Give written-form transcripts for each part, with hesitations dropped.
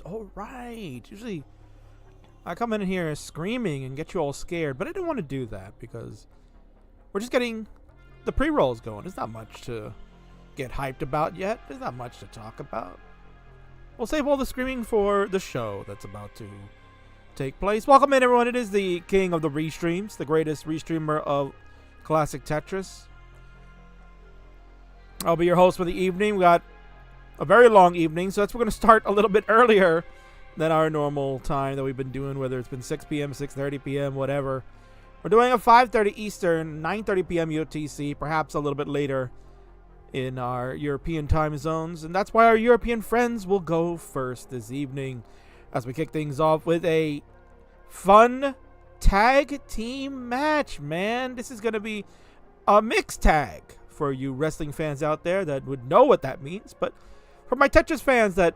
All right. Usually I come in here screaming and get you all scared, but I didn't want to do that because we're just getting the pre-rolls going. There's not much to get hyped about yet. There's not much to talk about. We'll save all the screaming for the show that's about to take place. Welcome in, everyone. It is the king of the restreams, the greatest restreamer of classic Tetris. I'll be your host for the evening. We got a very long evening, so we're going to start a little bit earlier than our normal time that we've been doing, whether it's been 6 p.m., 6:30 p.m., whatever. We're doing a 5:30 Eastern, 9:30 p.m. UTC, perhaps a little bit later in our European time zones, and that's why our European friends will go first this evening as we kick things off with a fun tag team match, man. This is going to be a mixed tag for you wrestling fans out there that would know what that means, but for my Tetris fans that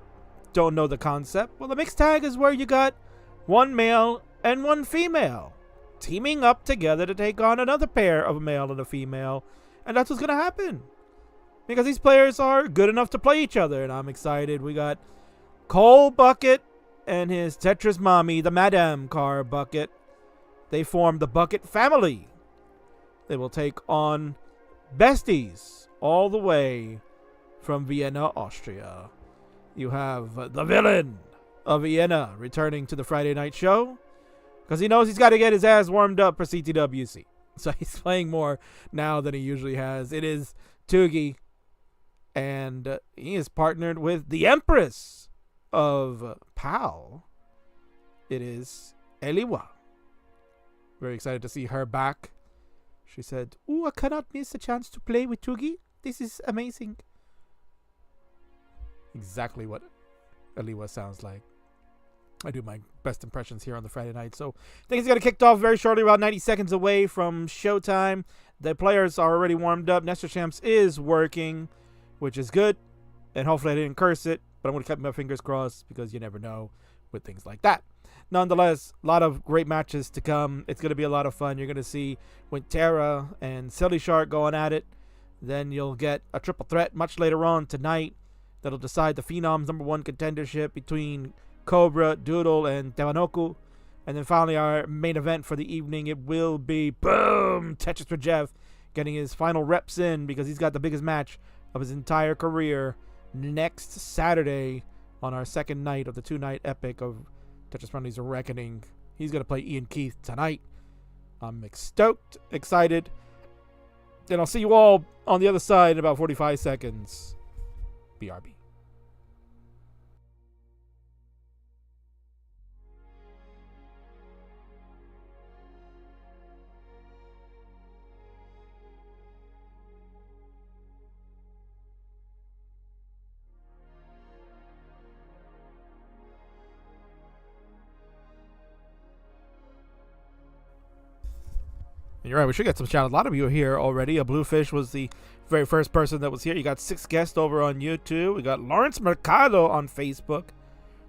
don't know the concept, well, the mixed tag is where you got one male and one female teaming up together to take on another pair of a male and a female, and that's what's going to happen because these players are good enough to play each other, and I'm excited. We got Cole Bucket and his Tetris mommy, the Madame Car Bucket. They form the Bucket family. They will take on besties all the way from Vienna, Austria. You have the villain of Vienna returning to the Friday night show because he knows he's got to get his ass warmed up for CTWC. So he's playing more now than he usually has. It is Tugi, and he is partnered with the Empress of PAL. It is Eliwa. Very excited to see her back. She said, "Ooh, I cannot miss a chance to play with Tugi. This is amazing." Exactly what Eliwa sounds like. I do my best impressions here on the Friday night. So things going to kicked off very shortly, about 90 seconds away from showtime. The players are already warmed up. Nestor Champs is working, which is good. And hopefully I didn't curse it, but I'm going to keep my fingers crossed because you never know with things like that. Nonetheless, a lot of great matches to come. It's going to be a lot of fun. You're going to see Wintera and SillyShark going at it. Then you'll get a triple threat much later on tonight that'll decide the Phenoms #1 contendership between Cobra, Doodle, and Tewanoku. And then finally our main event for the evening, it will be, boom, Tetris for Jeff getting his final reps in because he's got the biggest match of his entire career next Saturday on our second night of the two-night epic of Tetris Friendlies Reckoning. He's going to play IanKeith tonight. I'm stoked, excited. And I'll see you all on the other side in about 45 seconds. BRB. You're right. We should get some shout out. A lot of you are here already. A Bluefish was the very first person that was here. You got 6 guests over on YouTube. We got Lawrence Mercado on Facebook.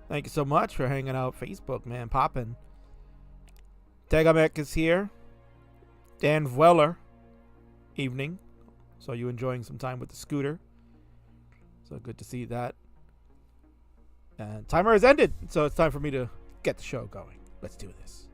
Thank you so much for hanging out. Facebook, man, popping. Tegamek is here. Dan Vweller. Evening. So you enjoying some time with the scooter. So good to see that. And timer has ended. So it's time for me to get the show going. Let's do this.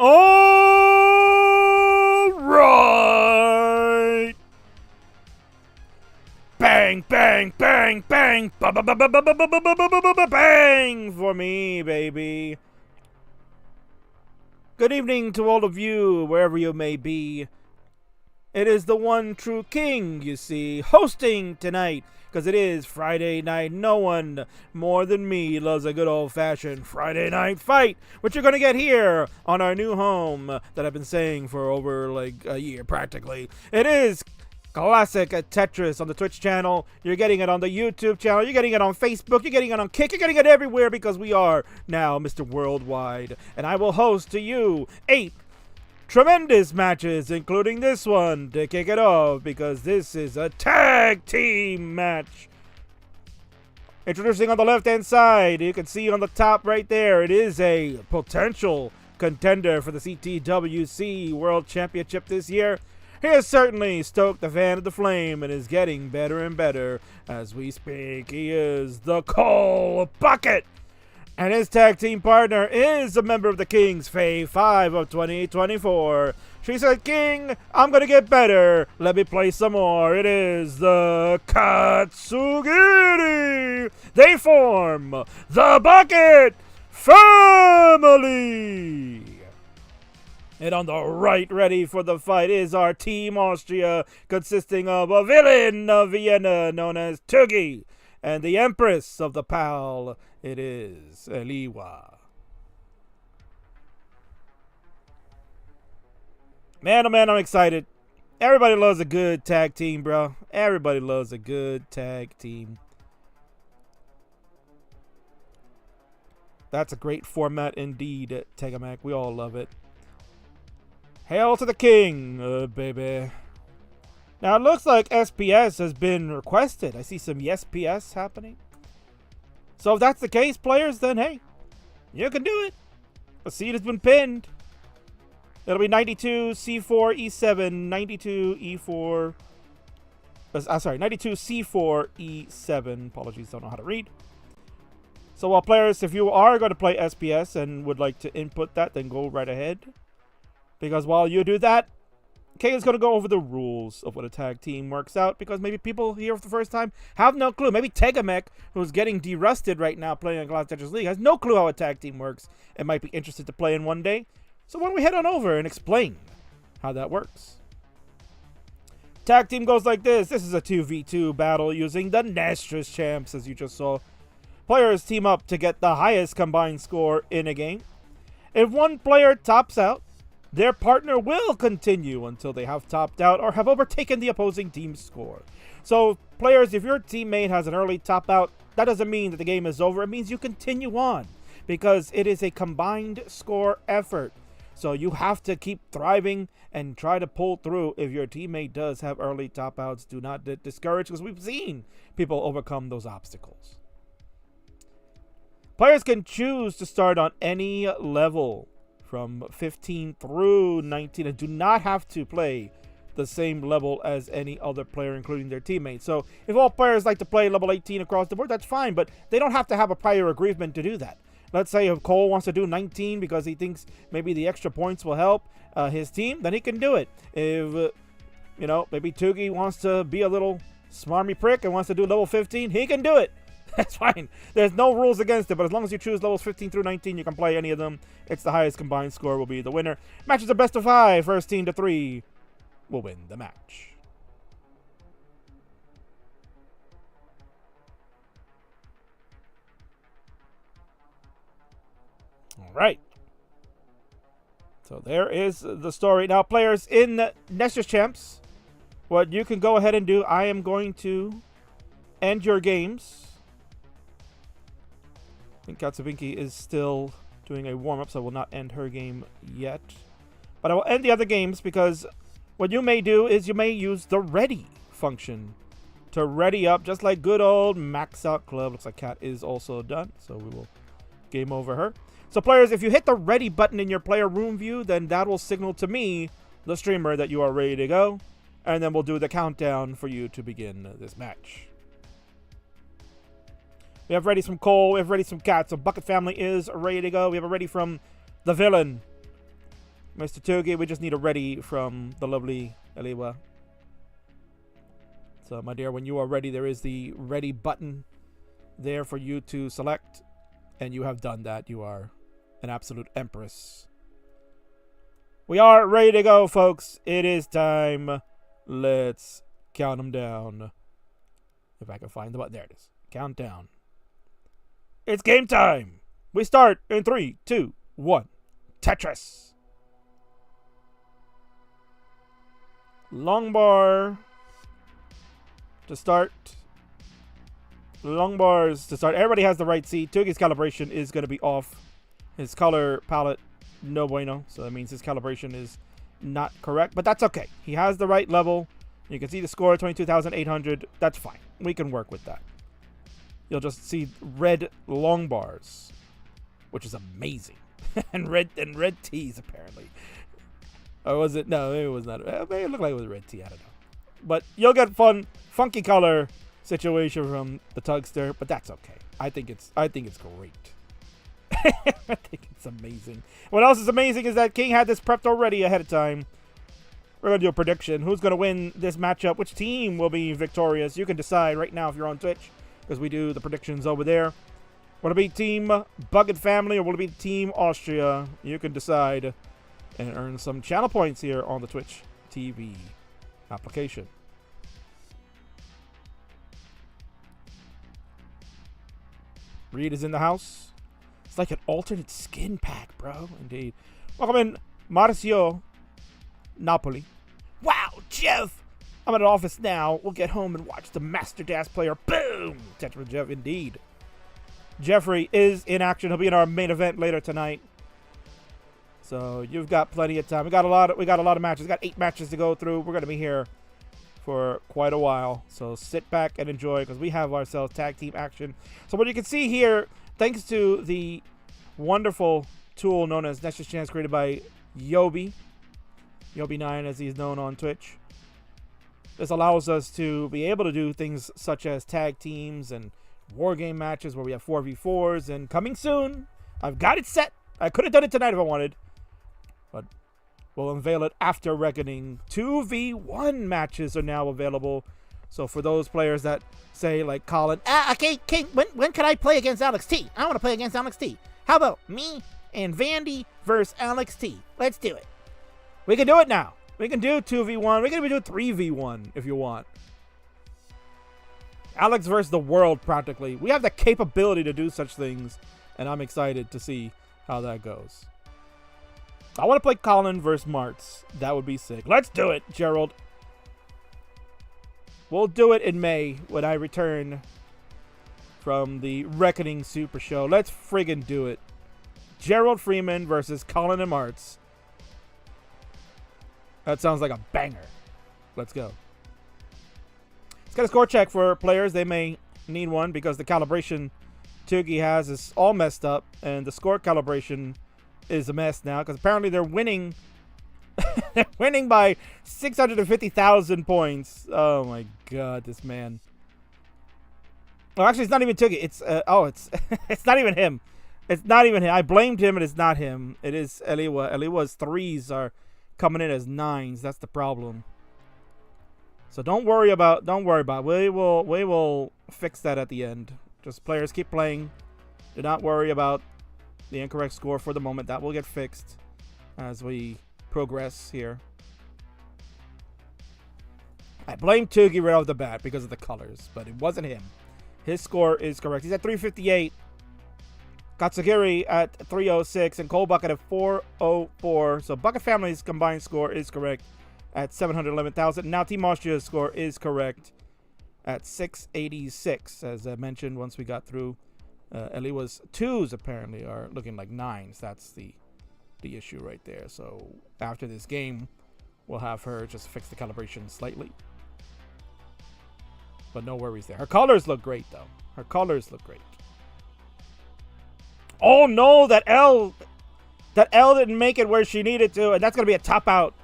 All right. Bang, bang, bang, bang. Bang for me, baby. Good evening to all of you, wherever you may be. It is the one true king, you see, hosting tonight, because it is Friday night. No one more than me loves a good old-fashioned Friday night fight, which you're going to get here on our new home that I've been saying for over, like, a year, practically. It is classic Tetris on the Twitch channel. You're getting it on the YouTube channel. You're getting it on Facebook. You're getting it on Kick. You're getting it everywhere because we are now Mr. Worldwide. And I will host to you 8 tremendous matches, including this one, to kick it off, because this is a tag team match. Introducing on the left-hand side, you can see on the top right there, it is a potential contender for the CTWC World Championship this year. He has certainly stoked the fan of the flame and is getting better and better as we speak. He is the Coal Bucket. And his tag team partner is a member of the King's Fave 5 of 2024. She said, "King, I'm going to get better. Let me play some more." It is the Katsugiri. They form the Bucket Family. And on the right, ready for the fight, is our Team Austria, consisting of a villain of Vienna known as Tugi, and the Empress of the PAL. It is Eliwa. Man, oh man, I'm excited. Everybody loves a good tag team, bro. Everybody loves a good tag team. That's a great format indeed, Tegamac. We all love it. Hail to the king, baby. Now, it looks like SPS has been requested. I see some yes PS happening. So if that's the case, players, then hey, you can do it. A seed has been pinned. It'll be 92 C4 E7, 92 E4. Sorry, 92 C4 E7. Apologies, don't know how to read. So while players, if you are going to play SPS and would like to input that, then go right ahead. Because while you do that, Kay is going to go over the rules of what a tag team works out, because maybe people here for the first time have no clue. Maybe Tegamek, who's getting derusted right now playing in Glass Tetris League, has no clue how a tag team works and might be interested to play in one day. So why don't we head on over and explain how that works. Tag team goes like this. This is a 2v2 battle using the Tetris champs, as you just saw. Players team up to get the highest combined score in a game. If one player tops out, their partner will continue until they have topped out or have overtaken the opposing team's score. So, players, if your teammate has an early top out, that doesn't mean that the game is over. It means you continue on, because it is a combined score effort. So you have to keep thriving and try to pull through. If your teammate does have early top outs, do not discourage, because we've seen people overcome those obstacles. Players can choose to start on any level from 15 through 19 and do not have to play the same level as any other player, including their teammates. So if all players like to play level 18 across the board, that's fine, but they don't have to have a prior agreement to do that. Let's say if Cole wants to do 19 because he thinks maybe the extra points will help his team, then he can do it. If, maybe Tugi wants to be a little smarmy prick and wants to do level 15, he can do it. That's fine. There's no rules against it, but as long as you choose levels 15 through 19, you can play any of them. It's the highest combined score will be the winner. Matches are best of 5. First team to 3 will win the match. All right. So there is the story. Now, players in Tetris Champs, what you can go ahead and do, I am going to end your games. I think Katsubinki is still doing a warm-up, so I will not end her game yet. But I will end the other games, because what you may do is you may use the ready function to ready up, just like good old Max Out Club. Looks like Kat is also done, so we will game over her. So players, if you hit the ready button in your player room view, then that will signal to me, the streamer, that you are ready to go. And then we'll do the countdown for you to begin this match. We have ready from Cole, we have ready from Kat, so Bucket Family is ready to go. We have a ready from the villain, Mr. Tugi. We just need a ready from the lovely Eliwa. So, my dear, when you are ready, there is the ready button there for you to select. And you have done that. You are an absolute empress. We are ready to go, folks. It is time. Let's count them down. If I can find the button. There it is. Countdown. It's game time. We start in 3, 2, 1. Tetris. Long bar to start. Long bars to start. Everybody has the right seat. Tugi's calibration is going to be off. His color palette, no bueno. So that means his calibration is not correct. But that's okay. He has the right level. You can see the score, 22,800. That's fine. We can work with that. You'll just see red long bars, which is amazing. and red tees, apparently. Or was it? No, it was not. It looked like it was red tea. I don't know. But you'll get fun, funky color situation from the Tugster, but that's okay. I think it's great. I think it's amazing. What else is amazing is that King had this prepped already ahead of time. We're going to do a prediction. Who's going to win this matchup? Which team will be victorious? You can decide right now if you're on Twitch, because we do the predictions over there. Will it be Team Bucket Family or will it be Team Austria? You can decide and earn some channel points here on the Twitch TV application. Reed is in the house. It's like an alternate skin pack, bro. Indeed. Welcome in, Marcio Napoli. Wow, Jeff! I'm at an office now. We'll get home and watch the Master Dash player. Boom! Tetris Jeff, indeed. Jeffrey is in action. He'll be in our main event later tonight. So you've got plenty of time. We got a lot of matches. We got 8 matches to go through. We're gonna be here for quite a while. So sit back and enjoy because we have ourselves tag team action. So what you can see here, thanks to the wonderful tool known as Nexus Chance created by Yobi 9 as he's known on Twitch. This allows us to be able to do things such as tag teams and war game matches where we have 4v4s, and coming soon, I've got it set. I could have done it tonight if I wanted, but we'll unveil it after Reckoning. 2v1 matches are now available. So for those players that say, like Colin, okay, King, when can I play against Alex T? I want to play against Alex T. How about me and Vandy versus Alex T? Let's do it. We can do it now. We can do 2v1. We can even do 3v1 if you want. Alex versus the world, practically. We have the capability to do such things, and I'm excited to see how that goes. I want to play Colin versus Marts. That would be sick. Let's do it, Gerald. We'll do it in May when I return from the Reckoning Super Show. Let's friggin' do it. Gerald Freeman versus Colin and Marts. That sounds like a banger. Let's go. Let's get a score check for players. They may need one because the calibration Tugi has is all messed up, and the score calibration is a mess now because apparently they're winning. They're winning by 650,000 points. Oh my god, this man. Oh, actually, it's not even Tugi. It's it's not even him. It's not even him. I blamed him, and it's not him. It is Eliwa. Eliwa's 3s are coming in as 9s. That's the problem. So don't worry about. We will fix that at the end. Just players keep playing. Do not worry about the incorrect score for the moment. That will get fixed as we progress here. I blame Tugi right off the bat because of the colors, but it wasn't him. His score is correct. He's at 358. Katsugiri at 306 and Cole Bucket at 404. So Bucket Family's combined score is correct at 711,000. Now Team Austria's score is correct at 686. As I mentioned, once we got through, Eliwa's 2s apparently are looking like 9s. That's the issue right there. So after this game, we'll have her just fix the calibration slightly. But no worries there. Her colors look great, though. Her colors look great. Oh no, that L didn't make it where she needed to, and that's gonna be a top out.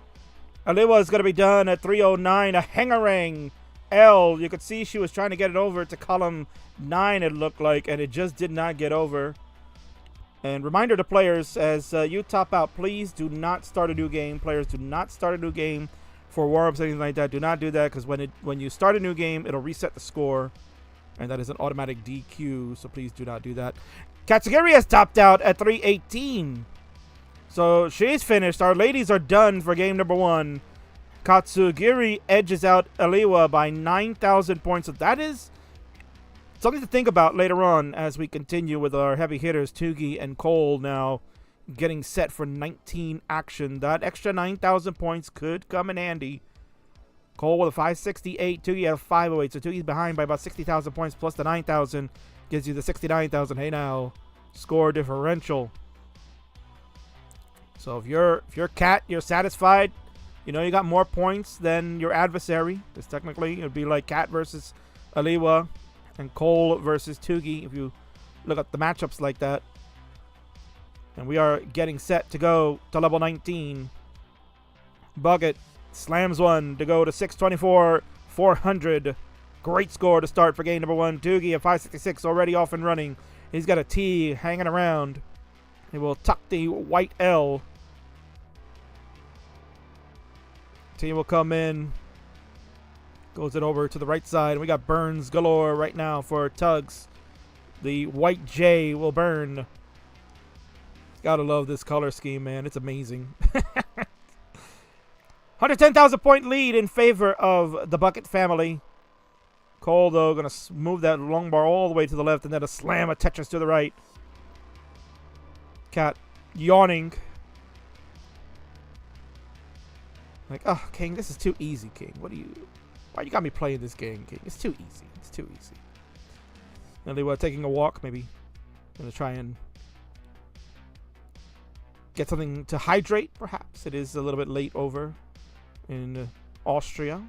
Aliwa is gonna be done at 309. A hangarang L. You could see she was trying to get it over to column 9. It looked like, and it just did not get over. And reminder to players, as you top out, please do not start a new game. Players, do not start a new game for warm-ups, anything like that. Do not do that, because when you start a new game, it'll reset the score, and that is an automatic DQ. So please do not do that. Katsugiri has topped out at 318. So she's finished. Our ladies are done for game number 1. Katsugiri edges out Eliwa by 9,000 points. So that is something to think about later on as we continue with our heavy hitters, Tugi and Cole, now getting set for 19 action. That extra 9,000 points could come in handy. Cole with a 568, Tugi at a 508. So Tugi's behind by about 60,000 points plus the 9,000. Gives you the 69,000. Hey now, score differential. So if you're Cat, you're satisfied. You know you got more points than your adversary. Because technically it would be like Cat versus Eliwa and Cole versus Tugi if you look at the matchups like that. And we are getting set to go to level 19. Bucket slams one to go to 624, 400. Great score to start for game number 1. Tugi at 566 already off and running. He's got a T hanging around. He will tuck the white L. T will come in. Goes it over to the right side. And we got burns galore right now for Tugs. The white J will burn. Gotta love this color scheme, man. It's amazing. 110,000 point lead in favor of the Bucket family. Cole, though, going to move that long bar all the way to the left and then a slam of Tetris to the right. Cat yawning. Like, oh, King, this is too easy, King. Why you got me playing this game, King? It's too easy. It's too easy. And they were taking a walk, maybe. Gonna try and get something to hydrate, perhaps. It is a little bit late over in Austria.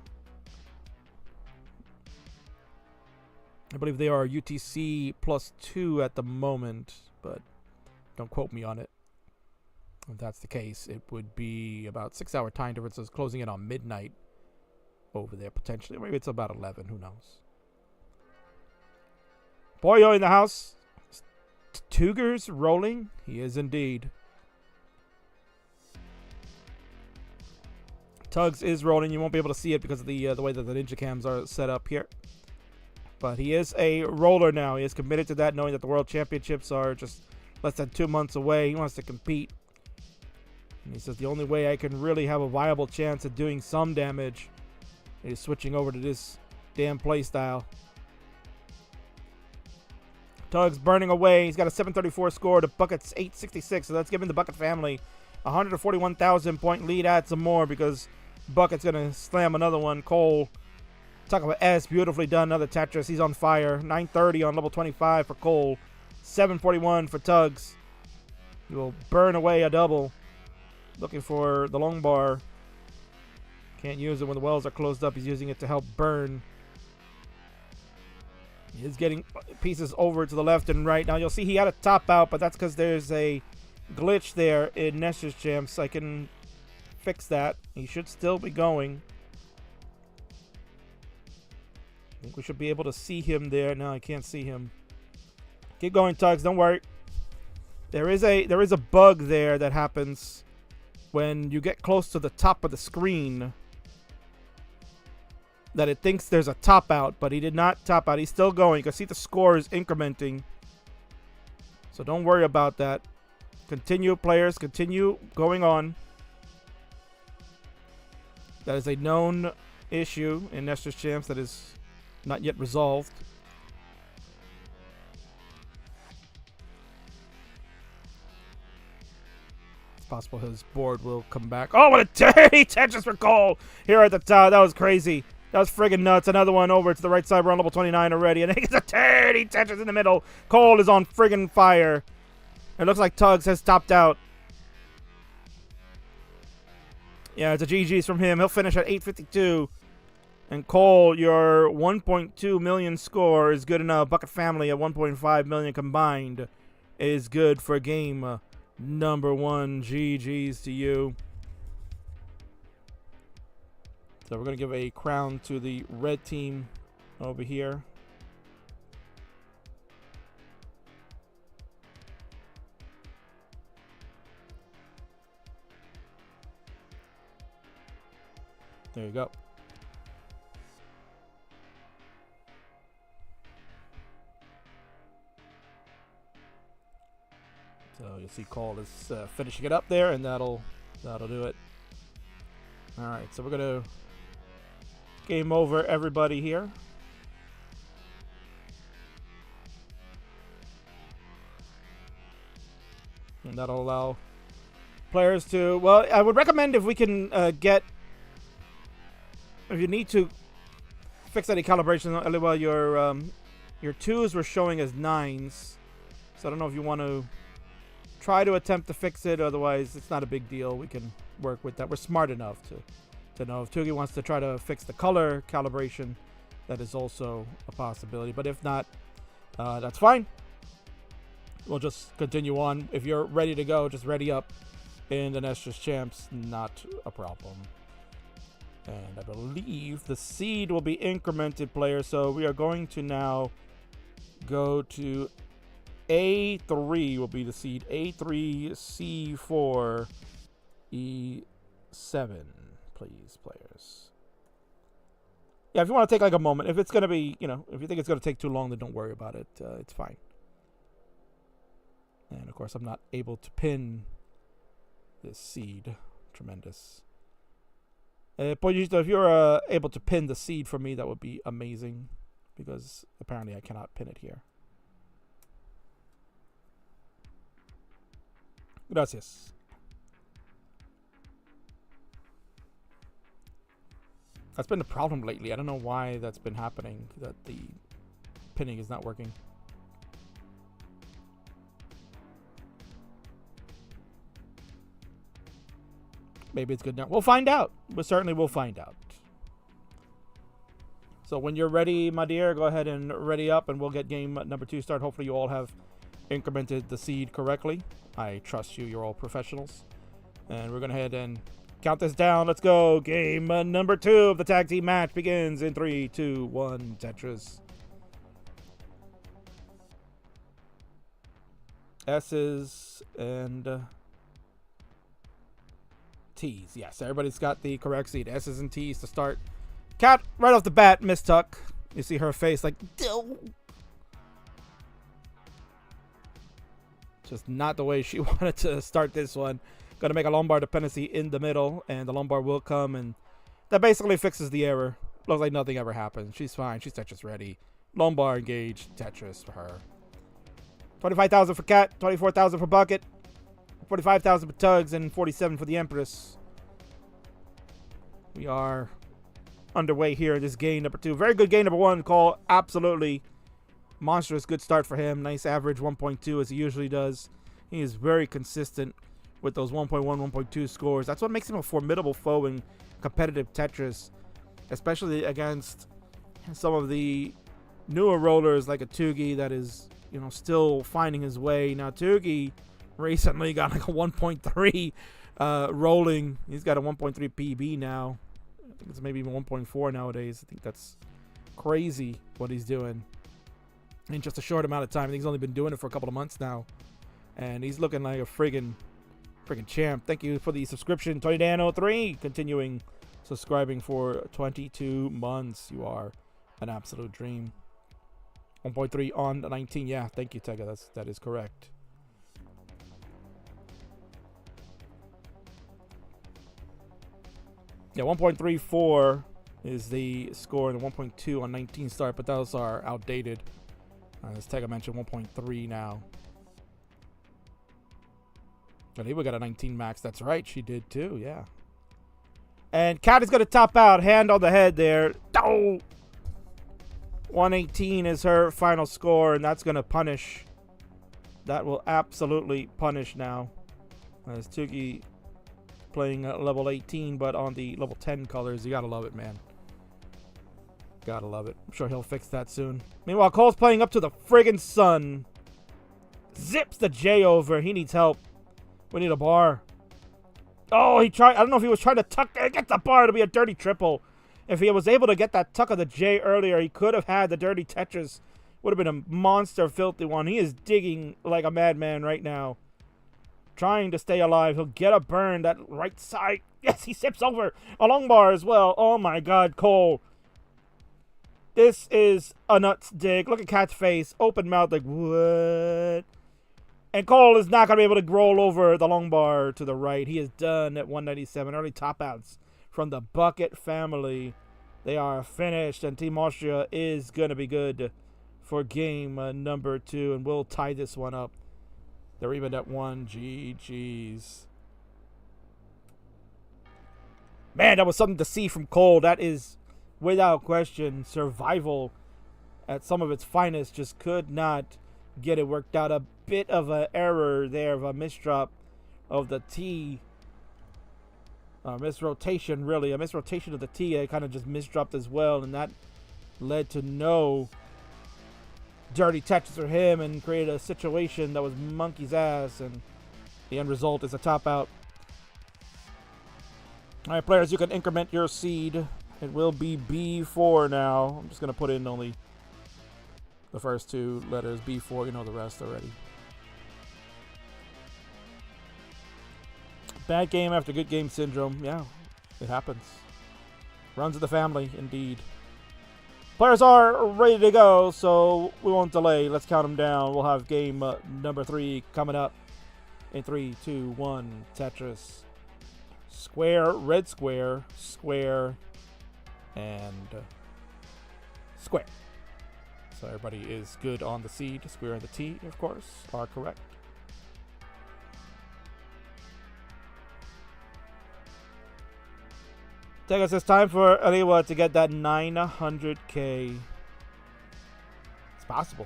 I believe they are UTC +2 at the moment, but don't quote me on it. If that's the case, it would be about 6-hour time differences, closing in on midnight over there, potentially. Maybe it's about 11, who knows. Boyo in the house. Tuger's rolling. He is indeed. Tugs is rolling. You won't be able to see it because of the way that the ninja cams are set up here. But he is a roller now. He is committed to that, knowing that the World Championships are just less than 2 months away. He wants to compete. And he says the only way I can really have a viable chance of doing some damage is switching over to this damn playstyle. Tugs burning away. He's got a 734 score to Bucket's 866. So that's giving the Bucket family a 141,000 point lead. Add some more because Bucket's going to slam another one. Cole, talk about S. Beautifully done. Another Tetris. He's on fire. 930 on level 25 for Cole. 741 for Tugs. He will burn away a double. Looking for the long bar. Can't use it when the wells are closed up. He's using it to help burn. He is getting pieces over to the left and right. Now you'll see he had a top out, but that's because there's a glitch there in Nestor's Champs. I can fix that. He should still be going. I think we should be able to see him there. No, I can't see him. Keep going, Tugs. Don't worry. There is a bug there that happens when you get close to the top of the screen, that it thinks there's a top out, but he did not top out. He's still going. You can see the score is incrementing. So don't worry about that. Continue, players. Continue going on. That is a known issue in Nestor's Champs that is not yet resolved. Possible his board will come back. Oh, what a dirty Tetris for Cole here at the top. That was crazy. That was friggin' nuts. Another one over to the right side. We're on level 29 already. And it's a dirty Tetris in the middle. Cole is on friggin' fire. It looks like Tugs has topped out. Yeah, it's a GG's from him. He'll finish at 852. And Cole, your 1.2 million score is good enough. Bucket family at 1.5 million combined is good for game number 1. GG's to you. So we're going to give a crown to the red team over here. There you go. So you'll see Cole is finishing it up there, and that'll do it. All right, so we're gonna game over everybody here. And that'll allow players to, well, I would recommend if we can get, if you need to fix any calibration, well, your 2s were showing as 9s. So I don't know if you want to try to attempt to fix it. Otherwise, it's not a big deal. We can work with that. We're smart enough to know if Tugi wants to try to fix the color calibration. That is also a possibility. But if not, that's fine. We'll just continue on. If you're ready to go, just ready up in the Nestor's Champs. Not a problem. And I believe the seed will be incremented, players. So we are going to now go to A3 will be the seed. A3, C4, E7, please, players. Yeah, if you want to take like a moment. If it's going to be, if you think it's going to take too long, then don't worry about it. It's fine. And, of course, I'm not able to pin this seed. Tremendous. Poyito, if you're able to pin the seed for me, that would be amazing. Because apparently I cannot pin it here. Gracias. That's been the problem lately. I don't know why that's been happening, that the pinning is not working. Maybe it's good now. We'll find out. We certainly will find out. So when you're ready, my dear, go ahead and ready up, and we'll get game number 2 started. Hopefully you all have incremented the seed correctly. I trust you. You're all professionals. And we're going to head and count this down. Let's go. Game number 2 of the tag team match begins in 3, 2, 1. Tetris. S's and T's. Yes, everybody's got the correct seed. S's and T's to start. Cat, right off the bat, mistuck. You see her face like, just not the way she wanted to start this one. Going to make a lumbar dependency in the middle, and the lumbar will come, and that basically fixes the error. Looks like nothing ever happened. She's fine. She's Tetris ready. Lumbar engaged. Tetris for her. 25,000 for Cat, 24,000 for Bucket, 45,000 for Tugs, and 47 for the Empress. We are underway here in this game number 2. Very good game number 1. Cole, absolutely monstrous. Good start for him. Nice average 1.2 as he usually does. He is very consistent with those 1.1, 1.2 scores. That's what makes him a formidable foe in competitive Tetris, especially against some of the newer rollers like a Tugi that is, you know, still finding his way. Now Tugi recently got like a 1.3 rolling. He's got a 1.3 PB now. I think it's maybe even 1.4 nowadays. I think that's crazy what he's doing in just a short amount of time. I think he's only been doing it for a couple of months now, and he's looking like a friggin' champ. Thank you for the subscription, Tony Dan 03, continuing subscribing for 22 months. You are an absolute dream. 1.3 on 19. Yeah, thank you, Tega. That is correct. Yeah, 1.34 is the score, and the 1.2 on 19 start, but those are outdated. As Tega mentioned, 1.3 now. And we got a 19 max. That's right, she did too, yeah. And Cat is going to top out. Hand on the head there. Oh! 118 is her final score, and that's going to punish. That will absolutely punish now. As Tugi playing at level 18, but on the level 10 colors. You got to love it, man. Got to love it. I'm sure he'll fix that soon. Meanwhile, Cole's playing up to the friggin' sun. Zips the J over. He needs help. We need a bar. Oh, he tried. I don't know if he was trying to get the bar to be a dirty triple. If he was able to get that tuck of the J earlier, he could have had the dirty Tetris. Would have been a monster, filthy one. He is digging like a madman right now. Trying to stay alive. He'll get a burn. That right side. Yes, he sips over. A long bar as well. Oh my god, Cole. This is a nuts dig. Look at Cat's face. Open mouth like, what? And Cole is not going to be able to roll over the long bar to the right. He is done at 197. Early top outs from the Bucket family. They are finished, and Team Austria is going to be good for game number 2, and we'll tie this one up. They're even at 1. GG's. Man, that was something to see from Cole. That is, without question, survival at some of its finest. Just could not get it worked out. A bit of an error there, of a misdrop of the T. Misrotation, really. A misrotation of the T. It kind of just misdropped as well, and that led to no dirty Tetris for him and created a situation that was monkey's ass, and the end result is a top out. Alright, players, you can increment your seed. It will be B4 now. I'm just going to put in only the first 2 letters. B4, you know the rest already. Bad game after good game syndrome. Yeah, it happens. Runs of the family, indeed. Players are ready to go, so we won't delay. Let's count them down. We'll have game number 3 coming up in 3, 2, 1. Tetris. Square, red square, square, and square. So everybody is good on the seed. Square and the T, of course, are correct. Take us, it's time for Aliwa to get that 900K. It's possible.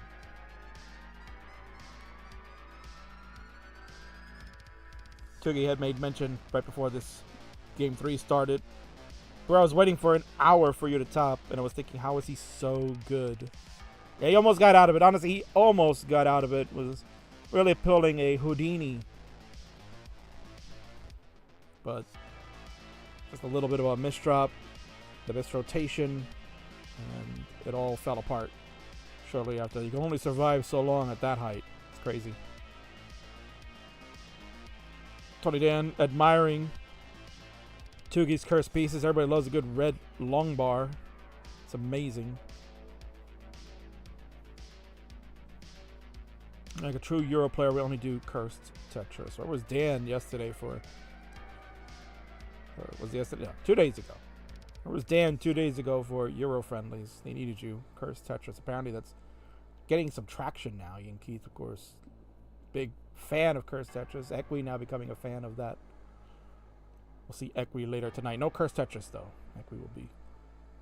Tugi had made mention right before this game 3 started, where I was waiting for an hour for you to top, and I was thinking, how is he so good? Yeah, he almost got out of it. Honestly, he almost got out of it. Was really pulling a Houdini. But just a little bit of a misdrop, the misrotation, and it all fell apart shortly after. You can only survive so long at that height. It's crazy. Tony Dan admiring Tugi's cursed pieces. Everybody loves a good red long bar. It's amazing. Like a true Euro player, we only do cursed Tetris. Where was Dan yesterday for? Or was it yesterday? No, 2 days ago. Where was Dan 2 days ago for Euro Friendlies? They needed you. Cursed Tetris. Apparently that's getting some traction now. IanKeith, of course, big fan of Cursed Tetris. Equi now becoming a fan of that. We'll see Equi later tonight. No Cursed Tetris though. Equi will be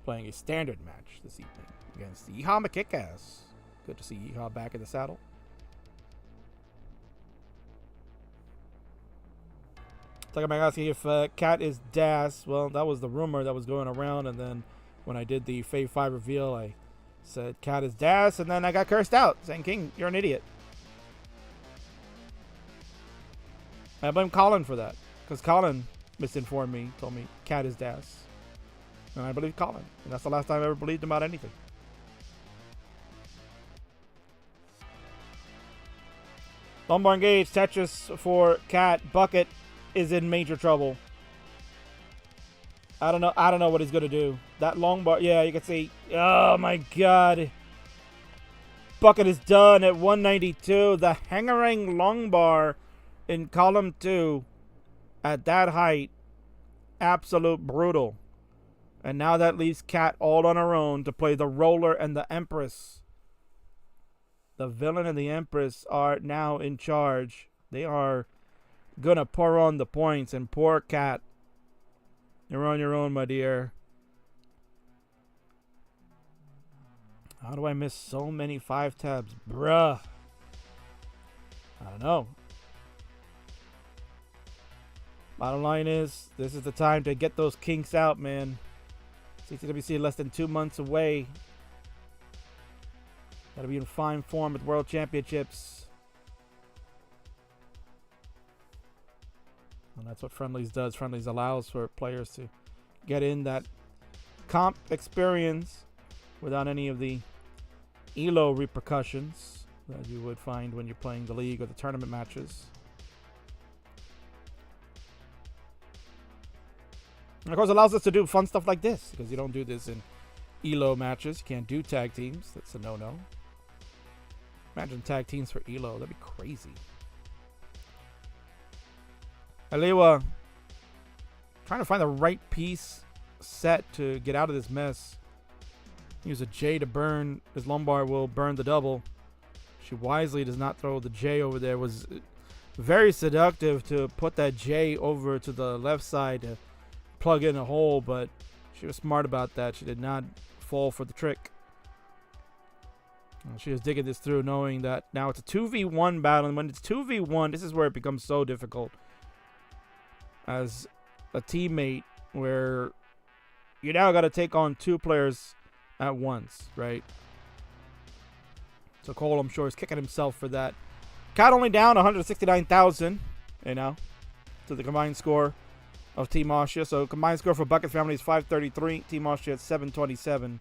playing a standard match this evening against Yeehaw McKickass. Good to see Yeehaw back in the saddle. Talking about asking if Cat is Das. Well, that was the rumor that was going around, and then when I did the Fave 5 reveal, I said Cat is Das, and then I got cursed out, saying, King, you're an idiot. I blame Colin for that, because Colin misinformed me, told me Cat is Das. And I believe Colin, and that's the last time I ever believed him about anything. Lombard engaged, Tetris for Cat. Bucket is in major trouble. I don't know what he's gonna do. That long bar, yeah, you can see. Oh my god. Bucket is done at 192. The Hangarang long bar in column 2 at that height. Absolute brutal. And now that leaves Cat all on her own to play the Roller and the Empress. The Villain and the Empress are now in charge. They are gonna pour on the points, and poor Cat, you're on your own, my dear. How do I miss so many 5 tabs, bruh? I don't know. Bottom line is, this is the time to get those kinks out, man. CTWC less than 2 months away. Gotta be in fine form at World Championships. And that's what Friendlies does. Friendlies allows for players to get in that comp experience without any of the ELO repercussions that you would find when you're playing the league or the tournament matches. And of course, it allows us to do fun stuff like this, because you don't do this in ELO matches. You can't do tag teams. That's a no-no. Imagine tag teams for ELO. That'd be crazy. Aliwa trying to find the right piece set to get out of this mess. Use a J to burn. His lumbar will burn the double. She wisely does not throw the J over there. It was very seductive to put that J over to the left side to plug in a hole, but she was smart about that. She did not fall for the trick. She was digging this through, knowing that now it's a 2v1 battle, and when it's 2v1, this is where it becomes so difficult as a teammate, where you now got to take on 2 players at once, right? So Cole, I'm sure, is kicking himself for that. Cat only down 169,000, you know, to the combined score of Team Austria. So combined score for Bucket Family is 533. Team Austria at 727.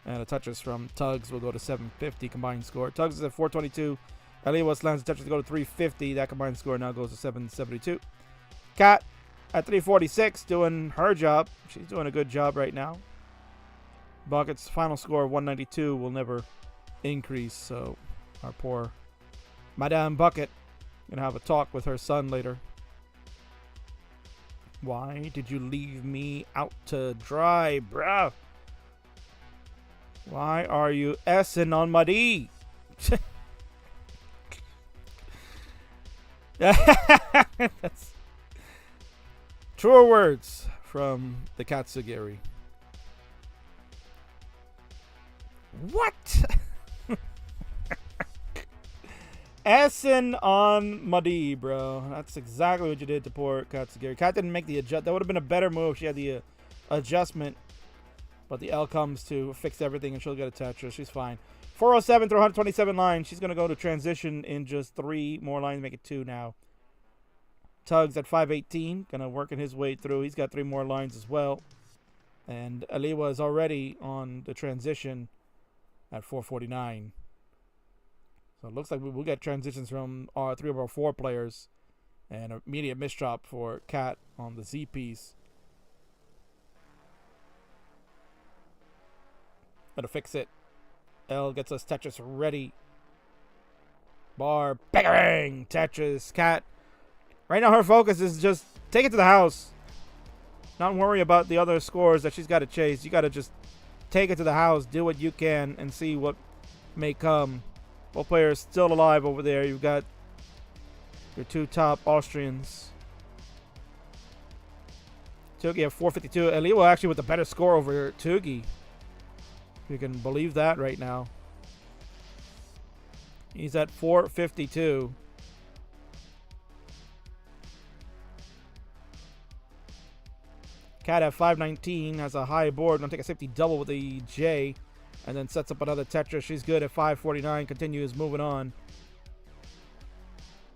And a touches from Tugs will go to 750 combined score. Tugs is at 422. Aliwa slams the touches to go to 350. That combined score now goes to 772. Cat at 346 doing her job. She's doing a good job right now. Bucket's final score of 192 will never increase. So our poor Madame Bucket gonna have a talk with her son later. Why did you leave me out to dry, bruh? Why are you S-ing on my D? That's truer words from the Katsugiri. What? Essen on Madi, bro. That's exactly what you did to poor Katsugiri. Kat didn't make the adjust. That would have been a better move. She had the adjustment. But the L comes to fix everything, and she'll get a Tetris. She's fine. 407 through 127 lines. She's going to go to transition in just 3 more lines. Make it 2 now. Tugs at 518. Going to work his way through. He's got 3 more lines as well. And Aliwa is already on the transition at 449. So it looks like we'll get transitions from 3 of our 4 players. And an immediate misdrop for Kat on the Z piece. Gotta fix it. L gets us Tetris ready. Bar. Bang! Tetris. Kat. Right now her focus is just take it to the house. Not worry about the other scores that she's got to chase. You got to just take it to the house. Do what you can and see what may come. Both players still alive over there. You've got your 2 top Austrians. Tugi at 452. Aliwa actually with the better score over Tugi. You can believe that right now. He's at 452. Cat at 519 has a high board. Gonna take a safety double with the J. And then sets up another Tetris. She's good at 549. Continues moving on.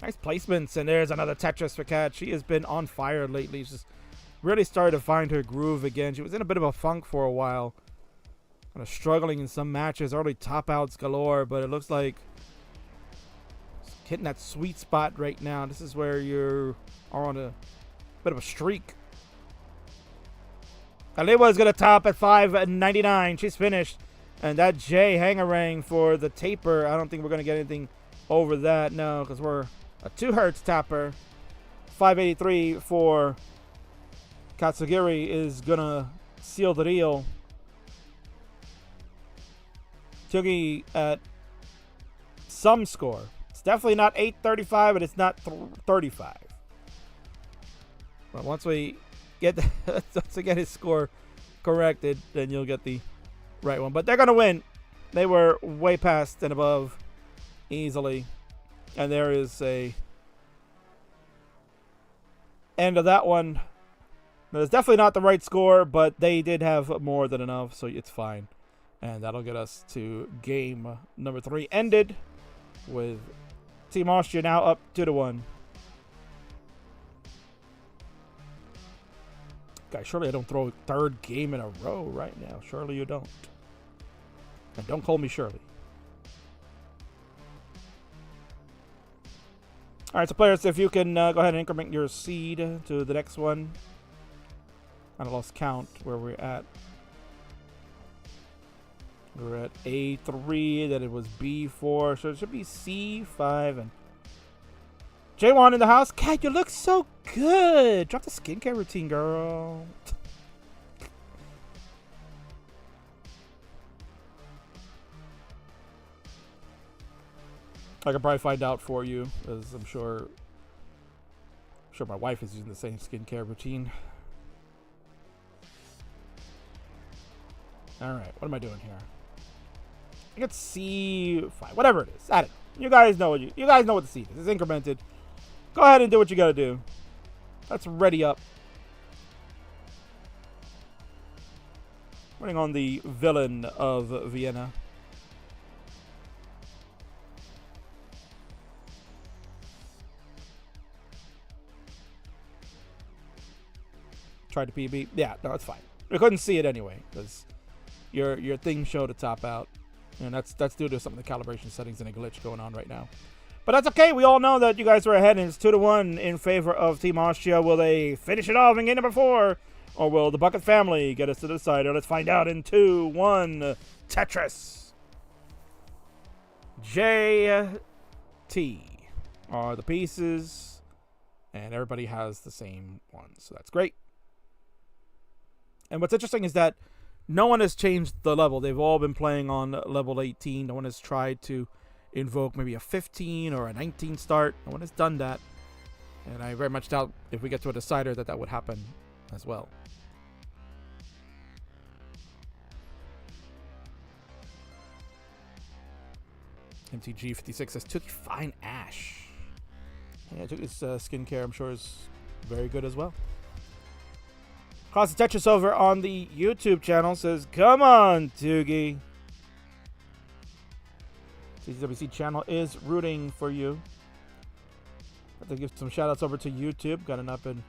Nice placements. And there's another Tetris for Kat. She has been on fire lately. She's just really started to find her groove again. She was in a bit of a funk for a while. Kind of struggling in some matches. Early top outs galore. But it looks like hitting that sweet spot right now. This is where you are on a bit of a streak. Aliwa is going to top at 599. She's finished. And that J hangarang for the taper. I don't think we're going to get anything over that. No, because we're a 2 hertz tapper. 583 for Katsugiri is going to seal the deal. Tugi at some score. It's definitely not 835, but it's not 35. But once we get his score corrected, then you'll get the right one. But they're going to win. They were way past and above easily. And there is a end of that one. It's definitely not the right score, but they did have more than enough, so it's fine. And that'll get us to game number 3 ended with Team Austria now up 2-1. Guys, surely I don't throw a 3rd game in a row right now. Surely you don't. And don't call me Shirley. All right, so players, if you can go ahead and increment your seed to the next one. I lost count where we're at. We're at A3, then it was B4, so it should be C5 and J1 in the house. Kat, you look so good. Drop the skincare routine, girl. I could probably find out for you, as I'm sure my wife is using the same skincare routine. All right, what am I doing here? I get C5, whatever it is. I don't know. You guys know you guys know what the seed is. It's incremented. Go ahead and do what you gotta do. Let's ready up. Running on the villain of Vienna. Tried to PB. Yeah, no, it's fine. We couldn't see it anyway because your thing showed a top out, and that's due to some of the calibration settings and a glitch going on right now. But that's okay. We all know that you guys are ahead, and it's 2-1 in favor of Team Austria. Will they finish it off in game number 4, or will the Bucket family get us to the decider? Let's find out in 2-1. Tetris. JT are the pieces, and everybody has the same ones, so that's great. And what's interesting is that no one has changed the level. They've all been playing on level 18. No one has tried to invoke maybe a 15 or a 19 start. No one has done that. And I very much doubt if we get to a decider that would happen as well. MTG56 says Tugi Fine Ash. Yeah, Tugi's skincare, I'm sure, is very good as well. Cross the Tetris over on the YouTube channel says, come on, Tugi. CTWC channel is rooting for you. I have to give some shout outs over to YouTube. Got not been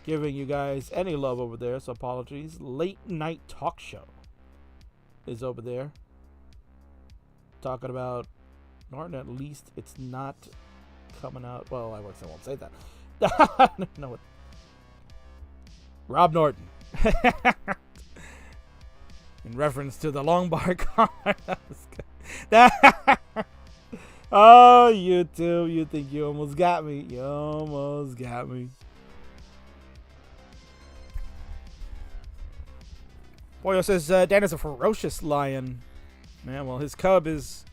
giving you guys any love over there, so apologies. Late Night Talk Show is over there. Talking about Norton, at least it's not coming out. Well, I won't say that. No, what? Rob Norton. In reference to the long bar card. That was good. Oh, YouTube, you think you almost got me. You almost got me. Boyo says, Dan is a ferocious lion. Man, well, his cub is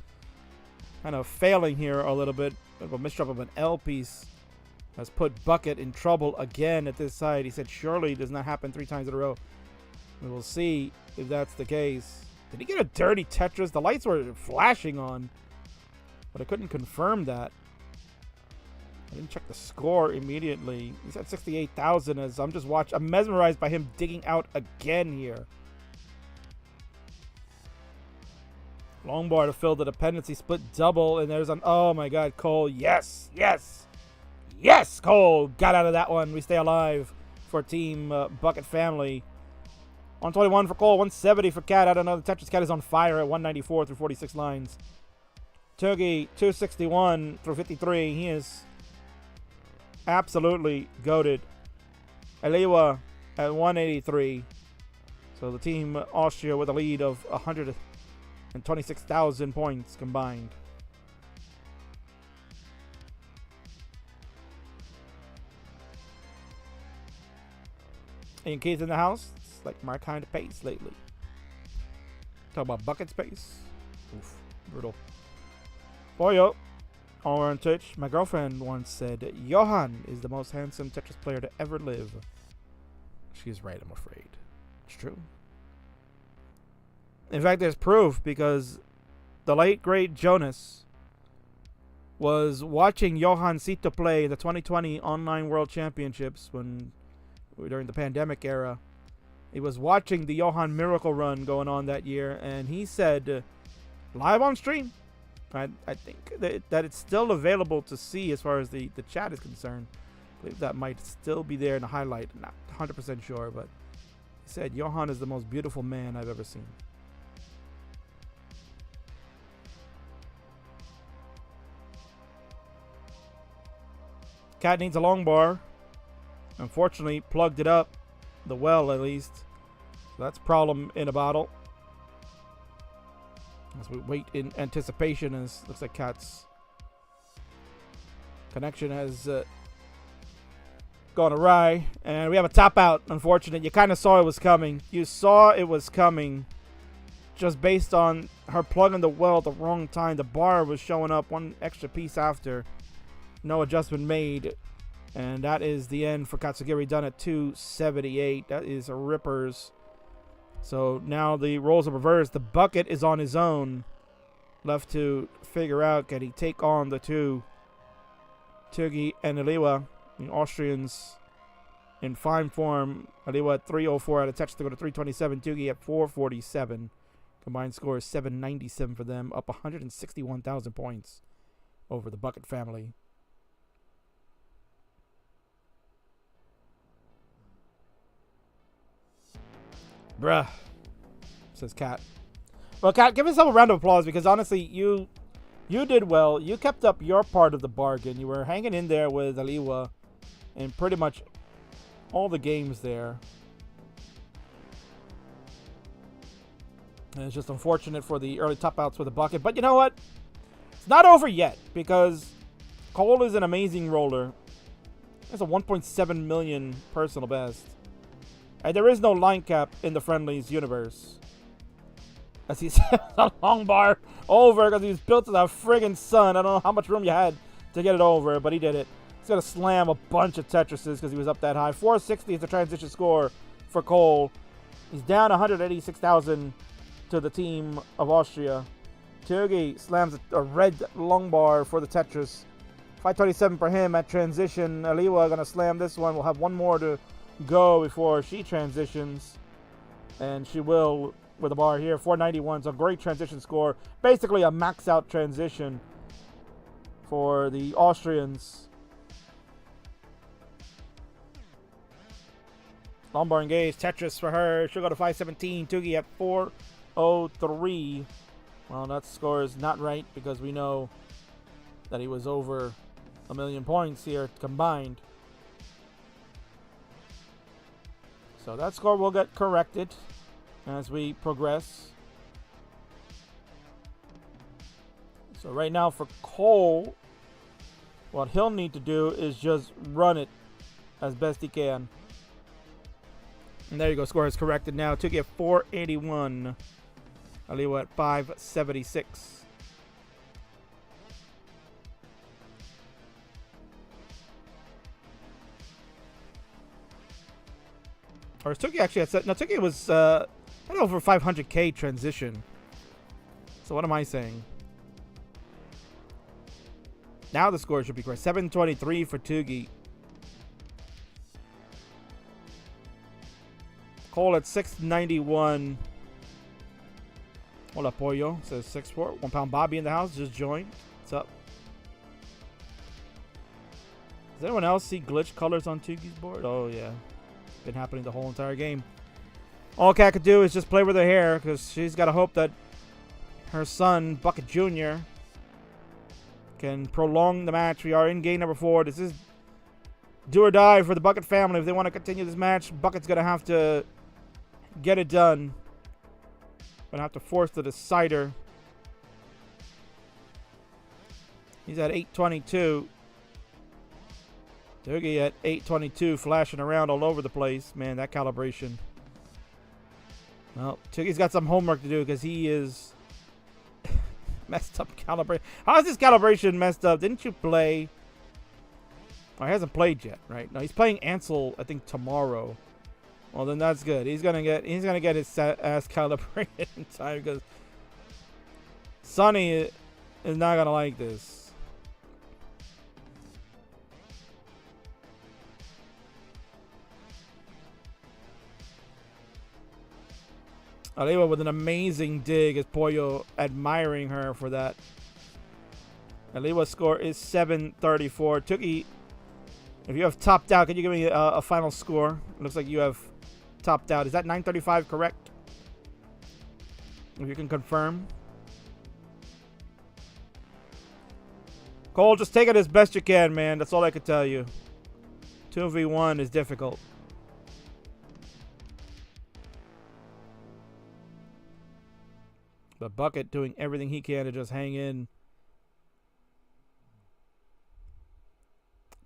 kind of failing here a little bit. A misdrop of an L piece has put Bucket in trouble again at this side. He said, surely it does not happen 3 times in a row. We will see if that's the case. Did he get a dirty Tetris? The lights were flashing on, but I couldn't confirm that. I didn't check the score immediately. He's at 68,000 as I'm just watching. I'm mesmerized by him digging out again here. Long bar to fill the dependency, split double, and there's an, oh my god, Cole, yes, yes, yes, Cole, got out of that one. We stay alive for Team Bucket Family. 121 for Cole, 170 for Cat. I don't know, the Tetris Cat is on fire at 194 through 46 lines. Tugi, 261 through 53, he is absolutely goated. Aliwa at 183. So the Team Austria with a lead of 126,000 points combined. IanKeith in the house. It's like my kind of pace lately. Talk about bucket space. Oof, brutal. Boyo, on Twitch, my girlfriend once said, Johan is the most handsome Tetris player to ever live. She's right, I'm afraid. It's true. In fact, there's proof because the late, great Jonas was watching Johan Sito play the 2020 Online World Championships during the pandemic era. He was watching the Johan Miracle Run going on that year, and he said, live on stream, I think that it's still available to see as far as the chat is concerned. I believe that might still be there in the highlight. Not 100% sure, but he said, Johan is the most beautiful man I've ever seen. Cat needs a long bar. Unfortunately, plugged it up. The well, at least. So that's a problem in a bottle. As we wait in anticipation, as looks like Cat's connection has gone awry. And we have a top out, unfortunate. You kind of saw it was coming. You saw it was coming just based on her plugging the well at the wrong time. The bar was showing up one extra piece after. No adjustment made. And that is the end for Katsugiri, done at 278. That is a rippers. So now the roles are reversed. The Bucket is on his own. Left to figure out, can he take on the two Tugi and Aliwa, the Austrians in fine form. Aliwa at 304 out of touch to go to 327. Tugi at 447. Combined score is 797 for them, up 161,000 points over the Bucket family. Bruh, says Kat. Well, Kat, give yourself a round of applause because honestly, you did well. You kept up your part of the bargain. You were hanging in there with Aliwa in pretty much all the games there. And it's just unfortunate for the early top outs with the Bucket. But you know what? It's not over yet because Cole is an amazing roller. It's a 1.7 million personal best. And there is no line cap in the Friendlies universe. As he said, a long bar over because he was built to the friggin' sun. I don't know how much room you had to get it over, but he did it. He's going to slam a bunch of Tetrises because he was up that high. 460 is the transition score for Cole. He's down 186,000 to the Team of Austria. Tugi slams a red long bar for the Tetris. 527 for him at transition. Aliwa gonna slam this one. We'll have one more to go before she transitions. And she will with a bar here. 491. So great transition score. Basically a max out transition for the Austrians. Long bar engaged. Tetris for her. She'll go to 517. Tugi at 403. Well, that score is not right because we know that he was over 1,000,000 points here combined. So that score will get corrected as we progress. So right now for Cole, what he'll need to do is just run it as best he can. And there you go, score is corrected now. Tugi at 481. Aliwa at 576. Or is Tugi actually at... No, Tugi was had over 500k transition. So what am I saying? Now the score should be correct. 723 for Tugi. Cole at 691. Hola Pollo says 6'4". 1 pound Bobby in the house. Just joined. What's up? Does anyone else see glitch colors on Tugi's board? Oh, yeah. Been happening the whole entire game. All Cat could do is just play with her hair because she's got to hope that her son, Bucket Jr., can prolong the match. We are in game number 4. This is do or die for the Bucket family. If they want to continue this match, Bucket's going to have to get it done. Gonna have to force the decider. He's at 822. Tugi at 822, flashing around all over the place. Man, that calibration. Well, Tugi's got some homework to do because he is messed up calibration. How is this calibration messed up? Didn't you play? Oh, he hasn't played yet, right? No, he's playing Ansel, I think, tomorrow. Well, then that's good. He's gonna get his ass calibrated in time because Sonny is not gonna like this. Aliwa with an amazing dig as Pollo admiring her for that. Aliwa's score is 734. Tugi, if you have topped out, can you give me a final score? It looks like you have topped out. Is that 935 correct? If you can confirm. Cole, just take it as best you can, man. That's all I could tell you. 2v1 is difficult. But Bucket doing everything he can to just hang in.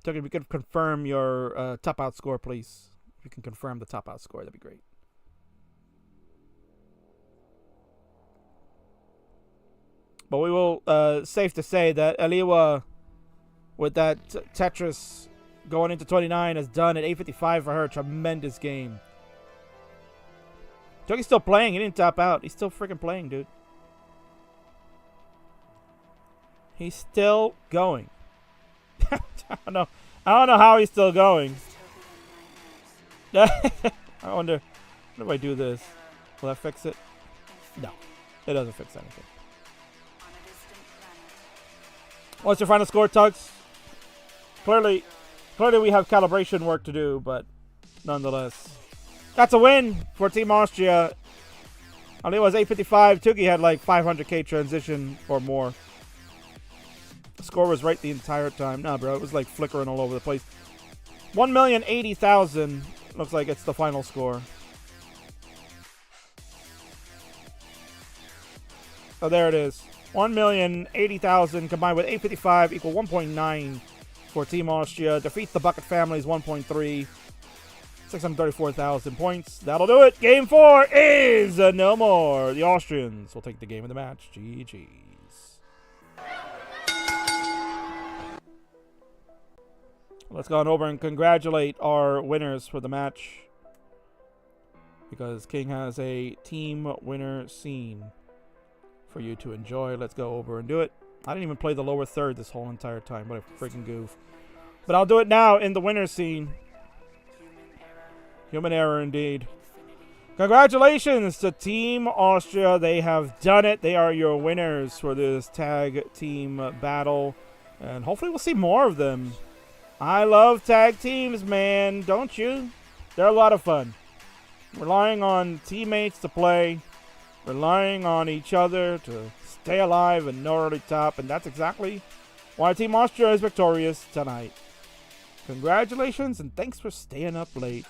Tugi, if you could confirm your top out score, please. If you can confirm the top out score, that'd be great. But we will, safe to say that Aliwa, with that Tetris going into 29, has done at 855 for her. Tremendous game. Tugi's still playing. He didn't top out. He's still freaking playing, dude. He's still going. I don't know how he's still going. I wonder if I do this, will that fix it? No, it doesn't fix anything. What's your final score, Tugs? Clearly we have calibration work to do, but nonetheless, that's a win for Team Austria. Ali was 855. Tugi had like 500k transition or more. The score was right the entire time. Nah, bro, it was like flickering all over the place. 1,080,000. Looks like it's the final score. Oh, there it is. 1,080,000 combined with 855 equal 1.9 for Team Austria. Defeat the Bucket Families 1.3. 634,000 points. That'll do it. Game 4 is no more. The Austrians will take the game of the match. GG's. Let's go on over and congratulate our winners for the match, because King has a team winner scene for you to enjoy. Let's go over and do it. I didn't even play the lower third this whole entire time. What a freaking goof. But I'll do it now in the winner's scene. Human error indeed. Congratulations to Team Austria. They have done it. They are your winners for this tag team battle. And hopefully we'll see more of them. I love tag teams, man. Don't you? They're a lot of fun. Relying on teammates to play. Relying on each other to stay alive and narrowly top. And that's exactly why Team Austria is victorious tonight. Congratulations and thanks for staying up late.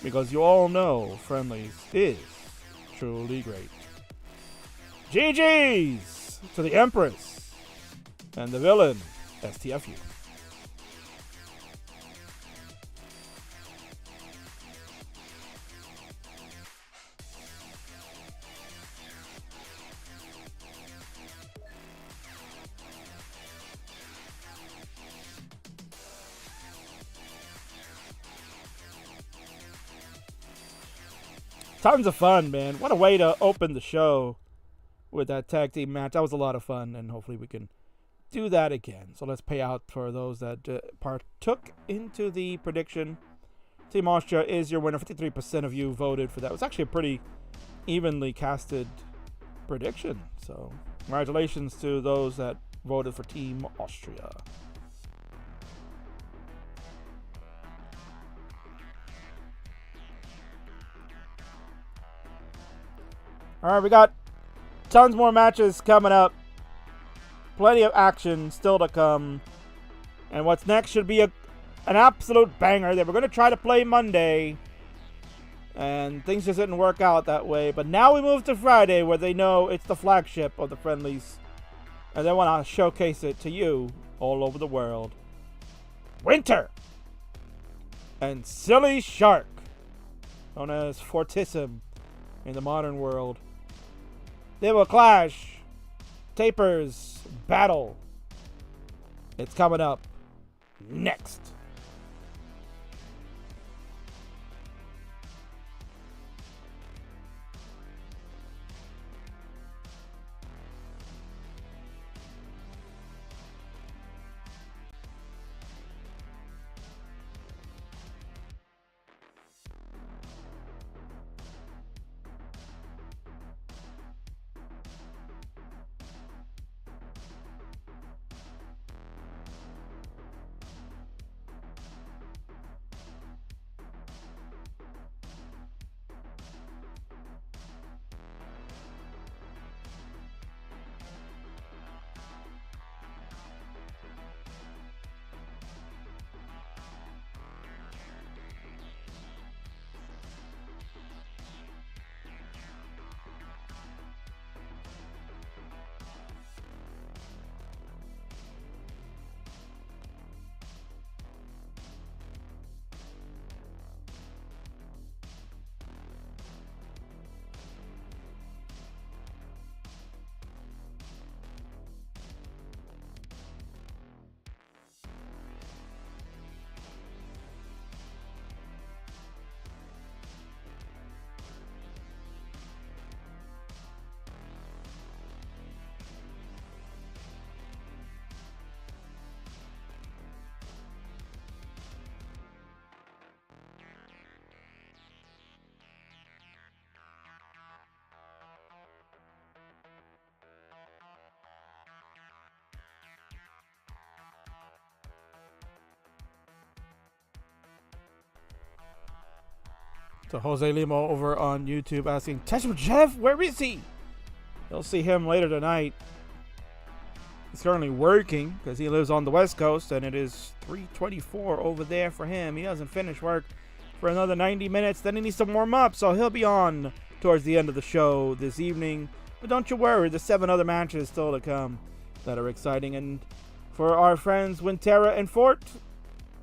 Because you all know Friendlies is truly great. GG's to the Empress and the villain, STFU. Tons of fun, man. What a way to open the show with that tag team match. That was a lot of fun, and hopefully we can do that again. So let's pay out for those that partook into the prediction. Team Austria is your winner. 53% of you voted for that. It was actually a pretty evenly casted prediction. So congratulations to those that voted for Team Austria. All right, we got tons more matches coming up. Plenty of action still to come. And what's next should be an absolute banger that we're going to try to play Monday. And things just didn't work out that way. But now we move to Friday where they know it's the flagship of the Friendlies. And they want to showcase it to you all over the world. Winter and SillyShark, known as Fortissimo in the modern world. They will clash. Tapers battle. It's coming up next. To Jose Limo over on YouTube asking, Tetris Jeff, where is he? You'll see him later tonight. He's currently working because he lives on the West Coast and it is 3:24 over there for him. He doesn't finish work for another 90 minutes. Then he needs to warm up, so he'll be on towards the end of the show this evening. But don't you worry, there's 7 other matches still to come that are exciting. And for our friends Winterra and Fort,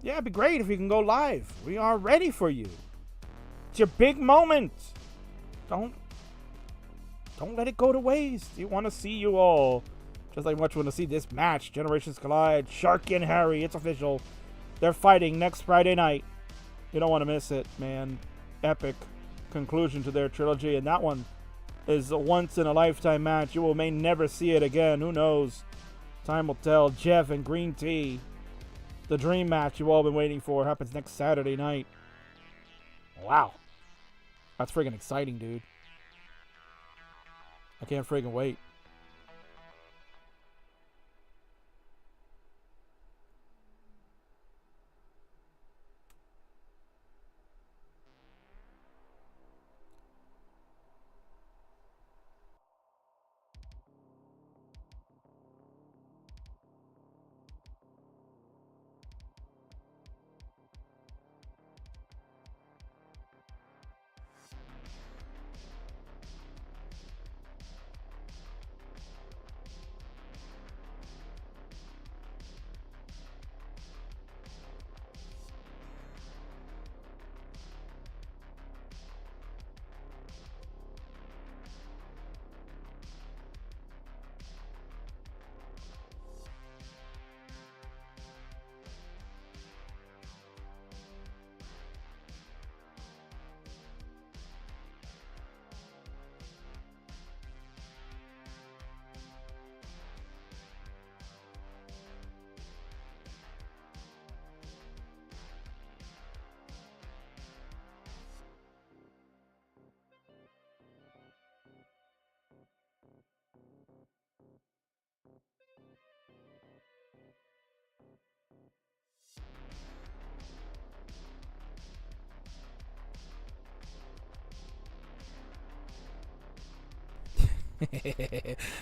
yeah, it'd be great if you can go live. We are ready for you. It's your big moment. Don't let it go to waste. You want to see you all. Just like much want to see this match. Generations collide. Sharky and Harry. It's official. They're fighting next Friday night. You don't want to miss it, man. Epic conclusion to their trilogy. And that one is a once-in-a-lifetime match. You may never see it again. Who knows? Time will tell. Jeff and Green Tea. The dream match you've all been waiting for happens next Saturday night. Wow. That's friggin' exciting, dude. I can't friggin' wait.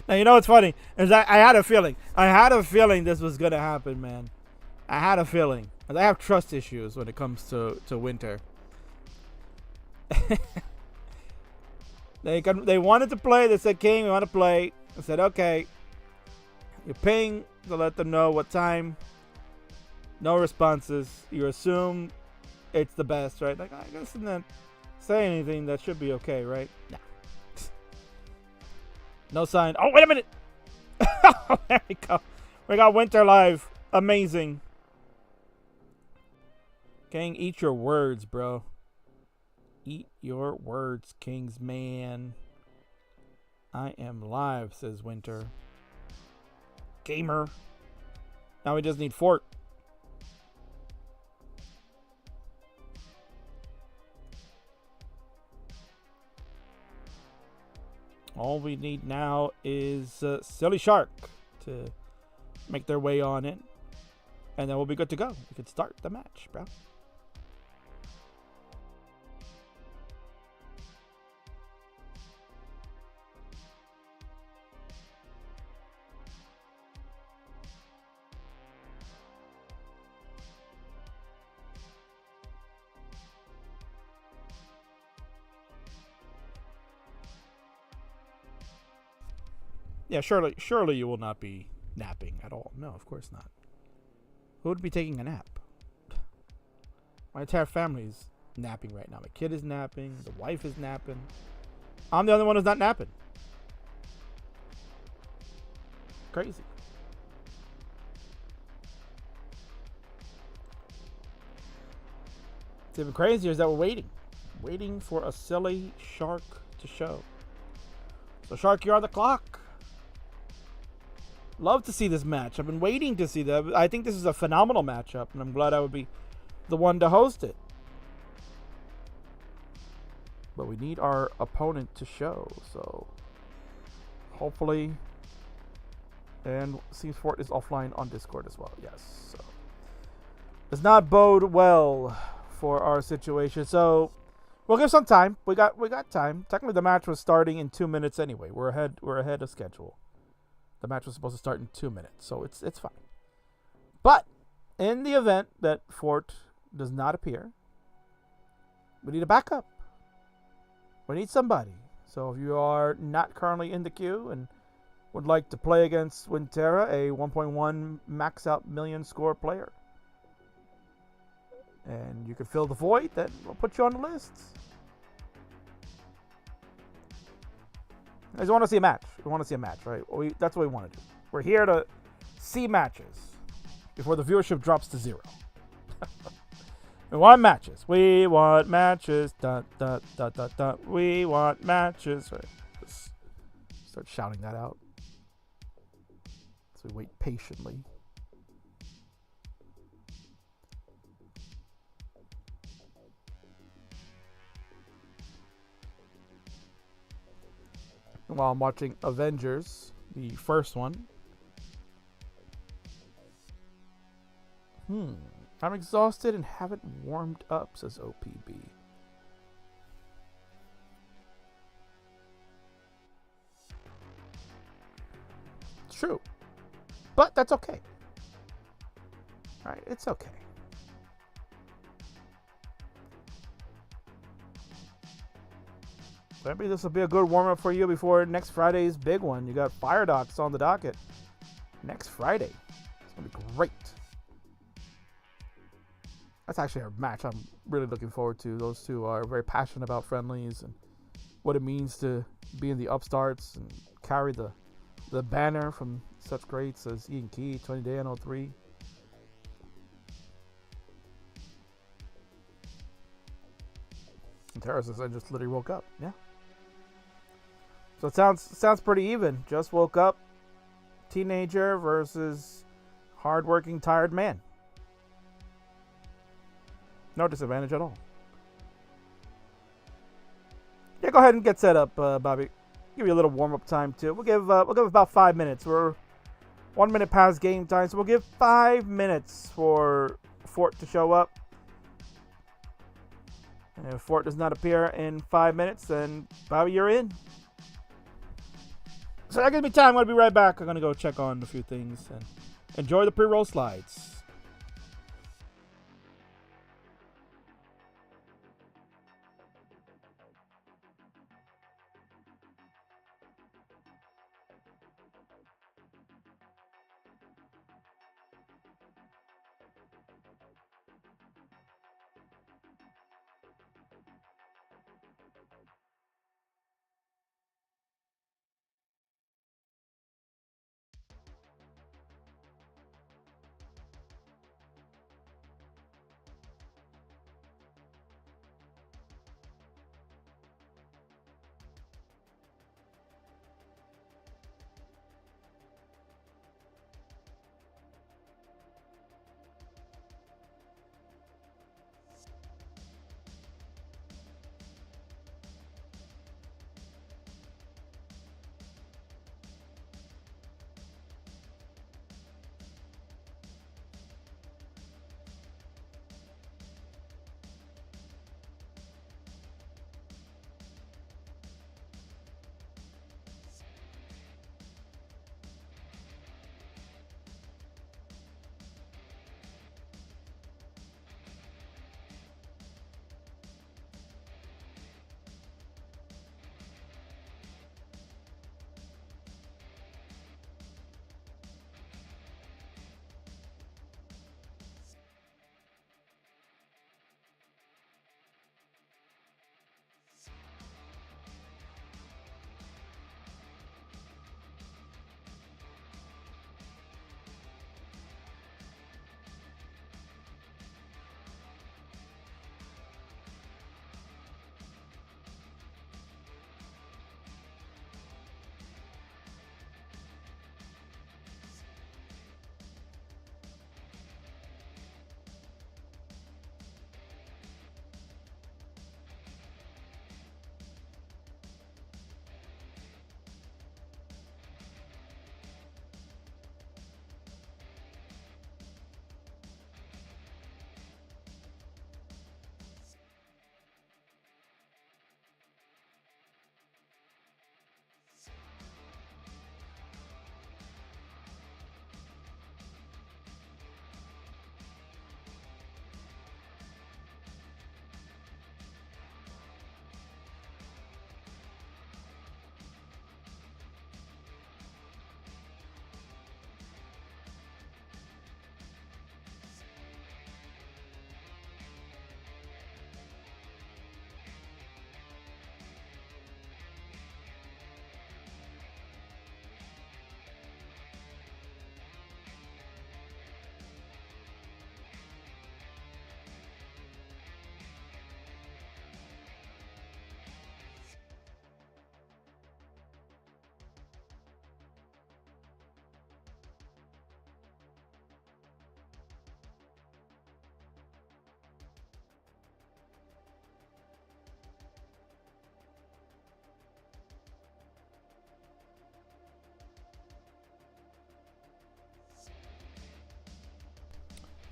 Now, you know what's funny is that I had a feeling. I had a feeling this was gonna happen, man. I had a feeling. I have trust issues when it comes to winter. They wanted to play. They said, "King, we want to play." I said, "Okay." You ping to let them know what time. No responses. You assume it's the best, right? Like, I guess I'm not saying anything. That should be okay, right? No. No sign. Oh, wait a minute. There we go. We got Winter live. Amazing. King, eat your words, bro. Eat your words, Kingsman. I am live, says Winter. Gamer. Now we just need Fort. All we need now is SillyShark to make their way on in. And then we'll be good to go. We can start the match, bro. Yeah, surely you will not be napping at all. No, of course not. Who would be taking a nap? My entire family is napping right now. My kid is napping. The wife is napping. I'm the only one who's not napping. Crazy. What's even crazier is that we're waiting for a SillyShark to show. So Shark, you're on the clock. Love to see this match. I've been waiting to see that. I think this is a phenomenal matchup, and I'm glad I would be the one to host it. But we need our opponent to show, so hopefully. And seems Fort is offline on Discord as well. Yes, so does not bode well for our situation. So we'll give some time. We got time. Technically, the match was starting in 2 minutes anyway. We're ahead of schedule. The match was supposed to start in 2 minutes, so it's fine. But in the event that Fort does not appear, we need a backup. We need somebody. So if you are not currently in the queue and would like to play against Wintera, a 1.1 max out million score player, and you can fill the void, then we'll put you on the list. I just want to see a match. We want to see a match, right? That's what we want to do. We're here to see matches before the viewership drops to 0. We want matches. We want matches. Dun, dun, dun, dun, dun. We want matches. Right? Start shouting that out. So we wait patiently. While I'm watching Avengers, the first one. I'm exhausted and haven't warmed up, says OPB. It's true. But that's okay. Alright, it's okay. Maybe this will be a good warm-up for you before next Friday's big one. You got Fire Docs on the docket next Friday. It's going to be great. That's actually a match I'm really looking forward to. Those two are very passionate about Friendlies and what it means to be in the upstarts and carry the banner from such greats as IanKeith, 20 Day and 03. And Terrace says I just literally woke up. Yeah. So it sounds pretty even. Just woke up, teenager versus hardworking, tired man. No disadvantage at all. Yeah, go ahead and get set up, Bobby. Give you a little warm up time too. We'll give about 5 minutes. We're 1 minute past game time, so we'll give 5 minutes for Fort to show up. And if Fort does not appear in 5 minutes, then Bobby, you're in. So that gives me time. I'm going to be right back. I'm going to go check on a few things and enjoy the pre-roll slides.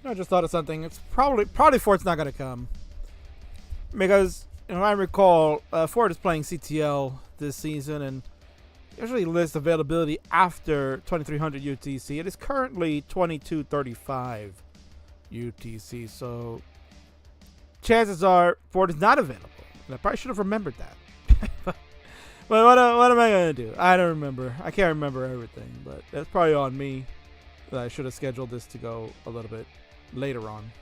I just thought of something. It's probably Fort's not gonna come because I recall Fort is playing CTL this season and usually lists availability after 2300 UTC. It is currently 2235 UTC, so chances are Fort is not available. And I probably should have remembered that. But what am I gonna do? I don't remember. I can't remember everything, but that's probably on me that I should have scheduled this to go a little bit later on.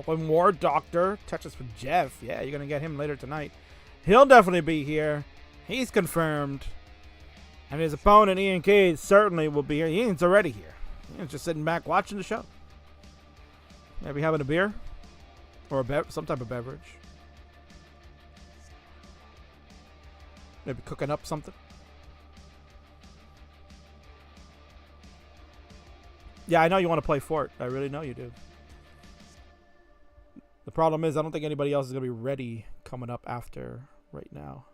One more Doctor. Tetris for Jeff. Yeah, you're gonna get him later tonight. He'll definitely be here. He's confirmed. And his opponent, IanKeith, certainly will be here. Ian's already here. Ian's just sitting back watching the show. Maybe having a beer. Or some type of beverage. Maybe cooking up something. Yeah, I know you want to play Fort. I really know you do. The problem is I don't think anybody else is going to be ready coming up after right now.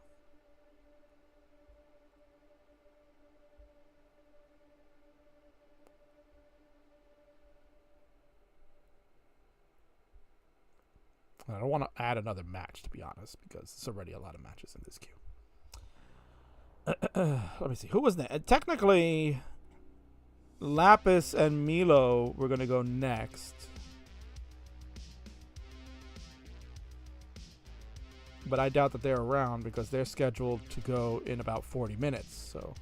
I don't want to add another match, to be honest, because there's already a lot of matches in this queue. Let me see. Who was that? Technically, Lapis and Milo were going to go next. But I doubt that they're around because they're scheduled to go in about 40 minutes. So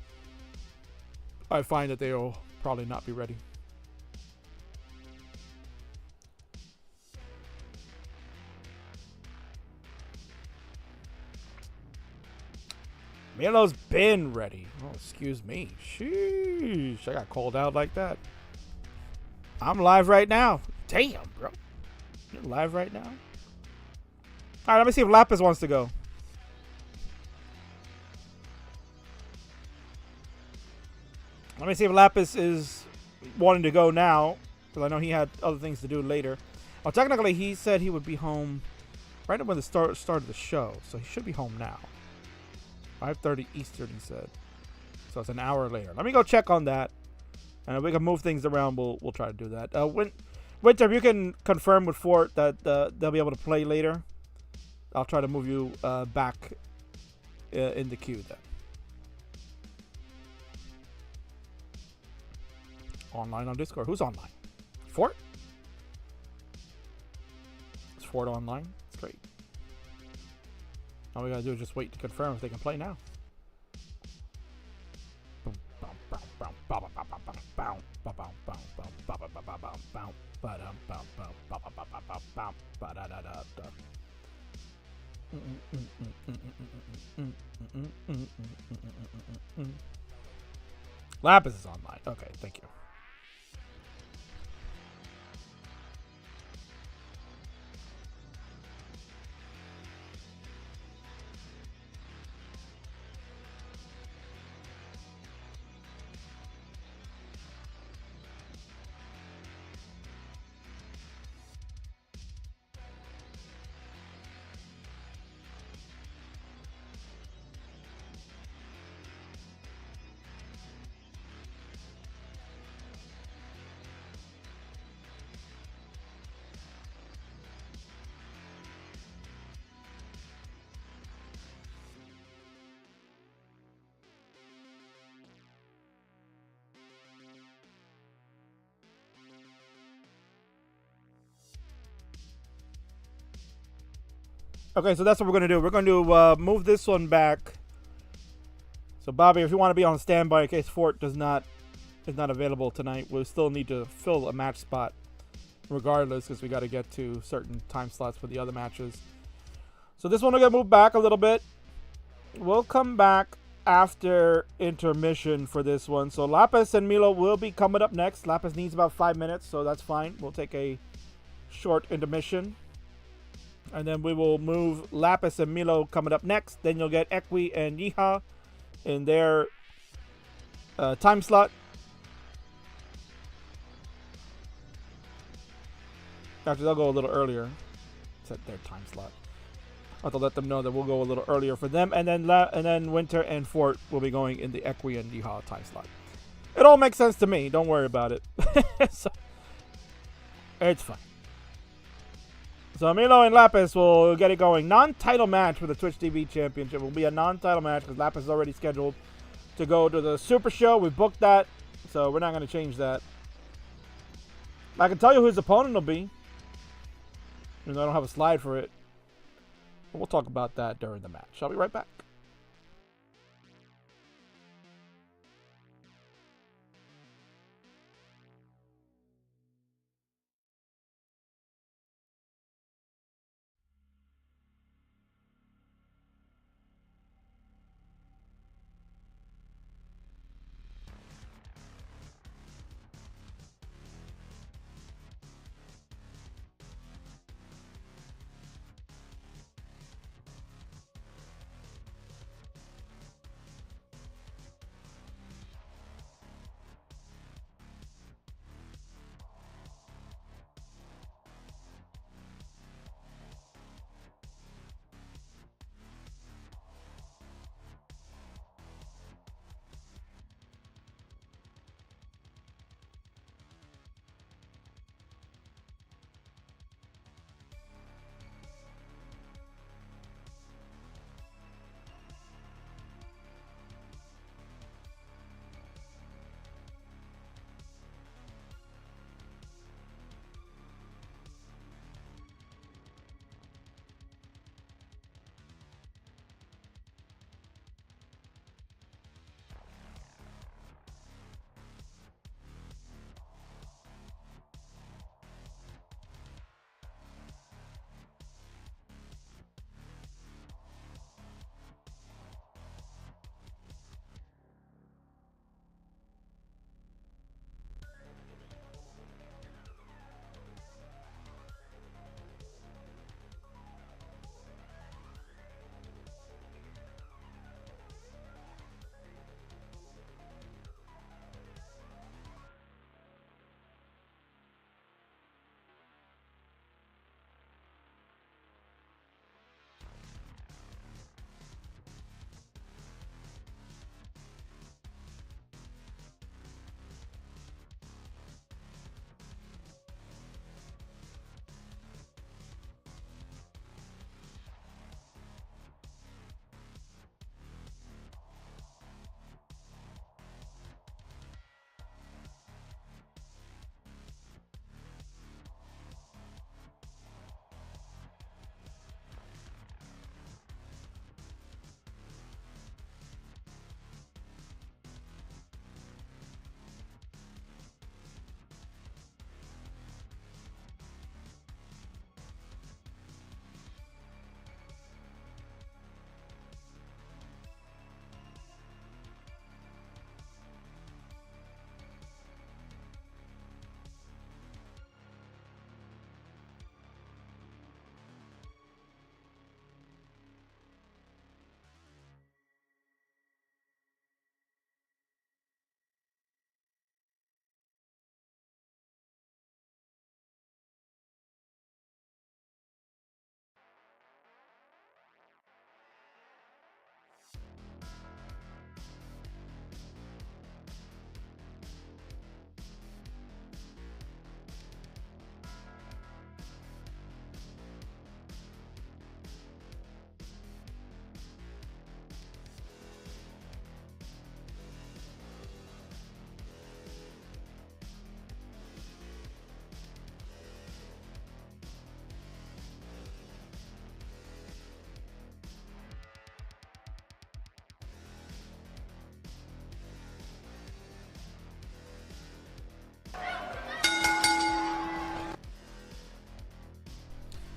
I find that they'll probably not be ready. Milo's been ready. Oh, excuse me. Sheesh. I got called out like that. I'm live right now. Damn, bro. You're live right now? All right, let me see if Lapis wants to go. Let me see if Lapis is wanting to go now, because I know he had other things to do later. Well, technically, he said he would be home right when the start of the show, so he should be home now. 5:30 Eastern, he said. So it's an hour later. Let me go check on that. And if we can move things around, we'll try to do that. Winter, if you can confirm with Fort that they'll be able to play later, I'll try to move you back in the queue then. Online on Discord. Who's online? Fort? Is Fort online? That's great. All we gotta do is just wait to confirm if they can play now. Lapis is online. Okay, thank you. Okay, so that's what we're going to do. We're going to move this one back. So, Bobby, if you want to be on standby in case Fort is not available tonight, we'll still need to fill a match spot regardless because we got to get to certain time slots for the other matches. So this one will get moved back a little bit. We'll come back after intermission for this one. So Lapis and Milo will be coming up next. Lapis needs about 5 minutes, so that's fine. We'll take a short intermission. And then we will move Lapis and Milo coming up next. Then you'll get Equi and Yiha in their time slot. Actually, they'll go a little earlier. Set their time slot. I'll have to let them know that we'll go a little earlier for them. And then Winter and Fort will be going in the Equi and Yiha time slot. It all makes sense to me. Don't worry about it. So, It's fine. So Milo and Lapis will get it going. Non-title match for the Twitch TV Championship. It will be a non-title match because Lapis is already scheduled to go to the Super Show. We booked that, so we're not going to change that. I can tell you who his opponent will be. Even though I don't have a slide for it. But we'll talk about that during the match. I'll be right back.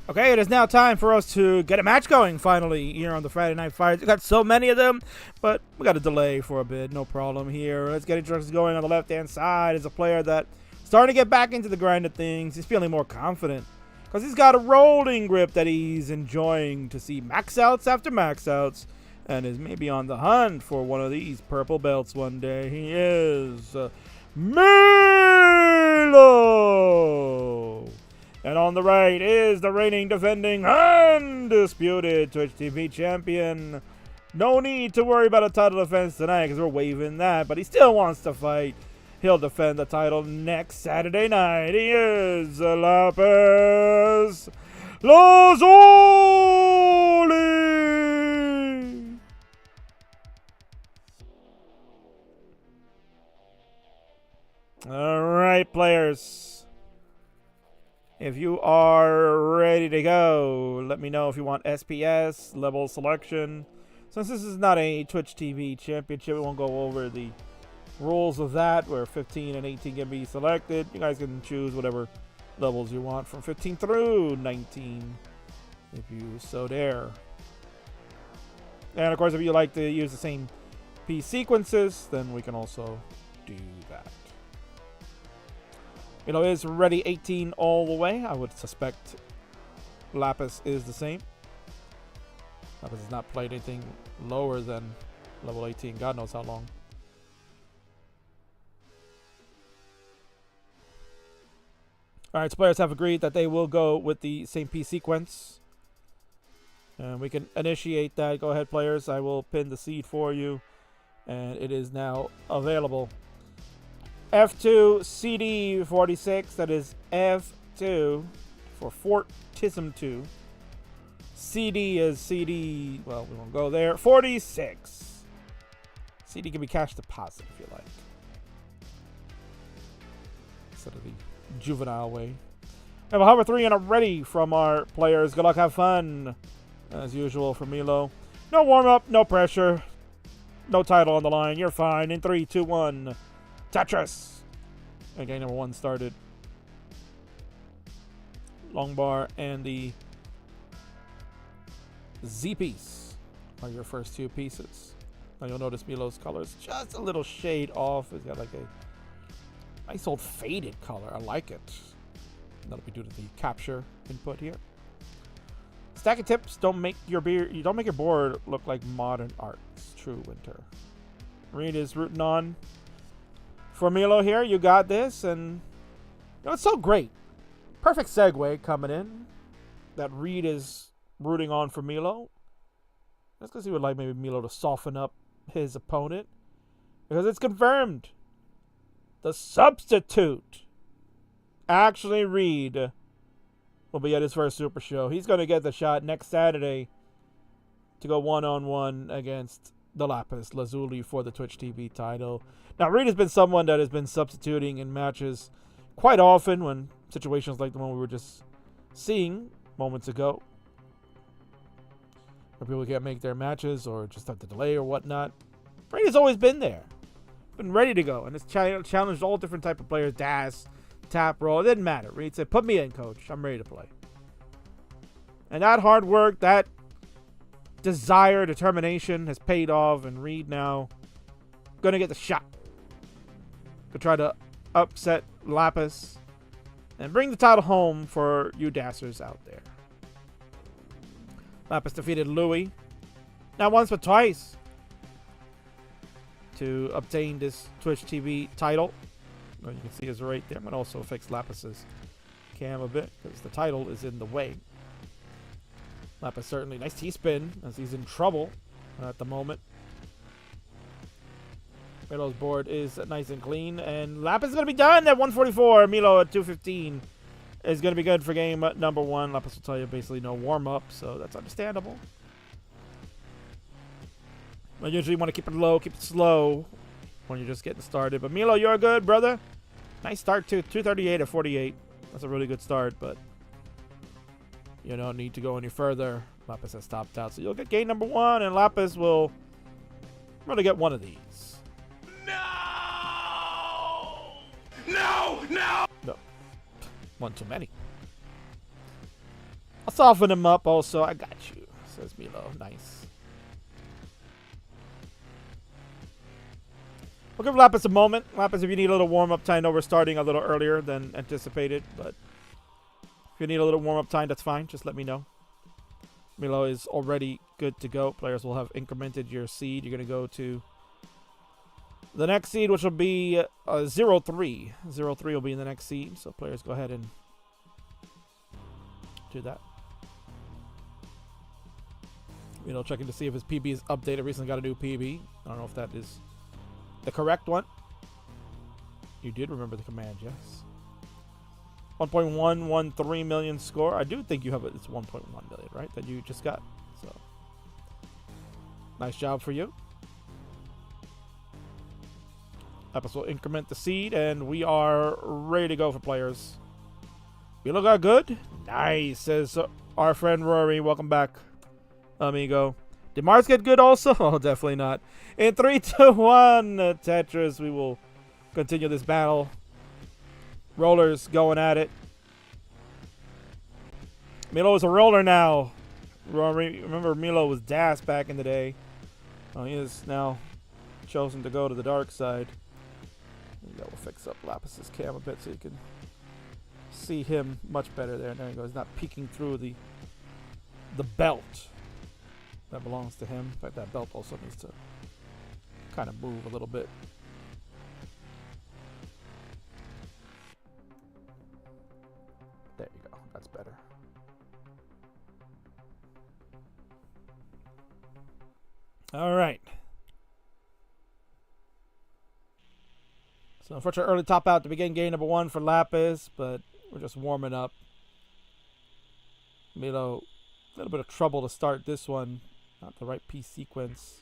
Okay, it is now time for us to get a match going finally here on the Friday Night Fighters. We got so many of them, but we got a delay for a bit. No problem here. Let's get introductions going on the left-hand side. Is a player that starting to get back into the grind of things. He's feeling more confident because he's got a rolling grip that he's enjoying to see max outs after max outs and is maybe on the hunt for one of these purple belts one day. He is Milo! And on the right is the reigning, defending, undisputed Twitch TV champion. No need to worry about a title defense tonight because we're waiving that, but he still wants to fight. He'll defend the title next Saturday night. He is Lapis Lazuli. All right, players. If you are ready to go, let me know if you want SPS, level selection. Since this is not a Twitch TV championship, we won't go over the rules of that, where 15 and 18 can be selected. You guys can choose whatever levels you want from 15 through 19, if you so dare. And of course, if you like to use the same piece sequences, then we can also do that. Is ready 18 all the way. I would suspect Lapis is the same. Lapis has not played anything lower than level 18. God knows how long. Alright, so players have agreed that they will go with the same piece sequence. And we can initiate that. Go ahead, players. I will pin the seed for you. And it is now available. F2 CD 46. That is F2 for Fortism 2. CD is CD. Well, we won't go there. 46. CD can be cash deposit if you like. Instead of the juvenile way. We have a hover 3 and a ready from our players. Good luck, have fun. As usual for Milo. No warm up, no pressure. No title on the line. You're fine. In 3, 2, 1. Tetris. And game number 1 started. Long bar and the Z piece are your first 2 pieces. Now you'll notice Milo's color is just a little shade off. It's got like a nice old faded color. I like it. That'll be due to the capture input here. Stack of tips. Don't make your board look like modern art. It's true, Winter. Reed is rooting on for Milo here. You got this, and it's so great. Perfect segue coming in. That Reed is rooting on for Milo. That's because he would like maybe Milo to soften up his opponent, because it's confirmed. The substitute, actually Reed, will be at his first Super Show. He's going to get the shot next Saturday to go one-on-one against the Lapis Lazuli for the Twitch TV title. Now, Reed has been someone that has been substituting in matches quite often when situations like the one we were just seeing moments ago, where people can't make their matches or just have to delay or whatnot. Reed has always been there. Been ready to go, and it's challenged all different type of players. Das, tap, roll, it didn't matter. Reed said, put me in, coach. I'm ready to play. And that hard work, that desire, determination has paid off, and Reed now going to get the shot to try to upset Lapis and bring the title home for you dassers out there. Lapis defeated Louis, not once but twice, to obtain this Twitch TV title. Well, you can see his right there. I'm going to also fix Lapis's cam a bit because the title is in the way. Lapis certainly nice T-spin as he's in trouble at the moment. Milo's board is nice and clean, and Lapis is going to be done at 144. Milo at 215 is going to be good for game number 1. Lapis will tell you basically no warm-up, so that's understandable. I usually want to keep it low, keep it slow when you're just getting started. But Milo, you're good, brother. Nice start too. 238 at 48. That's a really good start, but you don't need to go any further. Lapis has topped out, so you'll get game number 1, and Lapis will really get one of these. No! No! No! No. One too many. I'll soften him up also. I got you, says Milo. Nice. We'll give Lapis a moment. Lapis, if you need a little warm-up time, I know we're starting a little earlier than anticipated, but if you need a little warm-up time, that's fine. Just let me know. Milo is already good to go. Players will have incremented your seed. You're going to go to the next seed, which will be 0-3. 0-3 will be in the next seed, so players go ahead and do that. Checking to see if his PB is updated. Recently got a new PB. I don't know if that is the correct one. You did remember the command, yes. 1.113 million score. I do think you have it. It's 1.1 million, right? That you just got. So, nice job for you. Lapis will increment the seed, and we are ready to go for players. You look out good. Nice, says our friend Rory. Welcome back, amigo. Did Marts get good also? Oh, definitely not. In 3, 2, 1, Tetris. We will continue this battle. Rollers going at it. Milo is a roller now. Remember, Milo was Das back in the day. Oh, he is now chosen to go to the dark side. That will fix up Lapis's cam a bit so you can see him much better there. There he goes. He's not peeking through the belt that belongs to him. In fact, that belt also needs to kind of move a little bit. There you go. That's better. All right. So unfortunately, early top out to begin game number 1 for Lapis, but we're just warming up. Milo, a little bit of trouble to start this one. Not the right piece sequence.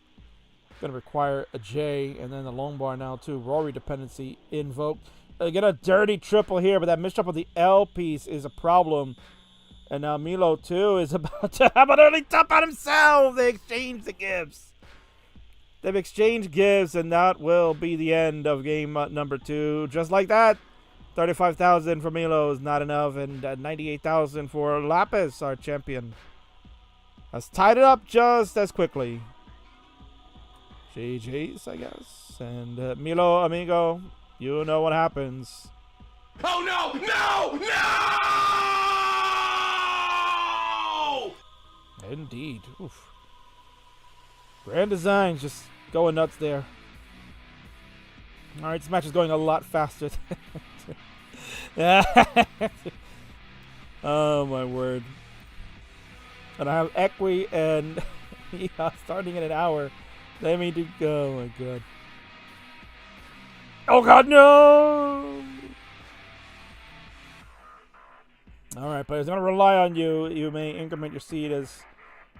Going to require a J, and then the long bar now too. Rory dependency invoked. Get a dirty triple here, but that misstep of the L piece is a problem. And now Milo too is about to have an early top out himself. They exchange the gifts. They've exchanged gifts, and that will be the end of game number 2. Just like that, 35,000 for Milo is not enough, and 98,000 for Lapis, our champion. Has tied it up just as quickly. GG's, I guess. And Milo, amigo, you know what happens. Oh no! No! Indeed. Oof. Grand Designs just going nuts there. Alright, this match is going a lot faster. Oh my word. And I have Equi and starting in an hour. Let me do. Oh my god. Oh god, no! Alright, players, I'm going to rely on you. You may increment your seed as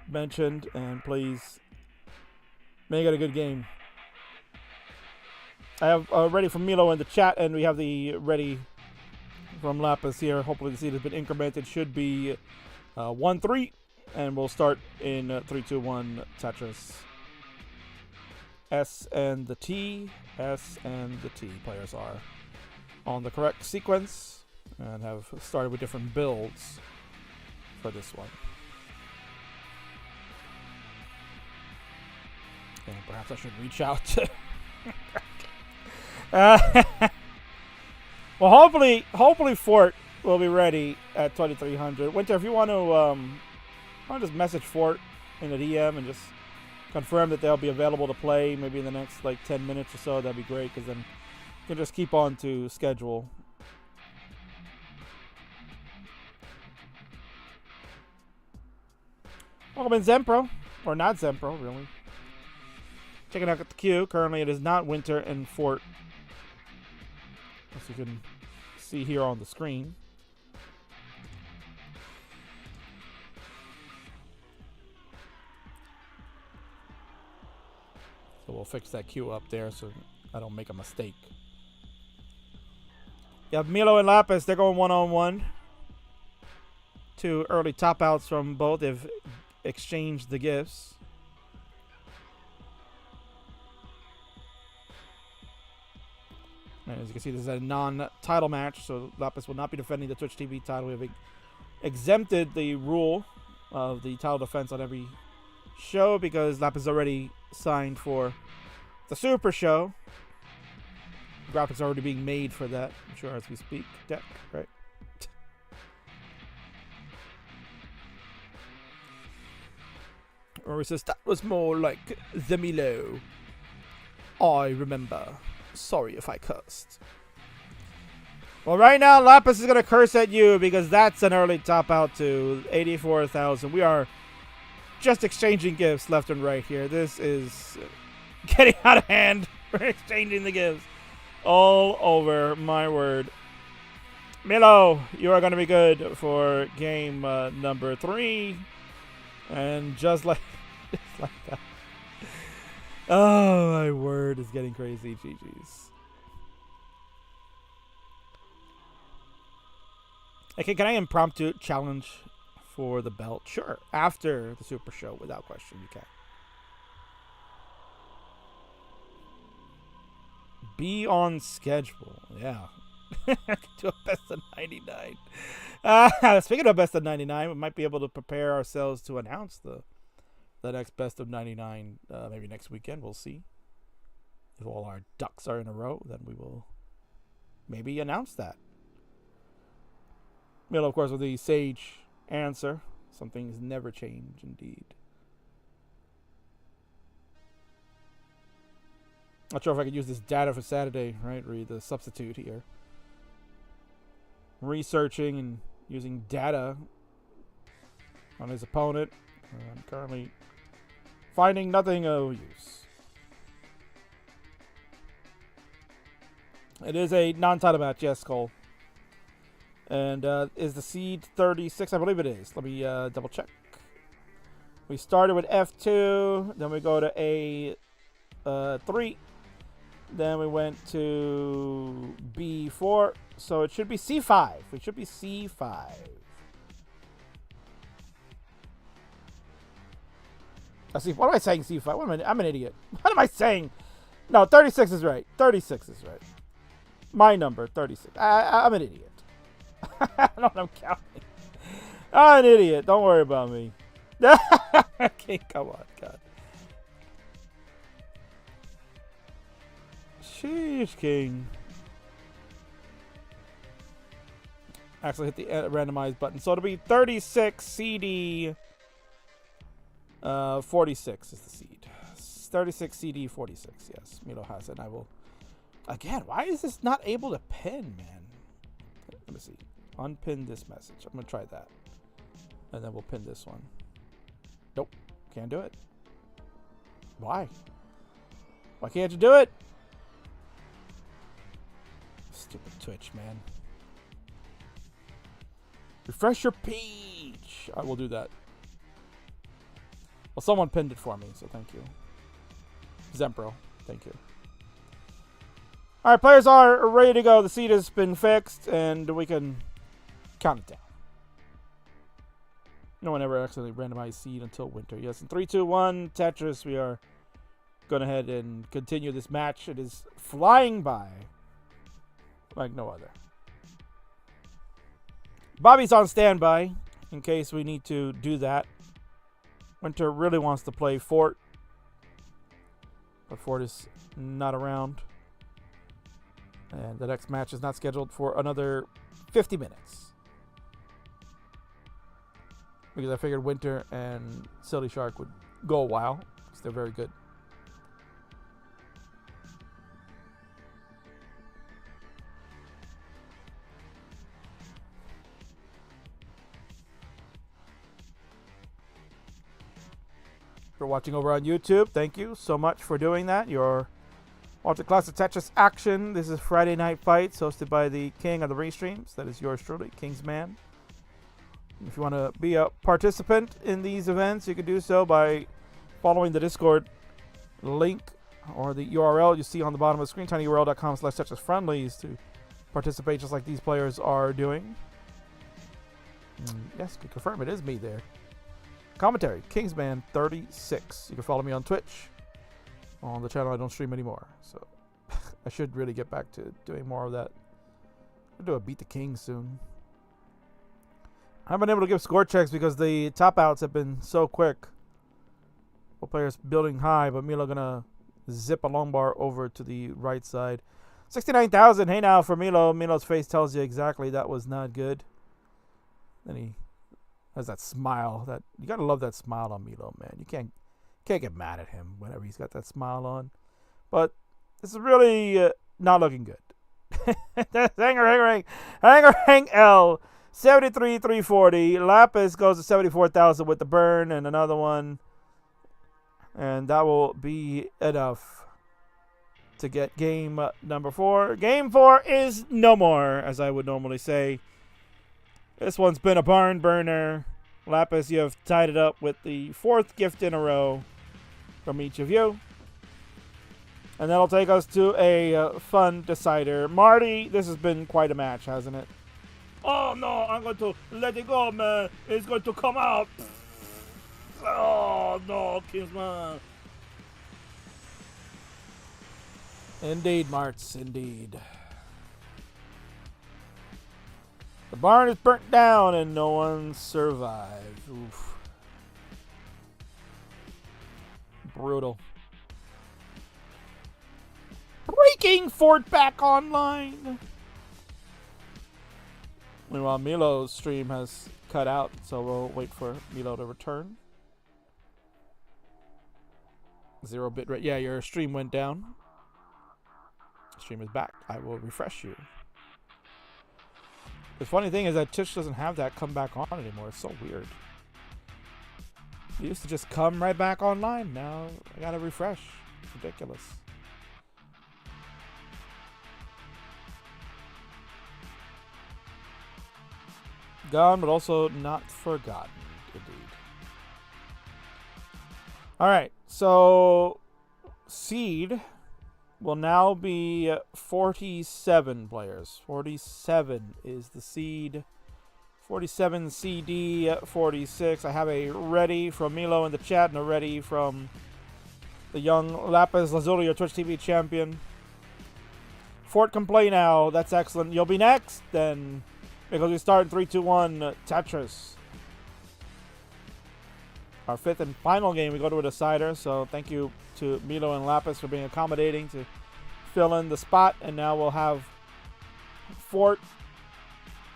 mentioned, and please make it a good game. I have ready from Milo in the chat, and we have the ready from Lapis here. Hopefully the seed has been incremented. Should be 1-3, and we'll start in 3, 2, 1 Tetris. S and the T. S and the T. Players are on the correct sequence and have started with different builds for this one. And perhaps I should reach out to... well, hopefully Fort will be ready at 2300. Winter, if you want to just message Fort in the DM and just confirm that they'll be available to play maybe in the next like 10 minutes or so, that'd be great, because then you can just keep on to schedule. Welcome in Zempro, or not Zempro, really. Checking out the queue. Currently, it is not Winter and Fort, as you can see here on the screen. So we'll fix that queue up there so I don't make a mistake. You have Milo and Lapis. They're going one-on-one. 2 early top outs from both. They've exchanged the gifts. And as you can see, this is a non-title match, so Lapis will not be defending the Twitch TV title. We have exempted the rule of the title defense on every show because Lapis is already signed for the Super Show. Graphics are already being made for that, I'm sure, as we speak. Deck, right? Or he says, that was more like the Milo. I remember. Sorry if I cursed. Well, right now, Lapis is going to curse at you because that's an early top out to 84,000. We are just exchanging gifts left and right here. This is getting out of hand. We're exchanging the gifts. All over, my word. Milo, you are going to be good for game number 3. And just like that. Oh, my word. It's getting crazy. GG's. Okay, can I impromptu challenge for the belt? Sure. After the Super Show, without question, you can. Be on schedule. Yeah. Do a best of 99. Speaking of best of 99, we might be able to prepare ourselves to announce the next best of 99 maybe next weekend. We'll see. If all our ducks are in a row, then we will maybe announce that. Middle, of course, with the sage answer. Some things never change, indeed. Not sure if I could use this data for Saturday, right? Read the substitute here. Researching and using data on his opponent. I'm currently finding nothing of use. It is a non-title match, yes, Cole. And is the seed 36? I believe it is. Let me double check. We started with F2, then we go to A3, then we went to B4, so it should be C5. It should be C5. What am I saying, C5? What am I, I'm an idiot. What am I saying? No, 36 is right. 36 is right. My number, 36. I'm an idiot. I don't know what I'm counting. I'm an idiot. Don't worry about me. Okay, come on, God. Sheesh, King. Actually hit the randomize button. So it'll be 36 CD 46 is the seed. 36 CD 46. Yes, Milo has it. And I will. Again, why is this not able to pin, man? Let me see. Unpin this message. I'm going to try that. And then we'll pin this one. Nope. Can't do it. Why? Why can't you do it? Stupid Twitch, man. Refresh your page. I will do that. Well, someone pinned it for me, so thank you. Zempro, thank you. All right, players are ready to go. The seed has been fixed, and we can count it down. No one ever actually randomized seed until winter. Yes, in 3, 2, 1, Tetris, we are going ahead and continue this match. It is flying by like no other. Bobby's on standby in case we need to do that. Winter really wants to play Fort, but Fort is not around. And the next match is not scheduled for another 50 minutes. Because I figured Winter and SillyShark would go a while, because they're very good. If you're watching over on YouTube, thank you so much for doing that. You're watching Classic Tetris Action. This is Friday Night Fights, hosted by the king of the restreams. That is yours truly, Kingsman. If you want to be a participant in these events, you can do so by following the Discord link or the URL you see on the bottom of the screen, tinyurl.com/TetrisFriendlies to participate just like these players are doing. And yes, can confirm it is me there. Commentary, Kingsman36. You can follow me on Twitch. On the channel I don't stream anymore, so I should really get back to doing more of that. I'll do a Beat the King soon. I haven't been able to give score checks because the top outs have been so quick. Both players building high, but Milo gonna zip a long bar over to the right side. 69,000. Hey now for Milo. Milo's face tells you exactly that was not good. Then he has that smile. That you gotta love that smile on Milo, man. You can't get mad at him whenever he's got that smile on. But this is really not looking good. Hanger L. 73,340. Lapis goes to 74,000 with the burn and another one. And that will be enough. to get game number 4. Game 4 is no more, as I would normally say. This one's been a barn burner. Lapis, you have tied it up with the 4th gift in a row from each of you. And that'll take us to a fun decider. Marty, this has been quite a match, hasn't it? Oh, no, I'm going to let it go, man. It's going to come out. Oh, no, Kingsman. Indeed, Marts, indeed. The barn is burnt down and no one survived. Oof. Brutal. Breaking Fort back online. Meanwhile, Milo's stream has cut out, so we'll wait for Milo to return. 0-bit rate. Yeah, your stream went down. Stream is back. I will refresh you. The funny thing is that Twitch doesn't have that come back on anymore. It's so weird. It used to just come right back online. Now I gotta refresh. It's ridiculous. Gone, but also not forgotten. Indeed. Alright, so Seed will now be 47 players. 47 is the seed. 47 CD 46. I have a ready from Milo in the chat and a ready from the young Lapis Lazuli, your Twitch TV champion. Fort can play now. That's excellent. You'll be next then, because we start in 3, 2, 1 Tetris. Our 5th and final game, we go to a decider. So thank you to Milo and Lapis for being accommodating to fill in the spot. And now we'll have Fort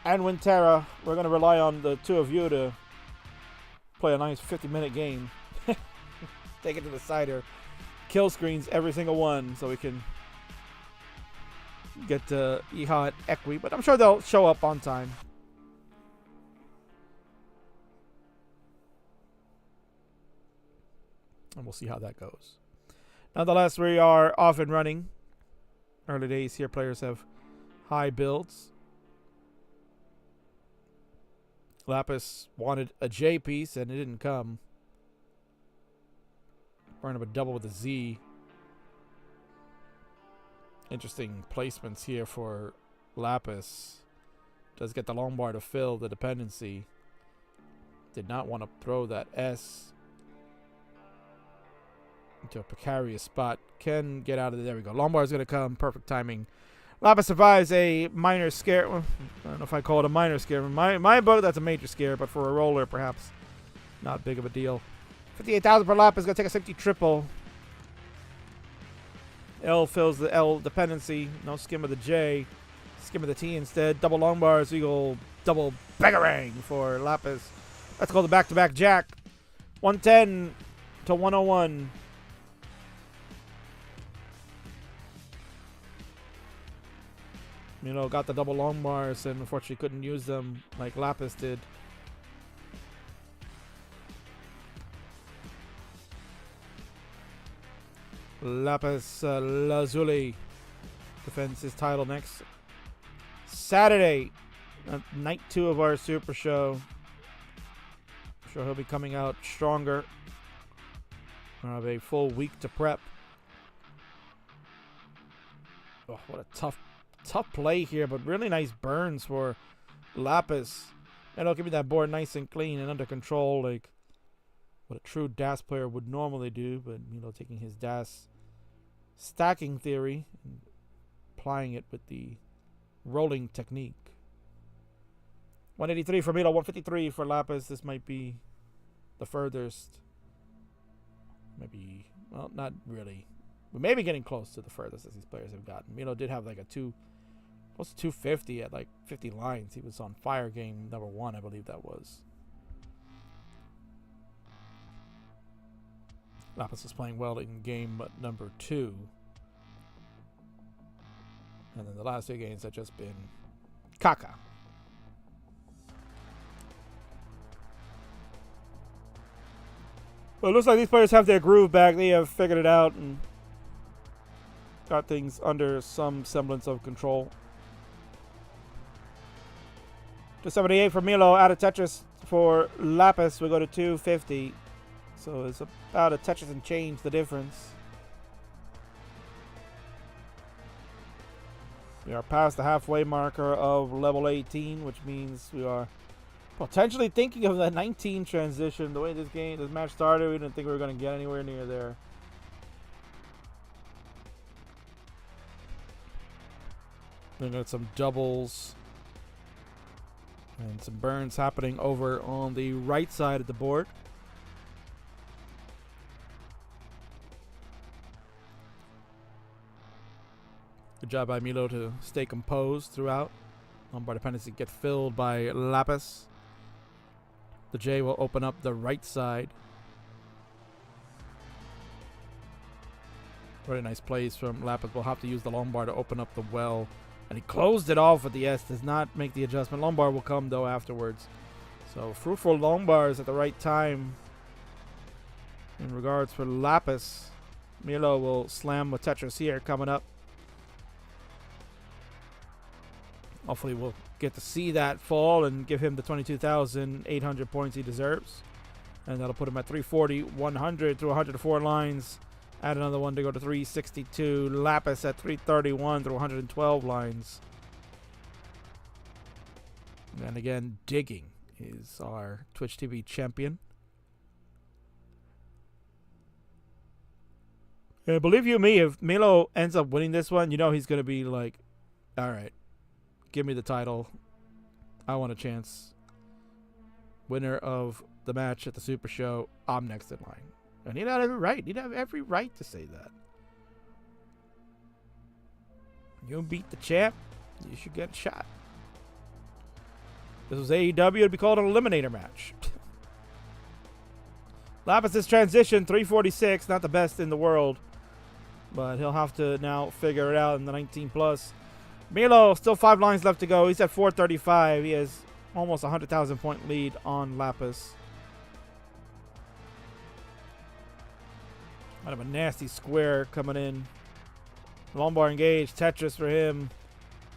and Winterra. We're going to rely on the two of you to play a nice 50-minute game. Take it to the decider. Kill screens, every single one, so we can get to Iha at Equi. But I'm sure they'll show up on time. And we'll see how that goes. Nonetheless, we are off and running. Early days here, players have high builds. Lapis wanted a J piece and it didn't come. Burn up a double with a Z. Interesting placements here for Lapis. Does get the long bar to fill the dependency. Did not want to throw that S into a precarious spot. Can get out of there. There we go. Long bar is going to come. Perfect timing. Lapis survives a minor scare. Well, I don't know if I call it a minor scare. In my book, that's a major scare, but for a roller, perhaps not big of a deal. 58,000 per Lapis. Going to take a safety triple. L fills the L dependency. No skim of the J. Skim of the T instead. Double long bars. Eagle double bangarang for Lapis. Let's go the back-to-back jack. 110 to 101. You know, got the double long bars and unfortunately couldn't use them like Lapis did. Lapis Lazuli defends his title next Saturday, night 2 of our Super Show. I'm sure he'll be coming out stronger. We'll have a full week to prep. Oh, what a tough play here, but really nice burns for Lapis. And it'll give me that board nice and clean and under control, like what a true DAS player would normally do. But, you know, taking his DAS stacking theory and applying it with the rolling technique. 183 for Milo, 153 for Lapis. This might be the furthest. Maybe, well, not really. We may be getting close to the furthest as these players have gotten. Milo did have like a close to 250 at like 50 lines. He was on fire game number 1, I believe that was. Lapis was playing well in game number 2. And then the last 2 games have just been caca. Well, it looks like these players have their groove back. They have figured it out and got things under some semblance of control. To 78 for Milo. Out of Tetris for Lapis. We go to 250. So it's about a Tetris and change the difference. We are past the halfway marker of level 18, which means we are potentially thinking of that 19 transition. The way this match started, we didn't think we were going to get anywhere near there. We got some doubles and some burns happening over on the right side of the board. Good job by Milo to stay composed throughout. Lombard dependency get filled by Lapis. The J will open up the right side. Very nice plays from Lapis. We'll have to use the Lombard to open up the well. And he closed it off with the S. Does not make the adjustment. Lombard will come, though, afterwards. So, fruitful Lombards at the right time. In regards for Lapis, Milo will slam with Tetris here coming up. Hopefully we'll get to see that fall and give him the 22,800 points he deserves. And that'll put him at 340, 100 through 104 lines. Add another one to go to 362. Lapis at 331 through 112 lines. And again, Digging is our Twitch TV champion. And believe you me, if Milo ends up winning this one, you know he's going to be like, all right, give me the title. I want a chance. Winner of the match at the Super Show. I'm next in line. And he'd have every right. He'd have every right to say that. You beat the champ, you should get a shot. This was AEW. It'd be called an eliminator match. Lapis' transition, 346. Not the best in the world. But he'll have to now figure it out in the 19 plus. Milo, still 5 lines left to go. He's at 435. He has almost 100,000 point lead on Lapis. Kind of a nasty square coming in. Lombard engaged. Tetris for him.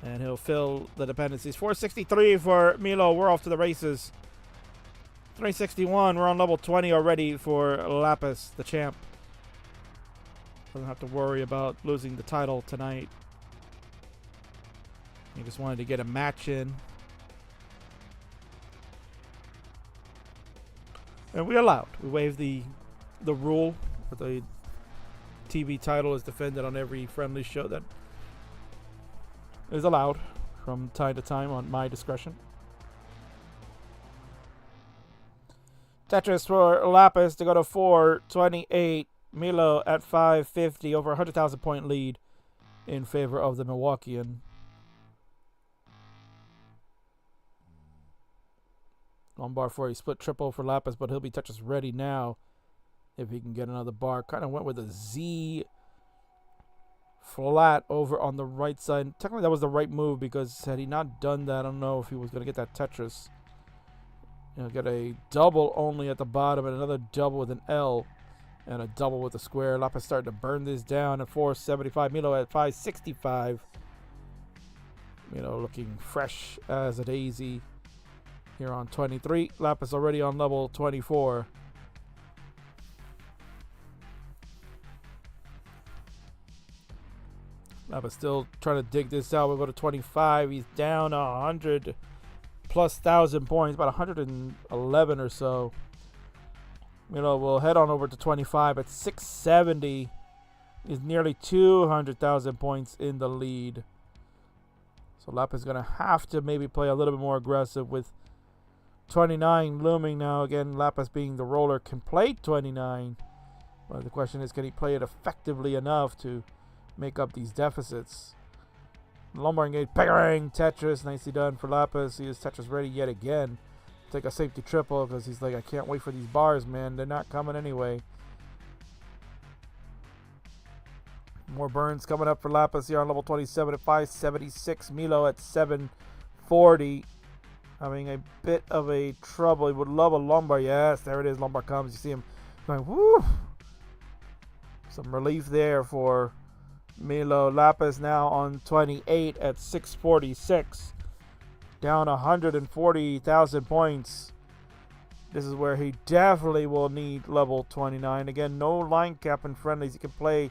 And he'll fill the dependencies. 463 for Milo. We're off to the races. 361. We're on level 20 already for Lapis, the champ. Doesn't have to worry about losing the title tonight. He just wanted to get a match in. And we allowed. We waived the rule that the TV title is defended on every friendly show. That is allowed from time to time on my discretion. Tetris for Lapis to go to 428. Milo at 550, over 100,000 point lead in favor of the Milwaukeean. Lombard for a split triple for Lapis, but he'll be Tetris ready now if he can get another bar. Kind of went with a Z flat over on the right side. Technically, that was the right move because had he not done that, I don't know if he was going to get that Tetris. You know, get a double only at the bottom and another double with an L and a double with a square. Lapis starting to burn this down at 475. Milo at 565. Milo looking fresh as a daisy here on 23. Lapis already on level 24. Lapis still trying to dig this out. We'll go to 25. He's down 100 plus 1,000 points, about 111 or so. We'll head on over to 25 at 670. He's nearly 200,000 points in the lead. So Lapis is going to have to maybe play a little bit more aggressive with 29 looming now. Again, Lapis being the roller can play 29. But the question is, can he play it effectively enough to make up these deficits? Lombard engage, Pegarang, Tetris, nicely done for Lapis. He is Tetris ready yet again. Take a safety triple because he's like, I can't wait for these bars, man. They're not coming anyway. More burns coming up for Lapis here on level 27 at 576. Milo at 740. Having a bit of a trouble. He would love a Lombard. Yes, there it is. Lombard comes. You see him going, woo. Some relief there for Milo Lapis now on 28 at 646. Down 140,000 points. This is where he definitely will need level 29. Again, no line cap in friendlies. He can play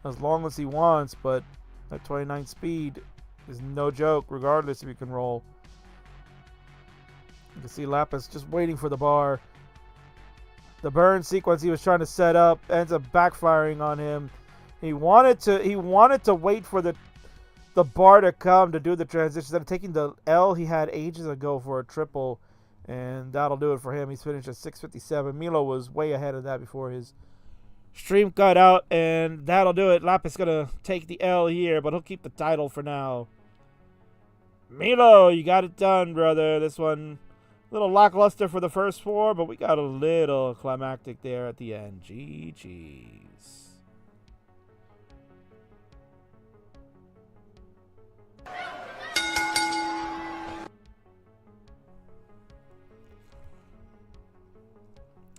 as long as he wants, but at 29 speed is no joke, regardless if he can roll. You can see Lapis just waiting for the bar. The burn sequence he was trying to set up ends up backfiring on him. He wanted to wait for the bar to come to do the transition. Instead of taking the L he had ages ago for a triple, and that'll do it for him. He's finished at 657. Milo was way ahead of that before his stream cut out, and that'll do it. Lapis gonna take the L here, but he'll keep the title for now. Milo, you got it done, brother. This one a little lackluster for the first four, but we got a little climactic there at the end. GG's.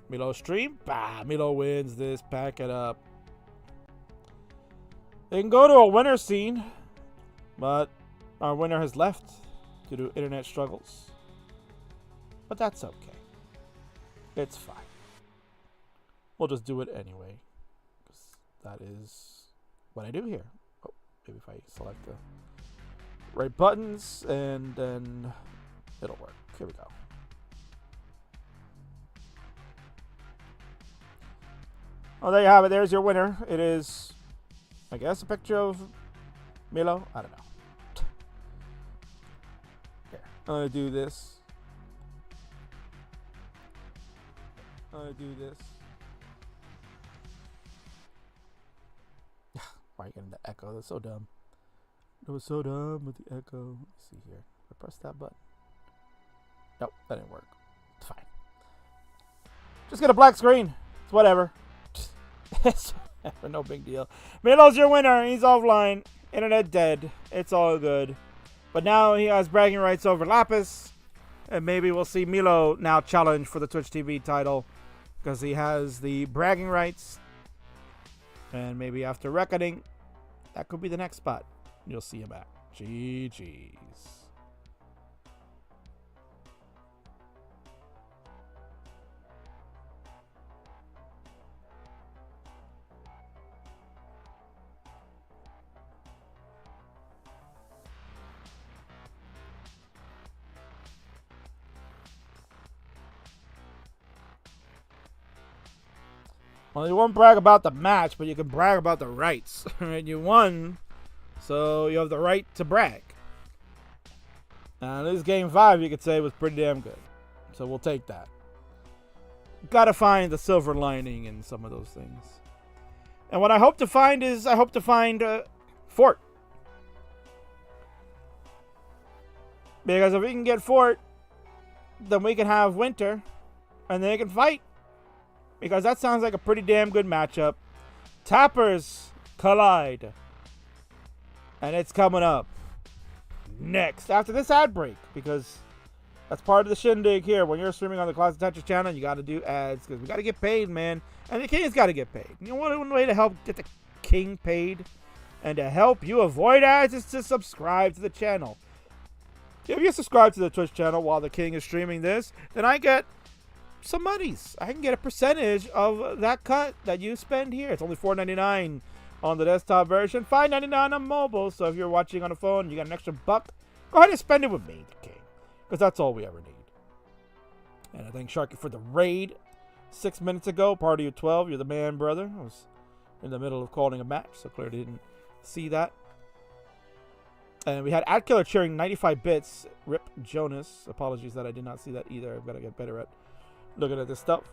Milo stream. Bah, Milo wins this. Pack it up. They can go to a winner scene, but our winner has left due to internet struggles. But that's okay. It's fine. We'll just do it anyway, because that is what I do here. Oh, maybe if I select the right buttons, and then it'll work. Here we go. Oh, there you have it. There's your winner. It is, I guess, a picture of Milo. I don't know. Here, I'm going to do this. Why are you getting the echo? That's so dumb. It was so dumb with the echo. Let's see here. I press that button. Nope, that didn't work. It's fine. Just get a black screen. It's whatever. It's no big deal. Milo's your winner. He's offline. Internet dead. It's all good. But now he has bragging rights over Lapis. And maybe we'll see Milo now challenge for the Twitch TV title, because he has the bragging rights. And maybe after reckoning, that could be the next spot. You'll see him at. GG's. Well, you won't brag about the match, but you can brag about the rights. And you won, so you have the right to brag. This game 5, you could say, was pretty damn good. So we'll take that. Gotta find the silver lining in some of those things. And what I hope to find is, Fort. Because if we can get Fort, then we can have Winter, and then they can fight. Because that sounds like a pretty damn good matchup. Tappers collide. And it's coming up next after this ad break, because that's part of the shindig here. When you're streaming on the Classic Tetris channel, you got to do ads, because we got to get paid, man. And the King's got to get paid. You know what? One way to help get the King paid and to help you avoid ads is to subscribe to the channel. If you subscribe to the Twitch channel while the King is streaming this, then I get some monies. I can get a percentage of that cut that you spend here. It's only $4.99 on the desktop version, $5.99 on mobile. So if you're watching on a phone, you got an extra buck, go ahead and spend it with me, the King, because that's all we ever need. And I thank Sharky for the raid 6 minutes ago. Party of 12, you're the man, brother. I was in the middle of calling a match, so clearly didn't see that. And we had Adkiller cheering 95 bits. Rip Jonas. Apologies that I did not see that either. I've got to get better at looking at this stuff.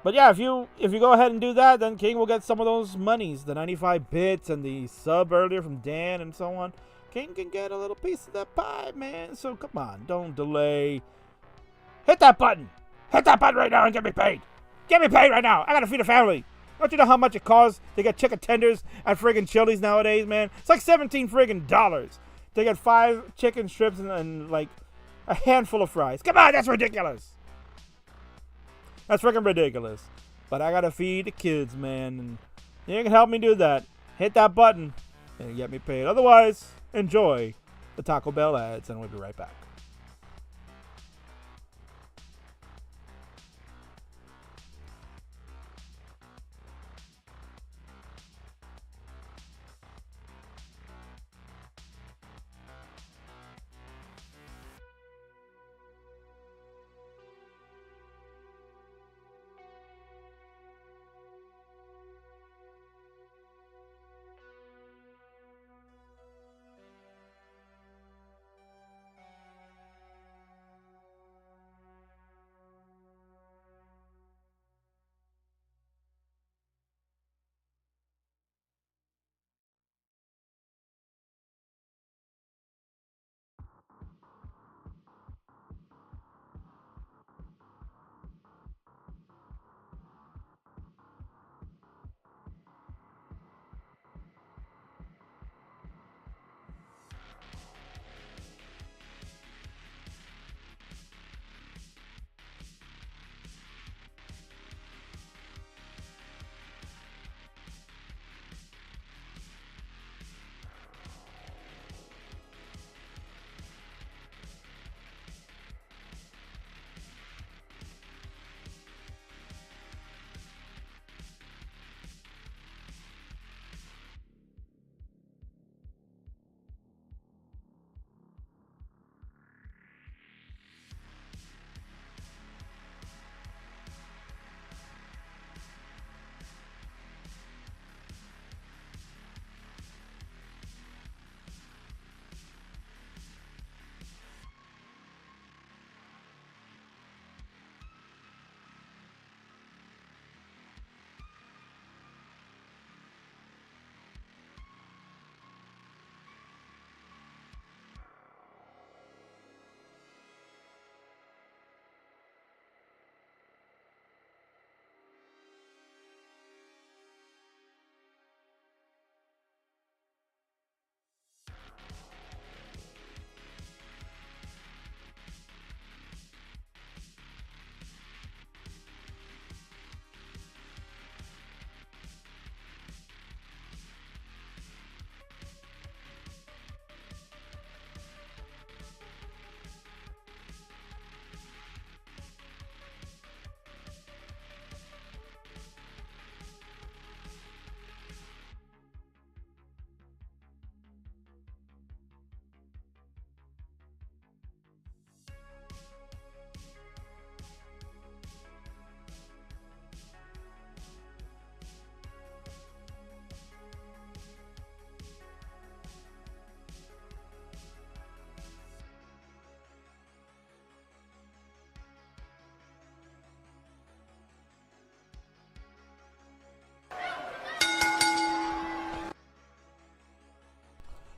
But yeah, if you go ahead and do that, then King will get some of those monies, the 95 bits and the sub earlier from Dan and so on. King can get a little piece of that pie, man. So come on, don't delay. Hit that button. Hit that button right now and get me paid. Get me paid right now. I gotta feed a family. Don't you know how much it costs to get chicken tenders at friggin' Chili's nowadays, man? It's like $17 friggin' dollars to get 5 chicken strips and like a handful of fries. Come on, that's ridiculous. That's freaking ridiculous. But I gotta feed the kids, man. And You can help me do that. Hit that button and get me paid. Otherwise, enjoy the Taco Bell ads, and we'll be right back.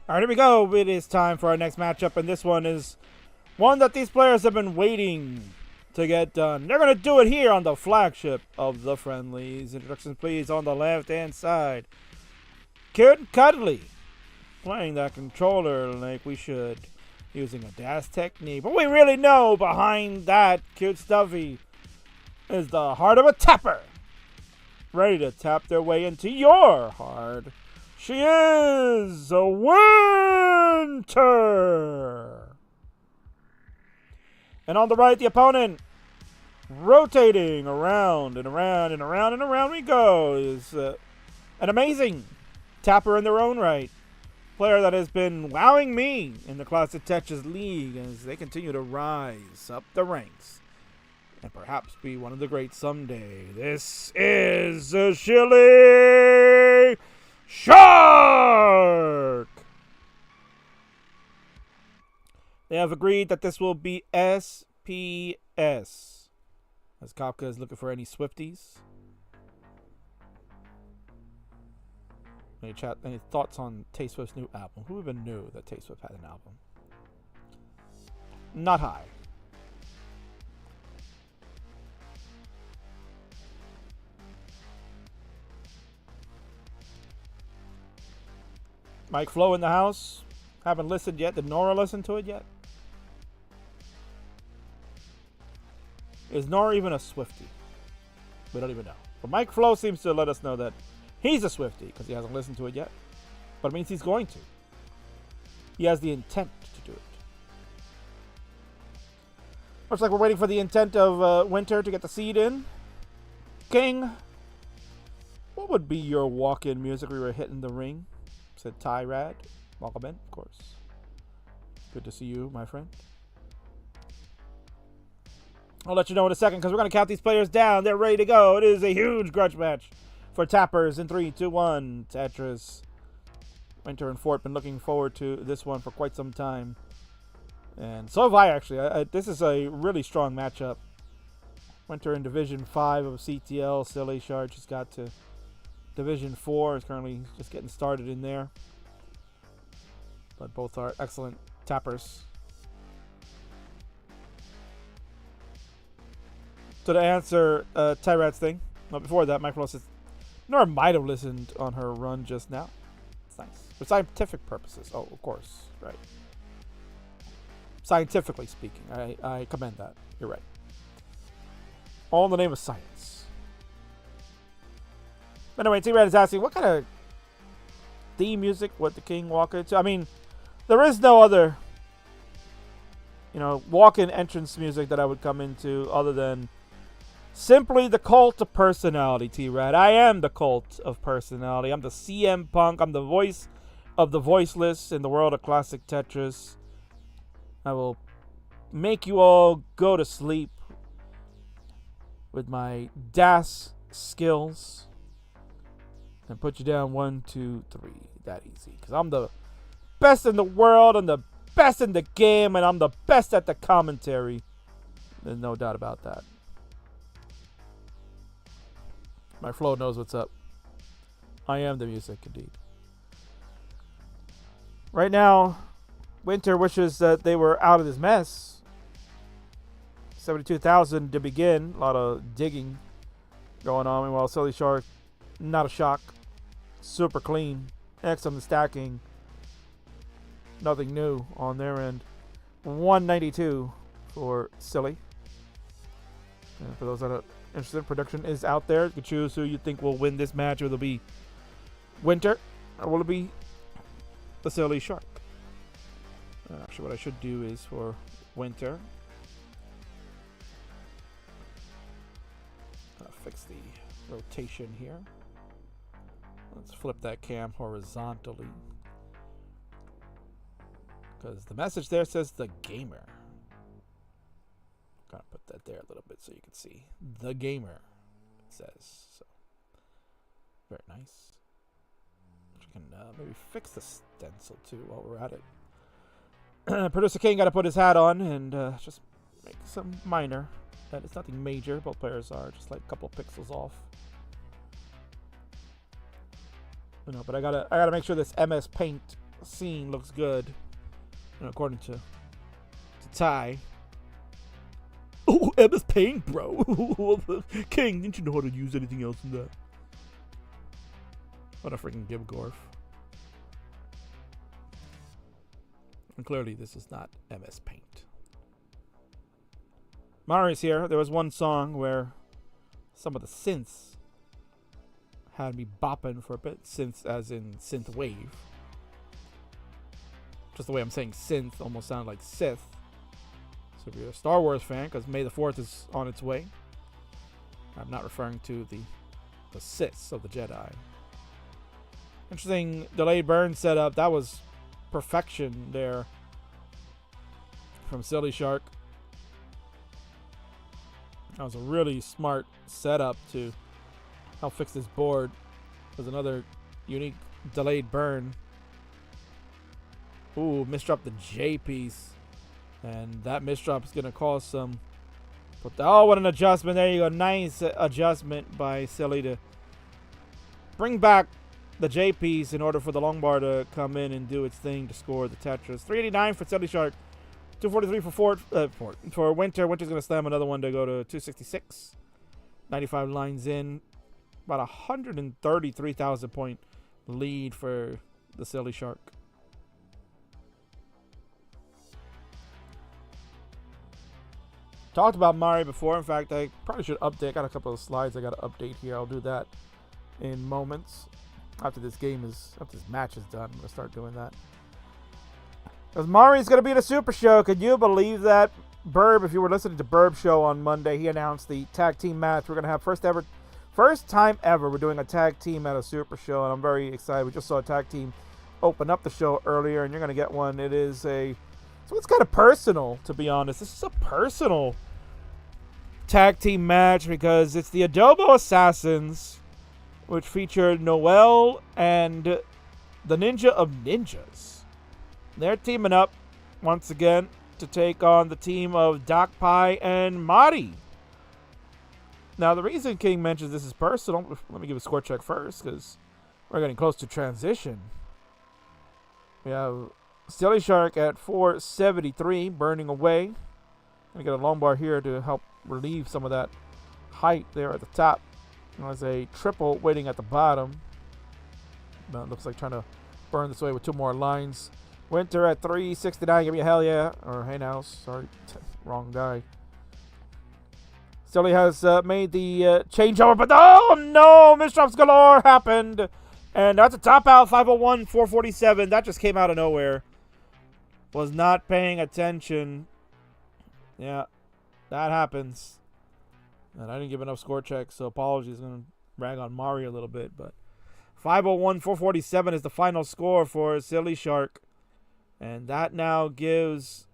All right, here we go. It is time for our next matchup, and this one is one that these players have been waiting to get done. They're going to do it here on the flagship of the Friendlies. Introductions, please, on the left-hand side. Cute and cuddly, playing that controller like we should, using a dash technique. But we really know behind that cute stuffy is the heart of a tapper, ready to tap their way into your heart. She is a Winter. And on the right, the opponent, rotating around and around and around and around we go, is an amazing tapper in their own right. Player that has been wowing me in the Classic Tetris League as they continue to rise up the ranks and perhaps be one of the greats someday. This is the SillyShark. They have agreed that this will be SPS, as Kafka is looking for any Swifties. Any thoughts on Tay Swift's new album? Who even knew that Tay Swift had an album? Not high. Mike Flo in the house. Haven't listened yet. Did Nora listen to it yet? Is Nora even a Swiftie? We don't even know. But Mike Flo seems to let us know that He's a Swiftie because he hasn't listened to it yet. But it means he's going to. He has the intent to do it. Looks like we're waiting for the intent of Winter to get the seed in. King, what would be your walk-in music we were hitting the ring? Said Tyrad. Welcome in, of course. Good to see you, my friend. I'll let you know in a second because we're going to count these players down. They're ready to go. It is a huge grudge match for tappers in 3, 2, 1. Tetris. Winter and Fort been looking forward to this one for quite some time. And so have I, actually. This is a really strong matchup. Winter in Division 5 of CTL. SillyShark just got to Division 4. Is currently just getting started in there. But both are excellent tappers. So to answer Tyrad's thing, well, before that, Mike says, Nora might have listened on her run just now. It's nice. For scientific purposes. Oh, of course. Right. Scientifically speaking, I commend that. You're right. All in the name of science. Anyway, T-Rad is asking, what kind of theme music would the King walk into? I mean, there is no other, walk-in entrance music that I would come into other than simply the cult of personality, T-Rad. I am the cult of personality. I'm the CM Punk. I'm the voice of the voiceless in the world of classic Tetris. I will make you all go to sleep with my DAS skills and put you down 1, 2, 3. That easy. Because I'm the best in the world. I'm the best in the game. And I'm the best at the commentary. There's no doubt about that. My flow knows what's up. I am the music, indeed. Right now, Winter wishes that they were out of this mess. 72,000 to begin. A lot of digging going on. Meanwhile, SillyShark, not a shock. Super clean. Excellent stacking. Nothing new on their end. 192 for Silly. And for those that are interested, production is out there. You can choose who you think will win this match. Will it be Winter or will it be the SillyShark? Actually, what I should do is for Winter, fix the rotation here. Let's flip that cam horizontally because the message there says the gamer. Gotta put that there a little bit so you can see the gamer. It says so. Very nice. You can maybe fix the stencil too while we're at it. Producer King got to put his hat on and just make some minor. That is nothing major. Both players are just like a couple of pixels off. But I gotta make sure this MS Paint scene looks good. According to Ty. Oh, MS Paint, bro. King, didn't you know how to use anything else in that? What a freaking Gibgorf. And clearly this is not MS Paint. Mari's here. There was one song where some of the synths had me bopping for a bit. Synths as in synth wave. Just the way I'm saying synth almost sounded like Sith. So if you're a Star Wars fan, because May the 4th is on its way. I'm not referring to the Siths of the Jedi. Interesting delayed burn setup. That was perfection there from SillyShark. That was a really smart setup to help fix this board. There's another unique delayed burn. Ooh, misdrop the J piece. And that misdrop is going to cause some... Oh, what an adjustment. There you go. Nice adjustment by Silly to bring back the J piece in order for the long bar to come in and do its thing to score the Tetris. 389 for SillyShark. 243 for Winter. Winter's going to slam another one to go to 266. 95 lines in. About 133,000 point lead for the SillyShark. Talked about Mari before. In fact, I probably should update. I got a couple of slides I got to update here. I'll do that in moments. After this match is done, I'm going to start doing that. Because Mari's going to be in a Super Show. Can you believe that? Burb, if you were listening to Burb's show on Monday, he announced the tag team match. We're going to have first time ever we're doing a tag team at a Super Show, and I'm very excited. We just saw a tag team open up the show earlier, and you're going to get one. So it's kind of personal, to be honest. This is a personal tag team match because it's the Adobo Assassins, which featured Noel and the Ninja of Ninjas. They're teaming up once again to take on the team of Doc Pie and Marty. Now, the reason King mentions this is personal, let me give a score check first, because we're getting close to transition. We have SillyShark at 473, burning away. Gonna get a long bar here to help relieve some of that height there at the top. There's a triple waiting at the bottom. But it looks like trying to burn this away with two more lines. Winter at 369. Give me a hell yeah. Or hey now. Sorry. Wrong guy. Silly has made the changeover. But oh no. Misdrops galore happened. And that's a top out. 501, 447. That just came out of nowhere. Was not paying attention. Yeah. That happens. And I didn't give enough score checks. So apologies. I'm going to rag on Mari a little bit. But 501, 447 is the final score for SillyShark. And that now gives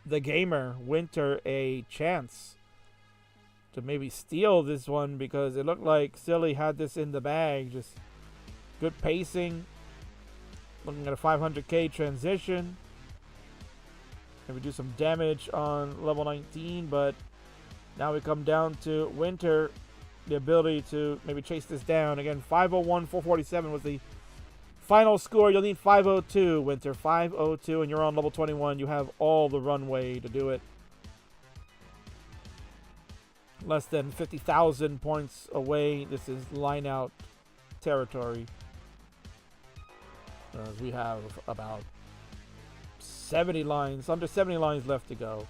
the gamer, Winter, a chance to maybe steal this one because it looked like Silly had this in the bag. Just good pacing. Looking at a 500k transition. Maybe do some damage on level 19, but now we come down to Winter, the ability to maybe chase this down. Again, 501, 447 was the final score. You'll need 502, Winter. 502, and you're on level 21. You have all the runway to do it. Less than 50,000 points away. This is line out territory. We have about 70 lines, under 70 lines left to go.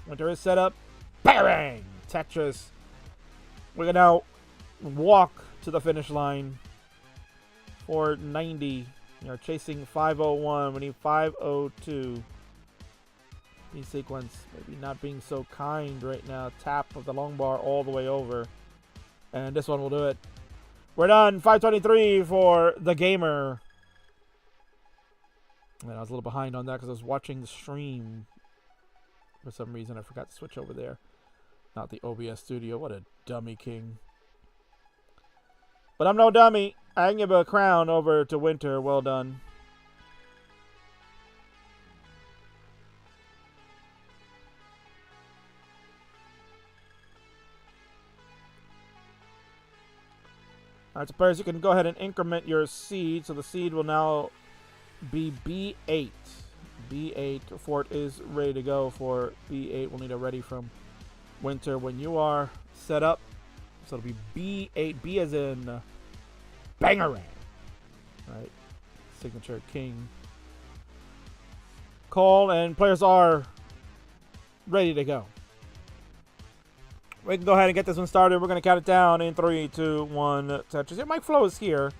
Winter is set up. Bang! Tetris. We're going to now walk to the finish line for 90. You're chasing 501. We need 502. Sequence maybe not being so kind right now. Tap of the long bar all the way over. And this one will do it. We're done. 523 for the gamer. And I was a little behind on that because I was watching the stream. For some reason, I forgot to switch over there. Not the OBS studio. What a dummy, King. But I'm no dummy. I can give a crown over to Winter. Well done. Alright, so players, you can go ahead and increment your seed. So the seed will now be B8. B8. Fort is ready to go for B8. We'll need a ready from Winter when you are set up. So it'll be B8. B as in Bangarang. Right. Signature King. Call, and players are ready to go. We can go ahead and get this one started. We're going to count it down in 3, 2, 1. Tetris. Yeah, Mike Flo is here.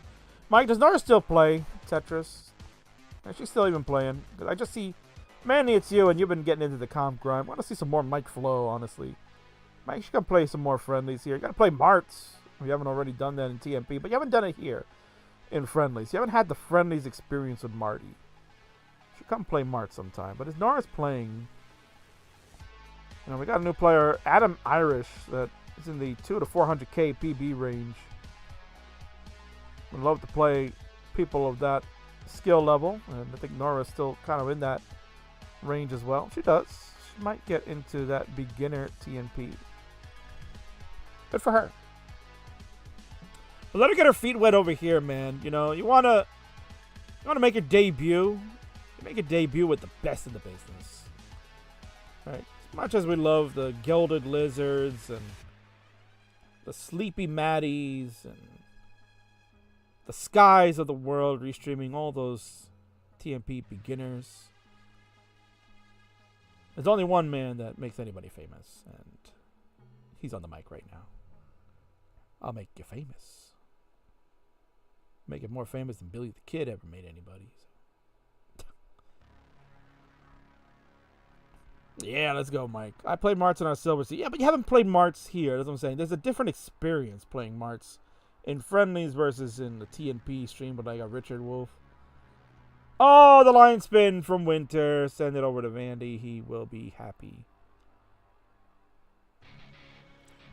Mike, does Nora still play Tetris? Is she still even playing? Because I just see, Manny, it's you, and you've been getting into the comp grind. I want to see some more Mike Flo, honestly. Mike, you got to play some more friendlies here. You got to play Marts. You haven't already done that in TMP, but you haven't done it here in friendlies. You haven't had the friendlies experience with Marty. You should come play Marts sometime. But as Nora's playing, you know, we got a new player, Adam Irish, that is in the 2 to 400k PB range. Would love to play people of that skill level, and I think Nora's still kind of in that range as well. She does. She might get into that beginner TNP. Good for her. But let her get her feet wet over here, man. You know, you wanna make your debut. You make your debut with the best in the business. Right? As much as we love the Gilded Lizards and the Sleepy Maddies and the Skies of the world, restreaming all those TMP beginners. There's only one man that makes anybody famous, and he's on the mic right now. I'll make you famous. Make it more famous than Billy the Kid ever made anybody. Yeah, let's go, Mike. I played Marts on our Silver Sea. Yeah, but you haven't played Marts here. That's what I'm saying. There's a different experience playing Marts in Friendlies versus in the TNP stream, but I got Richard Wolf. Oh, the line spin from Winter. Send it over to Vandy. He will be happy.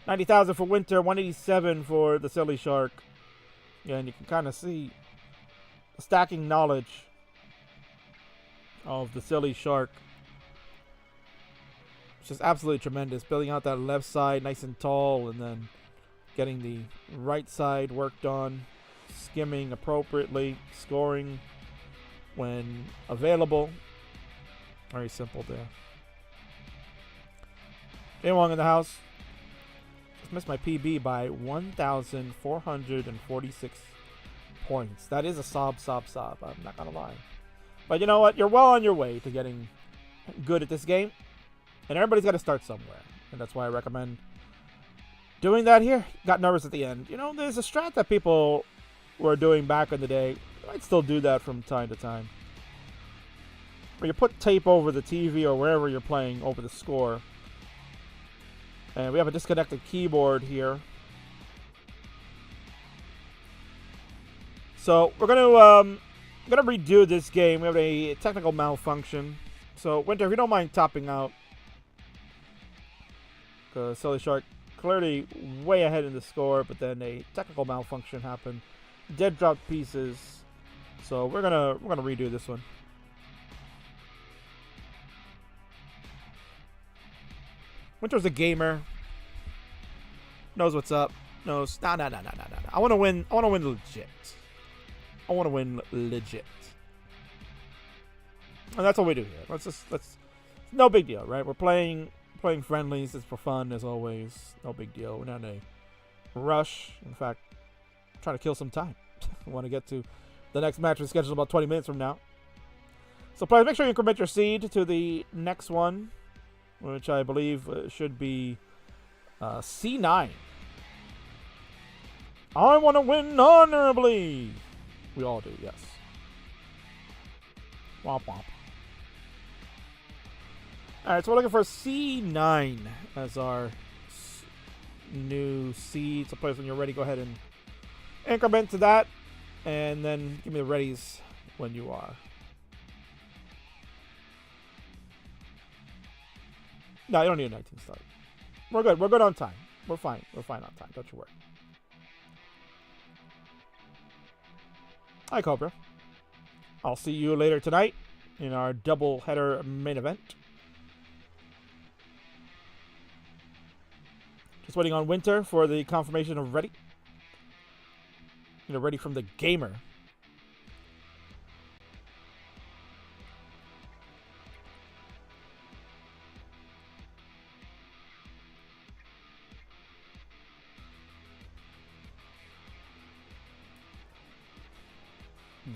90,000 for Winter. 187 for the SillyShark. Yeah, and you can kind of see the stacking knowledge of the SillyShark. It's just absolutely tremendous. Building out that left side nice and tall, and then getting the right side worked on. Skimming appropriately. Scoring when available. Very simple there. Jay Wong in the house. Just missed my PB by 1,446 points. That is a sob. I'm not going to lie. But you know what? You're well on your way to getting good at this game. And everybody's got to start somewhere. And that's why I recommend doing that here. Got nervous at the end. You know, there's a strat that people were doing back in the day. I'd still do that from time to time. Where you put tape over the TV or wherever you're playing over the score. And we have a disconnected keyboard here. So we're gonna redo this game. We have a technical malfunction. So Winter, if you don't mind topping out, because SillyShark clearly way ahead in the score, but then a technical malfunction happened. Dead dropped pieces. So we're gonna redo this one. Winter's a gamer. Knows what's up. Knows no. I wanna win legit. And that's what we do here. Let's no big deal, right? We're playing Friendlies. It's for fun as always. No big deal. We're not in a rush. In fact, trying to kill some time. We want to get to the next match. We're scheduled about 20 minutes from now. So players, make sure you increment your seed to the next one, which I believe should be C9. I want to win honorably. We all do, yes. Womp womp. Alright, so we're looking for C9 as our new seed. So players, when you're ready, go ahead and increment to that. And then give me the readies when you are. No, you don't need a 19 start. We're good. We're good on time. We're fine. We're fine on time. Don't you worry. Hi, Cobra. I'll see you later tonight in our double header main event. Just waiting on Winter for the confirmation of ready. You know, ready from the gamer.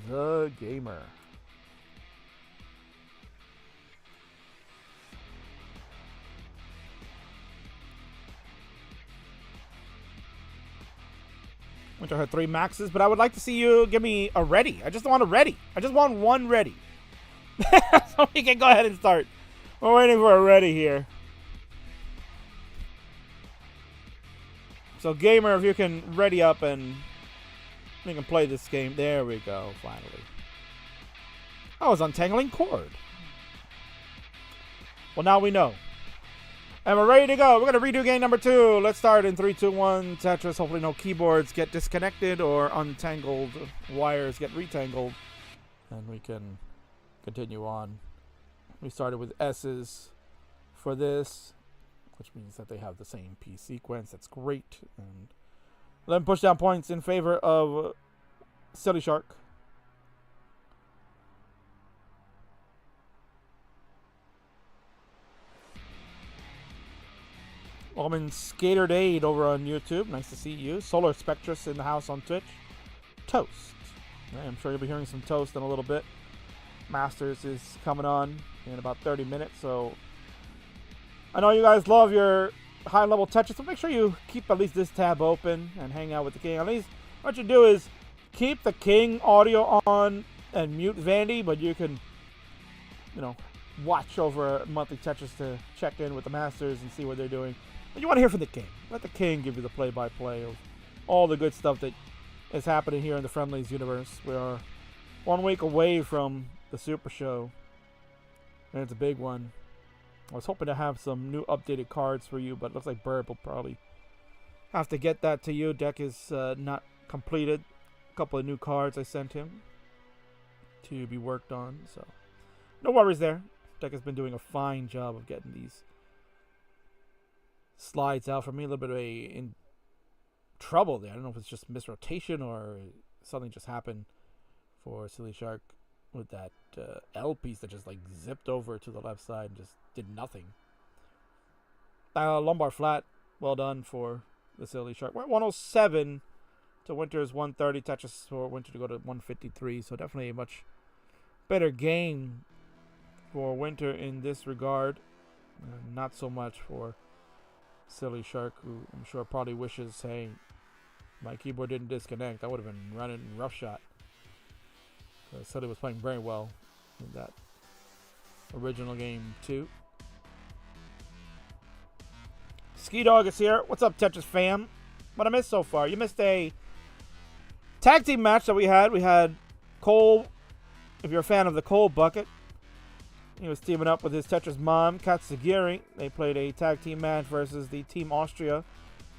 The gamer. Winter had 3 maxes, but I would like to see you give me a ready. I just want a ready. I just want one ready. So we can go ahead and start. We're waiting for a ready here. So gamer, if you can ready up and we can play this game. There we go, finally. I was untangling cord. Well, now we know. And we're ready to go. We're going to redo game number 2. Let's start in 3, 2, 1. Tetris. Hopefully no keyboards get disconnected or untangled wires get retangled. And we can continue on. We started with S's for this, which means that they have the same P sequence. That's great. And 11 pushdown points in favor of SillyShark. Welcome in Skaterdade over on YouTube. Nice to see you. Solar Spectrus in the house on Twitch. Toast. I'm sure you'll be hearing some toast in a little bit. Masters is coming on in about 30 minutes, so I know you guys love your high-level Tetris, so make sure you keep at least this tab open and hang out with the king. At least what you do is keep the king audio on and mute Vandy, but you can, watch over monthly Tetris to check in with the masters and see what they're doing. But you want to hear from the king. Let the king give you the play-by-play of all the good stuff that is happening here in the Friendlies universe. We are 1 week away from the Super Show, and it's a big one. I was hoping to have some new updated cards for you, but it looks like Burb will probably have to get that to you. Deck is not completed. A couple of new cards I sent him to be worked on, so no worries there. Deck has been doing a fine job of getting these slides out for me. A little bit of in trouble there. I don't know if it's just misrotation or something just happened for SillyShark with that L piece that just zipped over to the left side and just did nothing. Lumbar flat, well done for the SillyShark. We're at 107 to Winter's 130. Tetris for Winter to go to 153. So definitely a much better game for Winter in this regard. Not so much for SillyShark, who I'm sure probably wishes, hey, my keyboard didn't disconnect. I would have been running roughshot. Silly was playing very well in that original game too. Ski Dog is here. What's up, Tetris fam? What I missed so far? You missed a tag team match that we had. We had Cole, if you're a fan of the Cole Bucket. He was teaming up with his Tetris mom, Katsugiri. They played a tag team match versus the Team Austria,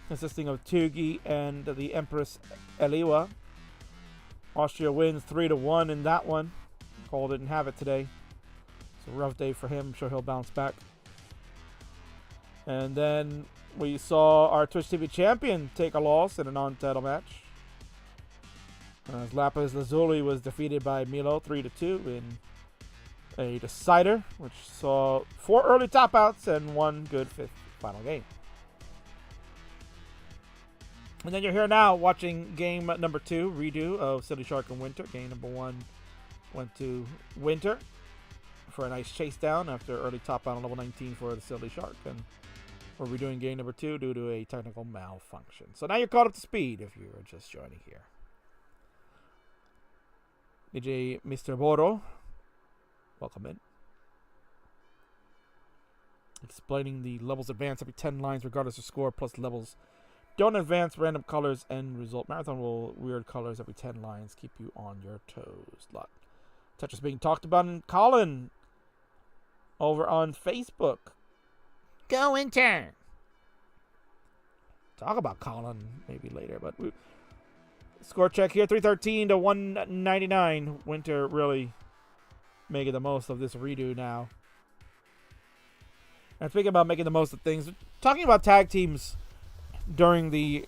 consisting of Tugi and the Empress Eliwa. Austria wins 3-1 in that one. Cole didn't have it today. It's a rough day for him. I'm sure he'll bounce back. And then we saw our Twitch TV champion take a loss in a non-title match, as Lapis Lazuli was defeated by Milo 3-2 in a decider, which saw 4 early top outs and 1 good fifth final game. And then you're here now watching game number 2, redo of SillyShark and Winter. Game number 1 went to Winter for a nice chase down after early top out on level 19 for the SillyShark. And we're redoing game number 2 due to a technical malfunction. So now you're caught up to speed if you're just joining here. DJ Mr. Boro, welcome in. Explaining the levels advance every 10 lines regardless of score, plus levels don't advance, random colors, end result. Marathon will weird colors every 10 lines. Keep you on your toes. Lot Tetris being talked about in Colin over on Facebook. Go Winter! Talk about Colin maybe later, but score check here, 313 to 199. Winter really making the most of this redo now. And speaking about making the most of things, talking about tag teams during the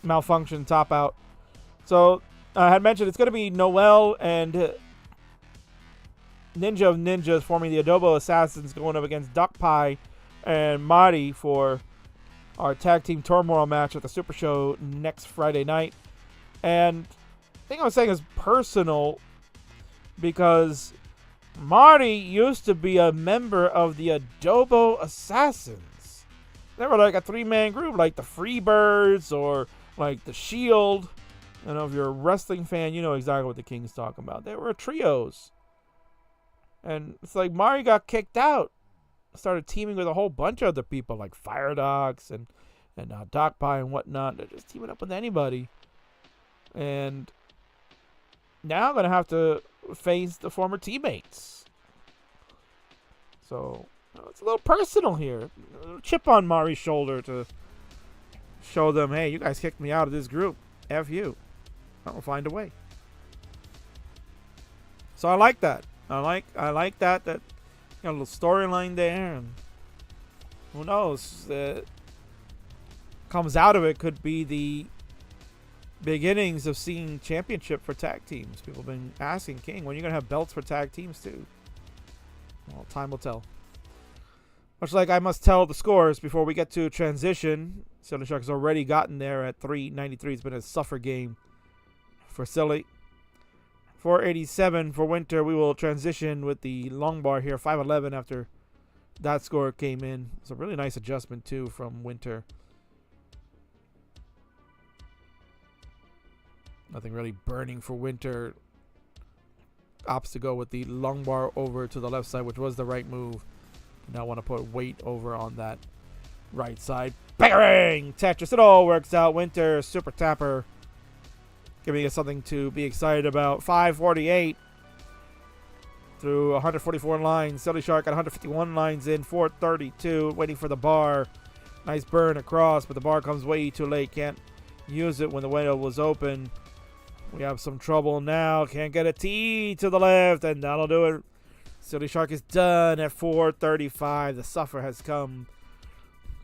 malfunction top out. So I had mentioned it's going to be Noel and Ninja of Ninjas forming the Adobo Assassins going up against Duck Pie and Marty for our tag team turmoil match at the Super Show next Friday night. And the thing I was saying is personal because Marty used to be a member of the Adobo Assassins. They were like a 3-man group, like the Freebirds or like the Shield. And if you're a wrestling fan, you know exactly what the King's talking about. They were trios. And it's like Marty got kicked out. Started teaming with a whole bunch of other people like Fire Dogs and Doc Pie and whatnot. They're just teaming up with anybody. And now I'm going to have to face the former teammates. So it's a little personal here. A little chip on Mari's shoulder to show them, hey, you guys kicked me out of this group. F you. I'll find a way. So I like that. I like that you know, a little storyline there, and who knows, comes out of it could be the beginnings of seeing championship for tag teams. People have been asking King, when are you going to have belts for tag teams too? Well, time will tell. Much like I must tell the scores before we get to transition. SillyShark has already gotten there at 393. It's been a suffer game for Silly. 487 for Winter. We will transition with the long bar here. 511 after that score came in. It's a really nice adjustment, too, from Winter. Nothing really burning for Winter. Opts to go with the long bar over to the left side, which was the right move. Now want to put weight over on that right side. Bang! Tetris. It all works out. Winter, super tapper. Giving us something to be excited about. 548 through 144 lines. SillyShark at 151 lines in. 432. Waiting for the bar. Nice burn across, but the bar comes way too late. Can't use it when the window was open. We have some trouble now. Can't get a T to the left, and that'll do it. SillyShark is done at 435. The suffer has come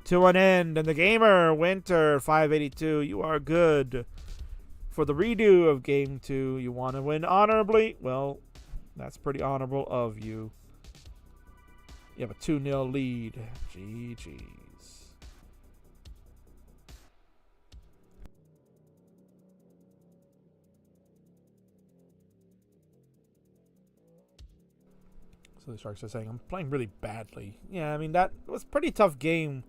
to an end. And the gamer, Winter, 582. You are good. For the redo of Game 2, you want to win honorably? Well, that's pretty honorable of you. You have a 2-0 lead. GG's. So the Sharks are saying, I'm playing really badly. Yeah, I mean, that was a pretty tough game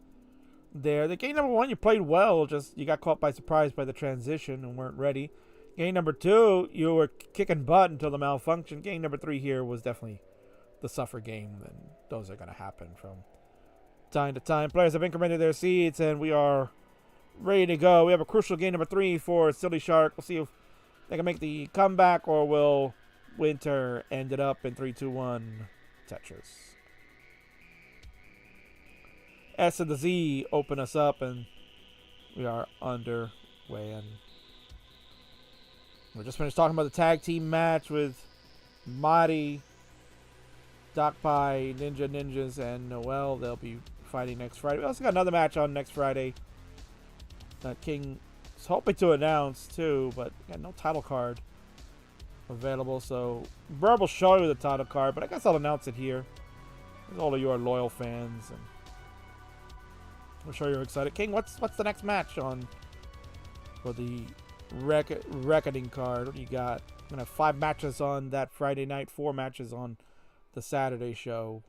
there. The game number 1, you played well, just you got caught by surprise by the transition and weren't ready. Game number 2, you were kicking butt until the malfunction. Game number 3 here was definitely the suffer game, and those are going to happen from time to time. Players have incremented their seeds, and we are ready to go. We have a crucial game number 3 for SillyShark. We'll see if they can make the comeback, or will Winter end it up in 3-2-1 Tetris. S and the Z open us up, and we are underway. And we just finished talking about the tag team match with Madi, Dakpai, Ninjas, and Noel. They'll be fighting next Friday. We also got another match on next Friday that King is hoping to announce too, but got no title card available. So Burb will show you the title card, but I guess I'll announce it here. As all of you are loyal fans, and I'm sure you're excited. King, what's the next match on for the reckoning card? What do you got? I'm gonna have 5 matches on that Friday night, 4 matches on the Saturday show.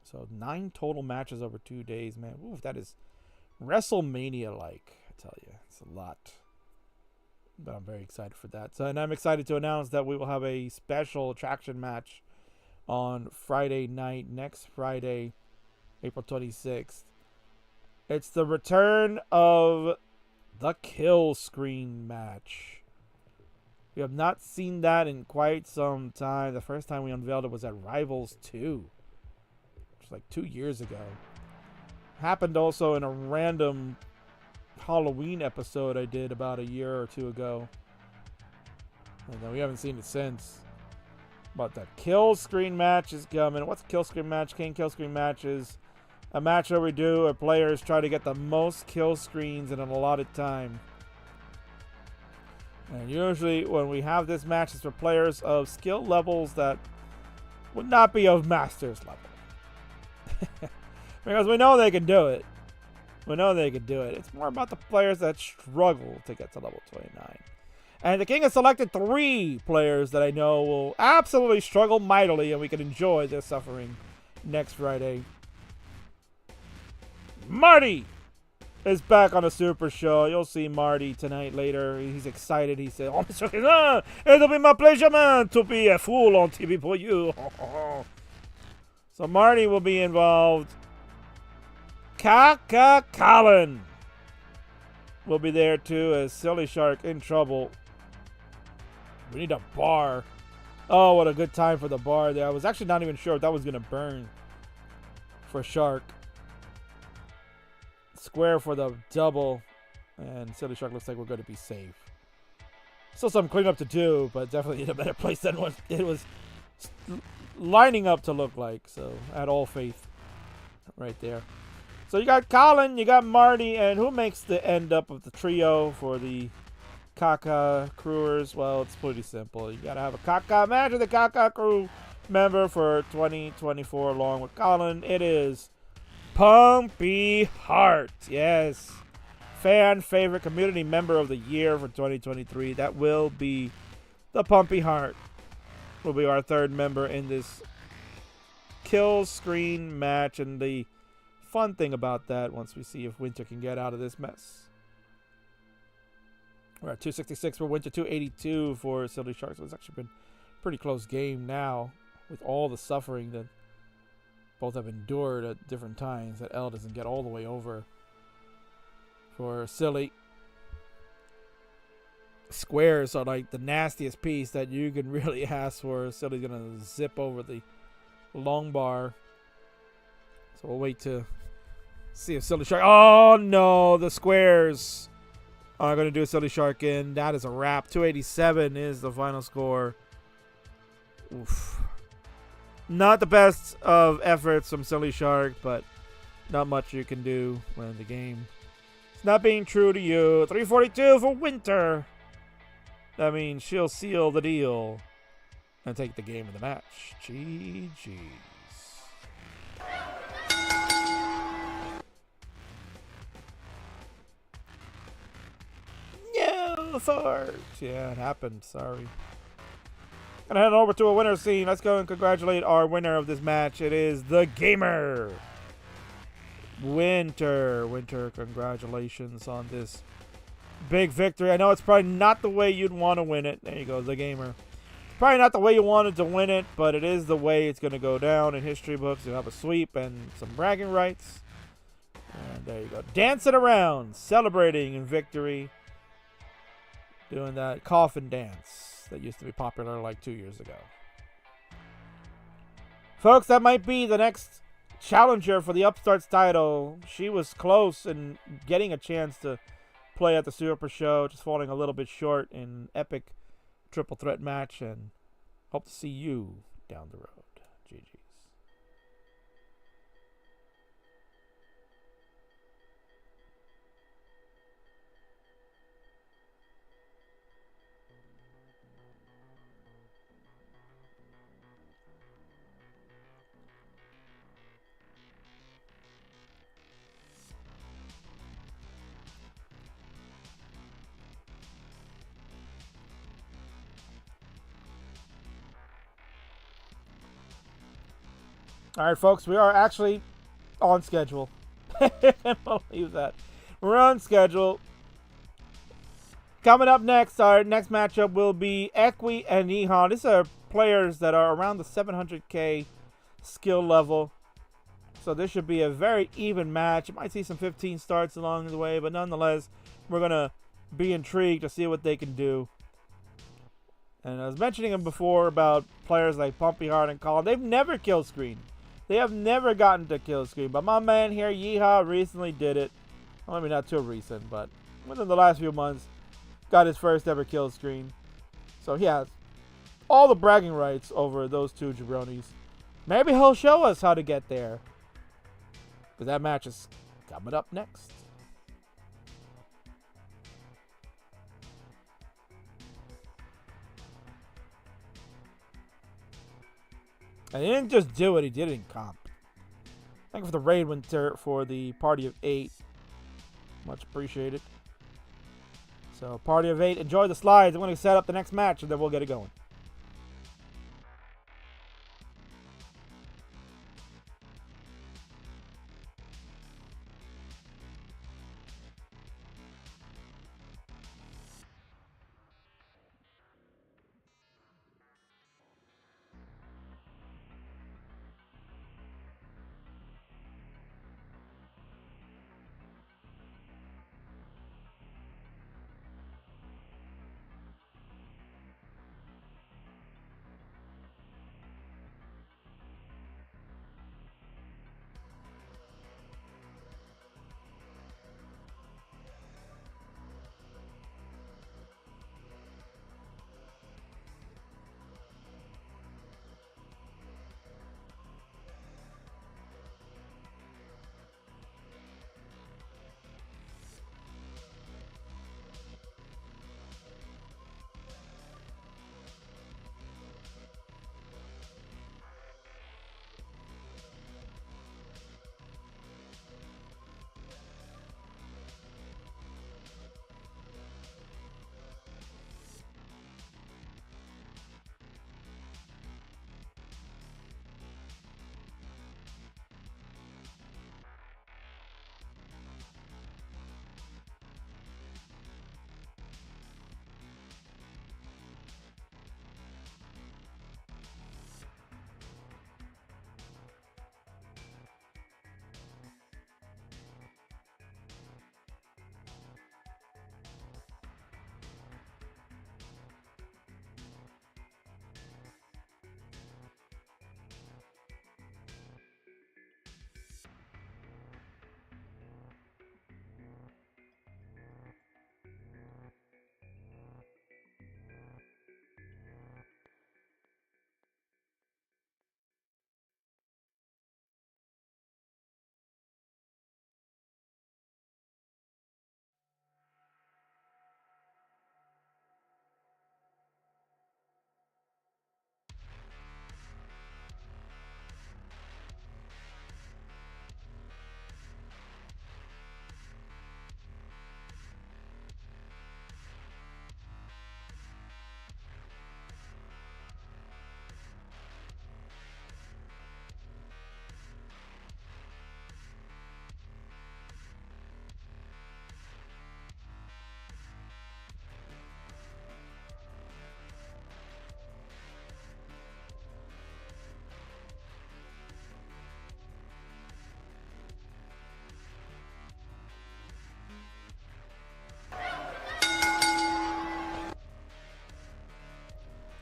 So 9 total matches over 2 days, man. Ooh, that is WrestleMania-like. I tell you, it's a lot. But I'm very excited for that. So, and I'm excited to announce that we will have a special attraction match on Friday night, next Friday, April 26th. It's the return of the kill screen match. We have not seen that in quite some time. The first time we unveiled it was at Rivals 2, which was like 2 years ago. Happened also in a random Halloween episode I did about a year or 2 ago. And then we haven't seen it since. But the kill screen match is coming. What's a kill screen match? King kill screen match is a match where we do where players try to get the most kill screens in an allotted time. And usually when we have this match, it's for players of skill levels that would not be of master's level. Because we know they can do it. We know they can do it. It's more about the players that struggle to get to level 29. And the King has selected 3 players that I know will absolutely struggle mightily, and we can enjoy their suffering next Friday. Marty is back on the Super Show. You'll see Marty tonight later. He's excited. He said, "Oh, Mr. King, it'll be my pleasure, man, to be a fool on TV for you." So Marty will be involved. Kaka Colin will be there too, as SillyShark in trouble. We need a bar. Oh, what a good time for the bar there. I was actually not even sure if that was going to burn for Shark. Square for the double. And SillyShark looks like we're going to be safe. Still some cleanup to do, but definitely in a better place than what it was lining up to look like. So I had all faith right there. So you got Colin, you got Marty, and who makes the end up of the trio for the Kaka crewers? Well, it's pretty simple. You got to have a Kaka match with the Kaka crew member for 2024 along with Colin. It is Pumpy Heart. Yes. Fan favorite community member of the year for 2023. That will be the Pumpy Heart. Will be our 3rd member in this kill screen match, and the fun thing about that, once we see if Winter can get out of this mess. We're at 266 for Winter, 282 for SillyShark. So it's actually been a pretty close game now, with all the suffering that both have endured at different times. That L doesn't get all the way over for Silly. Squares are like the nastiest piece that you can really ask for. Silly's going to zip over the long bar. So we'll wait to see if SillyShark... Oh, no. The squares are going to do a SillyShark in. That is a wrap. 287 is the final score. Oof. Not the best of efforts from SillyShark, but not much you can do when the game is not being true to you. 342 for Winter. That means she'll seal the deal and take the game of the match. GG's. No, fart. Yeah, it happened. Sorry. Gonna head over to a winner scene. Let's go and congratulate our winner of this match. It is the Gamer. Winter. Winter, congratulations on this big victory. I know it's probably not the way you'd want to win it. There you go, the Gamer. It's probably not the way you wanted to win it, but it is the way it's going to go down in history books. You'll have a sweep and some bragging rights. And there you go. Dancing around, celebrating in victory. Doing that coffin dance that used to be popular like 2 years ago. Folks, that might be the next challenger for the Upstarts title. She was close in getting a chance to play at the Super Show, just falling a little bit short in an epic triple threat match, and hope to see you down the road. GG's. All right, folks, we are actually on schedule. I can't believe that. We're on schedule. Coming up next, our next matchup will be Equi and Ihan. These are players that are around the 700k skill level. So this should be a very even match. You might see some 15 starts along the way, but nonetheless, we're going to be intrigued to see what they can do. And I was mentioning them before about players like Pumpy Heart and Colin. They've never kill screen. They have never gotten to kill screen. But my man here, Yeehaw, recently did it. Well, I mean, not too recent, but within the last few months, got his first ever kill screen. So he has all the bragging rights over those two jabronis. Maybe he'll show us how to get there, because that match is coming up next. And he didn't just do it, he did it in comp. Thank you for the raid, Winter, for the party of 8. Much appreciated. So, party of 8, enjoy the slides. I'm going to set up the next match, and then we'll get it going.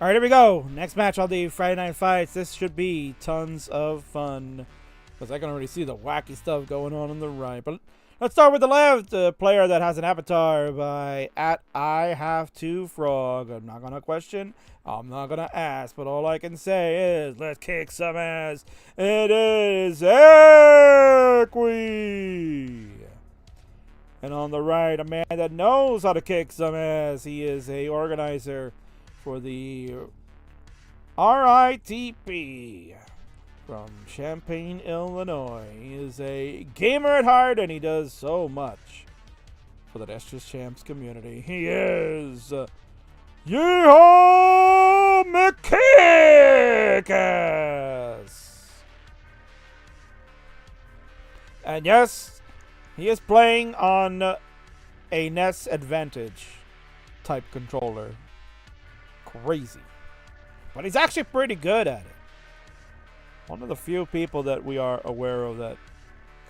All right, here we go. Next match on the Friday Night Fights. This should be tons of fun because I can already see the wacky stuff going on the right. But let's start with the left. A player that has an avatar by @IHaveToFrog. I'm not going to question. I'm not going to ask. But all I can say is let's kick some ass. It is IanKeith. And on the right, a man that knows how to kick some ass. He is a organizer for the RITP from Champaign, Illinois. He is a gamer at heart, and he does so much for the Tetris Champs community. He is Yeehaw McKickass! And yes, he is playing on a NES Advantage type controller. Crazy. But he's actually pretty good at it. One of the few people that we are aware of that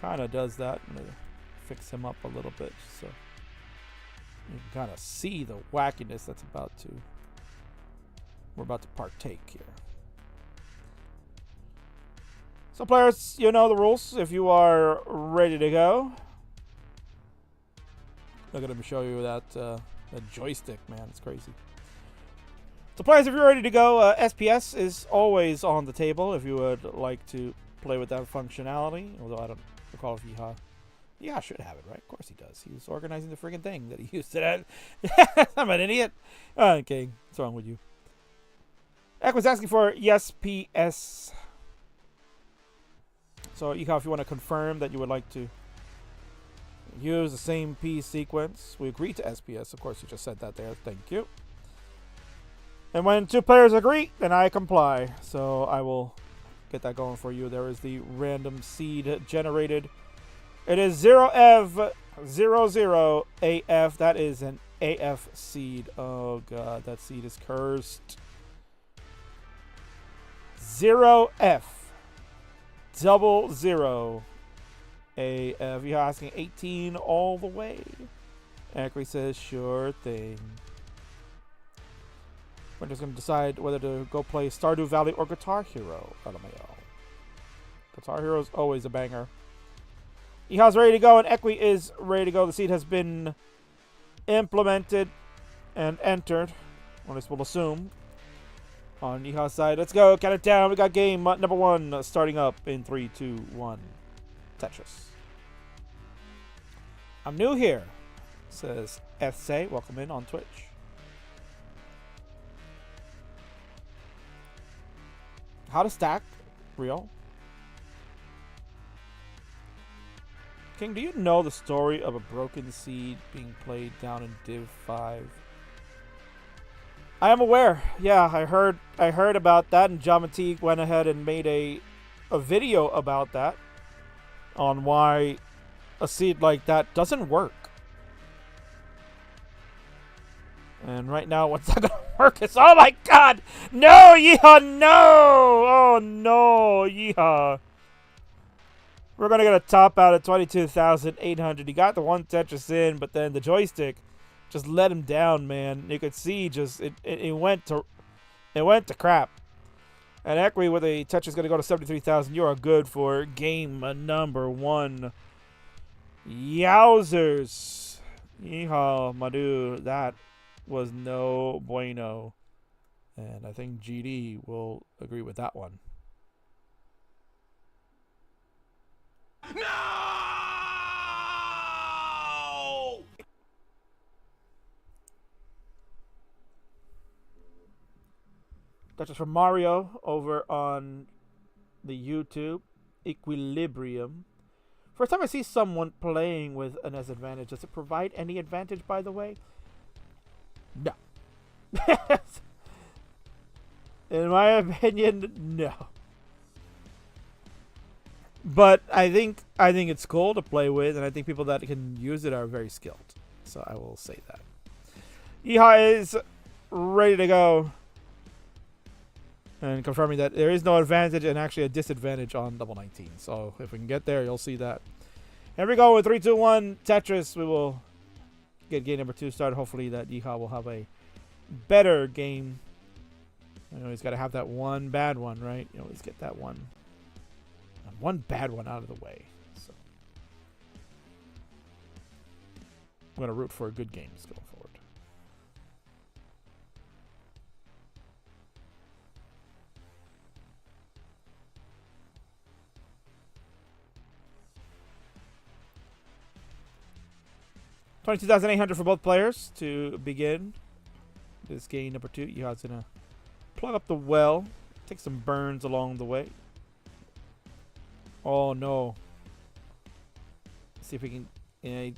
kind of does that. I'm going to fix him up a little bit so you can kind of see the wackiness that's we're about to partake here. So players, you know the rules. If you are ready to go, look at him show you that joystick, man. It's crazy. So players, if you're ready to go, SPS is always on the table if you would like to play with that functionality. Although I don't recall if Yeehaw should have it, right? Of course he does. He was organizing the friggin' thing that he used to that. I'm an idiot. Okay, what's wrong with you? Eck was asking for yes, PS. So Yeehaw, if you want to confirm that you would like to use the same P sequence, we agree to SPS. Of course, you just said that there. Thank you. And when two players agree, then I comply. So I will get that going for you. There is the random seed generated. It is 0F00AF. That is an AF seed. Oh, God. That seed is cursed. 0F00AF. You're asking 18 all the way. Acri says, sure thing. We're just going to decide whether to go play Stardew Valley or Guitar Hero. LMAO. Guitar Hero is always a banger. Yeehaw's ready to go, and Equi is ready to go. The seed has been implemented and entered, or at least we'll assume, on Yeehaw's side. Let's go. Count it down. We got game number 1 starting up in 3, 2, 1. Tetris. I'm new here, says FSay. Welcome in on Twitch. How to stack? Real? King, do you know the story of a broken seed being played down in Div 5? I am aware. Yeah, I heard about that, and Jamatique went ahead and made a video about that on why a seed like that doesn't work. And right now, what's not going to work is, oh my God! No, Yeehaw, no! Oh no, Yeehaw. We're going to get a top out at 22,800. He got the one Tetris in, but then the joystick just let him down, man. You could see just, it went to crap. And Equi with a Tetris going to go to 73,000. You are good for game number 1. Yowzers. Yeehaw, my dude. That was no bueno. And I think GD will agree with that one. No! That's just from Mario over on the YouTube. Equilibrium. First time I see someone playing with an S advantage. Does it provide any advantage, by the way? No. In my opinion, no. But I think it's cool to play with, and I think people that can use it are very skilled. So I will say that. Yeehaw is ready to go. And confirming that there is no advantage and actually a disadvantage on double 19. So if we can get there, you'll see that. Here we go with 3, 2, 1 Tetris. We will get game number 2 started. Hopefully that Yeehaw will have a better game You know, he's got to have that one bad one, right? You always get that one bad one out of the way. So I'm going to root for good games going forward. $22,800 for both players to begin this game number 2. Yeeha's going to plug up the well, take some burns along the way. Oh no. See if we can. He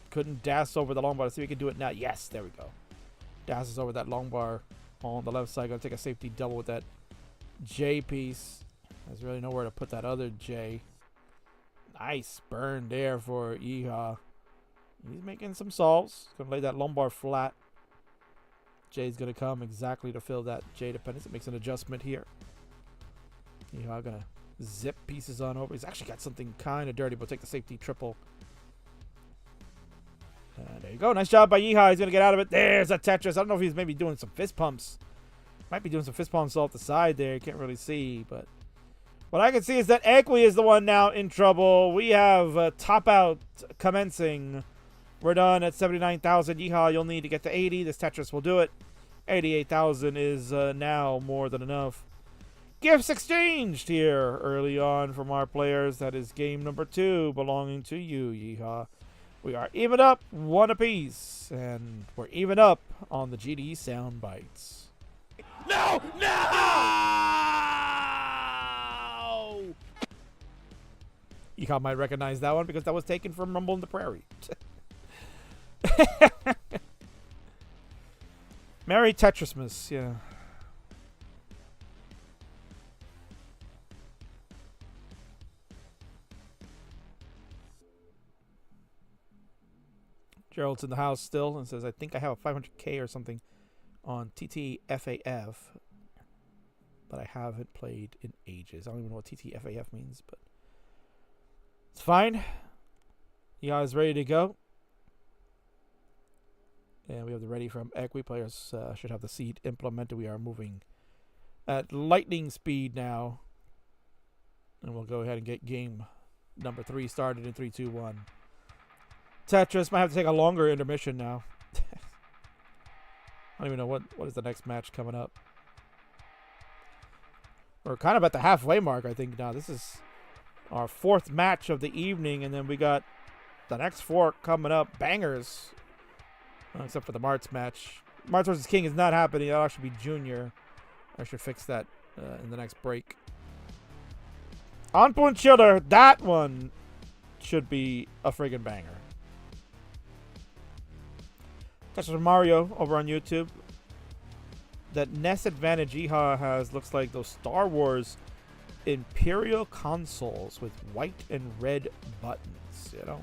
couldn't dash over the long bar. Let's see if we can do it now. Yes, there we go. Dashes over that long bar on the left side. Gonna take a safety double with that J piece. There's really nowhere to put that other J. Nice burn there for Yeehaw. He's making some solves. Gonna lay that long bar flat. J's gonna come exactly to fill that J dependence. It makes an adjustment here. Yeehaw gonna zip pieces on over. He's actually got something kind of dirty, but take the safety triple. There you go. Nice job by Yeehaw. He's going to get out of it. There's a Tetris. I don't know if he's maybe doing some fist pumps. Might be doing some fist pumps off the side there. You can't really see, but what I can see is that IanKeith is the one now in trouble. We have top out commencing. We're done at 79,000. Yeehaw, you'll need to get to 80. This Tetris will do it. 88,000 is now more than enough. Gifts exchanged here early on from our players. That is game number 2 belonging to you, Yeehaw. We are even up 1 apiece, and we're even up on the GD sound bites. No! No! Yeehaw might recognize that one because that was taken from Rumble in the Prairie. Merry Tetrismas, yeah. Gerald's in the house still and says, I think I have a 500K or something on TTFAF, but I haven't played in ages. I don't even know what TTFAF means, but it's fine. You guys ready to go? And we have the ready from IanKeith. Players should have the seed implemented. We are moving at lightning speed now. And we'll go ahead and get game number 3 started in 3, 2, 1. Tetris might have to take a longer intermission now. I don't even know what is the next match coming up. We're kind of at the halfway mark, I think, now. This is our 4th match of the evening, and then we got the next 4 coming up. Bangers. Well, except for the Marts match. Marts vs. King is not happening. That'll actually be Junior. I should fix that in the next break. On Point Chiller, that one should be a friggin' banger. That's from Mario over on YouTube. That NES Advantage Yeehaw has looks like those Star Wars Imperial consoles with white and red buttons, you know.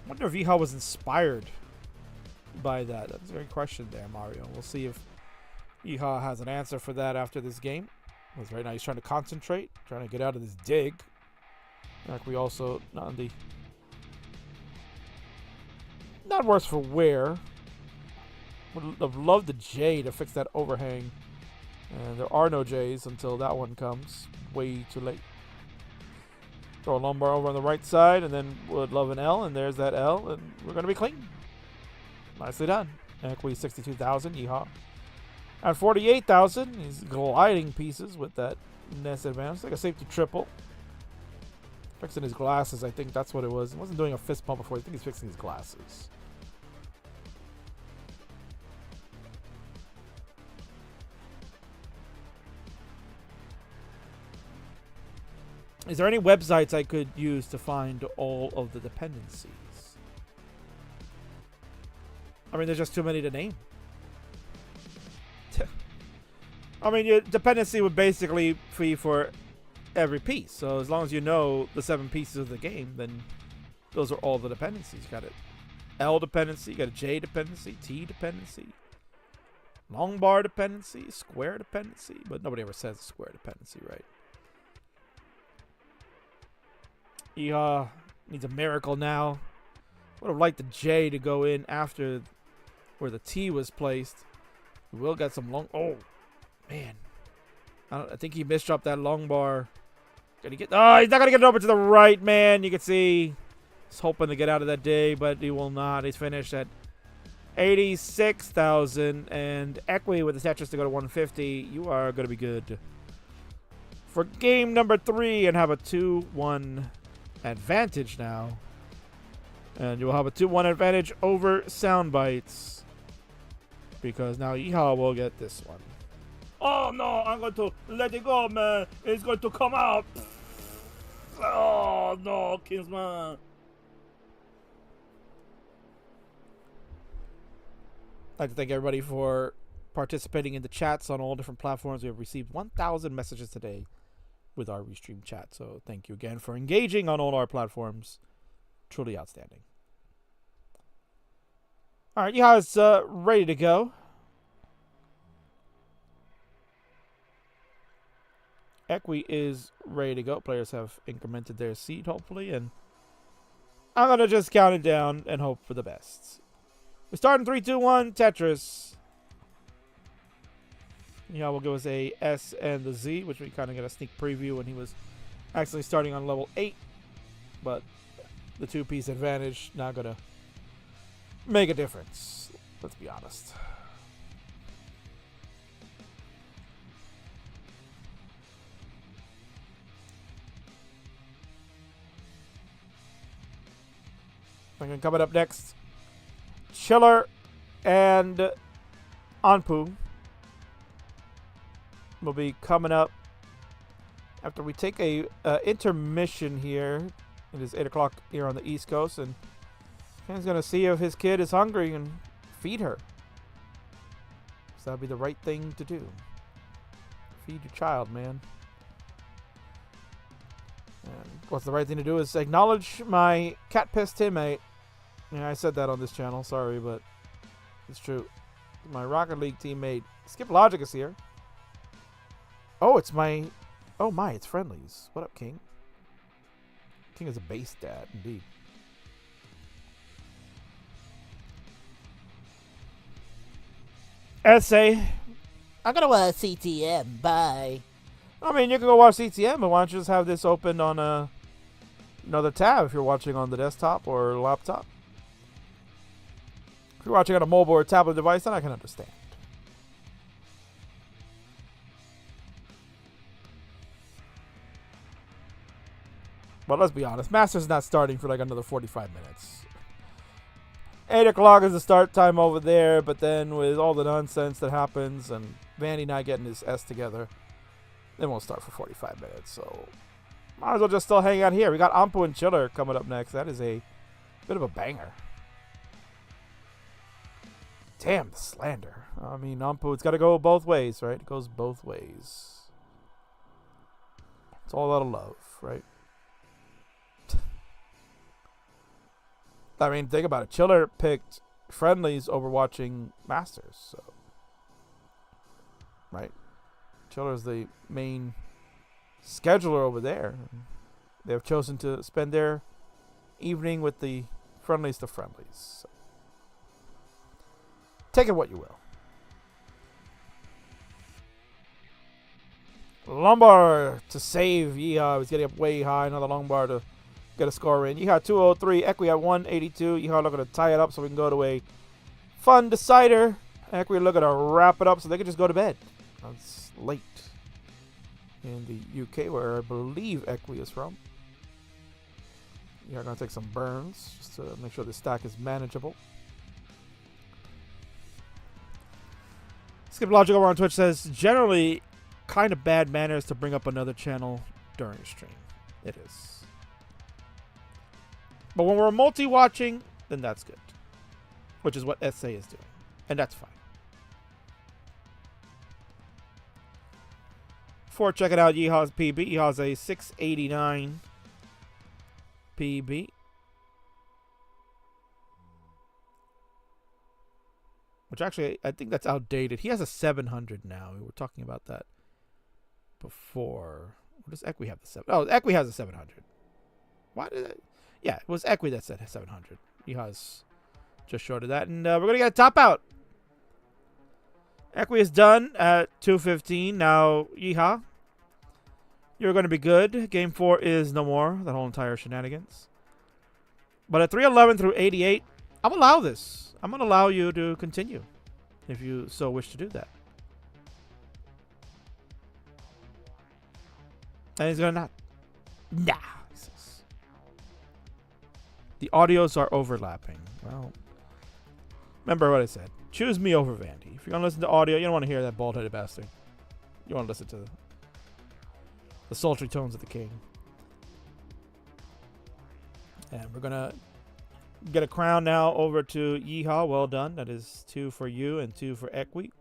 I wonder if Yeehaw was inspired by that. That's a great question there, Mario. We'll see if Yeehaw has an answer for that after this game. Because right now he's trying to concentrate, trying to get out of this dig. Like we also on the not worse for wear. Would have loved the J to fix that overhang. And there are no J's until that one comes. Way too late. Throw a lumbar over on the right side, and then would love an L, and there's that L, and we're going to be clean. Nicely done. IanKeith 62,000, Yeehaw. At 48,000, he's gliding pieces with that NES advance. Like a safety triple. Fixing his glasses, I think that's what it was. He wasn't doing a fist pump before. I think he's fixing his glasses. Is there any websites I could use to find all of the dependencies? I mean, there's just too many to name. I mean, your dependency would basically be for every piece. So as long as you know the 7 pieces of the game, then those are all the dependencies. You got an L dependency, you got a J dependency, T dependency, long bar dependency, square dependency. But nobody ever says square dependency, right? Yeehaw needs a miracle now. Would have liked the J to go in after where the T was placed. We will get some long... Oh! Man. I think he misdropped that long bar. Gonna get... Oh, he's not going to get it over to the right, man. You can see he's hoping to get out of that day, but he will not. He's finished at 86,000. And Equi with the Tetris to go to 150. You are going to be good for game number 3 and have a 2-1 advantage now. And you'll have a 2-1 advantage over Soundbites. Because now Yeehaw will get this one. Oh no, I'm going to let it go, man. It's going to come out. Oh no, Kingsman. I'd like to thank everybody for participating in the chats on all different platforms. We have received 1,000 messages today with our restream chat. So thank you again for engaging on all our platforms. Truly outstanding. All right, Yeehaw is ready to go. Equi is ready to go. Players have incremented their seed, hopefully, and I'm going to just count it down and hope for the best. We start in 3, 2, 1, Tetris. Yeah, will give us a S and the Z, which we kind of get a sneak preview when he was actually starting on level 8. But the 2-piece advantage not going to make a difference. Let's be honest. And coming up next, Chiller and Anpu will be coming up after we take a intermission here. It is 8 o'clock here on the East Coast, and Ken's going to see if his kid is hungry and feed her. So that'd be the right thing to do. Feed your child, man. And what's the right thing to do is acknowledge my cat piss teammate. Yeah, I said that on this channel. Sorry, but it's true. My Rocket League teammate Skip Logic is here. Oh, it's my... Oh my, it's Friendlies. What up, King? King is a base dad, indeed. Essay. I'm gonna watch CTM. Bye. I mean, you can go watch CTM, but why don't you just have this open on another tab if you're watching on the desktop or laptop? If you're watching on a mobile or tablet device, then I can understand. But let's be honest, Master's not starting for like another 45 minutes. 8 o'clock is the start time over there, but then with all the nonsense that happens and Vandy not getting his S together, they won't start for 45 minutes. So might as well just still hang out here. We got Anpu and Chiller coming up next. That is a bit of a banger. Damn, the slander. I mean, Anpu, it's got to go both ways, right? It goes both ways. It's all out of love, right? I mean, think about it. Chiller picked Friendlies over watching Masters, so... Right? Chiller's the main scheduler over there. They have chosen to spend their evening with the Friendlies to Friendlies. So. Take it what you will. Lumbar to save Yeehaw. He's getting up way high. Another long bar to get a score in. Yeehaw 203. Equi at 182. Yeehaw looking to tie it up so we can go to a fun decider. Equi looking to wrap it up so they can just go to bed. It's late in the UK, where I believe Equi is from. You're going to take some burns just to make sure the stack is manageable. Skip Logic over on Twitch says, generally kind of bad manners to bring up another channel during a stream. It is. But when we're multi-watching, then that's good. Which is what SA is doing. And that's fine. Before checking out Yeehaw's PB, Yeehaw's a 689 PB. Which actually, I think that's outdated. He has a 700 now. We were talking about that before. What does Equi have the 7? Oh, Equi has a 700. Why did it? Yeah, it was Equi that said 700. Yeehaw's just short of that. And we're going to get a top out. Equi is done at 2:15. Now, Yeehaw. You're going to be good. Game 4 is no more. That whole entire shenanigans. But at 3:11 through 88, I'm going to allow this. I'm going to allow you to continue if you so wish to do that. And he's going to not. Nah. The audios are overlapping. Well, remember what I said. Choose me over Vandy. If you're going to listen to audio, you don't want to hear that bald-headed bastard. You want to listen to the sultry tones of the king. And we're going to get a crown now over to Yeehaw. Well done. That is 2 for you and 2 for Equi.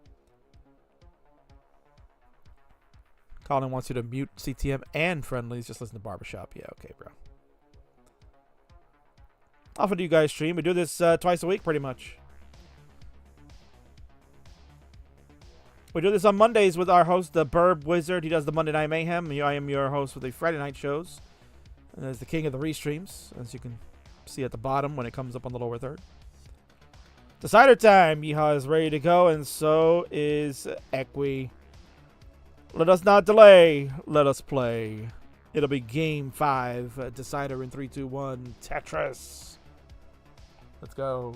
Colin wants you to mute CTM and Friendlies. Just listen to Barbershop. Yeah, okay, bro. Often do you guys stream? We do this twice a week, pretty much. We do this on Mondays with our host, the Burb Wizard. He does the Monday Night Mayhem. I am your host with the Friday night shows. And as the king of the restreams, as you can see at the bottom when it comes up on the lower third. Decider time. Yeehaw is ready to go, and so is Equi. Let us not delay. Let us play. It'll be game 5. Decider in 3, 2, 1. Tetris. Let's go.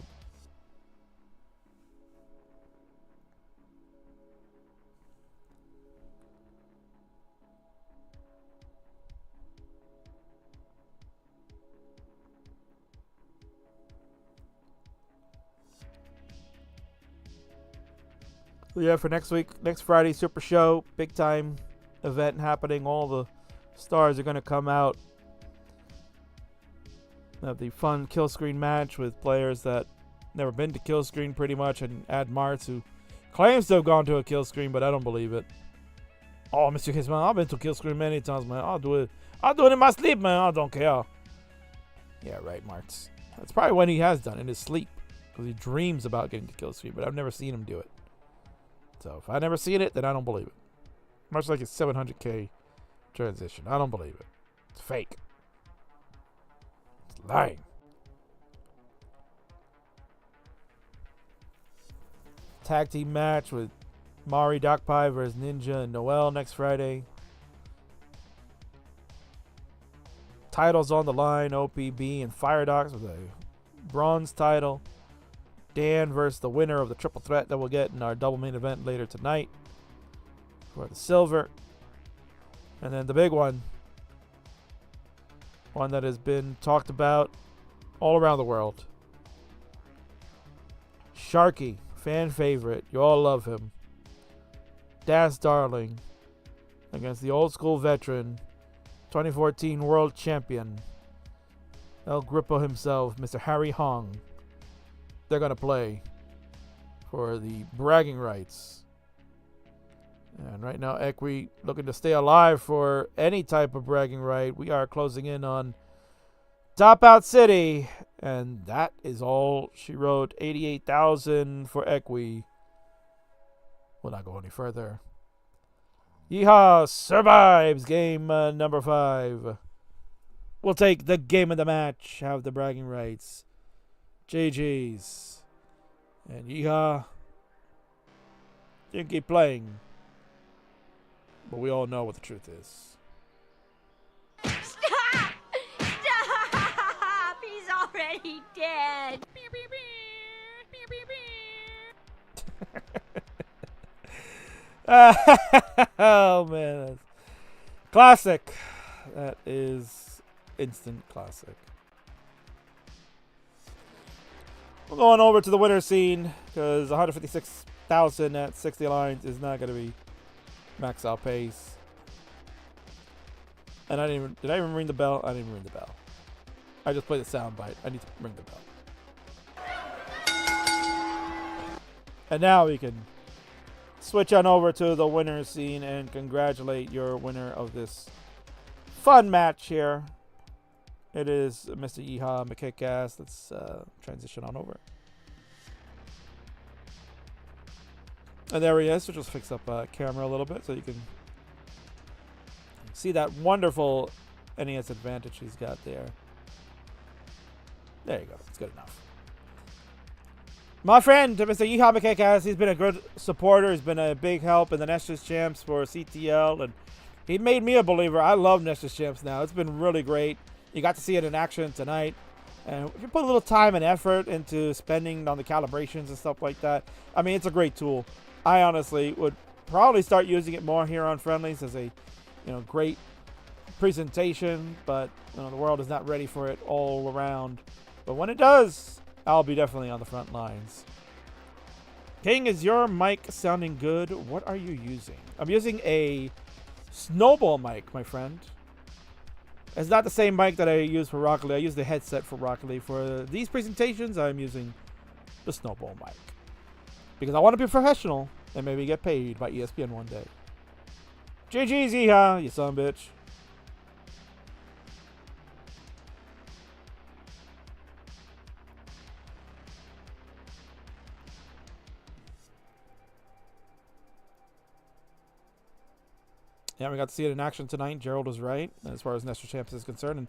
Yeah, for next week, next Friday, Super Show, big time event happening. All the stars are going to come out. Have the fun kill screen match with players that never been to kill screen pretty much, and add Marts, who claims to have gone to a kill screen, but I don't believe it. Oh, Mr. Kingsman, I've been to kill screen many times, man. I'll do it in my sleep, man. I don't care. Yeah, right, Marts. That's probably when he has done it, in his sleep, because he dreams about getting to kill screen, but I've never seen him do it. So if I've never seen it, then I don't believe it. Much like his 700k transition. I don't believe it. It's fake. It's lying. Tag team match with Mari Dakpai versus Ninja and Noel next Friday. Titles on the line, OPB and Fire Docs with a bronze title. Dan versus the winner of the triple threat that we'll get in our double main event later tonight for the silver. And then the big one that has been talked about all around the world. Sharky, fan favorite. You all love him. Das Darling against the old school veteran, 2014 world champion, El Grippo himself, Mr. Harry Hong. They're going to play for the bragging rights. And right now, Equi looking to stay alive for any type of bragging right. We are closing in on Top Out City. And that is all she wrote. 88,000 for Equi. Will not go any further. Yeehaw survives game number 5. We'll take the game of the match. Have the bragging rights. GG's. And Yeehaw. You can keep playing. But we all know what the truth is. Stop! Stop! He's already dead. Oh, man. That's classic. That is instant classic. We're going over to the winner scene because 156,000 at 60 lines is not going to be max out pace. And did I even ring the bell? I didn't even ring the bell. I just played the sound bite. I need to ring the bell. And now we can switch on over to the winner scene and congratulate your winner of this fun match here. It is Mr. Yeehaw McKickass. Let's transition on over. And there he is. So just fix up camera a little bit so you can see that wonderful NES advantage he's got there. There you go. It's good enough. My friend, Mr. Yeehaw he's been a good supporter. He's been a big help in the Nessus Champs for CTL, and he made me a believer. I love Nessus Champs now. It's been really great. You got to see it in action tonight. And if you put a little time and effort into spending on the calibrations and stuff like that, I mean, it's a great tool. I honestly would probably start using it more here on Friendlies as a, great presentation, but the world is not ready for it all around. But when it does, I'll be definitely on the front lines. King, is your mic sounding good? What are you using? I'm using a Snowball mic, my friend. It's not the same mic that I use for Rocket League. I use the headset for Rocket League. For these presentations, I'm using the Snowball mic. Because I want to be professional and maybe get paid by ESPN one day. GG's, yeehaw, you son of a bitch. Yeah, we got to see it in action tonight. Gerald was right as far as Nestor Champs is concerned. And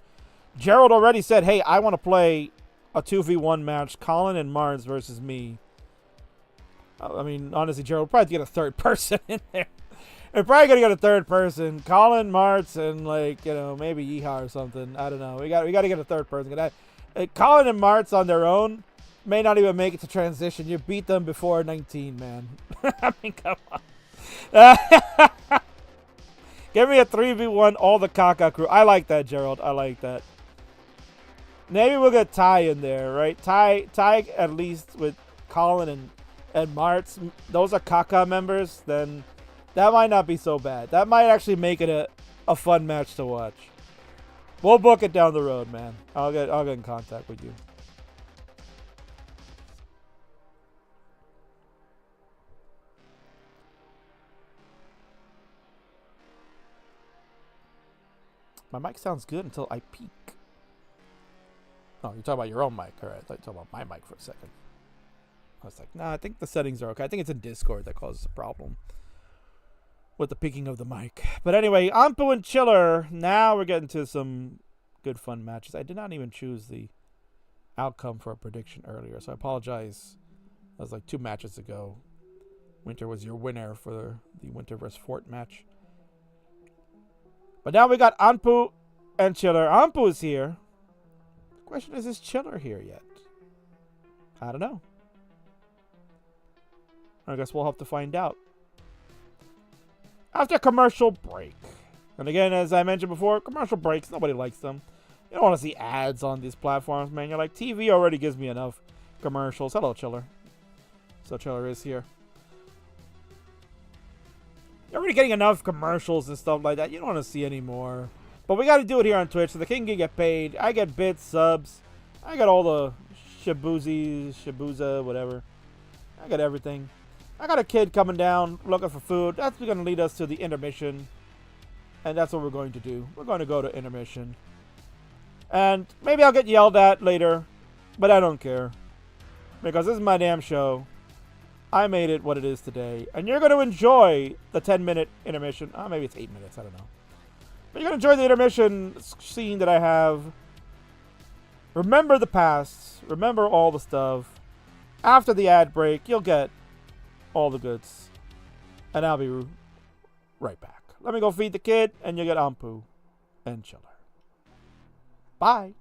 Gerald already said, hey, I want to play a 2v1 match, Colin and Marts versus me. I mean, honestly, Gerald, we'll probably get a third person in there. We're probably going to get a third person. Colin, Marts, and, maybe Yeehaw or something. I don't know. We got to get a third person. Colin and Marts on their own may not even make it to transition. You beat them before 19, man. I mean, come on. Give me a 3v1 all the Kaka crew. I like that, Gerald. I like that. Maybe we'll get Ty in there, right? Ty at least with Colin and Marts. Those are Kaka members. Then that might not be so bad. That might actually make it a fun match to watch. We'll book it down the road, man. I'll get in contact with you. My mic sounds good until I peak. Oh, you're talking about your own mic. All right, I thought you were talking about my mic for a second. I was like, nah, I think the settings are okay. I think it's in Discord that causes a problem with the peaking of the mic. But anyway, Ampu and Chiller. Now we're getting to some good fun matches. I did not even choose the outcome for a prediction earlier, so I apologize. That was like 2 matches ago. Winter was your winner for the Winter vs. Fort match. But now we got Anpu and Chiller. Anpu is here. The question is Chiller here yet? I don't know. I guess we'll have to find out after commercial break. And again, as I mentioned before, commercial breaks, nobody likes them. You don't want to see ads on these platforms, man. You're like, TV already gives me enough commercials. Hello, Chiller. So Chiller is here. You're already getting enough commercials and stuff like that. You don't want to see any more. But we got to do it here on Twitch so the king can get paid. I get bits, subs. I got all the shabuza, whatever. I got everything. I got a kid coming down looking for food. That's going to lead us to the intermission. And that's what we're going to do. We're going to go to intermission. And maybe I'll get yelled at later. But I don't care. Because this is my damn show. I made it what it is today. And you're going to enjoy the 10-minute intermission. Oh, maybe it's 8 minutes. I don't know. But you're going to enjoy the intermission scene that I have. Remember the past. Remember all the stuff. After the ad break, you'll get all the goods. And I'll be right back. Let me go feed the kid, and you'll get Ampu and Chiller. Bye.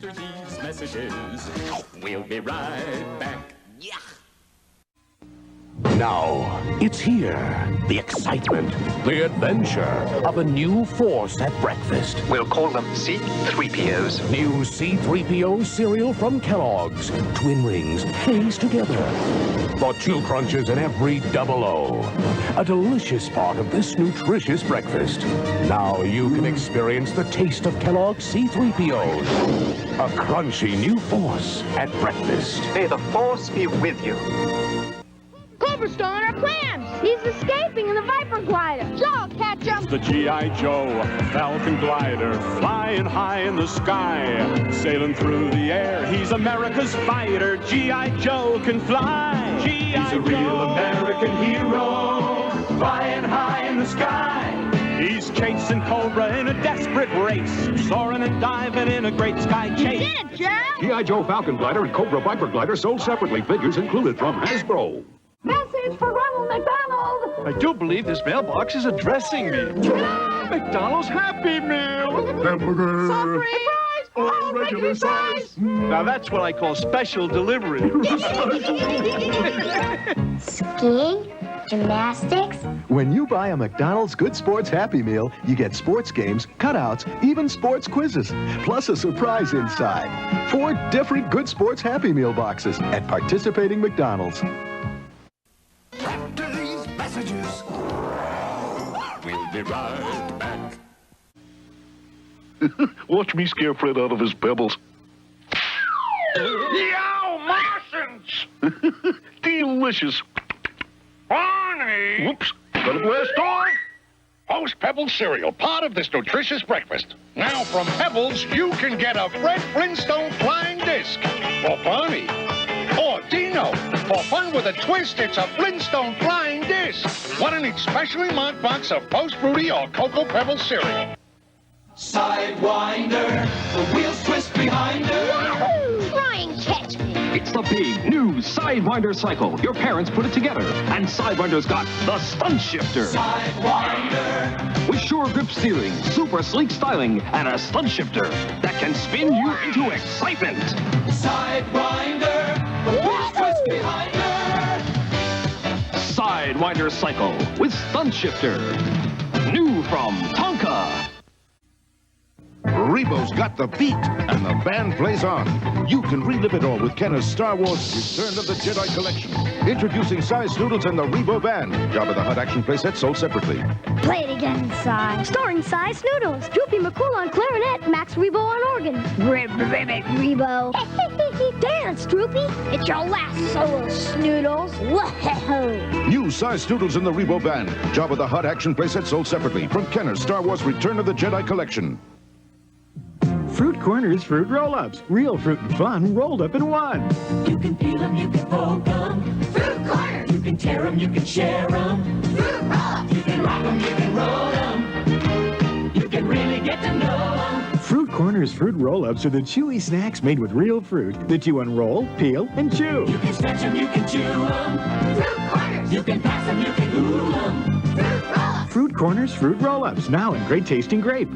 after these messages. We'll be right back. Yeah. Now, it's here. The excitement, the adventure of a new force at breakfast. We'll call them C3POs. New C3PO cereal from Kellogg's. Twin rings, things together. For 2 crunches in every double O. A delicious part of this nutritious breakfast. Now you can experience the taste of Kellogg's C3POs. A crunchy new force at breakfast. May the Force be with you. Cobra's stolen our plans. He's escaping in the Viper glider. Joe, catch him. The G.I. Joe Falcon glider, flying high in the sky, sailing through the air. He's America's fighter. G.I. Joe can fly. He's a real American hero, flying high in the sky. He's chasing Cobra in a desperate race, soaring and diving in a great sky chase. You did it, Joe. G.I. Joe Falcon glider and Cobra Viper glider sold separately. Figures included from Hasbro. Message for Ronald McDonald. I do believe this mailbox is addressing me. McDonald's Happy Meal. Hamburger. Surprise! All regular size. Now that's what I call special delivery. Skiing? Gymnastics? When you buy a McDonald's Good Sports Happy Meal, you get sports games, cutouts, even sports quizzes, plus a surprise inside. 4 different Good Sports Happy Meal boxes at participating McDonald's. After these messages, we'll be right back. Watch me scare Fred out of his pebbles. Yow, Martians! Delicious. Barney! Whoops. Got a blast off. Post Pebbles cereal, part of this nutritious breakfast. Now from Pebbles, you can get a Fred Flintstone flying disc. Or Barney. Or Dino. For fun with a twist, it's a Flintstone flying disc. One in each specially marked box of Post Fruity or Cocoa Pebbles cereal. Sidewinder, the wheels twist behind her. Wahoo! Try and catch me. It's the big new Sidewinder cycle. Your parents put it together, and Sidewinder's got the Stunt Shifter. Sidewinder. With sure grip steering, super sleek styling, and a stunt shifter that can spin you into excitement. Sidewinder, the wheels twist behind her. Sidewinder cycle with stunt shifter. New from Tonka. Rebo's got the beat, and the band plays on. You can relive it all with Kenner's Star Wars Return of the Jedi Collection. Introducing Size Noodles and the Rebo Band. Jabba the Hutt action playset sold separately. Play it again, Si. Starring Size Noodles. Droopy McCool on clarinet. Max Rebo on organ. Ribbit Rebo. Dance, Droopy. It's your last solo, Snoodles. Whoa. New Size Noodles and the Rebo Band. Jabba the Hutt action playset sold separately from Kenner's Star Wars Return of the Jedi Collection. Fruit Corners Fruit Roll-Ups. Real fruit and fun rolled up in one. You can peel them, you can poke them. Fruit corners. You can tear them, you can share them. Fruit roll-ups. You can rock them, you can roll them. You can really get to know them. Fruit Corners Fruit Roll-Ups are the chewy snacks made with real fruit that you unroll, peel, and chew. You can stretch them, you can chew them. Fruit corners. You can pass them, you can ooh them. Fruit roll-ups. Fruit Corners Fruit Roll-Ups, now in great tasting grape.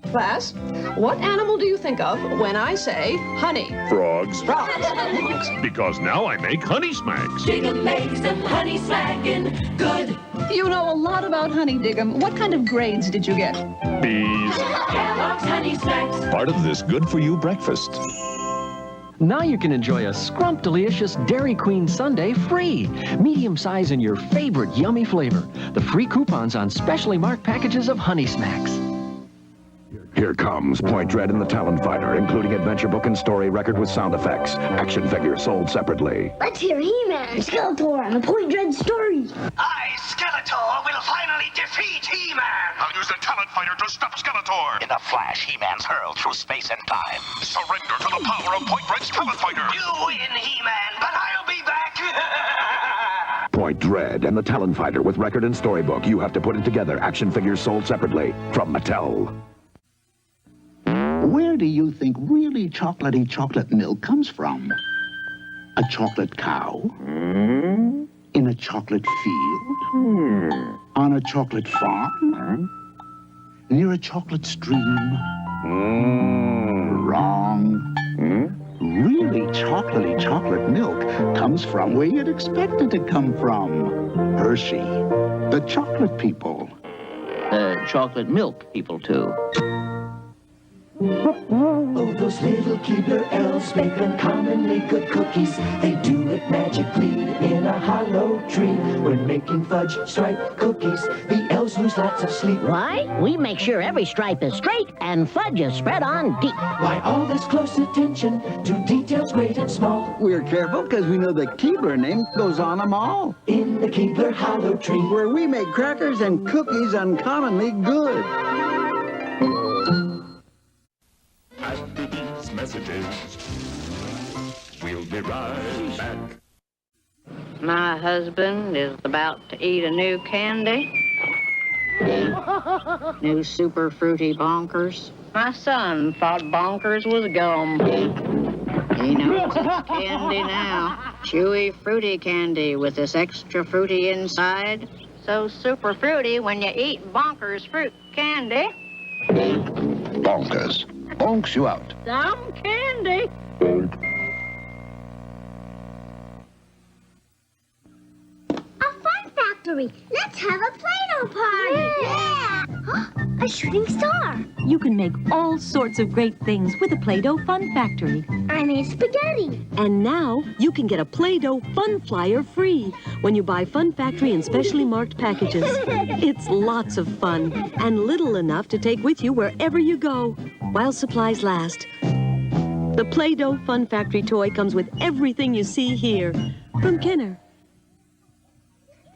Class, what animal do you think of when I say honey? Frogs. Frogs. Because now I make honey smacks. Diggum makes them honey smacking good. You know a lot about honey, Diggum. What kind of grades did you get? Bees. Kellogg's honey smacks. Part of this good-for-you breakfast. Now you can enjoy a scrumptious Dairy Queen sundae free. Medium size in your favorite yummy flavor. The free coupons on specially marked packages of Honey Smacks. Here comes Point Dread and the Talon Fighter, including adventure book and story record with sound effects. Action figures sold separately. Let's hear He-Man and Skeletor on the Point Dread story. I, Skeletor, will finally defeat He-Man. I'll use the Talon Fighter to stop Skeletor. In a flash, He-Man's hurled through space and time. Surrender to the power of Point Dread's Talon Fighter. You win, He-Man, but I'll be back. Point Dread and the Talon Fighter with record and storybook. You have to put it together. Action figures sold separately from Mattel. Where do you think really chocolatey chocolate milk comes from? A chocolate cow? In a chocolate field? On a chocolate farm? Near a chocolate stream? Wrong. Really chocolatey chocolate milk comes from where you'd expect it to come from. Hershey, the chocolate people. Chocolate milk people, too. Oh, those little Keebler elves make uncommonly good cookies. They do it magically in a hollow tree. When making fudge stripe cookies, the elves lose lots of sleep. Why? We make sure every stripe is straight and fudge is spread on deep. Why all this close attention to details great and small? We're careful because we know the Keebler name goes on them all. In the Keebler hollow tree, where we make crackers and cookies uncommonly good. After these messages, we'll be right back. My husband is about to eat a new candy. New super fruity bonkers. My son thought bonkers was gum. He knows it's candy now. Chewy fruity candy with this extra fruity inside. So super fruity when you eat bonkers fruit candy. Bonkers. Bonks you out. Some candy. Factory. Let's have a Play-Doh party. Yeah! A shooting star. You can make all sorts of great things with a Play-Doh Fun Factory. I made spaghetti. And now you can get a Play-Doh Fun Flyer free when you buy Fun Factory in specially marked packages. It's lots of fun and little enough to take with you wherever you go while supplies last. The Play-Doh Fun Factory toy comes with everything you see here from Kenner.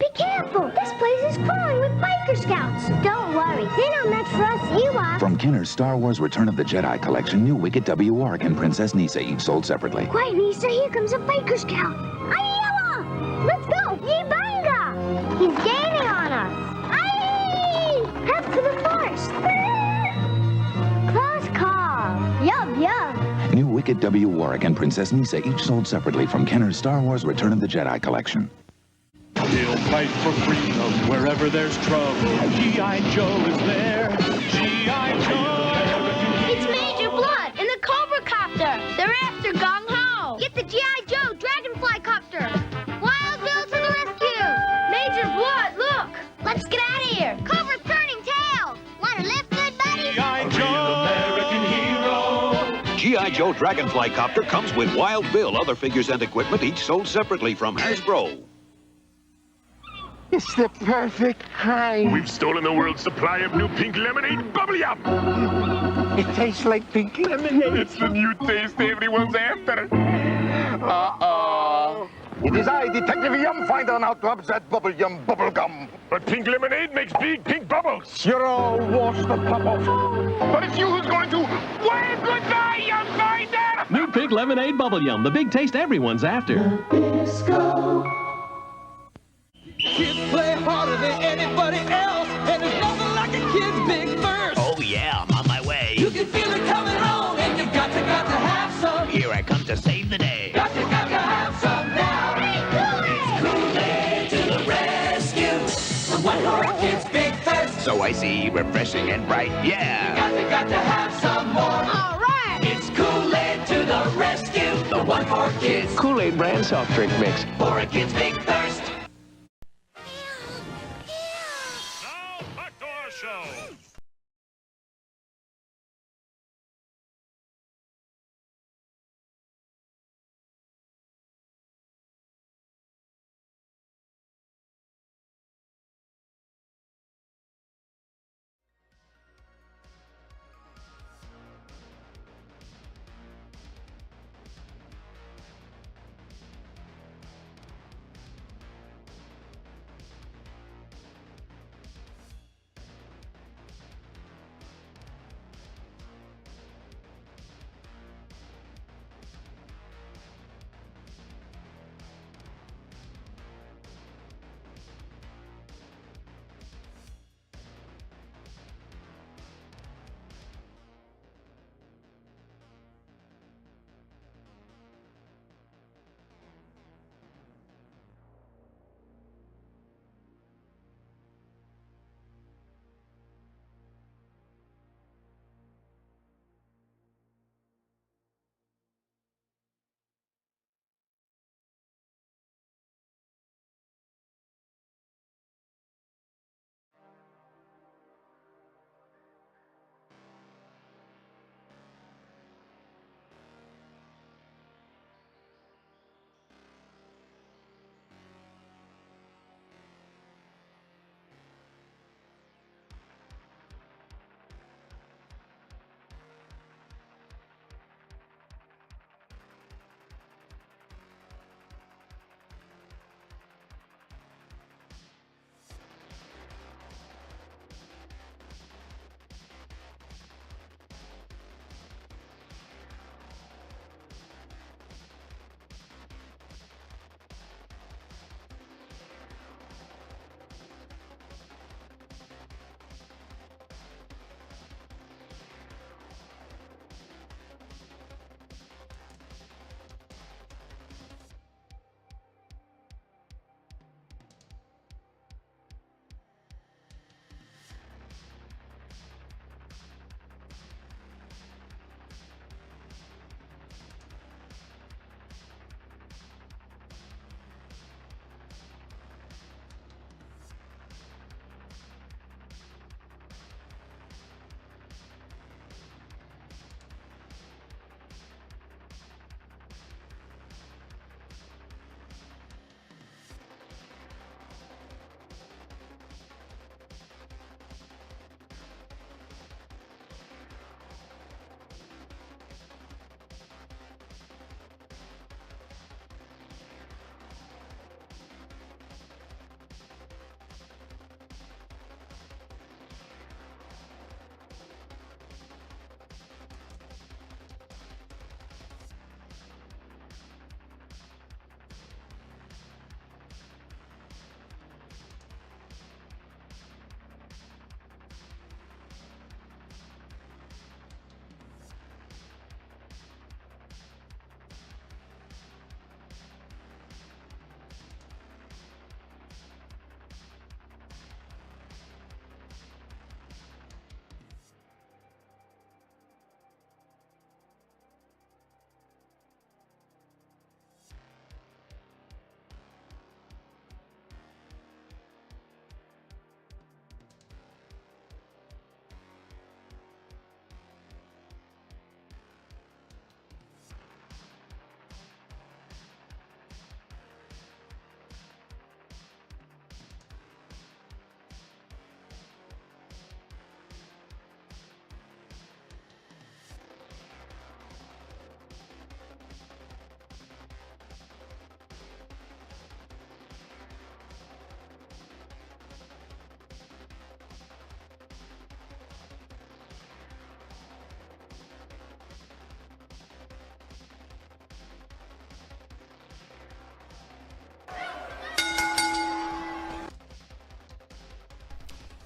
Be careful! This place is crawling with biker scouts. Don't worry. They're not meant for us Ewoks. From Kenner's Star Wars Return of the Jedi collection, new Wicket W. Ark and Princess Nisa, each sold separately. Quiet, Nisa. Here comes a biker scout. Ayala! Let's go! Yibanga! He's gaining on us. Aye! Head for the forest. Close call. Yum, yum. New Wicket W. Warwick and Princess Nisa, each sold separately from Kenner's Star Wars Return of the Jedi collection. He'll fight for freedom wherever there's trouble. G.I. Joe is there. G.I. Joe. It's Major Blood in the Cobra copter. They're after Gong Ho. Get the G.I. Joe Dragonfly copter. Wild Bill to the rescue. Major Blood, look. Let's get out of here. Cobra's turning tail. Want to lift, good buddy? G.I. Joe. American hero. G.I. Joe Dragonfly copter comes with Wild Bill, other figures and equipment, each sold separately from Hasbro. It's the perfect kind. We've stolen the world's supply of new pink lemonade bubble yum. It tastes like pink lemonade. It's the new taste everyone's after. Uh-oh. It is I, Detective Yum Finder, now to upset bubble yum bubble gum. But pink lemonade makes big pink bubbles. You're all washed the pop off. But it's you who's going to wave goodbye, Yum Finder! New pink lemonade bubble yum, the big taste everyone's after. Bisco. Kids play harder than anybody else, and there's nothing like a kid's big burst. Oh yeah, I'm on my way. You can feel it coming on, and you got to have some. Here I come to save the day. Got to have some now. It's Kool-Aid to the rescue. The one for kids' big thirst. So I see, refreshing and bright, yeah. Got to have some more. All right. It's Kool-Aid to the rescue. The one for kids. Kool-Aid brand soft drink mix. For a kid's big thirst. Show.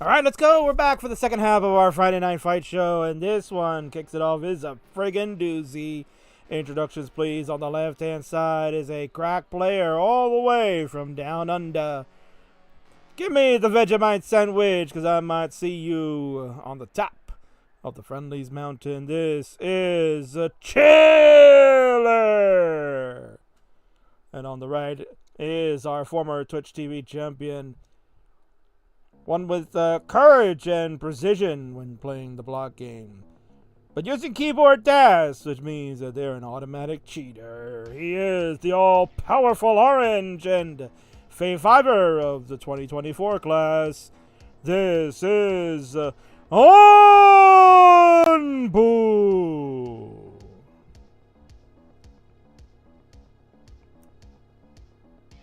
All right, let's go. We're back for the second half of our Friday Night Fight show, and this one kicks it off is a friggin' doozy. Introductions, please. On the left-hand side is a crack player all the way from down under. Give me the Vegemite sandwich, because I might see you on the top of the Friendlies mountain. This is a Chiller. And on the right is our former Twitch TV champion. One with courage and precision when playing the block game. But using keyboard dash, which means that they're an automatic cheater. He is the all-powerful orange and Fave Fiber of the 2024 class. This is Onbu.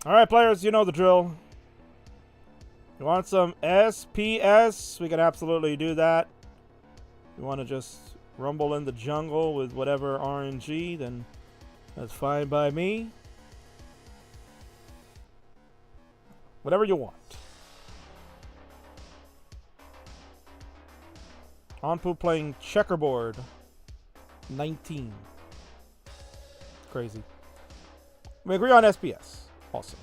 Alright, players, you know the drill. You want some SPS? We can absolutely do that. You want to just rumble in the jungle with whatever RNG, then that's fine by me. Whatever you want. Onpu playing checkerboard. 19. Crazy. We agree on SPS. Awesome.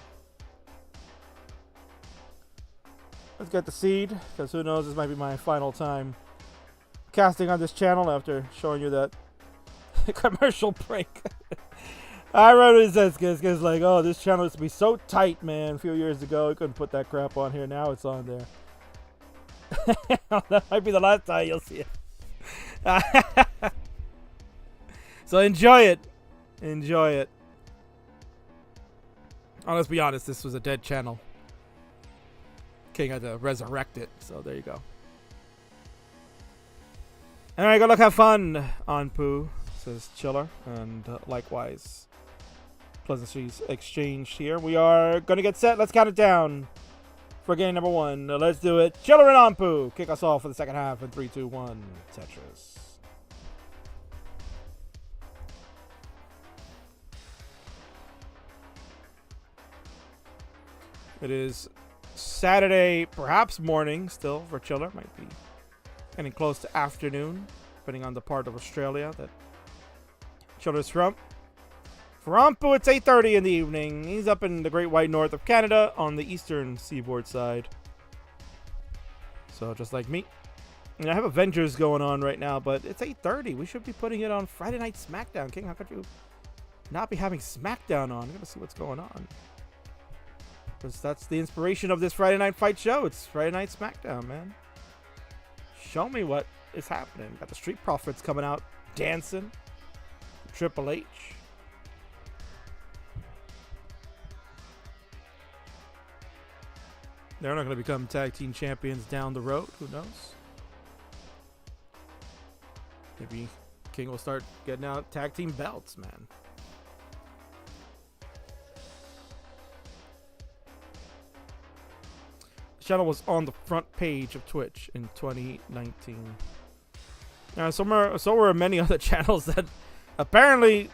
Let's get the seed, because who knows, this might be my final time casting on this channel after showing you that commercial break. I read what it says, because like, oh, this channel used to be so tight, man, a few years ago. We couldn't put that crap on here. Now it's on there. That might be the last time you'll see it. So enjoy it. Enjoy it. Oh, let's be honest, this was a dead channel. King had to resurrect it, so there you go. Alright, go look, have fun, Onpu, says Chiller, and likewise, pleasantries exchanged here. We are going to get set. Let's count it down for game number 1. Let's do it. Chiller and Onpu kick us off for the second half in 3, 2, 1. Tetris. It is Saturday, perhaps morning still for Chiller. Might be getting close to afternoon, depending on the part of Australia that Chiller's from. For Onpu, it's 8:30 in the evening. He's up in the Great White North of Canada on the eastern seaboard side. So just like me. And I have Avengers going on right now, but it's 8:30. We should be putting it on Friday Night SmackDown. King, how could you not be having SmackDown on? I'm gonna see what's going on. Because that's the inspiration of this Friday Night Fight show. It's Friday Night SmackDown, man. Show me what is happening. Got the Street Profits coming out dancing. Triple H. They're not going to become tag team champions down the road. Who knows? Maybe King will start getting out tag team belts, man. The channel was on the front page of Twitch in 2019. So were many other channels that apparently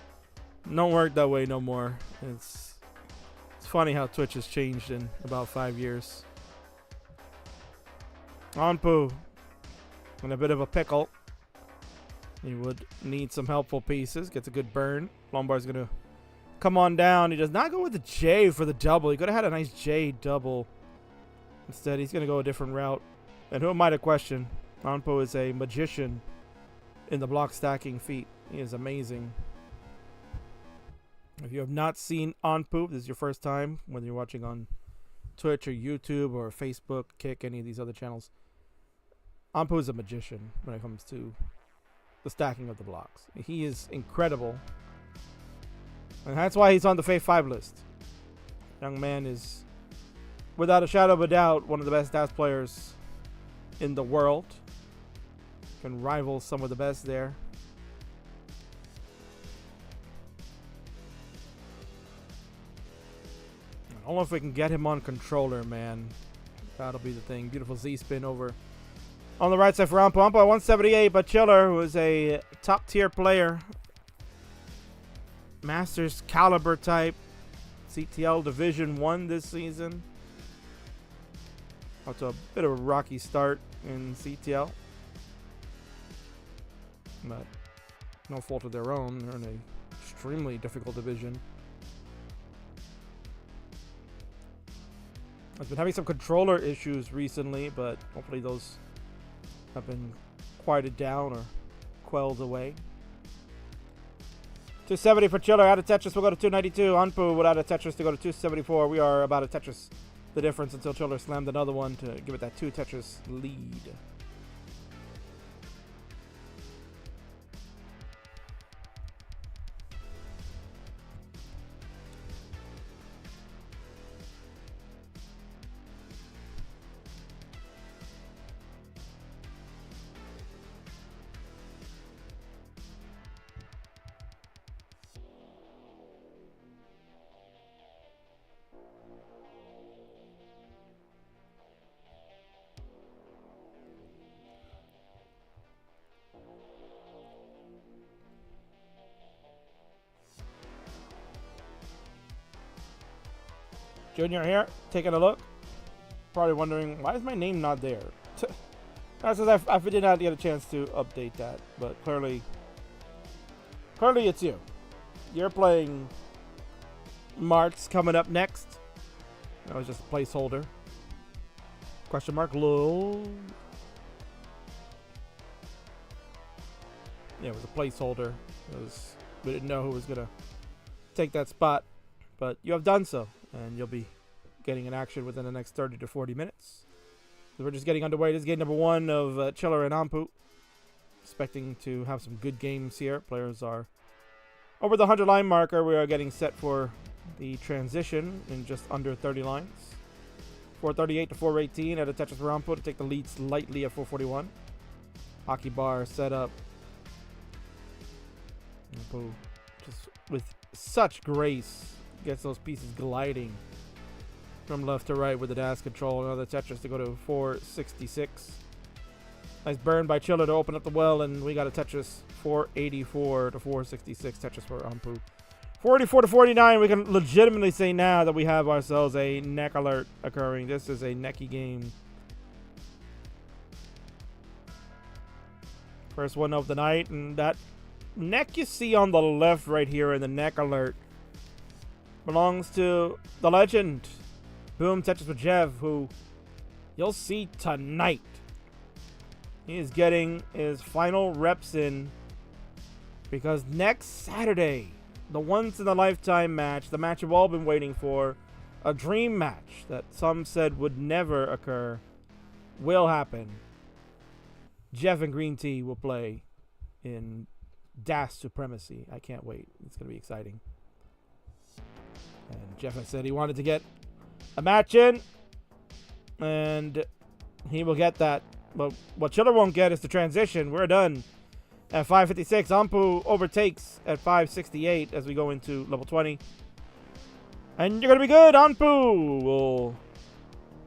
don't work that way no more. It's funny how Twitch has changed in about 5 years. Onpu in a bit of a pickle. He would need some helpful pieces. Gets a good burn. Lombard's gonna come on down. He does not go with the J for the double. He could have had a nice J double. Instead, he's going to go a different route. And who am I to question? Onpu is a magician in the block stacking feat. He is amazing. If you have not seen Onpu, this is your first time, whether you're watching on Twitch or YouTube or Facebook, Kick, any of these other channels. Onpu is a magician when it comes to the stacking of the blocks. He is incredible. And that's why he's on the Fave 5 list. Young man is, without a shadow of a doubt, one of the best dash players in the world. Can rival some of the best there. I don't know if we can get him on controller, man. That'll be the thing. Beautiful Z-spin over on the right side for Onpu. Onpu at 178, but Chiller, who is a top-tier player. Masters caliber type. CTL Division 1 this season. Off to a bit of a rocky start in CTL. But no fault of their own. They're in an extremely difficult division. I've been having some controller issues recently, but hopefully those have been quieted down or quelled away. 270 for Chiller. Out of Tetris, we'll go to 292. Anpu would add a Tetris to go to 274. We are about a Tetris the difference until Chiller slammed another one to give it that 2 Tetris lead. Junior here, taking a look. Probably wondering, why is my name not there? That's because I did not get a chance to update that, but clearly it's you. You're playing Marts coming up next. That was just a placeholder. Question mark, lol. Yeah, it was a placeholder. We didn't know who was going to take that spot, but you have done so. And you'll be getting in action within the next 30 to 40 minutes. So we're just getting underway. This is game number 1 of Chiller and Anpu. Expecting to have some good games here. Players are over the 100 line marker. We are getting set for the transition in just under 30 lines. 438 to 418 at a Tetris for Anpu to take the lead slightly at 441. Hockey bar set up. Anpu just with such grace gets those pieces gliding from left to right with the dash control. Another Tetris to go to 466. Nice burn by Chiller to open up the well, and we got a Tetris 484 to 466 Tetris for Anpu. 44 to 49. We can legitimately say now that we have ourselves a neck alert occurring. This is a necky game. First one of the night, and that neck you see on the left right here in the neck alert belongs to the legend, Boom Tetris with Jev, who you'll see tonight. He is getting his final reps in because next Saturday, the once-in-a-lifetime match, the match you've all been waiting for, a dream match that some said would never occur, will happen. Jeff and Green Tea will play in Dash Supremacy. I can't wait. It's going to be exciting. And Jeff said he wanted to get a match in, and he will get that. But what Chiller won't get is the transition. We're done at 556. Anpu overtakes at 568 as we go into level 20. And you're going to be good. Anpu will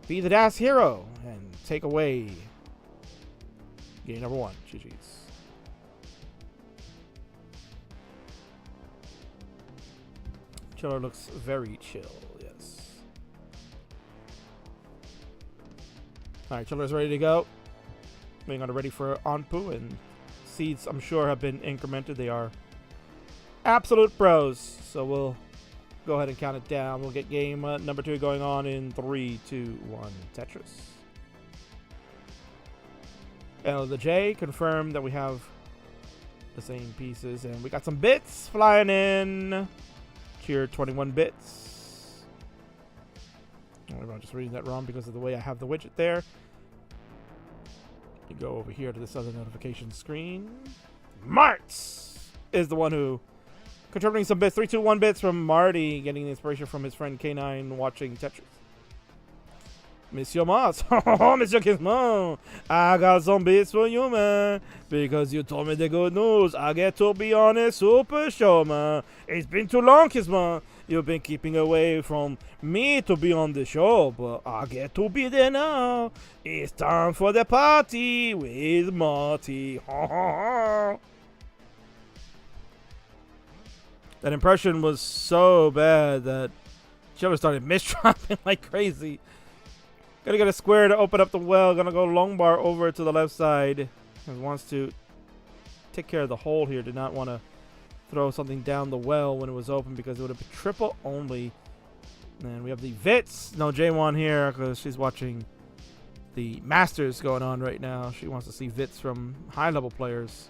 be the Dash hero and take away game number 1. GG's. Chiller looks very chill, yes. Alright, Chiller's ready to go. Waiting on it ready for Anpu, and seeds I'm sure have been incremented. They are absolute pros. So we'll go ahead and count it down. We'll get game number 2 going on in 3, 2, 1, Tetris. L to the J, confirm that we have the same pieces, and we got some bits flying in. Cheer 21 bits. I'm just reading that wrong because of the way I have the widget there. You go over here to this other notification screen. Marts is the one who contributing some bits. 321 bits from Marty, getting the inspiration from his friend K9 watching Tetris. Monsieur Mars, Monsieur Kingsman, I got some bits for you, man, because you told me the good news. I get to be on a super show, man. It's been too long, Kingsman. You've been keeping away from me to be on the show, but I get to be there now. It's time for the party with Marty. That impression was so bad that Chiller started misdropping like crazy. Gonna get a square to open up the well. Gonna go long bar over to the left side. And wants to take care of the hole here. Did not want to throw something down the well when it was open because it would have been triple only. And we have the Vits. No J1 here because she's watching the Masters going on right now. She wants to see Vits from high-level players.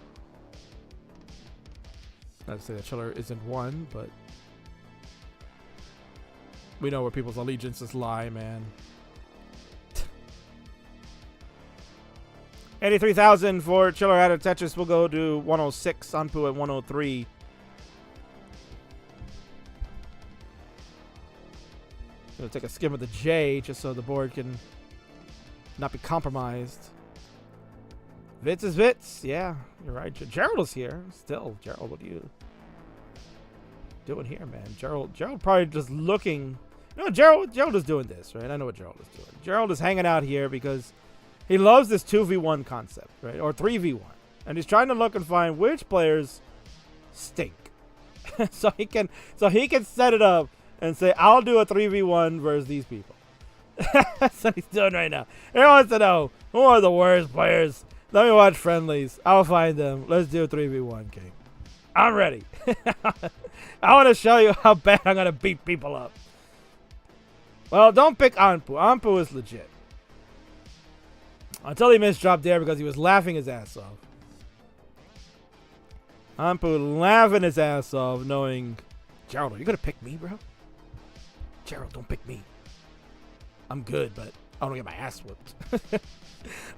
Not to say that Chiller isn't one, but we know where people's allegiances lie, man. 83,000 for Chiller out of Tetris. We'll go to 106. Anpu at 103. Gonna take a skim of the J just so the board can not be compromised. Vits is Vits. Yeah, you're right. Gerald is here. Still, Gerald, what are you doing here, man? Gerald probably just looking. No, Gerald is doing this, right? I know what Gerald is doing. Gerald is hanging out here because he loves this 2v1 concept, right? Or 3v1. And he's trying to look and find which players stink. so he can set it up and say, I'll do a 3v1 versus these people. That's what he's doing right now. He wants to know who are the worst players. Let me watch Friendlies. I'll find them. Let's do a 3v1, King. I'm ready. I want to show you how bad I'm going to beat people up. Well, don't pick Anpu. Anpu is legit. Until he missed drop there because he was laughing his ass off. Anpu laughing his ass off knowing, Gerald, are you going to pick me, bro? Gerald, don't pick me. I'm good, but I don't get my ass whooped.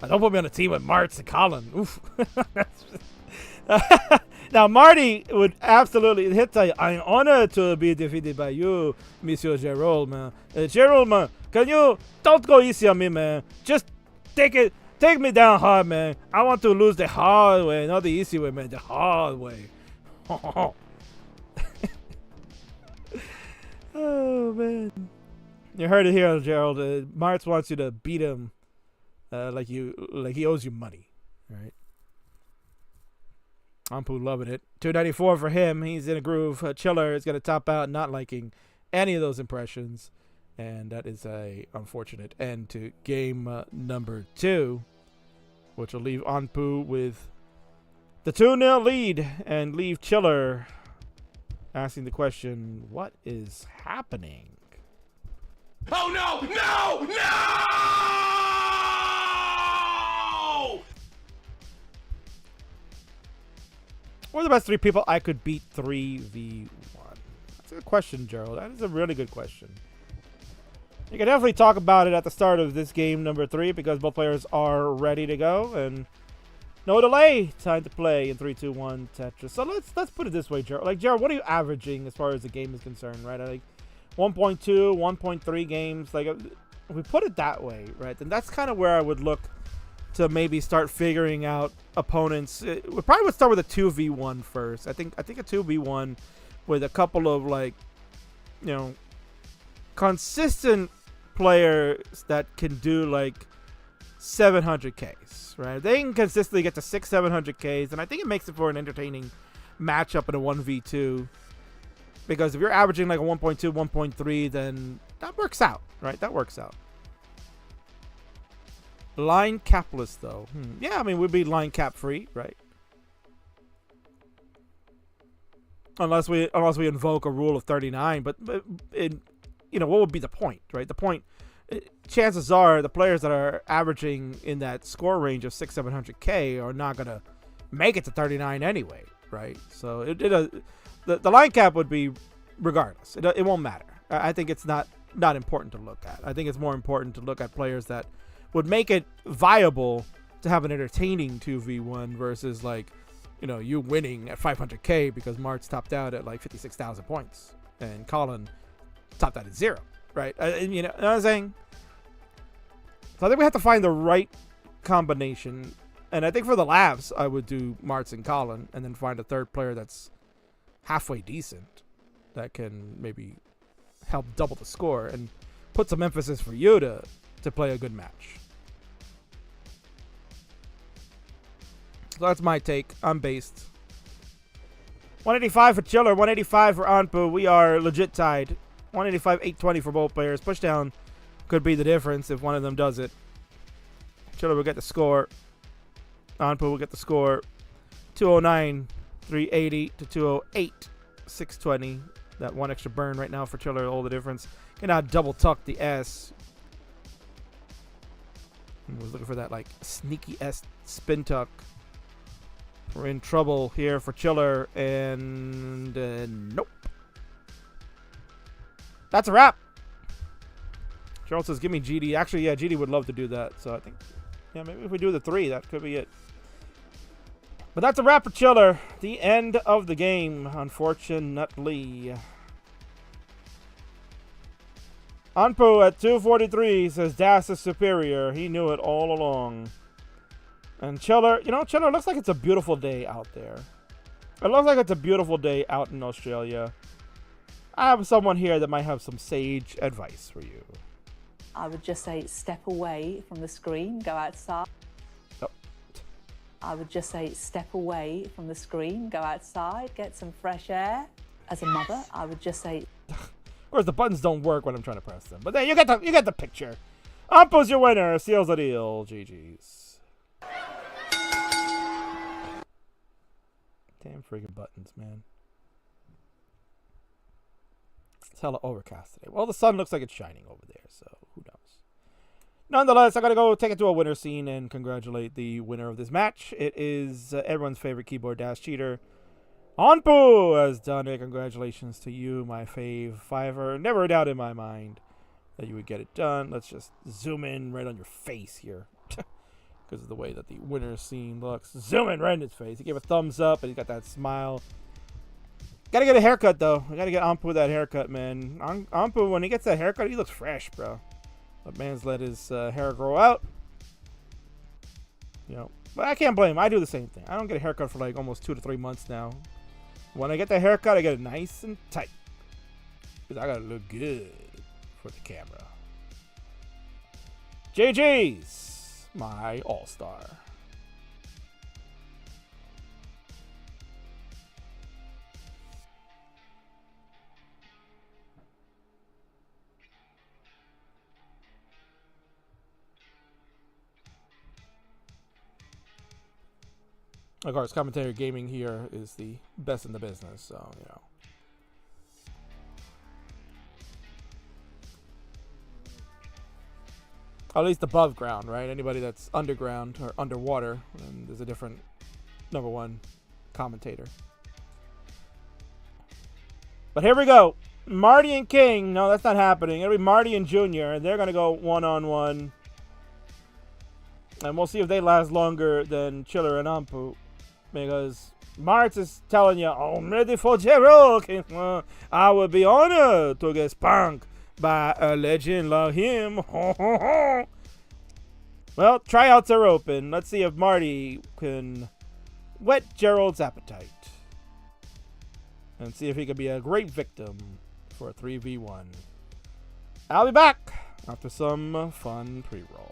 Don't put me on a team with Marts and Colin. Oof. Now, Marty would absolutely, he'll tell you, I'm honored to be defeated by you, Monsieur Gerald, man. Gerald, man, don't go easy on me, man. Just take me down hard, man. I want to lose the hard way, not the easy way, man. The hard way. Oh, man. You heard it here, Gerald. Marts wants you to beat him like he owes you money, right? Anpu loving it. 294 for him. He's in a groove. Chiller is going to top out not liking any of those impressions. And that is a unfortunate end to game number 2, which will leave Anpu with the 2-0 lead and leave Chiller asking the question, what is happening? Oh no! No! No! What are the best 3 people I could beat 3v1? That's a good question, Gerald. That is a really good question. You can definitely talk about it at the start of this game number 3 because both players are ready to go and no delay. Time to play in 3, 2, 1 Tetris. So let's put it this way, Gerald. Like, Gerald, what are you averaging as far as the game is concerned, right? Like 1.2, 1.3 games. Like, if we put it that way, right? Then that's kind of where I would look to maybe start figuring out opponents. We probably would start with a 2v1 first. I think a 2v1 with a couple of, like, you know, consistent players that can do like 700Ks, right? They can consistently get to 600-700Ks, and I think it makes it for an entertaining matchup in a 1v2. Because if you're averaging like a 1.2, 1.3, then that works out, right? That works out. Line capless, though. Yeah, I mean, we'd be line cap free, right? Unless we invoke a rule of 39, but you know, what would be the point, right? The point, chances are the players that are averaging in that score range of 600-700K are not gonna make it to 39 anyway, right? So the line cap would be regardless. It won't matter. I think it's not important to look at. I think it's more important to look at players that would make it viable to have an entertaining 2v1 versus, like, you know, you winning at 500K because Marts topped out at like 56,000 points and Colin topped out at 0, right? You know what I'm saying? So I think we have to find the right combination. And I think for the laughs, I would do Marts and Colin and then find a third player that's halfway decent that can maybe help double the score and put some emphasis for you to play a good match. So that's my take. I'm based. 185 for Chiller, 185 for Anpu. We are legit tied. 185, 820 for both players. Push down could be the difference if one of them does it. Chiller will get the score. Anpu will get the score. 209, 380 to 208, 620. That one extra burn right now for Chiller, all the difference. Can now double tuck the S. I was looking for that like sneaky S spin tuck. We're in trouble here for Chiller, and nope. That's a wrap. Charles says, give me GD. Actually, yeah, GD would love to do that. So I think, yeah, maybe if we do the 3, that could be it. But that's a wrap for Chiller. The end of the game, unfortunately. Anpu at 243 says Das is superior. He knew it all along. And Chiller, you know, Chiller, looks like it's a beautiful day out there. It looks like it's a beautiful day out in Australia. I have someone here that might have some sage advice for you. I would just say step away from the screen, go outside. Oh. I would just say step away from the screen, go outside, get some fresh air. As a mother, I would just say... Of course, the buttons don't work when I'm trying to press them. But then you get the picture. Anpu's your winner. Seals the deal. GG's. Damn freaking buttons, man. It's hella overcast today. Well, the sun looks like it's shining over there, so who knows. Nonetheless, I gotta go take it to a winner scene and congratulate the winner of this match. It is everyone's favorite keyboard dash cheater. Anpu has done it. Congratulations to you, my fave fiver. Never a doubt in my mind that you would get it done. Let's just zoom in right on your face here. Because of the way that the winner scene looks. Zoom in right in his face. He gave a thumbs up and he got that smile. Gotta get a haircut, though. I gotta get Anpu that haircut, man. Anpu, when he gets that haircut, he looks fresh, bro. That man's let his hair grow out. You know, but I can't blame him. I do the same thing. I don't get a haircut for like almost 2 to 3 months now. When I get the haircut, I get it nice and tight. Because I gotta look good for the camera. JJ's my all-star. Of course, commentary gaming here is the best in the business, so, you know. At least above ground, right? Anybody that's underground or underwater, then there's a different #1 commentator. But here we go. Marty and King. No, that's not happening. It'll be Marty and Junior, and they're going to go one-on-one. And we'll see if they last longer than Chiller and Anpu. Because Marts is telling you, I'm ready for Jero. I would be honored to get spanked by a legend like him. Well, tryouts are open. Let's see if Marty can whet Gerald's appetite. And see if he can be a great victim for a 3v1. I'll be back after some fun pre-roll.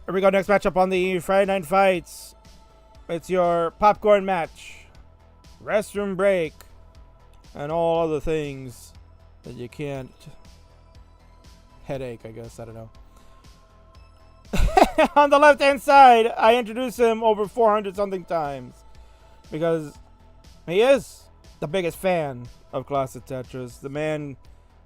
Here we go. Next matchup on the Friday Night Fights. It's your popcorn match, restroom break, and all other things that you can't. Headache, I guess. I don't know. On the left-hand side, I introduce him over 400-something times because he is the biggest fan of classic Tetris. The man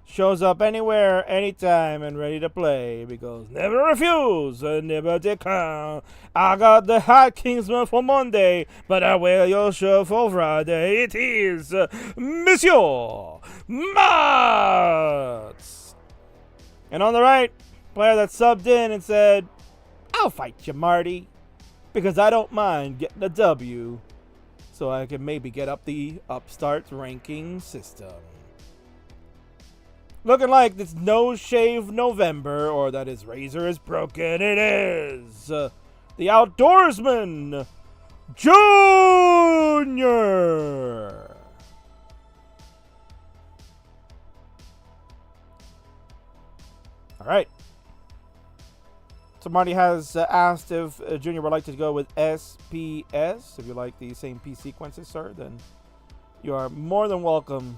shows up anywhere, anytime, and ready to play because never refuse and never decline. I got the hot Kingsman for Monday, but I wear your shirt for Friday. It is Monsieur Marts. And on the right, player that subbed in and said, I'll fight you, Marty, because I don't mind getting a W, so I can maybe get up the Upstarts ranking system. Looking like it's No Shave November, or that his razor is broken. It is the Outdoorsman, Junior. All right. So Marty has asked if Junior would like to go with SPS. If you like the same P sequences, sir, then you are more than welcome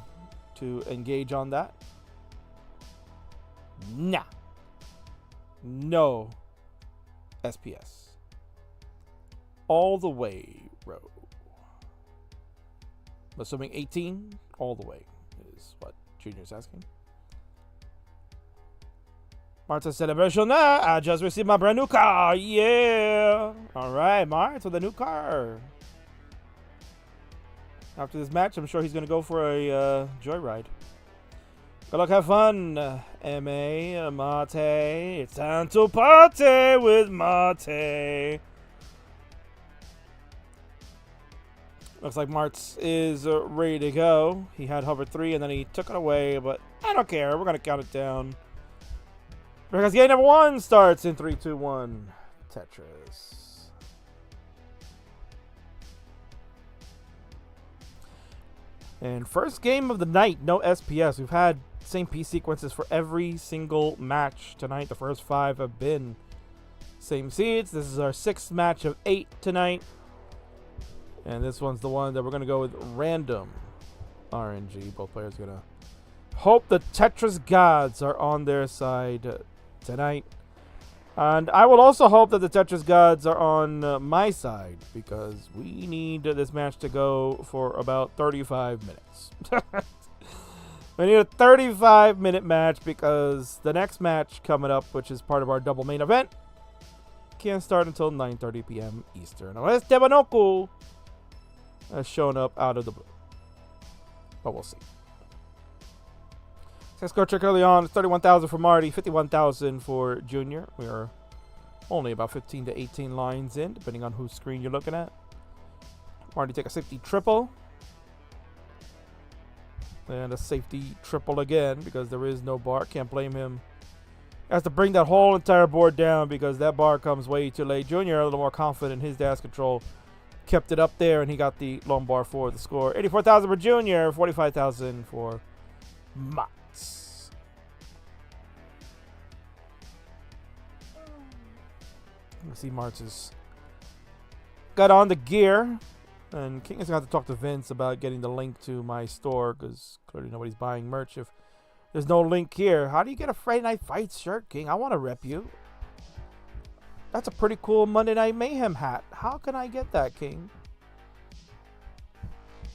to engage on that. Nah. No SPS. All the way, bro. I'm assuming 18, all the way is what Junior's asking. Marta celebration. I just received my brand new car. Yeah. All right, Marta with a new car. After this match, I'm sure he's going to go for a joyride. Good luck, have fun, M.A. Mate. It's time to party with Mate. Looks like Marts is ready to go. He had hover 3 and then he took it away, but I don't care. We're going to count it down. Because game number 1 starts in 3, 2, 1. Tetris. And first game of the night, no SPS. We've had same P sequences for every single match tonight. The first 5 have been same seeds. This is our 6th match of 8 tonight. And this one's the one that we're going to go with random RNG. Both players are going to hope the Tetris gods are on their side tonight. And I will also hope that the Tetris gods are on my side, because we need this match to go for about 35 minutes. We need a 35-minute match because the next match coming up, which is part of our double main event, can't start until 9:30 p.m. Eastern, unless Tebanoku has shown up out of the blue. But we'll see. Score check early on. It's 31,000 for Marty, 51,000 for Junior. We are only about 15 to 18 lines in, depending on whose screen you're looking at. Marty take a safety triple. And a safety triple again, because there is no bar. Can't blame him. Has to bring that whole entire board down because that bar comes way too late. Junior, a little more confident in his dash control, kept it up there, and he got the lone bar for the score. 84,000 for Junior, 45,000 for Marts. See, Marts has got on the gear, and King is going to have to talk to Vince about getting the link to my store, because clearly nobody's buying merch if there's no link here. How do you get a Friday Night Fights shirt, King? I want to rep you. That's a pretty cool Monday Night Mayhem hat. How can I get that, King?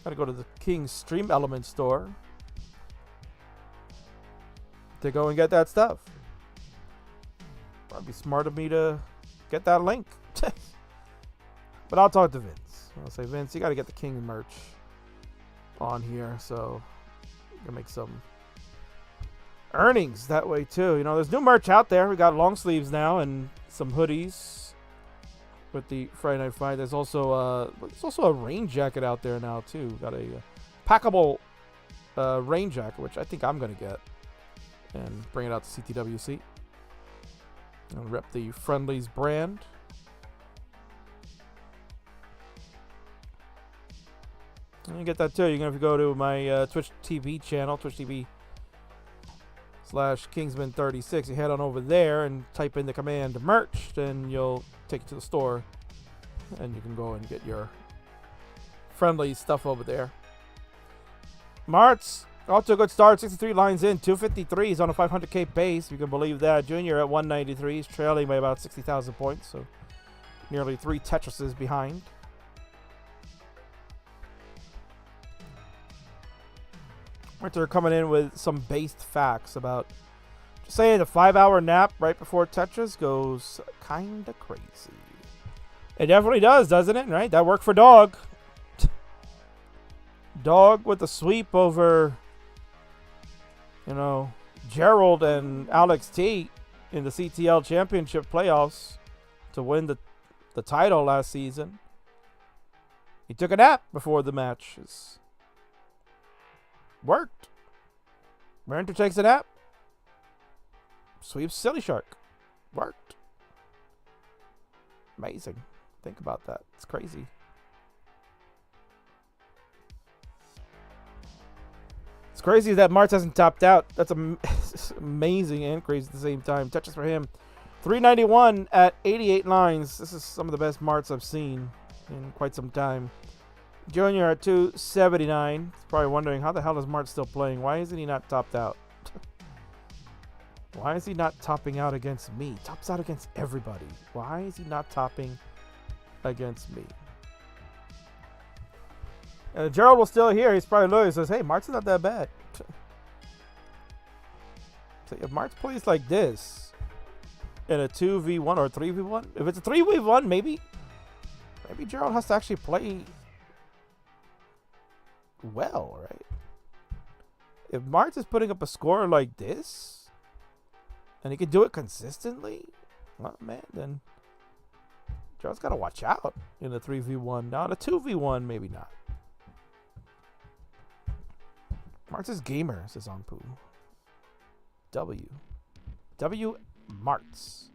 Gotta go to the King's Stream Element store to go and get that stuff. Probably smart of me to get that link. But I'll talk to Vince. I'll say, Vince, you got to get the King merch on here, so you can make some earnings that way too. You know, there's new merch out there. We got long sleeves now and some hoodies with the Friday Night Fight. There's also a rain jacket out there now too. Got a packable rain jacket, which I think I'm gonna get and bring it out to CTWC and rep the Friendlies brand. And you get that too. You can, if you go to my Twitch TV channel, Twitch TV Kingsman 36. You head on over there and type in the command merch, then you'll take you to the store and you can go and get your Friendlies stuff over there. Marts, off to a good start. 63 lines in, 253. He's on a 500K base, if you can believe that. Junior at 193. He's trailing by about 60,000 points, so nearly 3 Tetrises behind. Winter coming in with some based facts about just saying the 5-hour nap right before Tetris goes kind of crazy. It definitely does, doesn't it? Right? That worked for Dog. Dog with the sweep over, you know, Gerald and Alex T in the CTL Championship playoffs to win the title last season. He took a nap before the matches. Worked. Winter takes a nap. Sweeps SillyShark. Worked. Amazing. Think about that. It's crazy. It's crazy that Marts hasn't topped out. That's an amazing increase at the same time. Touches for him. 391 at 88 lines. This is some of the best Marts I've seen in quite some time. Junior at 279. He's probably wondering, how the hell is Marts still playing? Why isn't he not topped out? Why is he not topping out against me? Tops out against everybody. Why is he not topping against me? And Gerald was still here. He's probably loyal. He says, hey, Marts is not that bad. So if Marts plays like this in a 2v1 or 3v1, if it's a 3v1, maybe Gerald has to actually play well, right? If Marts is putting up a score like this and he can do it consistently, well, man, then Gerald's got to watch out in a 3v1. Now in a 2v1, maybe not. Marts is gamer, says Onpoo. W Marts.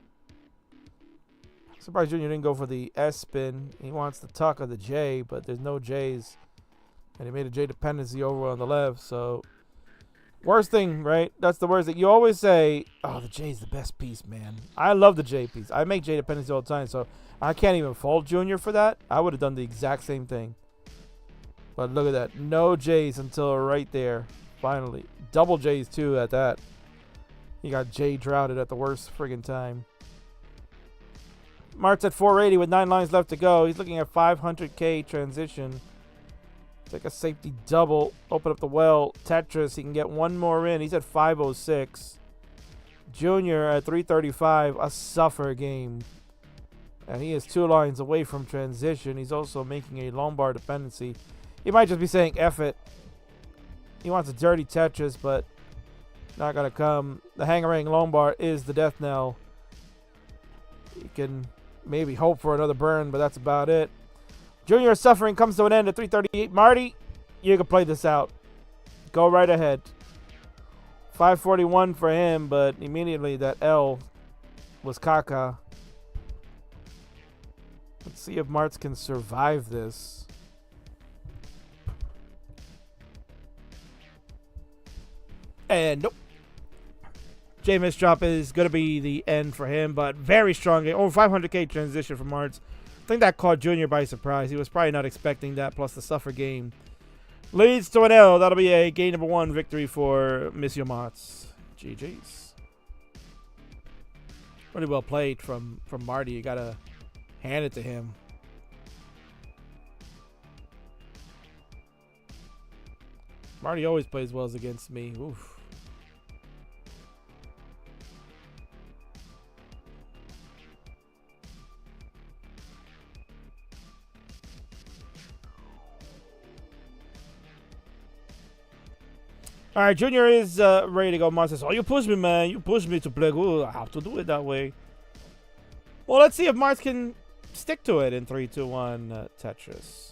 Surprised Junior didn't go for the S spin. He wants the tuck of the J, but there's no J's. And he made a J dependency over on the left, so worst thing, right? That's the worst thing. You always say, oh, the J's the best piece, man. I love the J piece. I make J dependency all the time, so I can't even fault Junior for that. I would have done the exact same thing. But look at that. No J's until right there. Finally. Double J's too at that. He got J droughted at the worst friggin' time. Marts at 480 with 9 lines left to go. He's looking at 500K transition. Take a safety double. Open up the well. Tetris. He can get one more in. He's at 506. Junior at 335. A suffer game. And he is 2 lines away from transition. He's also making a Lombard dependency. He might just be saying F it. He wants a dirty Tetris, but not going to come. The Hangarang Lombard is the death knell. You can maybe hope for another burn, but that's about it. Junior's suffering comes to an end at 338. Marty, you can play this out. Go right ahead. 541 for him, but immediately that L was caca. Let's see if Marts can survive this. And nope. J-Miss drop is going to be the end for him, but very strong. Over 500K transition from Marts. I think that caught Junior by surprise. He was probably not expecting that, plus the suffer game. Leads to an L. That'll be a game number 1 victory for Monsieur Marts. GG's. Pretty well played from Marty. You got to hand it to him. Marty always plays well against me. Oof. All right, Junior is ready to go. Marts says, oh, you pushed me, man. You pushed me to play good. I have to do it that way. Well, let's see if Marts can stick to it in 3, 2, 1 Tetris.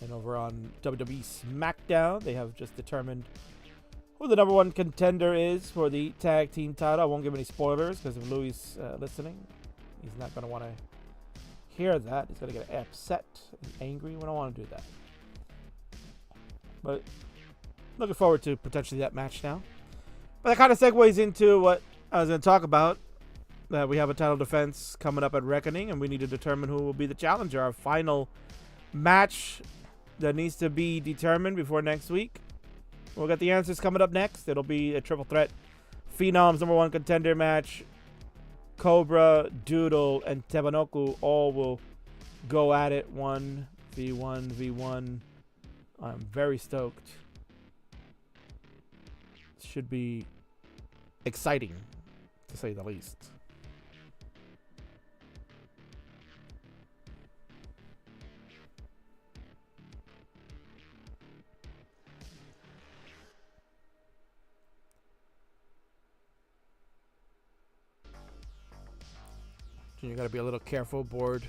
And over on WWE SmackDown, they have just determined who the #1 contender is for the tag team title. I won't give any spoilers because if Louis is listening, he's not going to want to hear that. He's going to get upset and angry. We don't want to do that. But looking forward to potentially that match now. But that kind of segues into what I was going to talk about. That we have a title defense coming up at Reckoning, and we need to determine who will be the challenger. Our final match that needs to be determined before next week. We'll get the answers coming up next. It'll be a triple threat Phenoms #1 contender match. Cobra, Doodle, and Tebanoku all will go at it 1v1v1. I'm very stoked. Should be exciting, to say the least. You gotta be a little careful. Board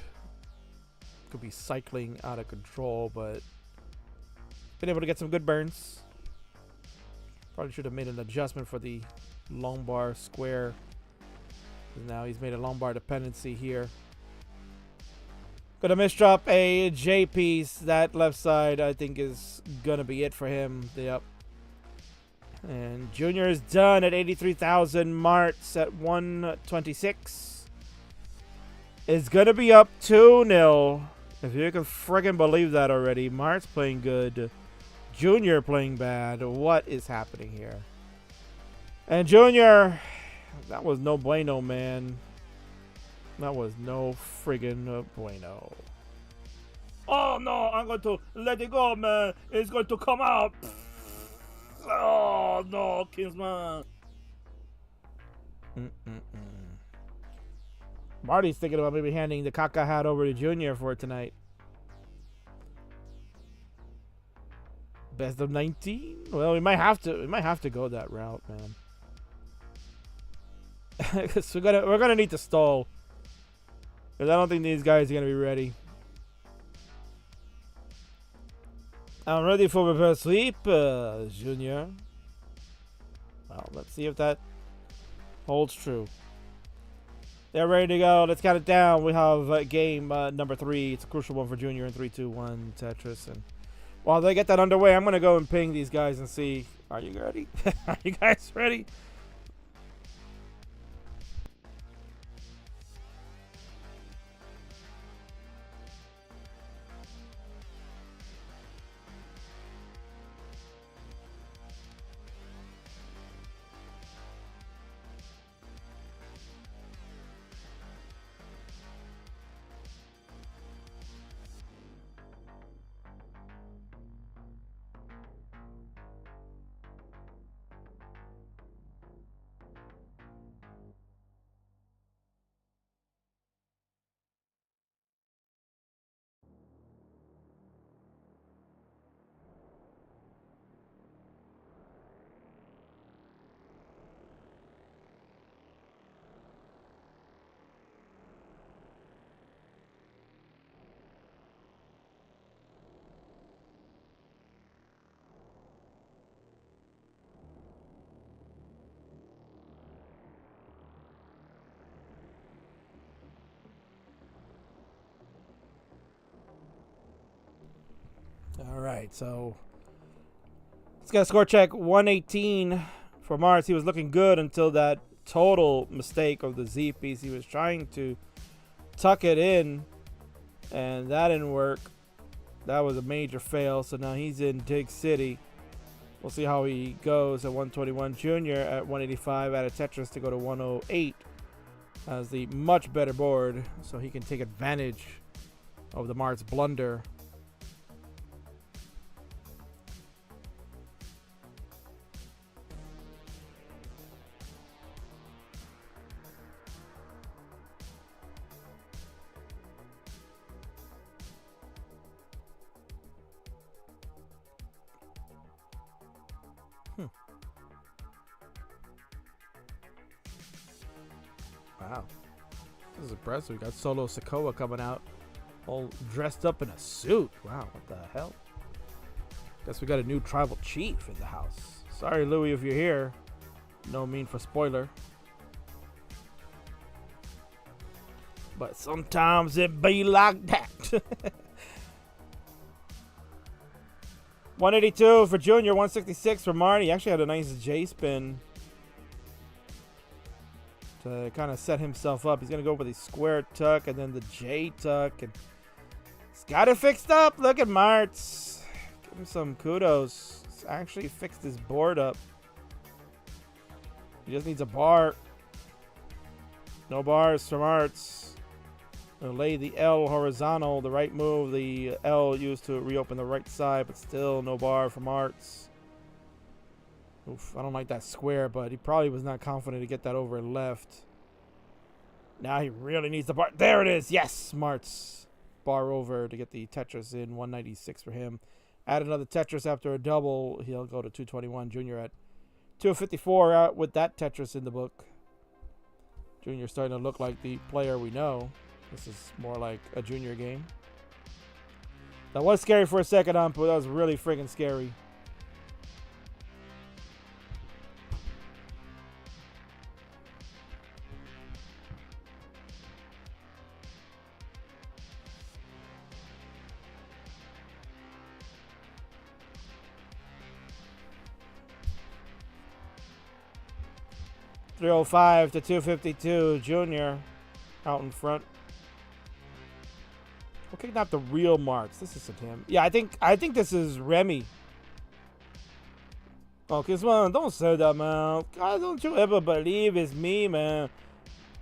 could be cycling out of control, but been able to get some good burns. Probably should have made an adjustment for the long bar square. Now he's made a long bar dependency here. Gonna misdrop a J piece. That left side, I think, is gonna be it for him. Yep. And Junior is done at 83,000. Marts at 126. It's going to be up 2-0. If you can friggin' believe that already. Mart's playing good. Junior playing bad. What is happening here? And Junior, that was no bueno, man. That was no friggin' bueno. Oh, no, I'm going to let it go, man. It's going to come out. Oh, no, Kingsman. Marty's thinking about maybe handing the Kaka hat over to Junior for tonight. Best of 19? Well, we might have to. We might have to go that route, man. Because we're gonna need to stall. Because I don't think these guys are gonna be ready. I'm ready for reverse sweep, Junior. Well, let's see if that holds true. They're ready to go. Let's count it down. We have game number 3. It's a crucial one for Junior in 3, 2, 1 Tetris. And while they get that underway, I'm going to go and ping these guys and see. Are you ready? Are you guys ready? All right, so let's get a score check. 118 for Marts. He was looking good until that total mistake of the Z piece. He was trying to tuck it in, and that didn't work. That was a major fail, so now he's in Dig City. We'll see how he goes at 121. Junior at 185 out of Tetris to go to 108 as the much better board, so he can take advantage of the Marts blunder. Wow, this is impressive. We got Solo Sokoa coming out all dressed up in a suit. Wow, what the hell? Guess we got a new tribal chief in the house. Sorry, Louis, if you're here. No mean for spoiler. But sometimes it be like that. 182 for Junior, 166 for Marty. He actually had a nice J spin to kind of set himself up. He's going to go with the square tuck and then the J tuck. And he's got it fixed up. Look at Marts. Give him some kudos. He's actually fixed his board up. He just needs a bar. No bars from Marts. Lay the L horizontal, the right move. The L used to reopen the right side, but still no bar from Marts. Oof, I don't like that square, but he probably was not confident to get that over left. Now he really needs the bar. There it is. Yes, Marts. Bar over to get the Tetris in. 196 for him. Add another Tetris after a double. He'll go to 221. Junior at 254 out with that Tetris in the book. Junior starting to look like the player we know. This is more like a Junior game. That was scary for a second, but that was really freaking scary. .305 to 252. Junior out in front. Okay, not the real Marts. This isn't him. Yeah, I think this is Remy. Oh, Kingsman, don't say that, man. God, don't you ever believe it's me, man.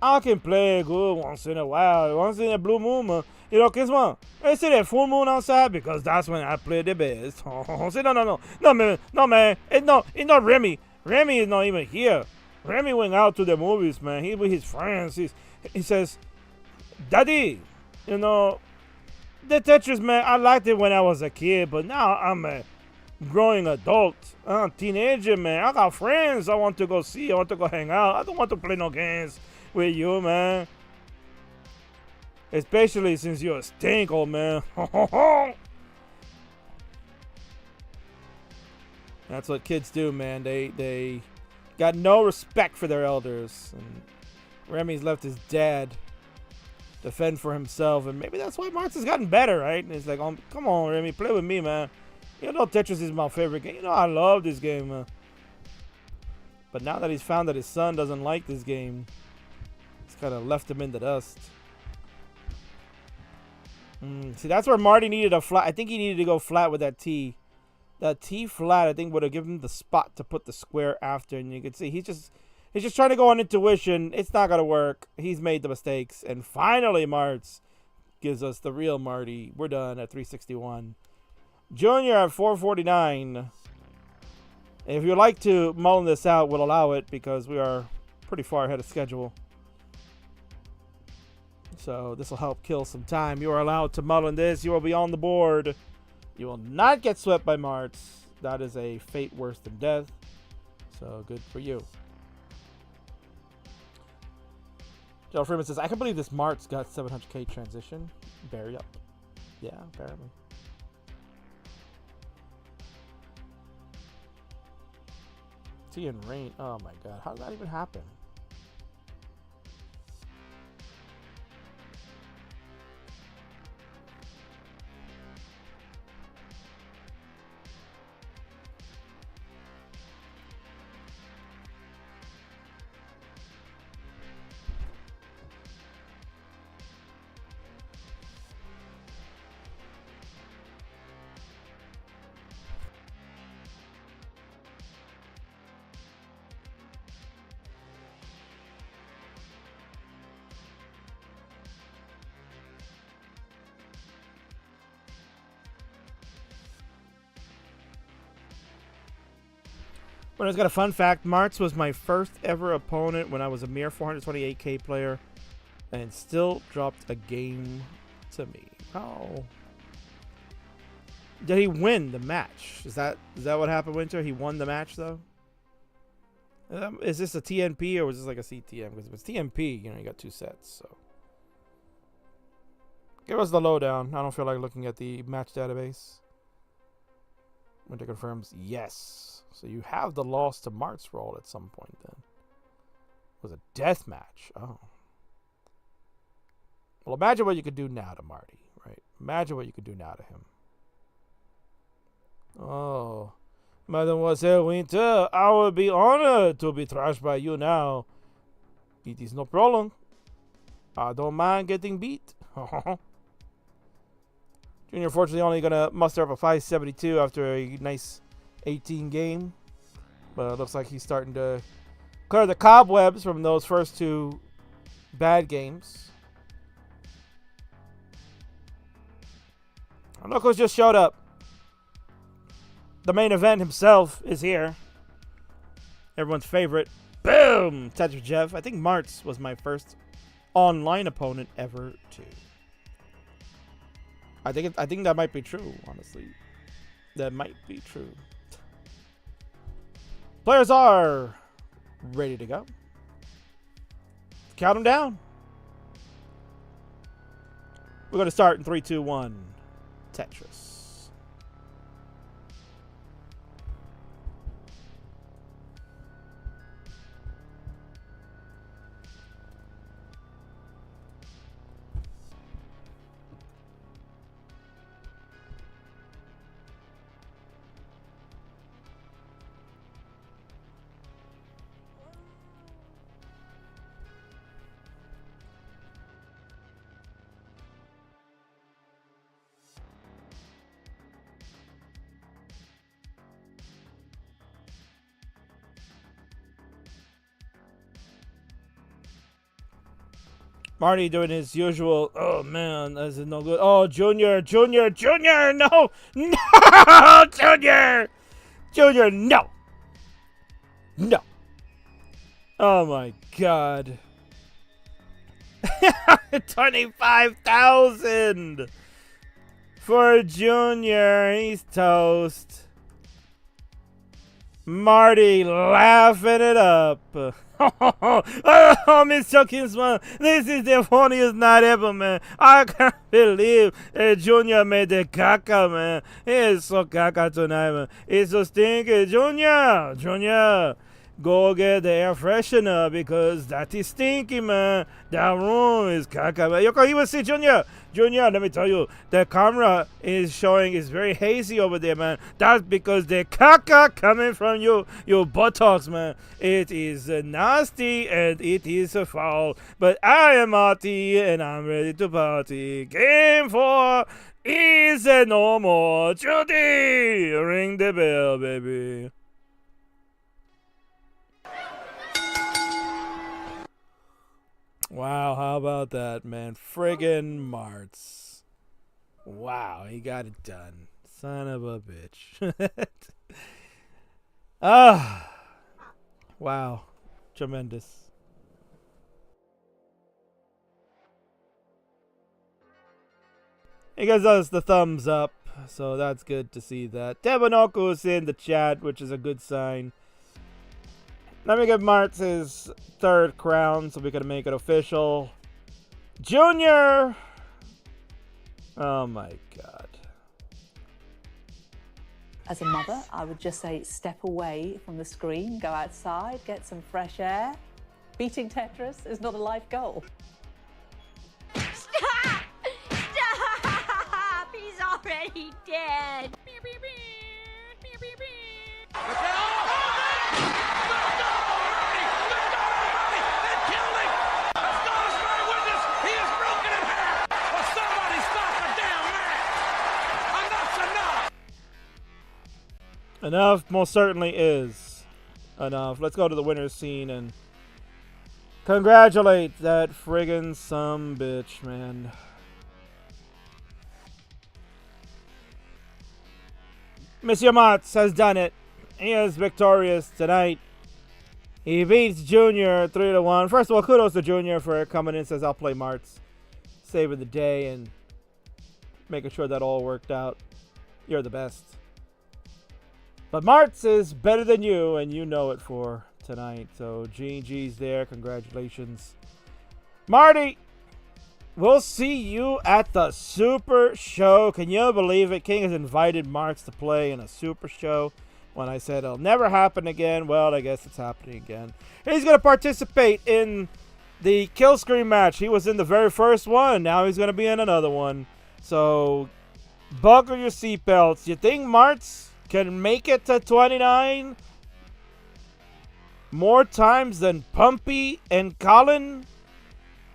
I can play good once in a while, once in a blue moon, man. You know, Kingsman, I see that full moon outside because that's when I play the best. Say no, man. It's not Remy. Remy is not even here. Remy went out to the movies, man. He with his friends. He says, Daddy, you know, the Tetris, man, I liked it when I was a kid, but now I'm a growing adult. I'm a teenager, man. I got friends I want to go see. I want to go hang out. I don't want to play no games with you, man. Especially since you're a stink, old man. That's what kids do, man. They got no respect for their elders. And Remy's left his dad defend for himself, and maybe that's why Marts has gotten better, right? And it's like, come on, Remy, play with me, man. You know Tetris is my favorite game. You know I love this game, man. But now that he's found that his son doesn't like this game, it's kind of left him in the dust. See, that's where Marty needed a flat. I think he needed to go flat with that T. That T flat, I think, would have given him the spot to put the square after, and you can see he's just trying to go on intuition. It's not going to work. He's made the mistakes. And finally, Marts gives us the real Marty. We're done at 361. Junior at 449. If you'd like to mull this out, we'll allow it because we are pretty far ahead of schedule. So this will help kill some time. You are allowed to mull in this. You will be on the board. You will not get swept by Marts. That is a fate worse than death. So good for you. Joe Freeman says, I can believe this Marts got 700k transition. Bury up. Yeah, apparently. Tea and rain. Oh my god. How did that even happen? But I've got a fun fact. Marts was my first ever opponent when I was a mere 428k player and still dropped a game to me. Oh. Did he win the match? Is that what happened, Winter? He won the match, though? Is this a TNP or was this like a CTM? Because if it's TNP, you know, you got two sets, so. Give us the lowdown. I don't feel like looking at the match database. Winter confirms yes. So you have the loss to Marts roll at some point then. It was a death match. Oh. Well, imagine what you could do now to Marty, right? Imagine what you could do now to him. Oh. Mademoiselle Winter, I will be honored to be thrashed by you now. It is no problem. I don't mind getting beat. Junior, fortunately, only going to muster up a 572 after a nice 18 game. But it looks like he's starting to clear the cobwebs from those first two bad games. Look who's just showed up. The main event himself is here. Everyone's favorite. Boom! Tetris Jeff. I think Marts was my first online opponent ever, too. I think that might be true, honestly. That might be true. Players are ready to go. Count them down. We're going to start in 3, 2, 1. Tetris. Marty doing his usual, oh man, this is no good. Oh, Junior, no! No! Junior, no! No! Oh my god. 25,000 for Junior. He's toast. Marty laughing it up. Oh, Mr. Kingsman, this is the funniest night ever, man. I can't believe Junior made the caca, man. He is so caca tonight, man. It's so stinky. Junior, go get the air freshener because that is stinky, man. That room is caca, man. You can even see Junior, let me tell you, the camera is showing is very hazy over there, man. That's because the caca coming from your buttocks, man. It is nasty and it is a foul. But I am Marty and I'm ready to party. Game 4 is no more. Judy, ring the bell, baby. Wow, how about that, man? Friggin' Marts. Wow, he got it done. Son of a bitch. Wow. Tremendous. He gives us the thumbs up, so that's good to see that. Debonoku's in the chat, which is a good sign. Let me give Marts his 3rd crown so we can make it official. Junior! Oh my god. As a mother, I would just say step away from the screen, go outside, get some fresh air. Beating Tetris is not a life goal. Stop! Stop! He's already dead. Enough most certainly is enough. Let's go to the winner's scene and congratulate that friggin' sumbitch, man. Monsieur Marts has done it. He is victorious tonight. He beats Junior 3-1. First of all, kudos to Junior for coming in, says I'll play Marts, saving the day and making sure that all worked out. You're the best. But Marts is better than you, and you know it for tonight. So GG's there. Congratulations. Marty, we'll see you at the Super Show. Can you believe it? King has invited Marts to play in a Super Show. When I said it'll never happen again, well, I guess it's happening again. He's going to participate in the kill screen match. He was in the very first one. Now he's going to be in another one. So, buckle your seatbelts. You think Marts can make it to 29 more times than Pumpy and Colin?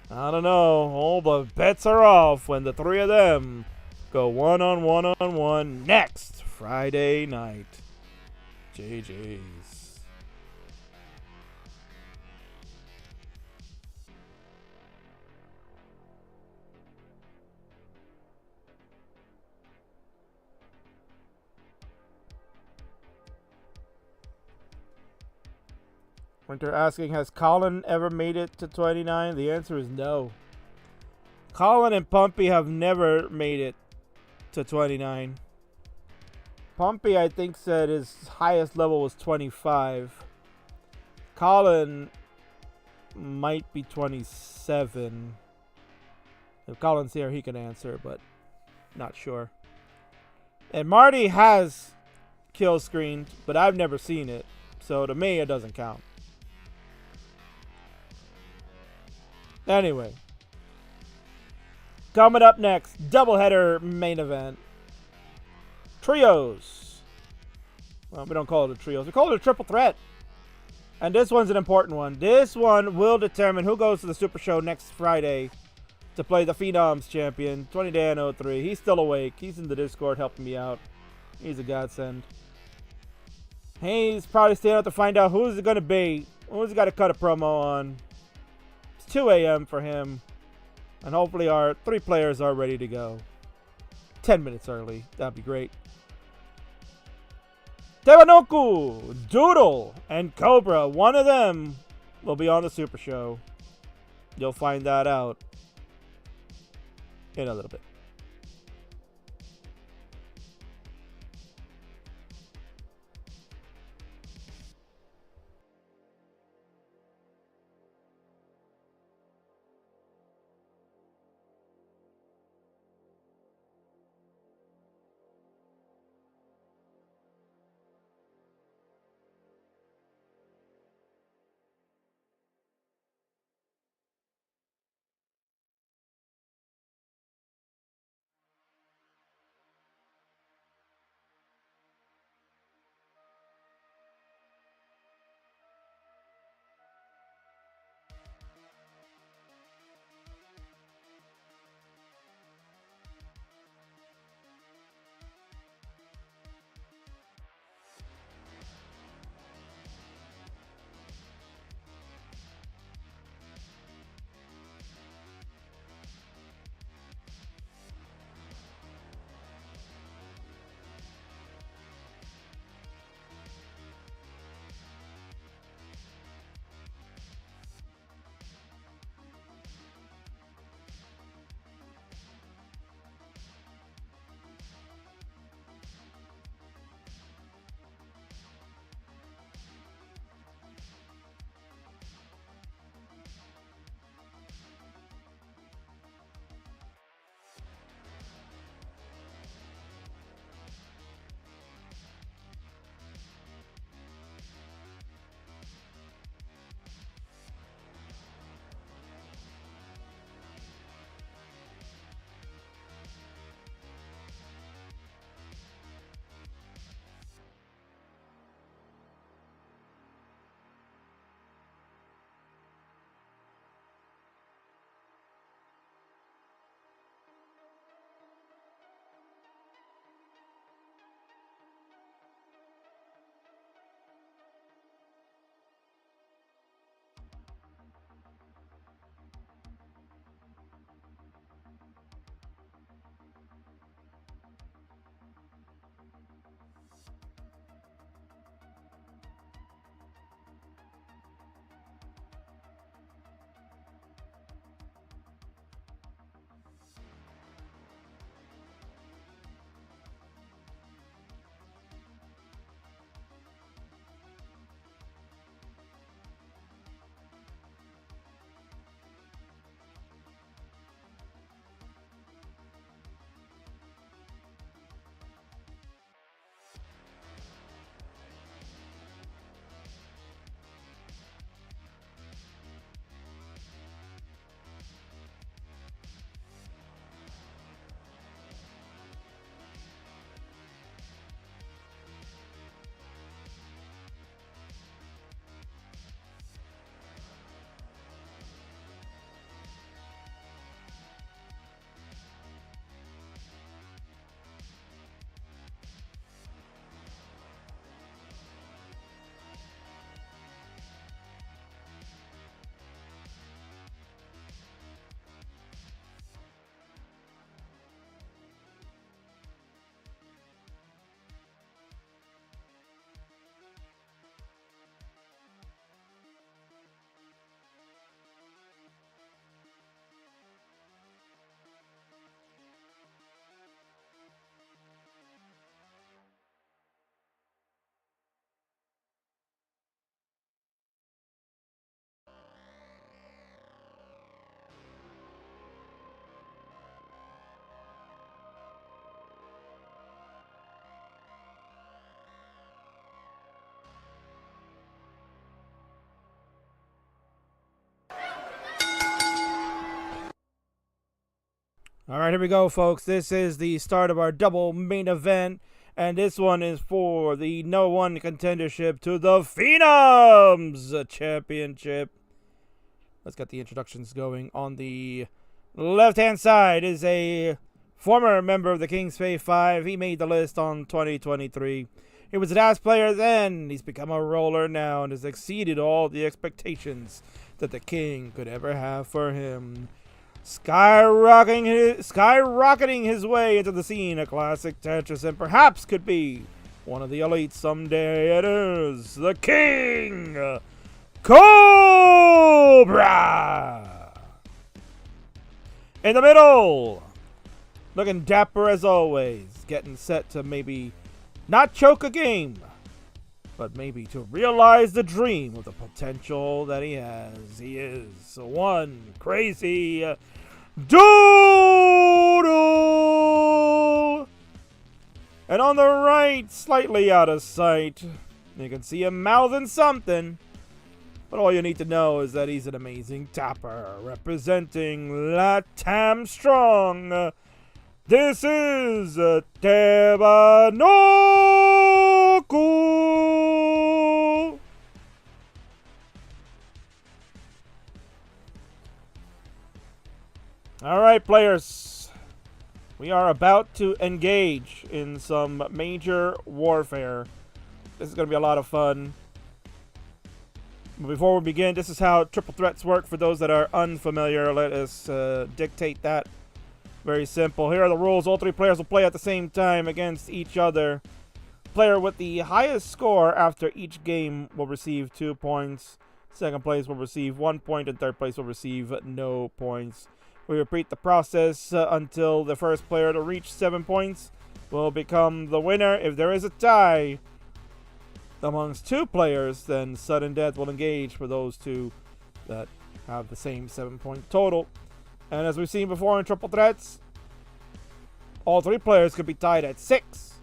I don't know. All the bets are off when the three of them go one-on-one next Friday night. JJ's. Winter asking, has Colin ever made it to 29? The answer is no. Colin and Pumpy have never made it to 29. Pumpy, I think, said his highest level was 25. Colin might be 27. If Colin's here, he can answer, but not sure. And Marty has kill screened, but I've never seen it. So to me, it doesn't count. Anyway. Coming up next, doubleheader main event. Trios. Well, we don't call it a trios. We call it a triple threat. And this one's an important one. This one will determine who goes to the Super Show next Friday to play the Phenoms champion, 20Dan03. He's still awake. He's in the Discord helping me out. He's a godsend. He's probably staying out to find out who's it going to be. Who's got to cut a promo on. It's 2 a.m. for him. And hopefully our 3 players are ready to go. 10 minutes early. That'd be great. Tewanoku, Doodle, and Cobra. One of them will be on the Super Show. You'll find that out in a little bit. All right, here we go, folks. This is the start of our double main event, and this one is for the No. 1 contendership to the Phenoms Championship. Let's get the introductions going. On the left-hand side is a former member of the Kingsman 5. He made the list on 2023. He was a DAS player then. He's become a roller now and has exceeded all the expectations that the king could ever have for him. Skyrocketing his way into the scene of classic Tetris, and perhaps could be one of the elites someday. It is the King Cobra! In the middle, looking dapper as always, getting set to maybe not choke a game, but maybe to realize the dream of the potential that he has. He is one crazy Doodle! And on the right, slightly out of sight, you can see him mouthing something. But all you need to know is that he's an amazing tapper, representing Latam Strong. This is Tebanoku! All right, players. We are about to engage in some major warfare. This is going to be a lot of fun. But before we begin, this is how triple threats work. For those that are unfamiliar, let us dictate that. Very simple. Here are the rules. All three players will play at the same time against each other. Player with the highest score after each game will receive 2 points. Second place will receive 1 point, and third place will receive no points. We repeat the process until the first player to reach 7 points will become the winner. If there is a tie amongst two players, then sudden death will engage for those two that have the same 7-point total. And as we've seen before in triple threats, all three players could be tied at 6.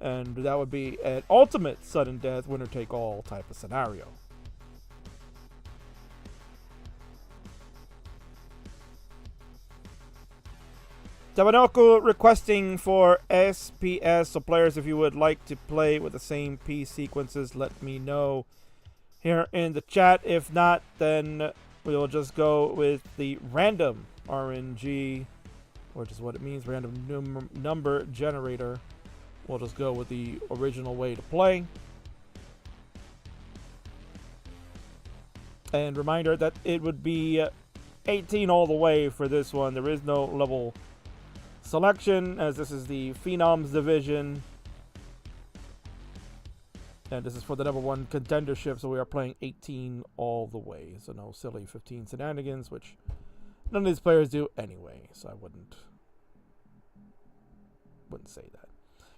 And that would be an ultimate sudden death, winner-take-all type of scenario. Tebanoku requesting for SPS, so players, if you would like to play with the same piece sequences, let me know here in the chat. If not, then we will just go with the random RNG, which is what it means, random number generator. We'll just go with the original way to play. And reminder that it would be 18 all the way for this one. There is no level selection, as this is the Phenoms division. And this is for the number 1 contendership, so we are playing 18 all the way. So no silly 15 shenanigans, which none of these players do anyway, so I wouldn't say that.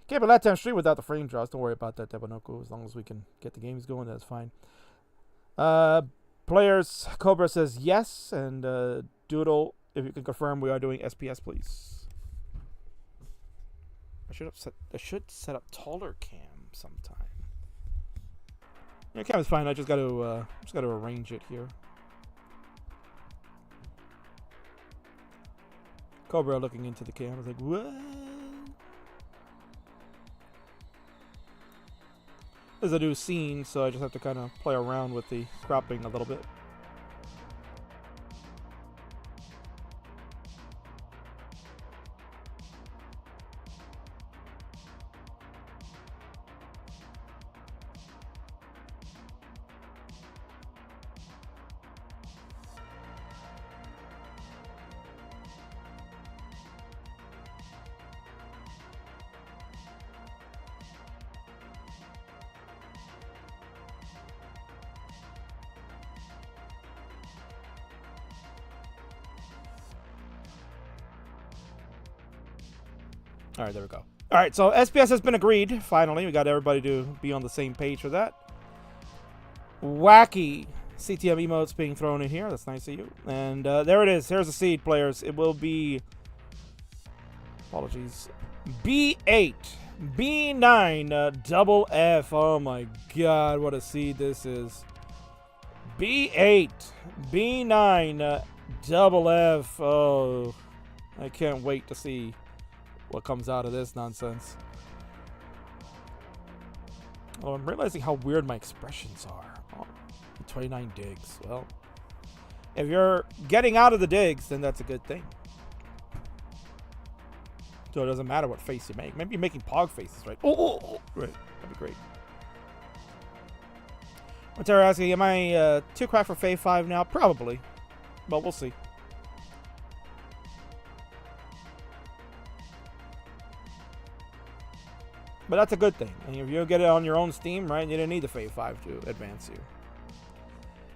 Okay, but last time stream without the frame draws. Don't worry about that, Tebanoku. As long as we can get the games going, that's fine. Players, Cobra says yes, and Doodle, if you can confirm we are doing SPS, please. I should set up taller cam sometime. Yeah, cam is fine. I just got to arrange it here. Cobra looking into the cam. I was like, what? There's a new scene, so I just have to kind of play around with the cropping a little bit. All right, there we go. All right, so SPS has been agreed. Finally, we got everybody to be on the same page for that. Wacky CTM emotes being thrown in here. That's nice of you. And there it is. Here's the seed, players. It will be, apologies, B8, B9, double F. Oh my God, what a seed this is. B8, B9, double F. Oh, I can't wait to see what comes out of this nonsense. Oh, I'm realizing how weird my expressions are. Oh, 29 digs. Well, if you're getting out of the digs, then that's a good thing. So it doesn't matter what face you make. Maybe you're making pog faces, right? Oh, right. That'd be great. What's Tara asking? Am I too cracked for Phase 5 now? Probably. But we'll see. But that's a good thing. And if you get it on your own Steam, right, you didn't need the Phase 5 to advance you.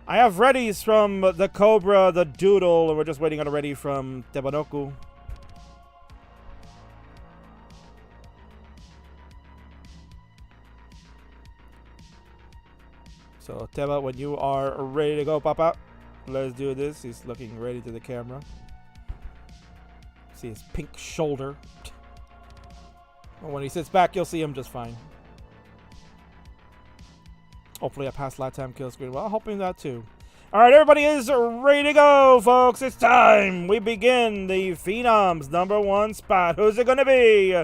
I have readies from the Cobra, the Doodle, and we're just waiting on a ready from Tebanoku. So, Teba, when you are ready to go, Papa, let's do this. He's looking ready to the camera. See his pink shoulder. When he sits back, you'll see him just fine. Hopefully I passed lifetime kill screen. Well, I'm hoping that too. Alright, everybody is ready to go, folks. It's time. We begin the Phenoms #1 spot. Who's it going to be?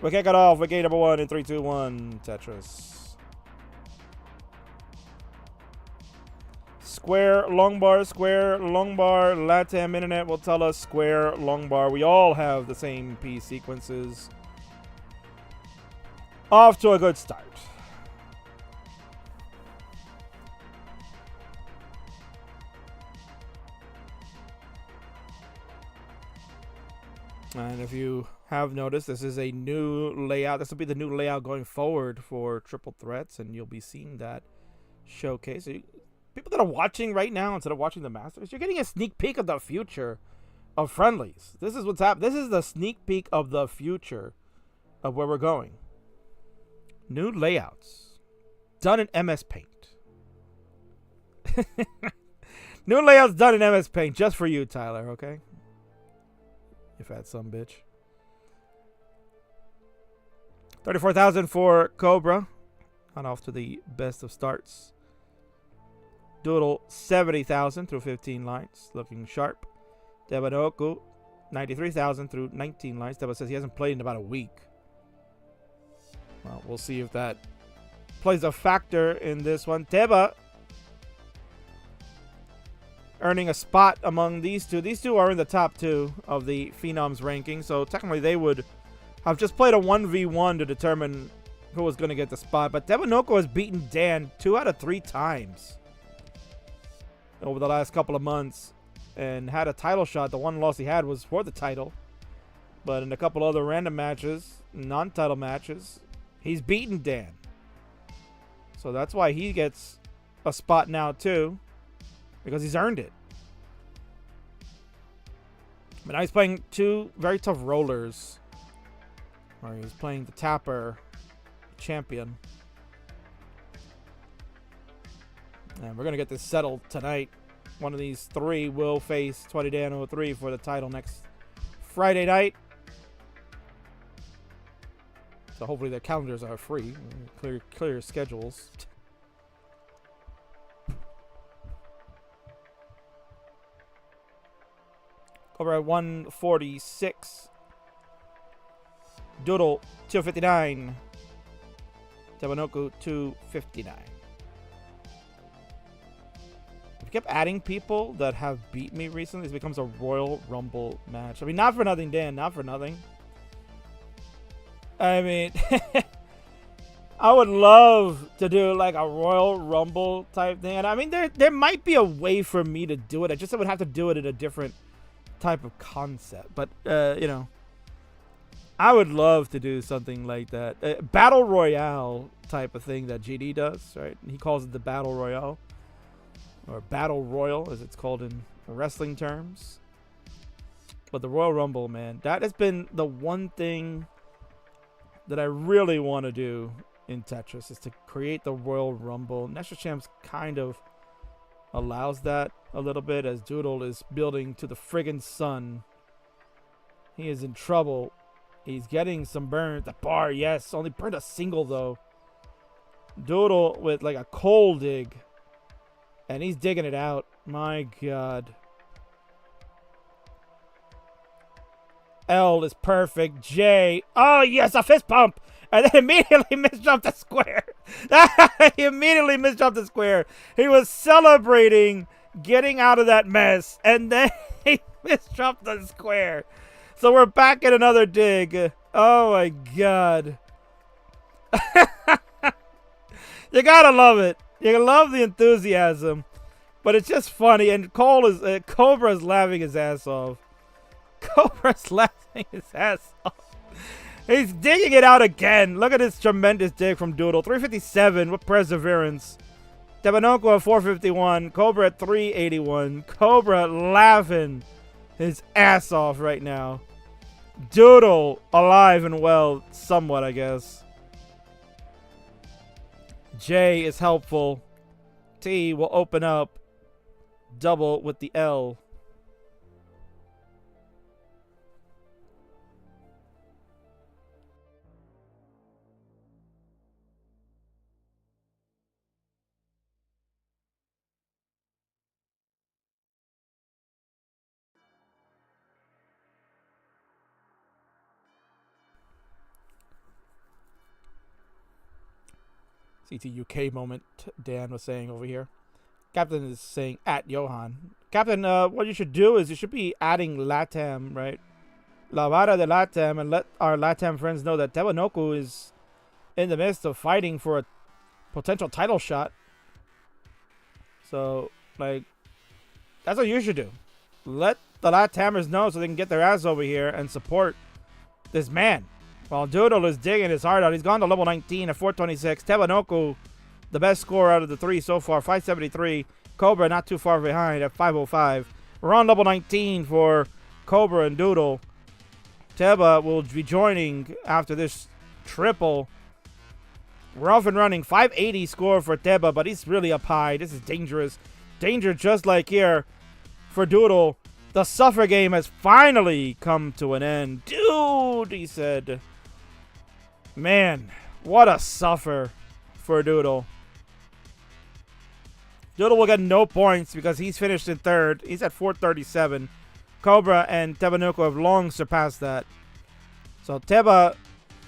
We kick it off with game number 1 in 3, 2, 1. Tetris. Square, long bar, LATAM internet will tell us square, long bar. We all have the same piece sequences. Off to a good start. And if you have noticed, this is a new layout. This will be the new layout going forward for Triple Threats, and you'll be seeing that showcase. So people that are watching right now, instead of watching the Masters, you're getting a sneak peek of the future of Friendlies. This is what's happening. This is the sneak peek of the future of where we're going. New layouts. Done in MS Paint. New layouts done in MS Paint just for you, Tyler, okay? You fat some bitch. 34,000 for Cobra. On off to the best of starts. Doodle, 70,000 through 15 lines. Looking sharp. Tebanoku, 93,000 through 19 lines. Teba says he hasn't played in about a week. Well, we'll see if that plays a factor in this one. Teba earning a spot among these two. These two are in the top 2 of the Phenoms ranking, so technically they would have just played a 1v1 to determine who was going to get the spot. But Tebanoku has beaten Dan 2 out of 3 times over the last couple of months and had a title shot. The one loss he had was for the title. But in a couple other random matches, non-title matches, he's beaten Dan. So that's why he gets a spot now too, because he's earned it. But now he's playing 2 very tough rollers. Or he's playing the Tapper champion. And we're going to get this settled tonight. One of these 3 will face 20 Dan 03 for the title next Friday night. So hopefully their calendars are free. Clear schedules. Cobra 146. Doodle 259. Tebanoku 259. If you kept adding people that have beat me recently, this becomes a Royal Rumble match. I mean, not for nothing, Dan. Not for nothing. I mean, I would love to do like a Royal Rumble type thing. And I mean, there might be a way for me to do it. I just would have to do it in a different type of concept. But, you know, I would love to do something like that. Battle Royale type of thing that GD does, right? He calls it the Battle Royale. Or Battle Royal, as it's called in wrestling terms. But the Royal Rumble, man, that has been the one thing that I really want to do in Tetris, is to create the Royal Rumble. National Champs kind of allows that a little bit, as Doodle is building to the friggin' sun. He is in trouble. He's getting some burns. The bar, yes, only burned a single though. Doodle with like a coal dig. And he's digging it out. My God. L is perfect. J. Oh, yes, a fist pump. And then immediately misjumped the square. He immediately misjumped the square. He was celebrating getting out of that mess. And then he misjumped the square. So we're back at another dig. Oh, my God. You gotta love it. You love the enthusiasm. But it's just funny. And Cobra's laughing his ass off. Cobra's laughing his ass off. He's digging it out again. Look at this tremendous dig from Doodle. 357 with perseverance. Tabanoko at 451. Cobra at 381. Cobra laughing his ass off right now. Doodle alive and well. Somewhat, I guess. J is helpful. T will open up. Double with the L. CTUK moment, Dan was saying over here. Captain is saying at Johan. Captain, what you should do is you should be adding LATAM, right? La Vara de LATAM, and let our LATAM friends know that Tebanoku is in the midst of fighting for a potential title shot. So, like, that's what you should do. Let the LATAMers know so they can get their ass over here and support this man. While Doodle is digging his heart out. He's gone to level 19 at 426. Tebanoku, the best score out of the three so far, 573. Cobra not too far behind at 505. We're on level 19 for Cobra and Doodle. Teba will be joining after this triple. We're off and running. 580 score for Teba, but he's really up high. This is dangerous. Danger just like here for Doodle. The suffer game has finally come to an end. Dude, he said. Man, what a suffer for Doodle. Doodle will get no points because he's finished in third. He's at 437. Cobra and Tebanoku have long surpassed that. So Teba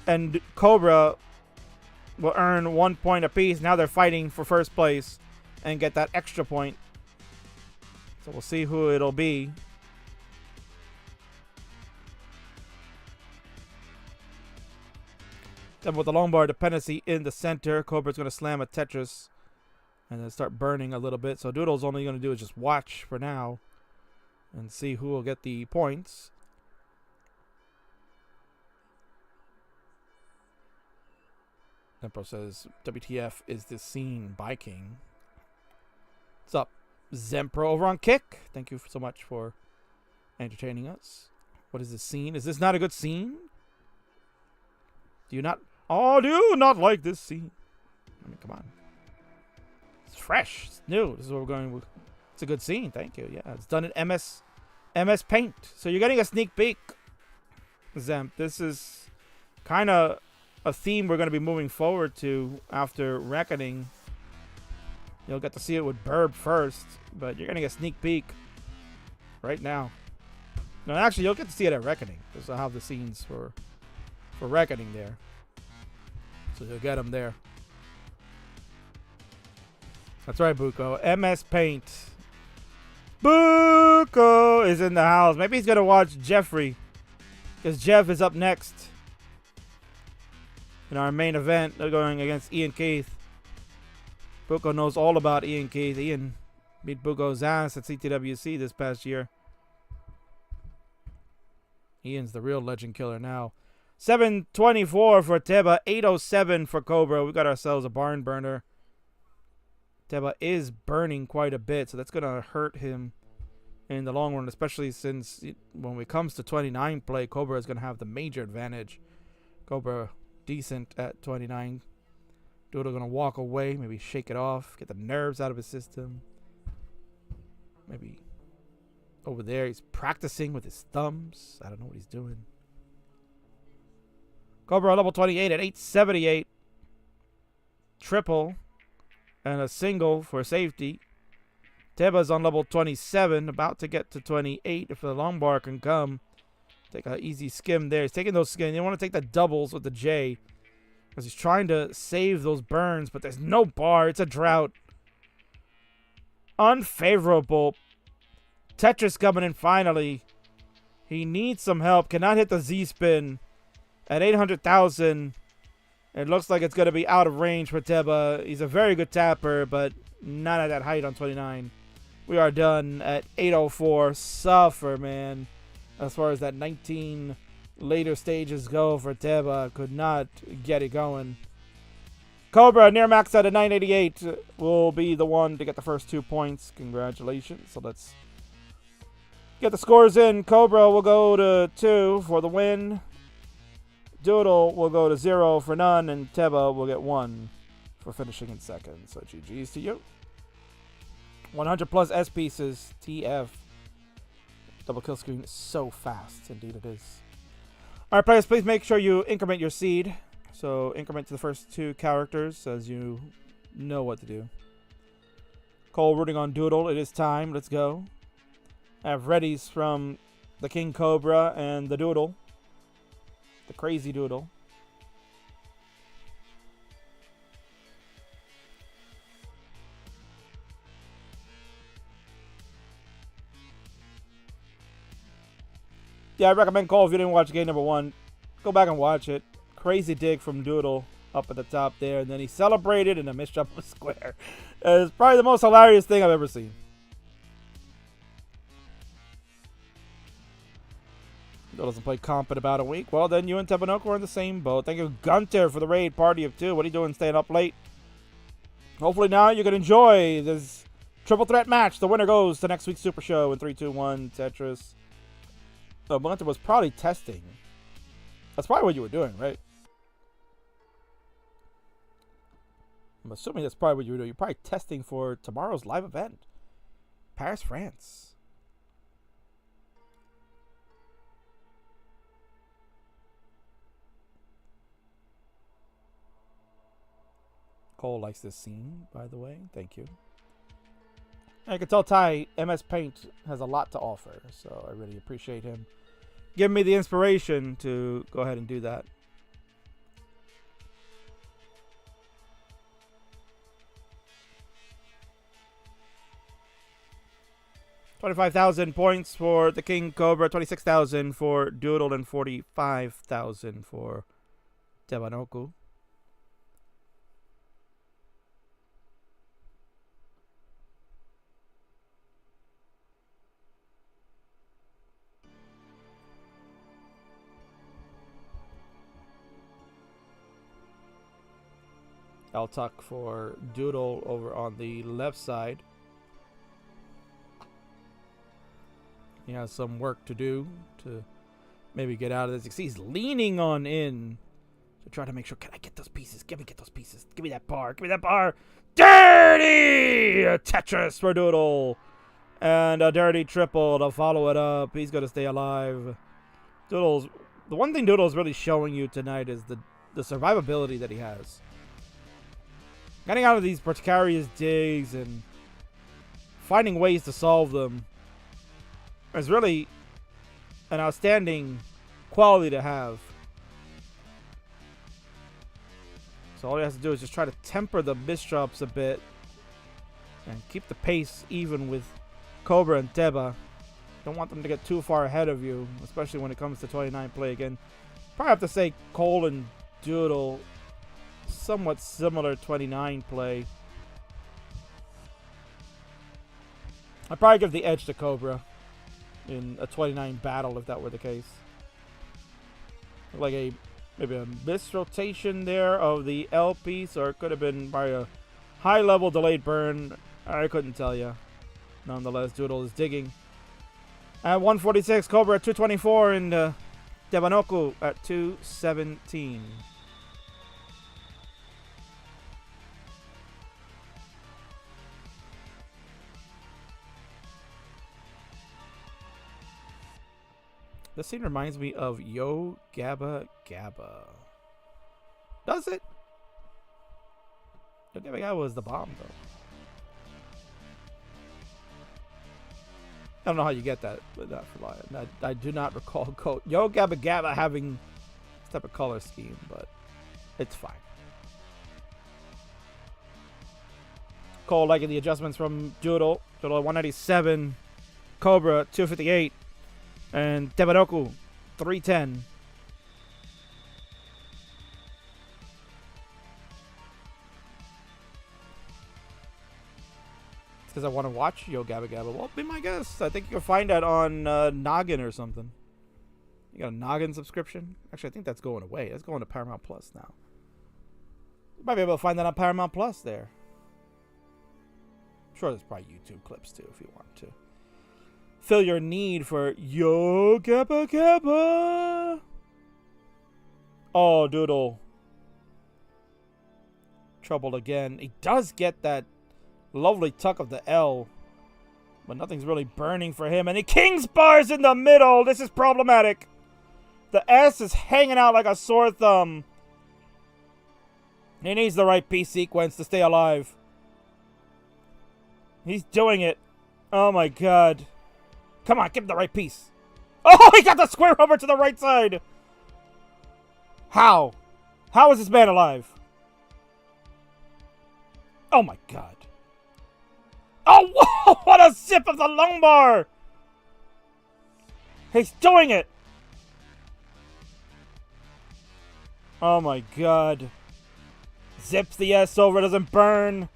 and Cobra will earn 1 point apiece. Now they're fighting for first place and get that extra point. So we'll see who it'll be. Then with the longbar dependency in the center, Cobra's going to slam a Tetris and then start burning a little bit. So Doodle's only going to do is just watch for now and see who will get the points. Tempro says, WTF is this scene by King? What's up, Zempro over on Kick? Thank you so much for entertaining us. What is this scene? Is this not a good scene? Do you not... Oh, do you not like this scene? I mean, come on. It's fresh. It's new. This is what we're going with. It's a good scene. Thank you. Yeah, it's done in MS Paint. So you're getting a sneak peek, Zemp. This is kind of a theme we're going to be moving forward to after Reckoning. You'll get to see it with Burb first, but you're getting a sneak peek right now. No, actually, you'll get to see it at Reckoning. Because I'll have the scenes for Reckoning there. So you'll get them there. That's right, Buko. MS Paint. Buko is in the house. Maybe he's going to watch Jeffrey. Because Jeff is up next. In our main event, they're going against IanKeith. Buko knows all about IanKeith. Ian beat Buko's ass at CTWC this past year. Ian's the real legend killer now. 724 for Teba, 807 for Cobra. We got ourselves a barn burner. Teba is burning quite a bit, so that's going to hurt him in the long run, especially since when it comes to 29 play, Cobra is going to have the major advantage. Cobra decent at 29. Doodle going to walk away, maybe shake it off, get the nerves out of his system. Maybe over there he's practicing with his thumbs. I don't know what he's doing. Cobra level 28 at 878. Triple and a single for safety. Teba's on level 27, about to get to 28 if the long bar can come. Take an easy skim there. He's taking those skim. You don't want to take the doubles with the J. Because he's trying to save those burns, but there's no bar. It's a drought. Unfavorable. Tetris coming in finally. He needs some help. Cannot hit the Z-spin at 800,000. It looks like it's going to be out of range for Teba. He's a very good tapper, but not at that height on 29. We are done at 804. Suffer, man. As far as that 19 later stages go for Teba. Could not get it going. Cobra, near max out at 988, will be the one to get the first 2 points. Congratulations. So let's get the scores in. Cobra will go to 2 for the win. Doodle will go to 0 for none. And Teba will get 1 for finishing in second. So GG's to you. 100 plus S pieces. TF. Double kill screen is so fast. Indeed it is. Alright, players, please make sure you increment your seed. So increment to the first 2 characters as you know what to do. Cole rooting on Doodle. It is time. Let's go. I have readies from the King Cobra and the Doodle. The crazy Doodle. Yeah, I recommend Cole if you didn't watch game number 1. Go back and watch it. Crazy dig from Doodle up at the top there. And then he celebrated and a missed jump was square. It's probably the most hilarious thing I've ever seen. Doodle doesn't play comp in about a week. Well, then you and Tebanoku are in the same boat. Thank you, Gunter, for the raid party of 2. What are you doing staying up late? Hopefully now you can enjoy this triple threat match. The winner goes to next week's Super Show in 3, 2, 1, Tetris. So Gunter was probably testing. That's probably what you were doing, right? I'm assuming that's probably what you were doing. You're probably testing for tomorrow's live event. Paris, France. Cole likes this scene, by the way. Thank you. I can tell Ty, MS Paint has a lot to offer, so I really appreciate him giving me the inspiration to go ahead and do that. 25,000 points for the King Cobra, 26,000 for Doodle, and 45,000 for Tebanoku. I'll tuck for Doodle over on the left side. He has some work to do to maybe get out of this. You see, he's leaning on in to try to make sure, can I get those pieces? Get those pieces. Give me that bar. Give me that bar. Dirty Tetris for Doodle. And a dirty triple to follow it up. He's going to stay alive. The one thing Doodle's really showing you tonight is the survivability that he has. Getting out of these precarious digs and finding ways to solve them is really an outstanding quality to have. So all he has to do is just try to temper the misdrops a bit and keep the pace even with Cobra and Teba. Don't want them to get too far ahead of you, especially when it comes to 29 play again. Probably have to say Cole and Doodle, somewhat similar 29 play. I'd probably give the edge to Cobra in a 29 battle if that were the case. Like maybe a misrotation there of the Elp piece, or it could have been by a high level delayed burn. I couldn't tell you. Nonetheless, Doodle is digging. At 146, Cobra at 224, and Tebanoku at 217. This scene reminds me of Yo Gabba Gabba. Does it? Yo Gabba Gabba was the bomb, though. I don't know how you get that with that fly. I do not recall Yo Gabba Gabba having this type of color scheme, but it's fine. Cole liking the adjustments from Doodle. Doodle 197, Cobra 258, and Tebanoku 310. Because I want to watch Yo Gabba Gabba. Well, be my guest. I think you can find that on Noggin or something. You got a Noggin subscription? Actually, I think that's going away. That's going to Paramount Plus now. You might be able to find that on Paramount Plus there. I'm sure there's probably YouTube clips too if you want to. Fill your need for Yo Gabba Gabba. Oh, Doodle. Trouble again. He does get that lovely tuck of the L, but nothing's really burning for him. And the King's bar's in the middle. This is problematic. The S is hanging out like a sore thumb. He needs the right piece sequence to stay alive. He's doing it. Oh my god. Come on, give him the right piece. Oh, he got the square over to the right side. How? How is this man alive? Oh my god. Oh, whoa, what a zip of the long bar! He's doing it! Oh my god. Zips the S over, doesn't burn.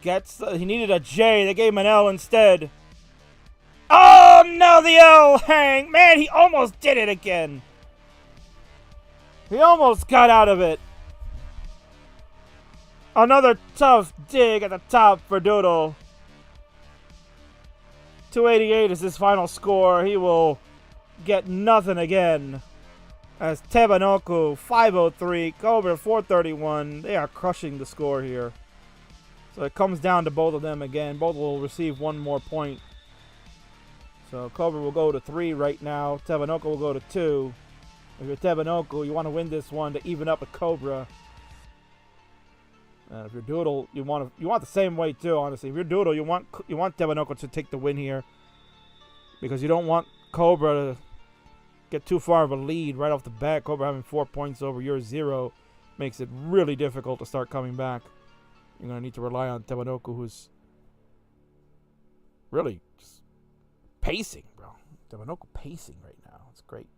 He needed a J, they gave him an L instead. Oh no, the L hang! Man, he almost did it again. He almost got out of it. Another tough dig at the top for Doodle. 288 is his final score. He will get nothing again. As Tebanoku 503, Cobra 431. They are crushing the score here. So it comes down to both of them again. Both will receive one more point. So Cobra will go to 3 right now. Tebanoku will go to 2. If you're Tebanoku, you want to win this one to even up with Cobra. If you're Doodle, you want the same way too. Honestly, if you're Doodle, you want Tebanoku to take the win here, because you don't want Cobra to get too far of a lead right off the bat. Cobra having 4 points over your 0 makes it really difficult to start coming back. You're gonna need to rely on Tebanoku, who's really just pacing, bro. Tebanoku pacing right now. It's great.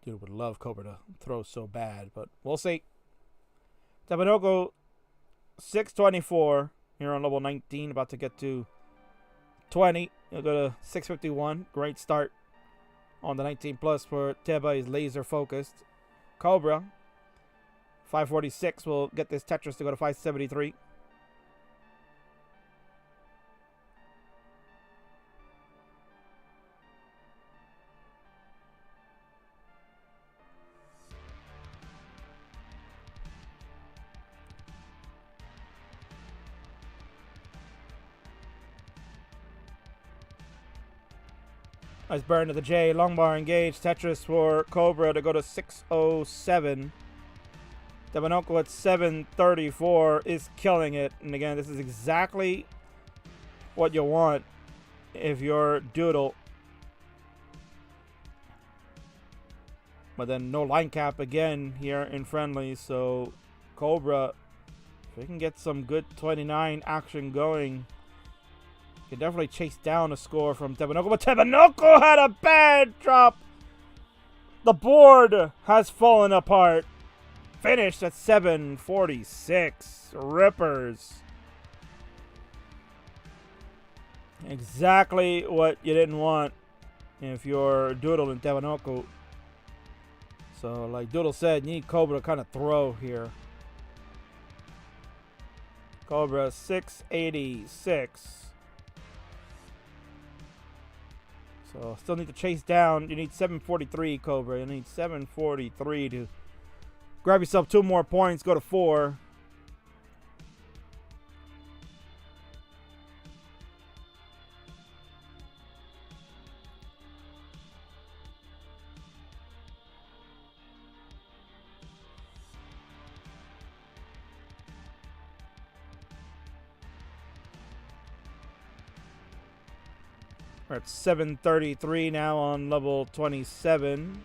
Dude would love Cobra to throw so bad, but we'll see. Tebanoku 624 here on level 19, about to get to 20. He'll go to 651. Great start on the 19 plus for Teba. He's laser focused. Cobra 546 will get this Tetris to go to 573. Nice burn to the J. Long bar engaged. Tetris for Cobra to go to 607. Tebanoku at 734 is killing it. And again, this is exactly what you want if you're Doodle. But then no line cap again here in Friendlies. So Cobra, if we can get some good 29 action going, can definitely chase down a score from Tebanoku, but Tebanoku had a bad drop. The board has fallen apart. Finished at 746. Rippers. Exactly what you didn't want if you're Doodle and Tebanoku. So, like Doodle said, you need Cobra to kind of throw here. Cobra 686. So still need to chase down. You need 743, Cobra. You need 743 to grab yourself 2 more points. Go to 4. We're at 733 now on level 27.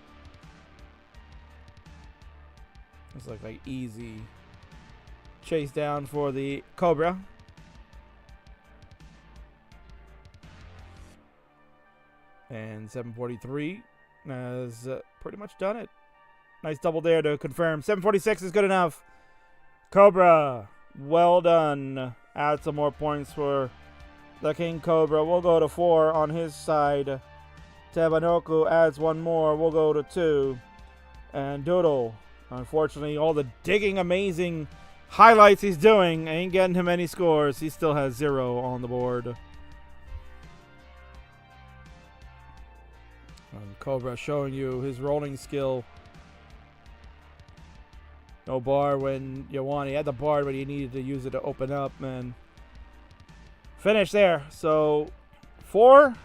It's like easy chase down for the Cobra. And 743 has pretty much done it. Nice double there to confirm. 746 is good enough. Cobra, well done. Add some more points for the King Cobra. We'll go to 4 on his side. Tabanoku adds 1 more. We'll go to 2. And Doodle, unfortunately, all the digging amazing highlights he's doing ain't getting him any scores. He still has 0 on the board. And Cobra showing you his rolling skill. No bar when you want. He had the bar, but he needed to use it to open up, man. Finish there. So 4-2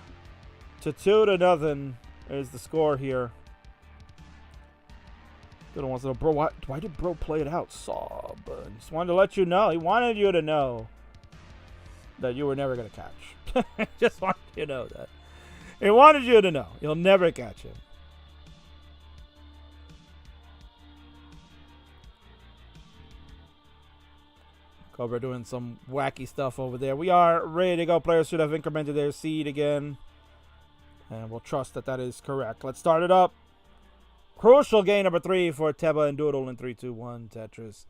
to nothing is the score here. Doodle wants to know, bro, why did bro play it out? Sob. Just wanted to let you know. He wanted you to know that you were never going to catch. Just wanted you to know that. He wanted you to know. You'll never catch him. Cobra doing some wacky stuff over there. We are ready to go. Players should have incremented their seed again. And we'll trust that that is correct. Let's start it up. Crucial game number 3 for Teba and Doodle in 3, 2, 1 Tetris.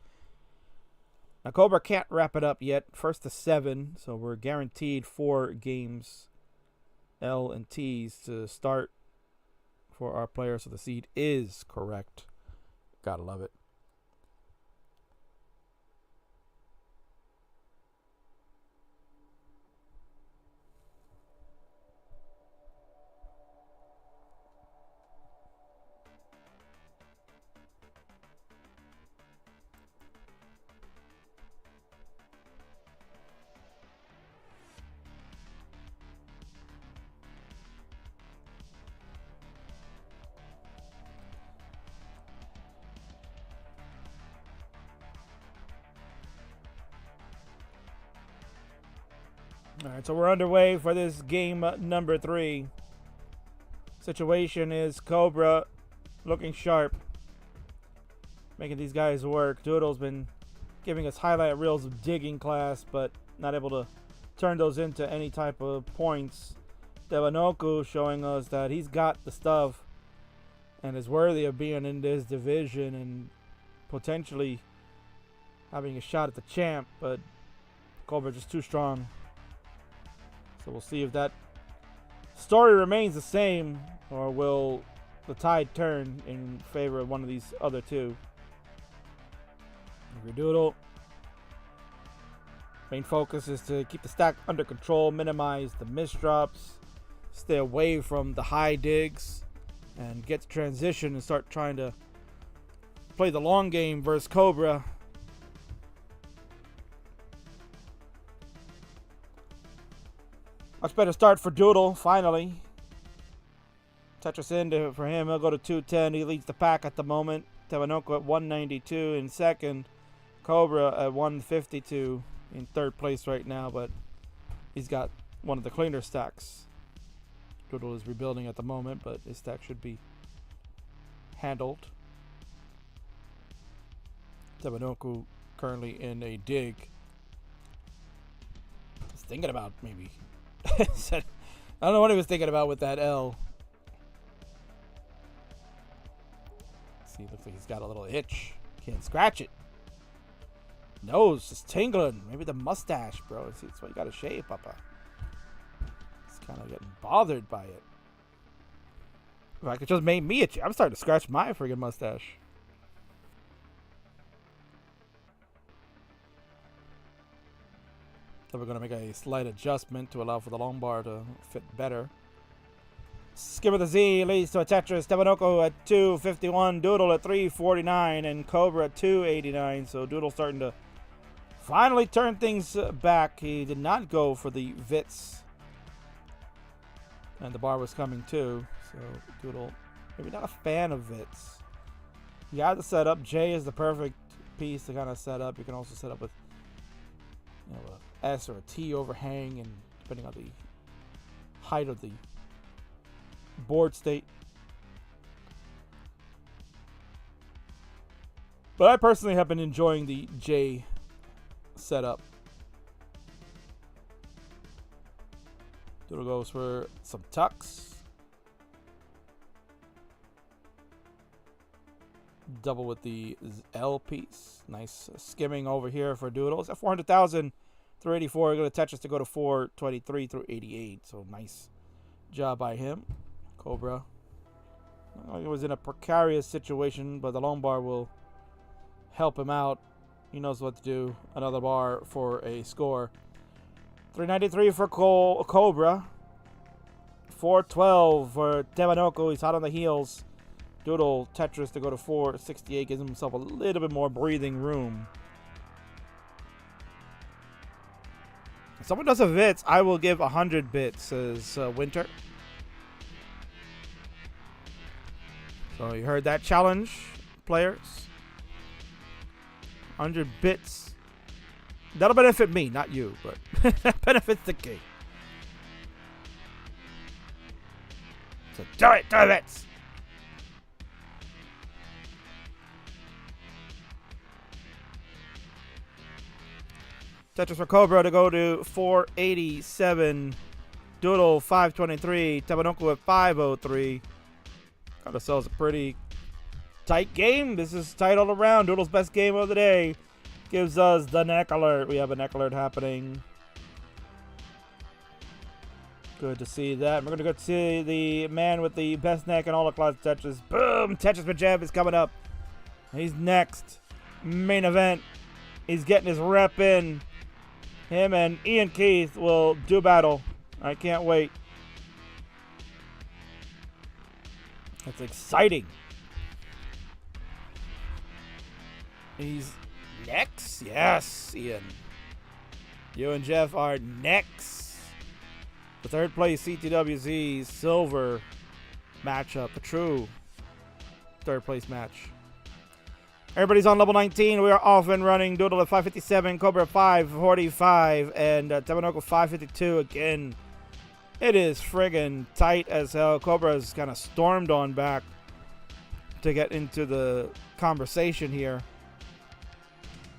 Now Cobra can't wrap it up yet. First to 7. So we're guaranteed 4 games, L and T's, to start for our players. So the seed is correct. Gotta love it. All right, so we're underway for this game number 3. Situation is Cobra looking sharp, making these guys work. Doodle's been giving us highlight reels of digging class, but not able to turn those into any type of points. Devanoku showing us that he's got the stuff and is worthy of being in this division and potentially having a shot at the champ, but Cobra just too strong. So we'll see if that story remains the same, or will the tide turn in favor of one of these other two. Doodle. Main focus is to keep the stack under control, minimize the misdrops, stay away from the high digs, and get to transition and start trying to play the long game versus Cobra. Much better start for Doodle, finally. Tetris in for him. He'll go to 210. He leads the pack at the moment. Tewanoko at 192 in second. Cobra at 152 in third place right now, but he's got one of the cleaner stacks. Doodle is rebuilding at the moment, but his stack should be handled. Tebanoku currently in a dig. He's thinking about maybe. I don't know what he was thinking about with that L. See, looks like he's got a little itch. Can't scratch it. Nose is tingling. Maybe the mustache, bro. It's why you gotta shave, Papa. He's kind of getting bothered by it. In fact, it just made me itchy. I'm starting to scratch my friggin' mustache. So we're going to make a slight adjustment to allow for the long bar to fit better. Skip of the Z leads to a Tetris. Tewanoko at 251, Doodle at 349, and Cobra at 289. So Doodle starting to finally turn things back. He did not go for the Vits. And the bar was coming too. So Doodle, maybe not a fan of Vits. You got the setup. J is the perfect piece to kind of set up. You can also set up with, you know, a S or a T overhang, and depending on the height of the board state. But I personally have been enjoying the J setup. Doodle goes for some tucks. Double with the L piece. Nice skimming over here for Doodle. It's at 400,000 through 84. We're going to Tetris to go to 423 through 88. So nice job by him. Cobra. He was in a precarious situation, but the lone bar will help him out. He knows what to do. Another bar for a score. 393 for Cobra. 412 for Tebanoko. He's hot on the heels. Doodle Tetris to go to 468. Gives himself a little bit more breathing room. If someone does a bits, I will give 100 bits, says Winter. So you heard that challenge, players. 100 bits. That'll benefit me, not you, but that benefits the game. So do it, bits. Tetris for Cobra to go to 487. Doodle 523. Tebanoko at 503. Got ourselves a pretty tight game. This is tight all around. Doodle's best game of the day gives us the neck alert. We have a neck alert happening. Good to see that. We're going to go see the man with the best neck in all of class Tetris. Boom! Tetris Majev is coming up. He's next. Main event. He's getting his rep in. Him and IanKeith will do battle. I can't wait. That's exciting. He's next? Yes, Ian. You and Jeff are next. The third place CTWC silver matchup. A true third place match. Everybody's on level 19. We are off and running. Doodle at 557, Cobra 545, and Tebanoko 552 again. It is friggin' tight as hell. Cobra's kind of stormed on back to get into the conversation here.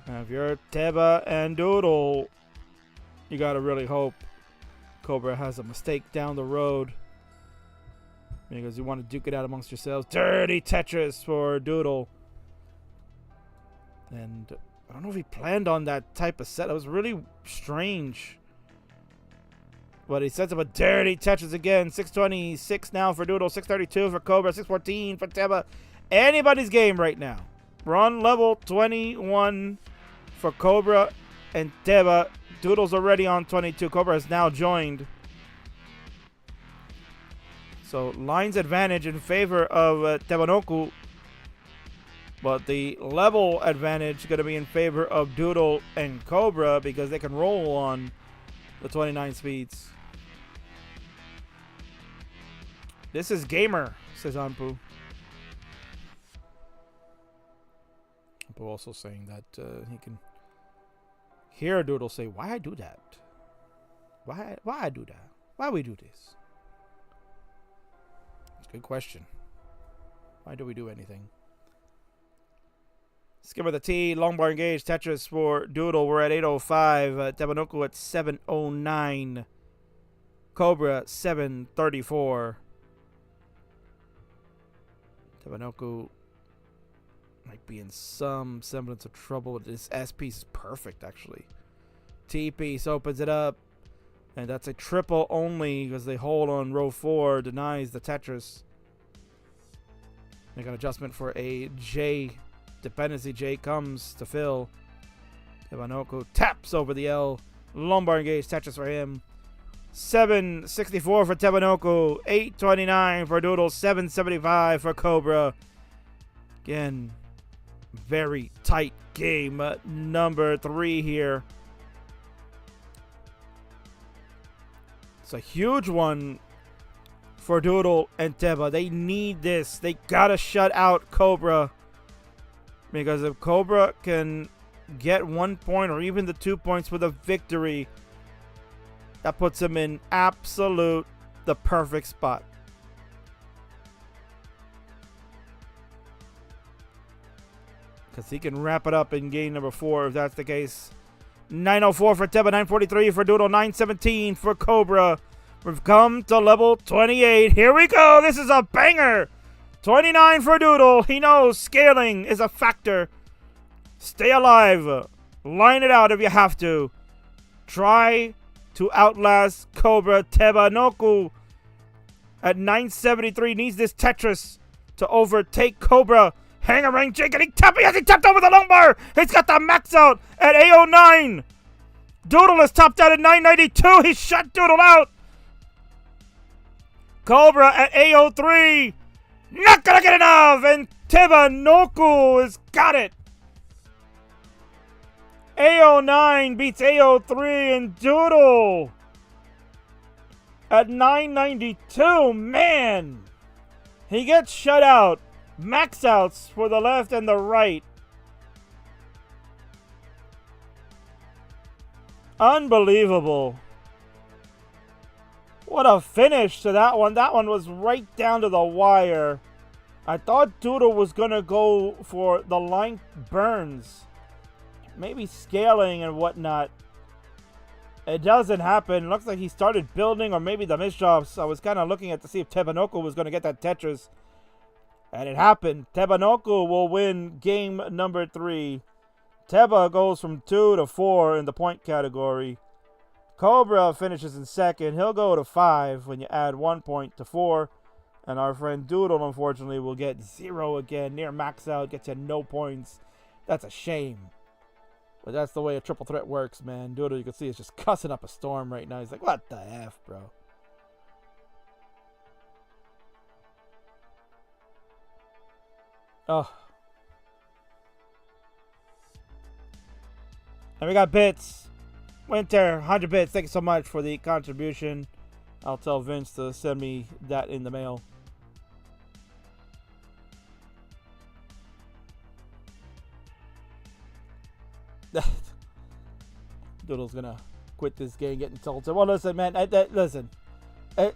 Now, if you're Teba and Doodle, you gotta really hope Cobra has a mistake down the road, because you want to duke it out amongst yourselves. Dirty Tetris for Doodle. And I don't know if he planned on that type of set. It was really strange. But he sets up a dirty Tetris again. 626 now for Doodle. 632 for Cobra. 614 for Teba. Anybody's game right now. We're on level 21 for Cobra and Teba. Doodle's already on 22. Cobra has now joined. So lines advantage in favor of Tebanoko. But the level advantage is going to be in favor of Doodle and Cobra because they can roll on the 29 speeds. This is gamer, says Anpu. Anpu also saying that he can hear Doodle say, "Why I do that? Why I do that? Why we do this?" It's a good question. Why do we do anything? Skimmer the T, long bar engaged, Tetris for Doodle. We're at 805. Tebanoko at 709. Cobra 734. Tebanoko might be in some semblance of trouble. This S piece is perfect, actually. T piece opens it up. And that's a triple only because they hold on row 4, denies the Tetris. Make an adjustment for a J dependency. J comes to fill. Tebanoko taps over the L. Lumbar engaged Tetris for him. 764 for Tebanoko. 829 for Doodle. 775 for Cobra. Again, very tight game. Number 3 here. It's a huge one for Doodle and Teba. They need this. They gotta shut out Cobra. Because if Cobra can get 1 point or even the 2 points with a victory, that puts him in absolute the perfect spot. Because he can wrap it up in game number 4 if that's the case. 904 for Teba, 943 for Doodle, 917 for Cobra. We've come to level 28. Here we go. This is a banger. 29 for Doodle. He knows scaling is a factor. Stay alive. Line it out if you have to. Try to outlast Cobra. Teba Noku at 973 needs this Tetris to overtake Cobra. Hangarang Jake getting tapped. He tapped over the lumbar. He's got the max out at 809. Doodle is topped out at 992. He shut Doodle out. Cobra at 803. Not gonna get enough. And Teba Noku has got it. 809 beats 803. And Doodle at 992. Man. He gets shut out. Max outs for the left and the right. Unbelievable. What a finish to that one. That one was right down to the wire. I thought Doodle was going to go for the line burns. Maybe scaling and whatnot. It doesn't happen. Looks like he started building, or maybe the misdrops. I was kind of looking at to see if Teba Noku was going to get that Tetris. And it happened. Teba Noku will win game number 3. Teba goes from 2 to 4 in the point category. Cobra finishes in second. He'll go to 5 when you add 1 point to 4. And our friend Doodle, unfortunately, will get 0 again. Near max out, gets you no points. That's a shame. But that's the way a triple threat works, man. Doodle, you can see, is just cussing up a storm right now. He's like, what the F, bro? Oh. And we got bits. Winter, 100 bits. Thank you so much for the contribution. I'll tell Vince to send me that in the mail. Doodle's gonna quit this game getting told. Well, listen, man. Listen. That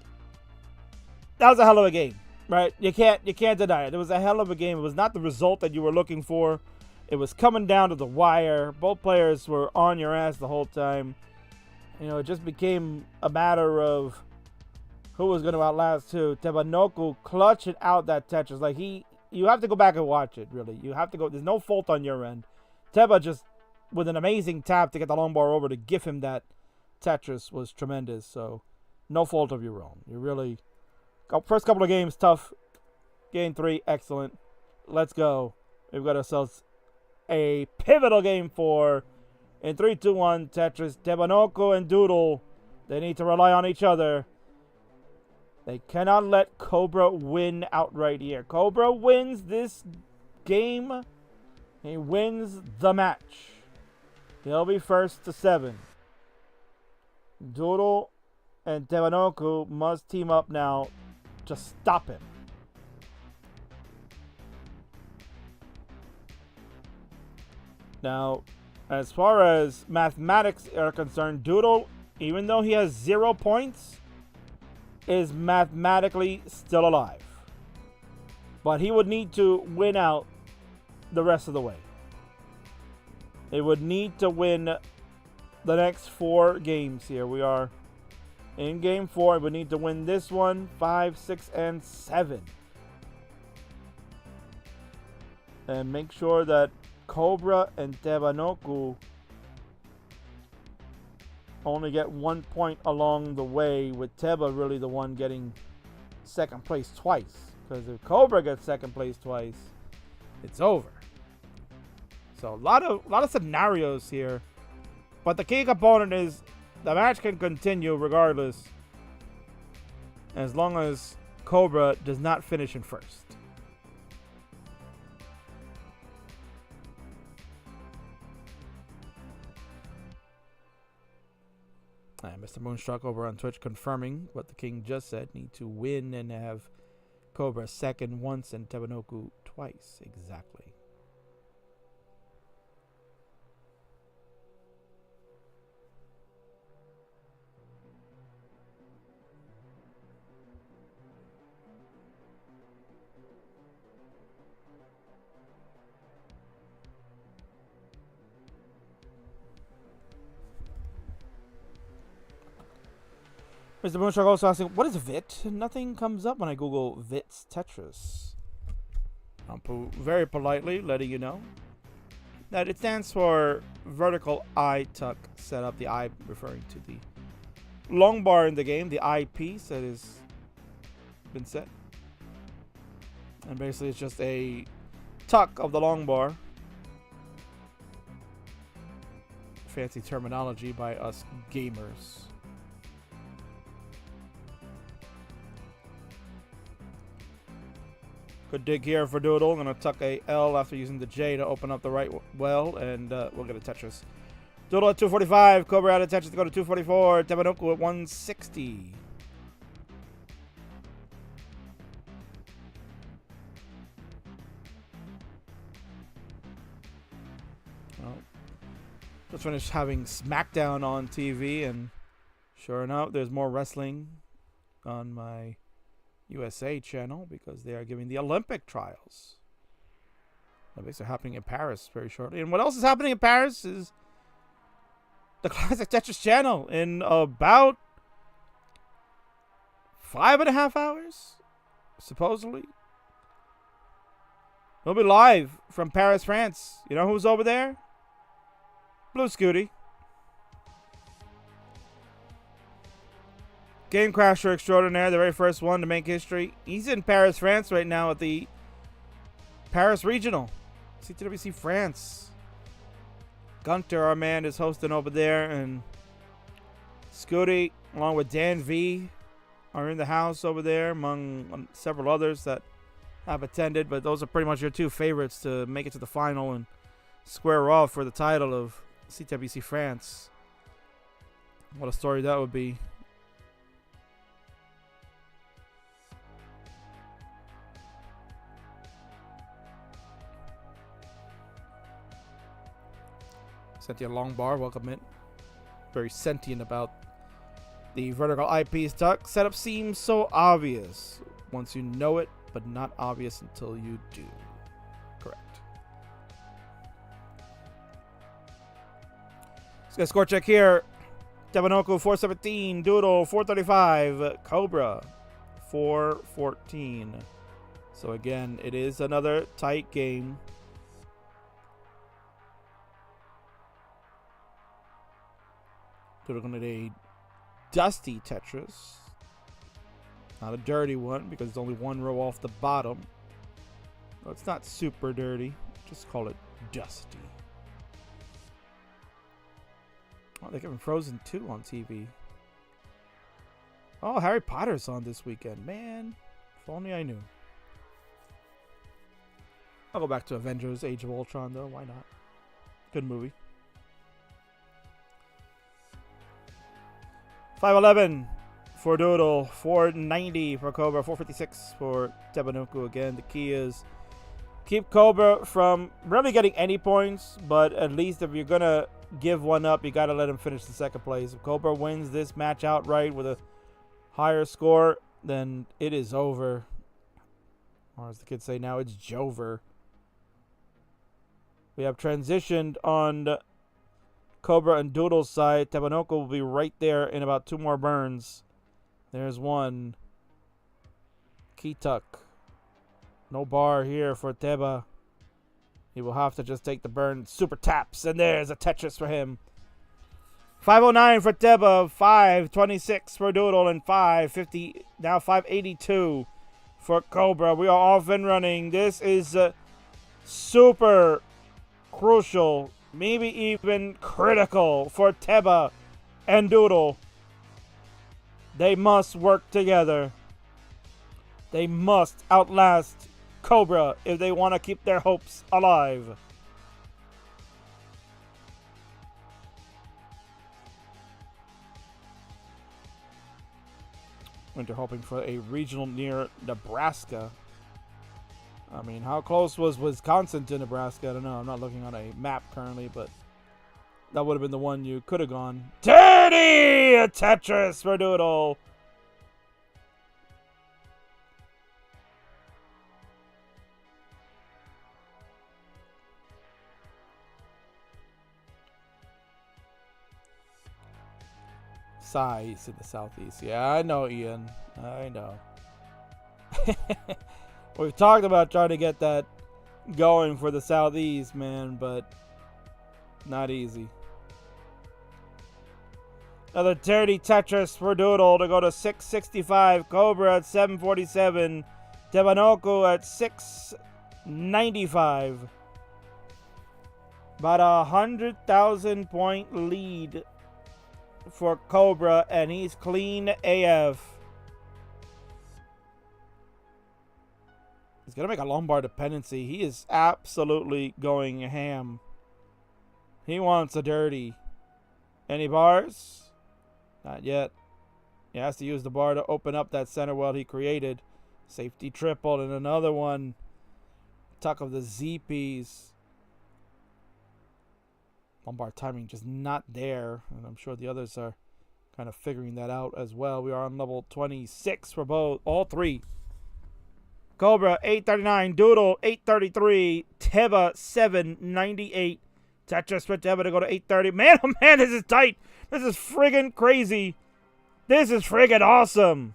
was a hell of a game. Right, you can't deny it. It was a hell of a game. It was not the result that you were looking for. It was coming down to the wire. Both players were on your ass the whole time. You know, it just became a matter of who was going to outlast who. Teba Noku clutching out that Tetris. Like you have to go back and watch it. Really, you have to go. There's no fault on your end. Teba just with an amazing tap to get the long bar over to give him that Tetris was tremendous. So no fault of your own. You really. First couple of games, tough. Game 3, excellent. Let's go. We've got ourselves a pivotal game 4. In 3, 2, 1, Tetris. Teba Noku and Doodle, they need to rely on each other. They cannot let Cobra win outright here. Cobra wins this game. He wins the match. He'll be first to 7. Doodle and Teba Noku must team up now to stop him. Now, as far as mathematics are concerned, Doodle, even though he has 0 points, is mathematically still alive. But he would need to win out the rest of the way. He would need to win the next 4 games here. We are in game 4, we need to win this one, 5, 6, and 7. And make sure that Cobra and Teba Noku only get 1 point along the way, with Teba really the one getting second place twice. Because if Cobra gets second place twice, it's over. So a lot of scenarios here. But the key component is the match can continue regardless, as long as Cobra does not finish in first. And Mr. Moonstruck over on Twitch confirming what the King just said. Need to win and have Cobra second once and Teba Noku twice. Exactly. Mr. Moonshark also asking, what is VIT? Nothing comes up when I Google VIT's Tetris. I'm very politely letting you know that it stands for Vertical Eye Tuck Setup. The eye referring to the long bar in the game, the eyepiece that has been set. And basically it's just a tuck of the long bar. Fancy terminology by us gamers. Good dig here for Doodle. I'm going to tuck a L after using the J to open up the right well, and we'll get a Tetris. Doodle at 245. Cobra out of Tetris to go to 244. Tebanoku at 160. Well, just finished having SmackDown on TV, and sure enough, there's more wrestling on my USA channel because they are giving the Olympic trials. Olympics are happening in Paris very shortly. And what else is happening in Paris is the Classic Tetris channel in about 5.5 hours, supposedly. We'll be live from Paris, France. You know who's over there? Blue Scooty. Game Crasher Extraordinaire, the very first one to make history. He's in Paris, France right now at the Paris Regional. CTWC France. Gunter, our man, is hosting over there. And Scooty, along with Dan V, are in the house over there, among several others that have attended. But those are pretty much your two favorites to make it to the final and square off for the title of CTWC France. What a story that would be. Sentient long bar, welcome it. Very sentient about the vertical eyepiece tuck. Setup seems so obvious once you know it, but not obvious until you do. Correct. Let's get a score check here. Tebanoku 417, Doodle 435, Cobra 414. So again, it is another tight game. Doodle gonna need a dusty Tetris. Not a dirty one because there's only one row off the bottom. No, it's not super dirty. Just call it dusty. Oh, they're giving Frozen 2 on TV. Oh, Harry Potter's on this weekend. Man, if only I knew. I'll go back to Avengers Age of Ultron, though. Why not? Good movie. 511 for Doodle. 490 for Cobra. 456 for Tebanoku. Again, the key is keep Cobra from really getting any points, but at least if you're going to give one up, you got to let him finish the second place. If Cobra wins this match outright with a higher score, then it is over. Or as the kids say now, it's Jover. We have transitioned on Cobra and Doodle's side. Tebanoku will be right there in about 2 more burns. There's one. Key tuck. No bar here for Teba. He will have to just take the burn. Super taps. And there's a Tetris for him. 509 for Teba. 526 for Doodle. And 550. Now 582 for Cobra. We are off and running. This is super crucial. Maybe even critical for Teba and Doodle. They must work together. They must outlast Cobra if they want to keep their hopes alive. Winter hoping for a regional near Nebraska. I mean, how close was Wisconsin to Nebraska? I don't know. I'm not looking on a map currently, but that would have been the one you could have gone. Dirty! A Tetris for Doodle. size in the Southeast. Yeah, I know, Ian. I know. We've talked about trying to get that going for the Southeast, man, but not easy. Another dirty Tetris for Doodle to go to 665. Cobra at 747. Tebanoku at 695. About 100,000 point lead for Cobra, and he's clean AF. He's going to make a lumbar dependency. He is absolutely going ham. He wants a dirty. Any bars? Not yet. He has to use the bar to open up that center weld he created. Safety triple and another one. Tuck of the ZPs. Lumbar timing just not there. And I'm sure the others are kind of figuring that out as well. We are on level 26 for both. All three. Cobra 839. Doodle 833. Teba 798. Tetris for Teba to go to 830. Man, oh man, this is tight. This is friggin' crazy. This is friggin' awesome.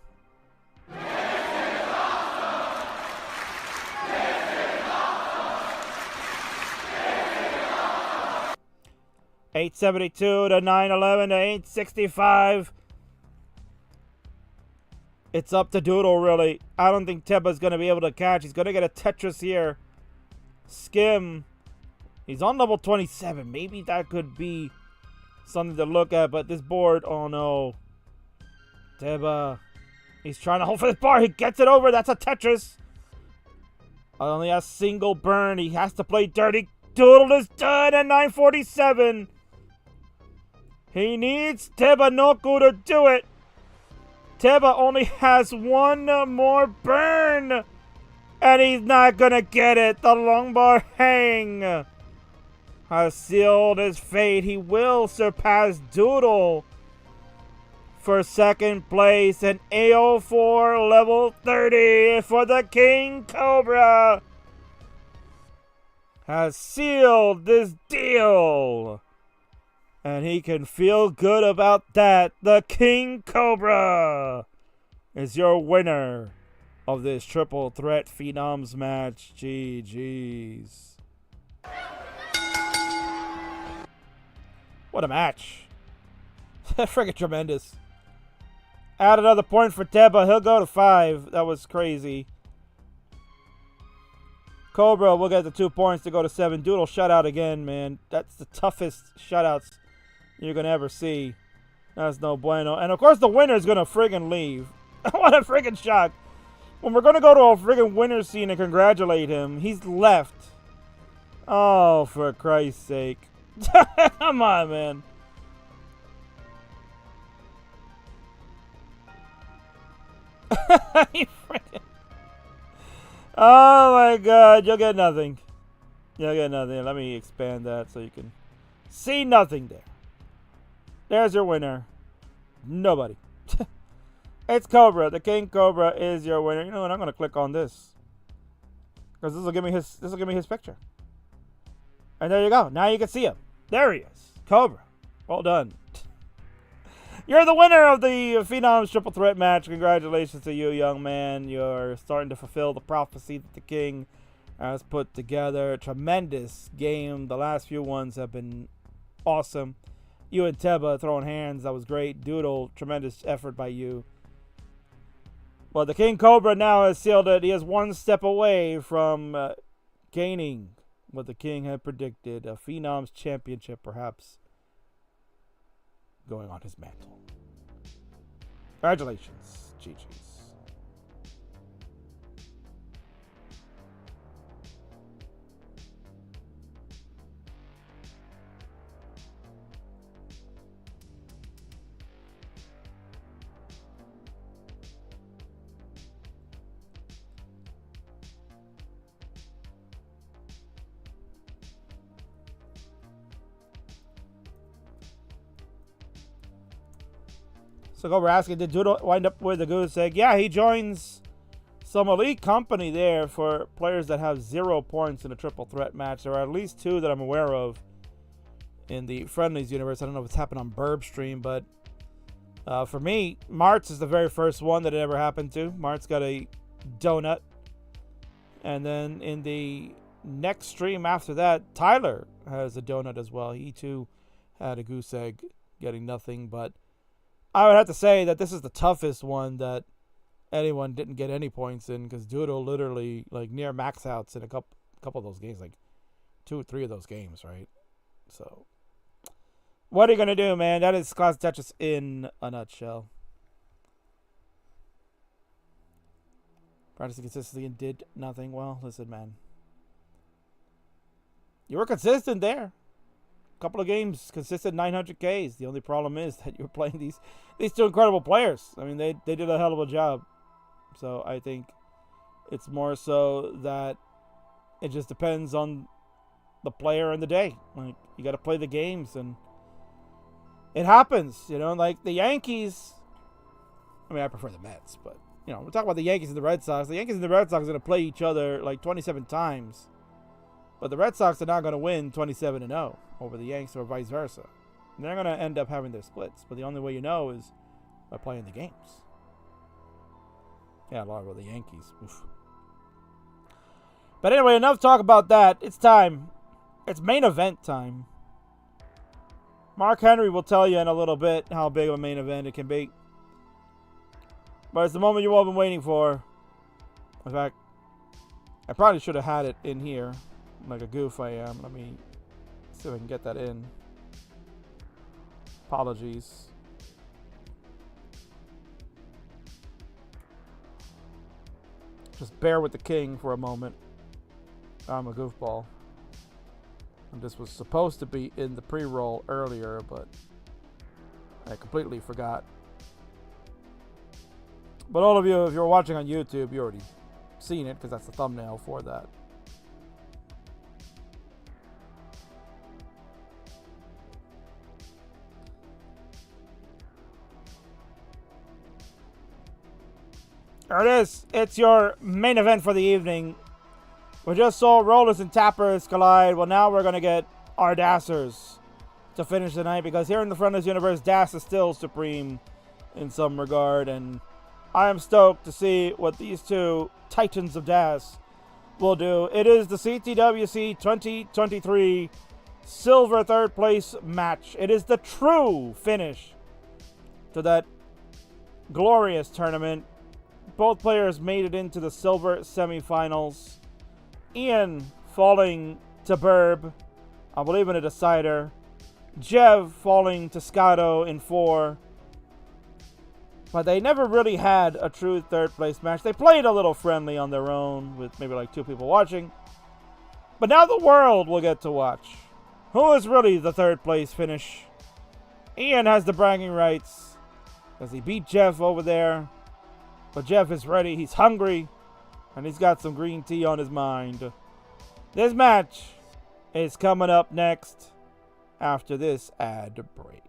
872 to 911 to 865. It's up to Doodle, really. I don't think Teba's going to be able to catch. He's going to get a Tetris here. Skim. He's on level 27. Maybe that could be something to look at, but this board, oh no. Teba. He's trying to hold for this bar. He gets it over. That's a Tetris. Only a single burn. He has to play dirty. Doodle is done at 947. He needs Tebanoku to do it. Teba only has one more burn. And he's not going to get it. The longbar hang has sealed his fate. He will surpass Doodle for second place. And AO4 level 30 for the King Cobra has sealed this deal. And he can feel good about that. The King Cobra is your winner of this triple threat Phenoms match. GG's. What a match. Friggin' tremendous. Add another point for Teba. He'll go to 5. That was crazy. Cobra will get the 2 points to go to 7. Doodle shutout again, man. That's the toughest shutouts you're going to ever see. That's no bueno. And, of course, the winner is going to friggin' leave. What a friggin' shock. When we're going to go to a friggin' winner scene and congratulate him, he's left. Oh, for Christ's sake. Come on, man. Oh, my God. You'll get nothing. You'll get nothing. Let me expand that so you can see nothing there. There's your winner. Nobody. It's Cobra. The King Cobra is your winner. You know what? I'm gonna click on this because this will give me his picture. And there you go. Now you can see him. There he is. Cobra. Well done. You're the winner of the Phenoms triple threat match. Congratulations to you, young man. You're starting to fulfill the prophecy that the King has put together. Tremendous game. The last few ones have been awesome. You and Teba throwing hands. That was great. Doodle, tremendous effort by you. Well, the King Cobra now has sealed it. He is one step away from gaining what the King had predicted. A Phenoms championship, perhaps, going on his mantle. Congratulations. GG's. So go, we're asking, did Doodle wind up with a goose egg? Yeah, he joins some elite company there for players that have 0 points in a triple threat match. There are at least 2 that I'm aware of in the Friendlies universe. I don't know if it's happened on Burb Stream, but For me, Marts is the very first one that it ever happened to. Marts got a donut. And then in the next stream after that, Tyler has a donut as well. He too had a goose egg, getting nothing. But I would have to say that this is the toughest one that anyone didn't get any points in, because Doodle literally like near max outs in a couple of those games, like 2 or 3 of those games, right? So what are you gonna do, man? That is Classic Tetris in a nutshell. Practicing consistently and did nothing. Well, listen, man. You were consistent there. A couple of games, consistent 900 Ks. The only problem is that you were playing these two incredible players. I mean, they did a hell of a job. So I think it's more so that it just depends on the player and the day. Like, you got to play the games, and it happens, you know. Like the Yankees. I mean, I prefer the Mets, but you know, we're talking about the Yankees and the Red Sox. The Yankees and the Red Sox are going to play each other like 27 times, but the Red Sox are not going to win 27-0 over the Yanks or vice versa. And they're going to end up having their splits, but the only way you know is by playing the games. Yeah, a lot about the Yankees. Oof. But anyway, enough talk about that. It's time. It's main event time. Mark Henry will tell you in a little bit how big of a main event it can be. But it's the moment you've all been waiting for. In fact, I probably should have had it in here. Like a goof I am. Let me see if I can get that in. Apologies. Just bear with the king for a moment. I'm a goofball. And this was supposed to be in the pre-roll earlier, but I completely forgot. But all of you, if you're watching on YouTube, you already seen it because that's the thumbnail for that. There it is. It's your main event for the evening. We just saw rollers and tappers collide. Well, now we're going to get our dassers to finish the night, because here in the Friendlies universe, DAS is still supreme in some regard, and I am stoked to see what these two titans of DAS will do. It is the CTWC 2023 Silver third place match. It is the true finish to that glorious tournament. Both players made it into the silver semifinals. Ian falling to Burb, I believe in a decider. Jev falling to Scotto in 4. But they never really had a true third place match. They played a little friendly on their own with maybe like 2 people watching. But now the world will get to watch. Who is really the third place finish? Ian has the bragging rights as he beat Jeff over there. But Jeff is ready. He's hungry. And he's got some green tea on his mind. This match is coming up next after this ad break.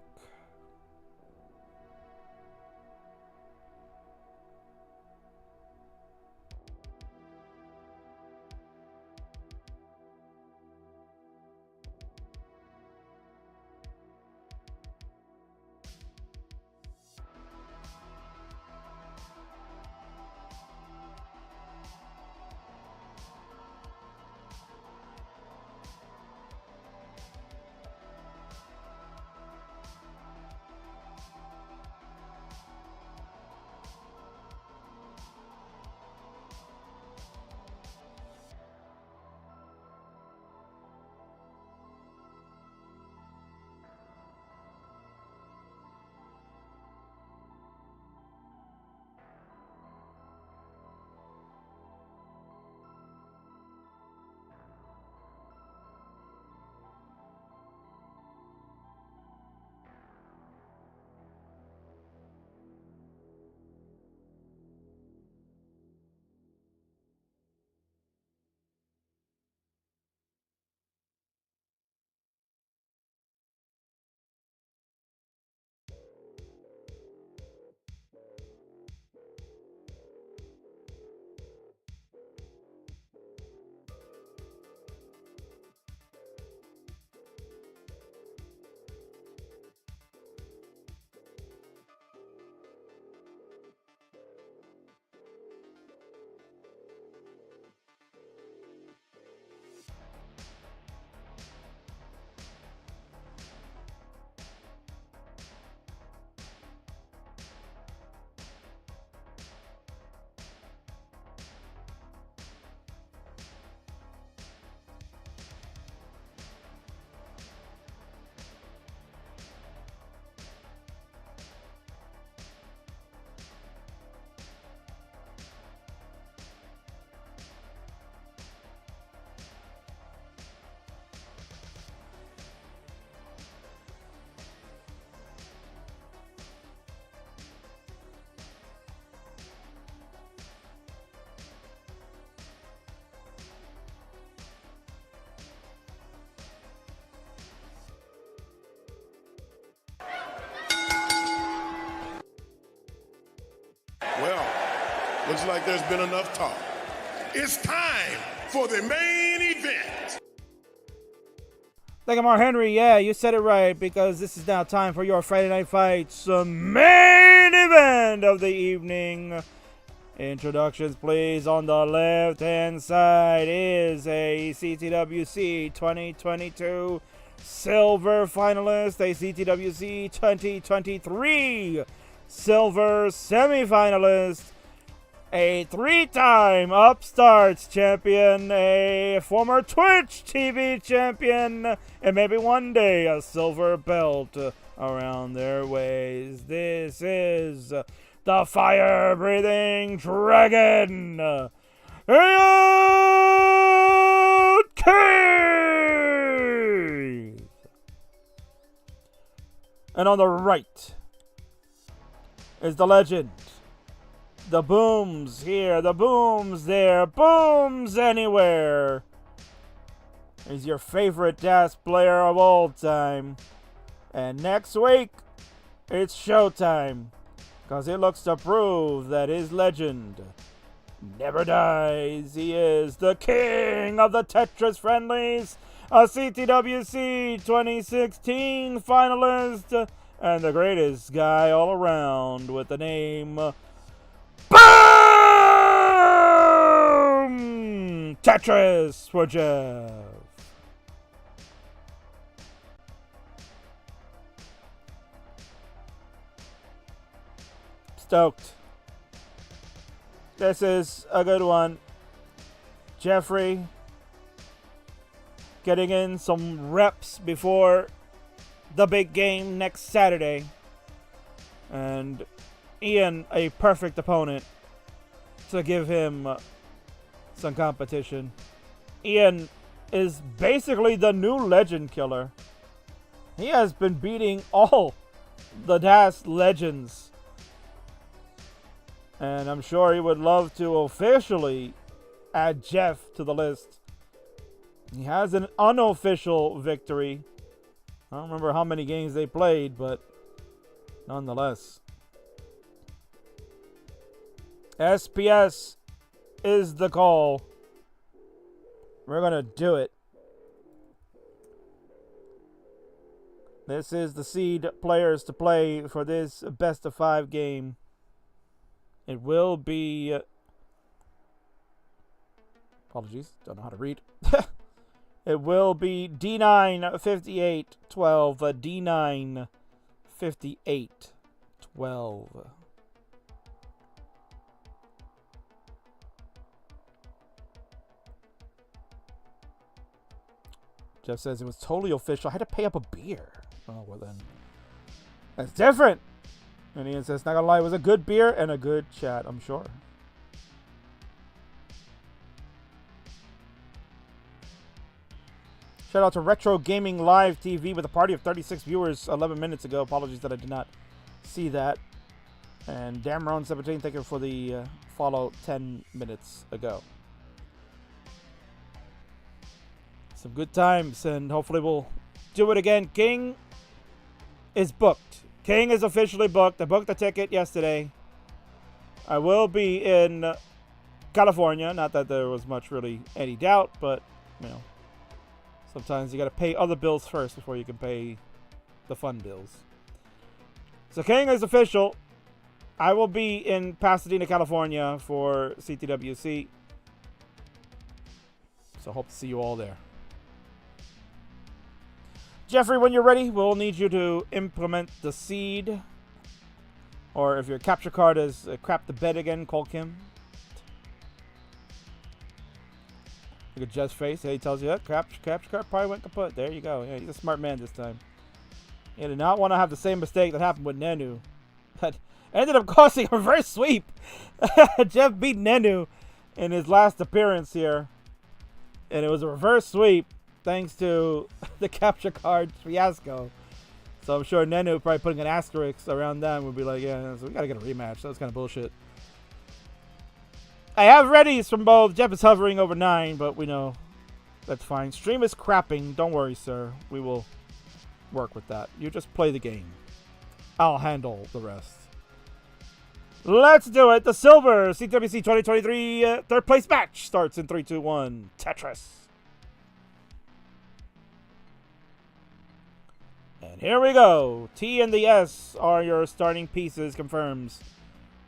Looks like there's been enough talk. It's time for the main event. Thank you, Mark Henry. Yeah, you said it right, because this is now time for your Friday Night Fights main event of the evening. Introductions, please. On the left-hand side is a CTWC 2022 silver finalist, a CTWC 2023 silver semifinalist, a 3-time Upstarts champion, a former Twitch TV champion, and maybe one day a silver belt around their waist. This is the fire-breathing dragon, IanKeith! And on the right is the legend. The booms here, the booms there, booms anywhere. He's your favorite DAS player of all time. And next week, it's showtime. Because he looks to prove that his legend never dies. He is the king of the Tetris Friendlies, a CTWC 2016 finalist, and the greatest guy all around with the name Boom! Tetris for Jeff. Stoked. This is a good one. Jeffrey getting in some reps before the big game next Saturday. And Ian, a perfect opponent to give him some competition. Ian is basically the new legend killer. He has been beating all the DAS legends. And I'm sure he would love to officially add Jeff to the list. He has an unofficial victory. I don't remember how many games they played, but nonetheless. SPS is the call. We're going to do it. This is the seed players to play for this best of 5 game. It will be... apologies, don't know how to read. It will be D9 58 12. D9 58 12. Jeff says it was totally official. I had to pay up a beer. Oh, well then. That's different. And Ian says, not gonna lie, it was a good beer and a good chat, I'm sure. Shout out to Retro Gaming Live TV with a party of 36 viewers 11 minutes ago. Apologies that I did not see that. And Damron17, thank you for the follow 10 minutes ago. Some good times, and hopefully we'll do it again. King is booked. King is officially booked. I booked the ticket yesterday. I will be in California. Not that there was much really any doubt, but you know, sometimes you got to pay other bills first before you can pay the fun bills. So King is official. I will be in Pasadena, California for CTWC. So hope to see you all there. Jeffrey, when you're ready, we'll need you to implement the seed. Or if your capture card is crap the bed again, call Kim. Look at Jeff's face. He tells you that capture card probably went kaput. There you go. Yeah, he's a smart man this time. He did not want to have the same mistake that happened with Nenu. That ended up costing a reverse sweep. Jeff beat Nenu in his last appearance here. And it was a reverse sweep thanks to the capture card fiasco. So I'm sure Nenu probably putting an asterisk around them would be like, yeah, so we got to get a rematch. That's kind of bullshit. I have readies from both. Jeff is hovering over 9, but we know that's fine. Stream is crapping. Don't worry, sir. We will work with that. You just play the game. I'll handle the rest. Let's do it. The silver CTWC 2023 third place match starts in 3, 2, 1. Tetris. And here we go. T and the S are your starting pieces. Confirms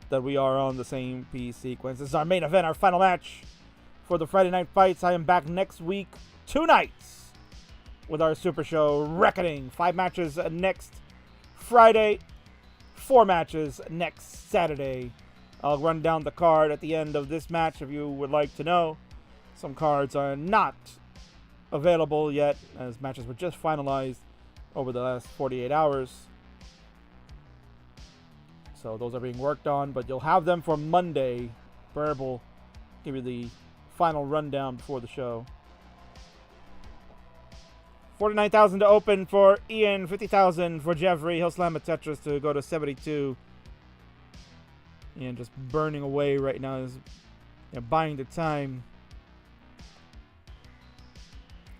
that we are on the same piece sequence. This is our main event, our final match for the Friday night fights. I am back next week, 2 nights, with our super show Reckoning. 5 matches next Friday, 4 matches next Saturday. I'll run down the card at the end of this match if you would like to know. Some cards are not available yet, as matches were just finalized over the last 48 hours. So those are being worked on, but you'll have them for Monday. Burb will give you the final rundown before the show. 49,000 to open for Ian, 50,000 for Jeffrey. He'll slam a Tetris to go to 72. Ian just burning away right now, is buying the time.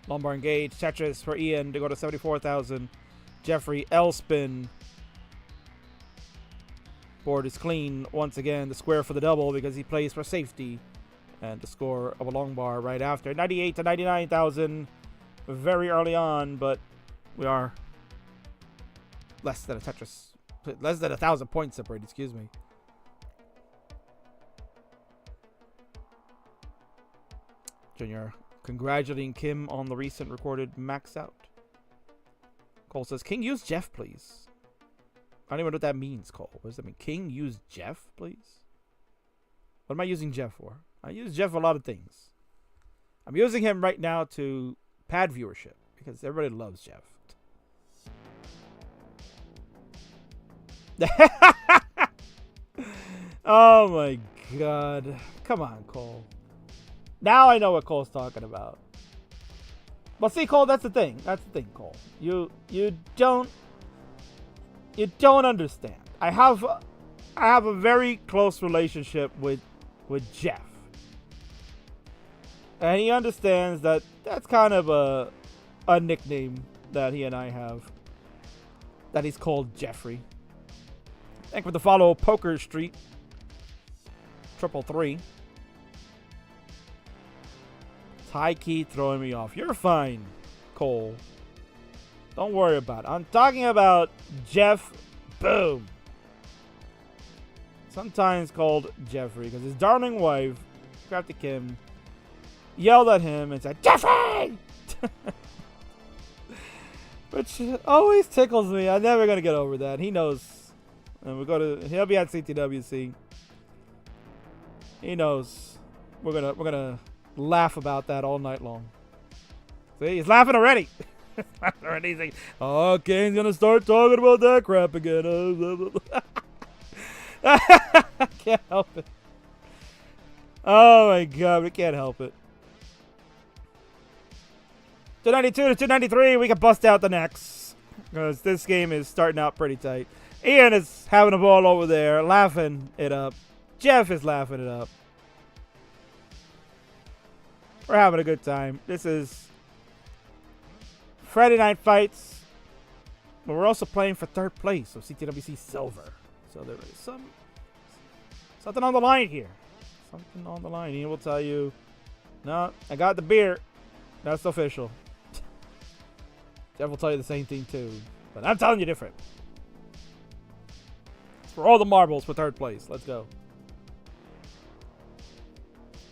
Lumbar engage, Tetris for Ian to go to 74,000. Jeffrey, L spin. Board is clean once again. The square for the double because he plays for safety. And the score of a long bar right after. 98 to 99,000. Very early on, but we are less than a Tetris. Less than 1,000 points separate, excuse me. Junior congratulating Kim on the recent recorded max out. Cole says, King, use Jeff, please. I don't even know what that means, Cole. What does that mean? King, use Jeff, please? What am I using Jeff for? I use Jeff for a lot of things. I'm using him right now to pad viewership because everybody loves Jeff. Oh my God. Come on, Cole. Now I know what Cole's talking about. But see, Cole, that's the thing. That's the thing, Cole. You don't understand. I have a very close relationship with Jeff. And he understands that that's kind of a nickname that he and I have. That he's called Jeffrey. Thank you for the follow, Poker Street. 333. High key throwing me off. You're fine, Cole. Don't worry about it. I'm talking about Jeff Boom. Sometimes called Jeffrey because his darling wife, Crafty Kim, yelled at him and said, Jeffrey! Which always tickles me. I'm never going to get over that. He knows. And he'll be at CTWC. He knows. We're gonna laugh about that all night long. See, he's laughing already. He's like, oh, King's gonna start talking about that crap again. I can't help it. Oh my God, we can't help it. 292 to 293, we can bust out the necks. Because this game is starting out pretty tight. Ian is having a ball over there, laughing it up. Jeff is laughing it up. We're having a good time. This is Friday Night Fights. But we're also playing for third place of CTWC Silver. So there is something on the line here. Something on the line. He will tell you, no, I got the beer. That's official. Jeff will tell you the same thing too. But I'm telling you different. It's for all the marbles for third place. Let's go.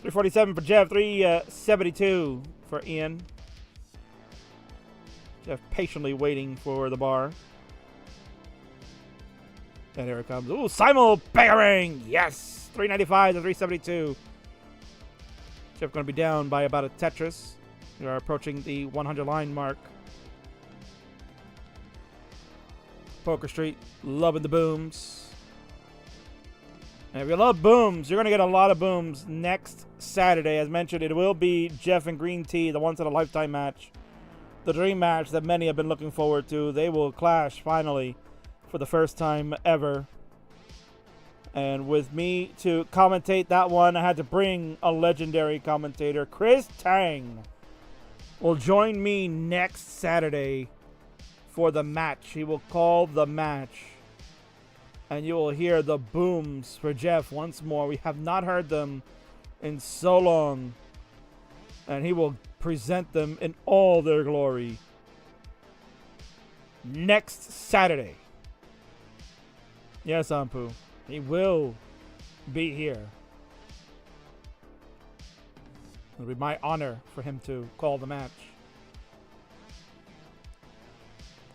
347 for Jeff, 372 for Ian. Jeff patiently waiting for the bar. And here it comes. Ooh, simul bearing. Yes. 395 to 372. Jeff going to be down by about a Tetris. We are approaching the 100 line mark. Poker Street, loving the booms. And if you love booms, you're going to get a lot of booms next Saturday. As mentioned, it will be Jeff and Green Tea, the once-in-a-lifetime match. The dream match that many have been looking forward to. They will clash, finally, for the first time ever. And with me to commentate that one, I had to bring a legendary commentator. Chris Tang will join me next Saturday for the match. He will call the match. And you will hear the booms for Jeff once more. We have not heard them in so long. And he will present them in all their glory next Saturday. Yes, Ampu. He will be here. It'll be my honor for him to call the match.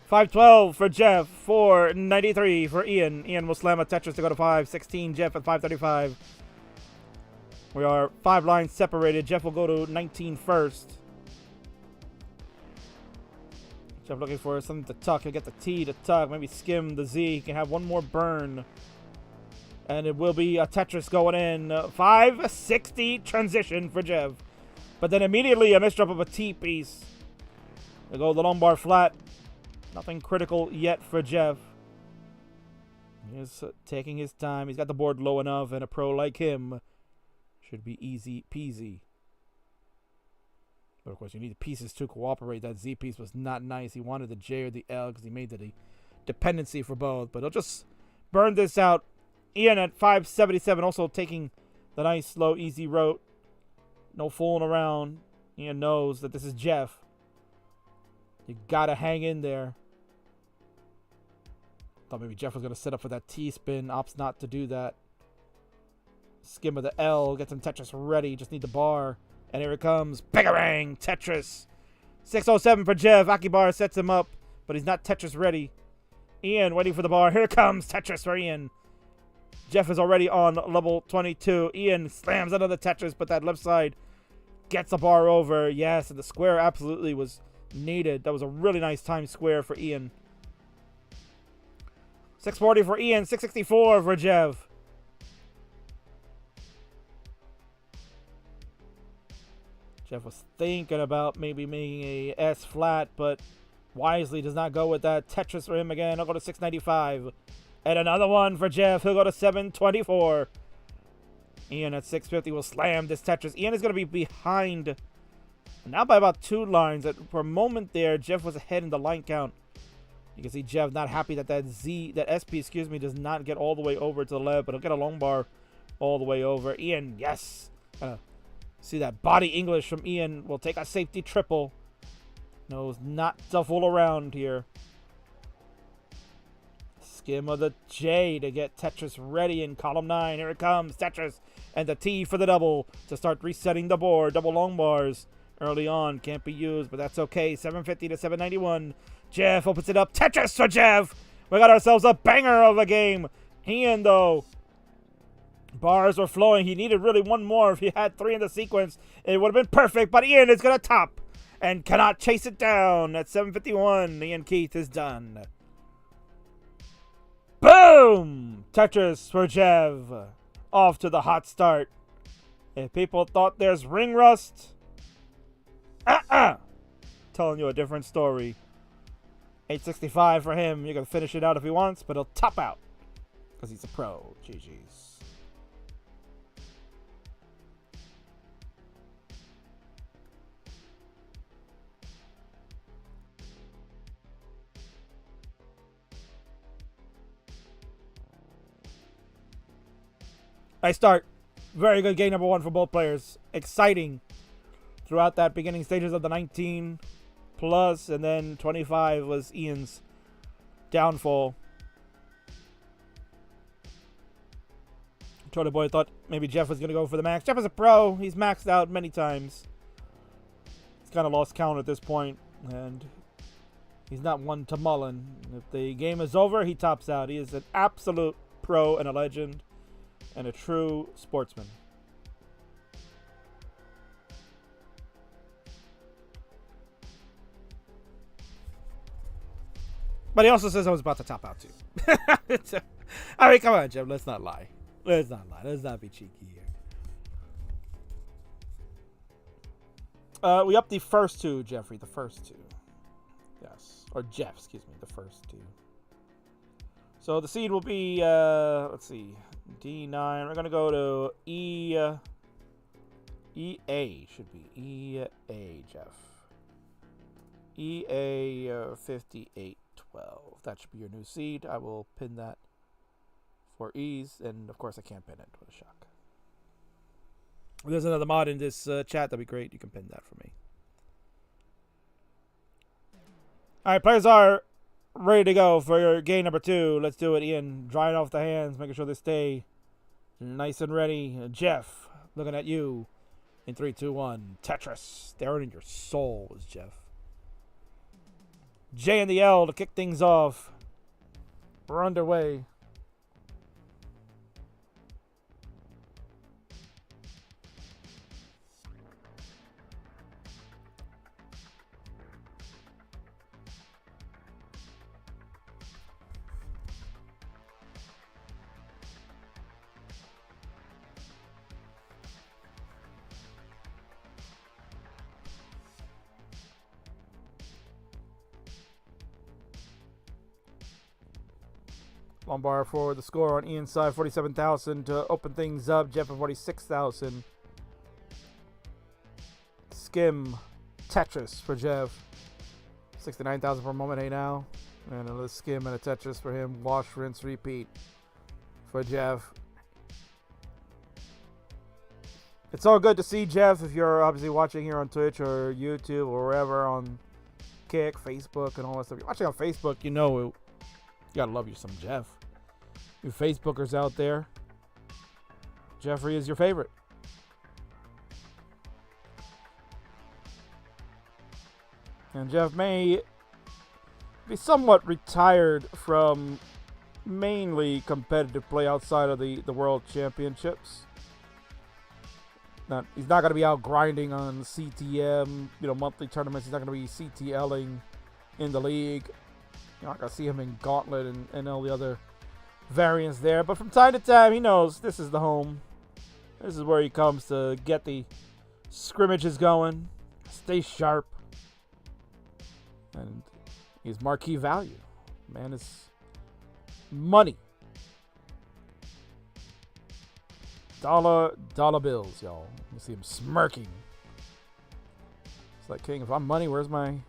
512 for Jeff, 493 for Ian. Ian will slam a Tetris to go to 516. Jeff at 535. We are 5 lines separated. Jeff will go to 19 first. Jeff looking for something to tuck. He'll get the T to tuck. Maybe skim the Z. He can have one more burn. And it will be a Tetris going in. 560 transition for Jeff. But then immediately a misdrop of a T piece. We'll go the long bar flat. Nothing critical yet for Jeff. He's taking his time. He's got the board low enough, and a pro like him should be easy peasy. But of course, you need the pieces to cooperate. That Z piece was not nice. He wanted the J or the L because he made the dependency for both. But he'll just burn this out. Ian at 577, also taking the nice, slow, easy route. No fooling around. Ian knows that this is Jeff. You gotta hang in there. Thought maybe Jeff was gonna set up for that T-spin. Opts not to do that. Skim of the L. Get some Tetris ready. Just need the bar. And here it comes. Bangarang! Tetris. 607 for Jeff. Akibar sets him up, but he's not Tetris ready. Ian waiting for the bar. Here comes Tetris for Ian. Jeff is already on level 22. Ian slams another Tetris, but that left side gets the bar over. Yes, and the square absolutely was needed. That was a really nice time square for Ian. 640 for Ian. 664 for Jeff. Jeff was thinking about maybe making a S flat, but wisely does not go with that. Tetris for him again. I'll go to 695. And another one for Jeff. He'll go to 724. Ian at 650 will slam this Tetris. Ian is going to be behind now by about 2 lines. For a moment there, Jeff was ahead in the line count. You can see Jeff not happy that that SP, does not get all the way over to the left, but he'll get a long bar all the way over. Ian, yes. See that body English from Ian. Will take a safety triple. Knows not to fool around here. Skim of the J to get Tetris ready in column 9. Here it comes, Tetris. And the T for the double to start resetting the board. Double long bars early on. Can't be used, but that's okay. 750 to 791. Jeff opens it up. Tetris for Jeff. We got ourselves a banger of a game. Ian, though, bars were flowing. He needed really one more. If he had 3 in the sequence, it would have been perfect. But Ian is going to top and cannot chase it down. At 751, IanKeith is done. Boom! Tetris for Jeff. Off to the hot start. If people thought there's ring rust, telling you a different story. 865 for him. You can finish it out if he wants, but he'll top out because he's a pro. GG's. I start. Very good game number 1 for both players. Exciting throughout that beginning stages of the 19 plus, and then 25 was Ian's downfall. Charlie Boy thought maybe Jeff was going to go for the max. Jeff is a pro. He's maxed out many times. He's kind of lost count at this point, and he's not one to mullen. If the game is over, he tops out. He is an absolute pro and a legend and a true sportsman. But he also says I was about to top out too. I mean, come on, Jeff. Let's not lie. Let's not be cheeky here. We upped the first 2, Jeffrey. The first 2. Yes. Or Jeff, excuse me. The first 2. So the seed will be, let's see, D9. We're going to go to EA should be EA, Jeff. EA 5812. That should be your new seed. I will pin that for ease. And, of course, I can't pin it. What a shock. If there's another mod in this chat, that'd be great. You can pin that for me. All right, players are ready to go for your game number 2. Let's do it, Ian. Drying off the hands, making sure they stay nice and ready. Jeff, looking at you. In 3, 2, 1. Tetris. Staring in your soul is Jeff. J and the L to kick things off. We're underway. Lombard for the score on Ian's side, 47,000 to open things up. Jeff at 46,000. Skim Tetris for Jeff. 69,000 for a moment. Hey now. And another skim and a Tetris for him. Wash, rinse, repeat for Jeff. It's all good to see, Jeff, if you're obviously watching here on Twitch or YouTube or wherever on Kick, Facebook, and all that stuff. If you're watching on Facebook, you know you gotta love you some Jeff. You Facebookers out there, Jeffrey is your favorite. And Jeff may be somewhat retired from mainly competitive play outside of the World Championships. He's not going to be out grinding on CTM, monthly tournaments. He's not going to be CTLing in the league. You're not going to see him in Gauntlet and all the other variants there. But from time to time, he knows this is the home. This is where he comes to get the scrimmages going, stay sharp, and he's marquee value. Man, it's money. Dollar bills, y'all. You see him smirking. It's like, King, if I'm money, where's my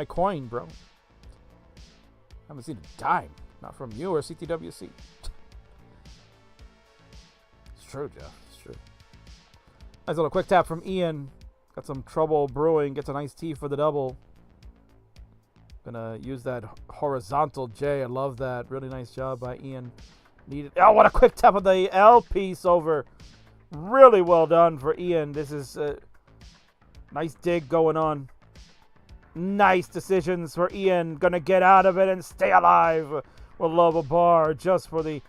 coin, bro? I haven't seen a dime. Not from you or CTWC. It's true, Jeff. It's true. Nice little quick tap from Ian. Got some trouble brewing. Gets a nice T for the double. Gonna use that horizontal J. I love that. Really nice job by Ian. Oh, what a quick tap of the L piece over. Really well done for Ian. This is a nice dig going on. Nice decisions for Ian. Gonna get out of it and stay alive. We'll love a bar just for the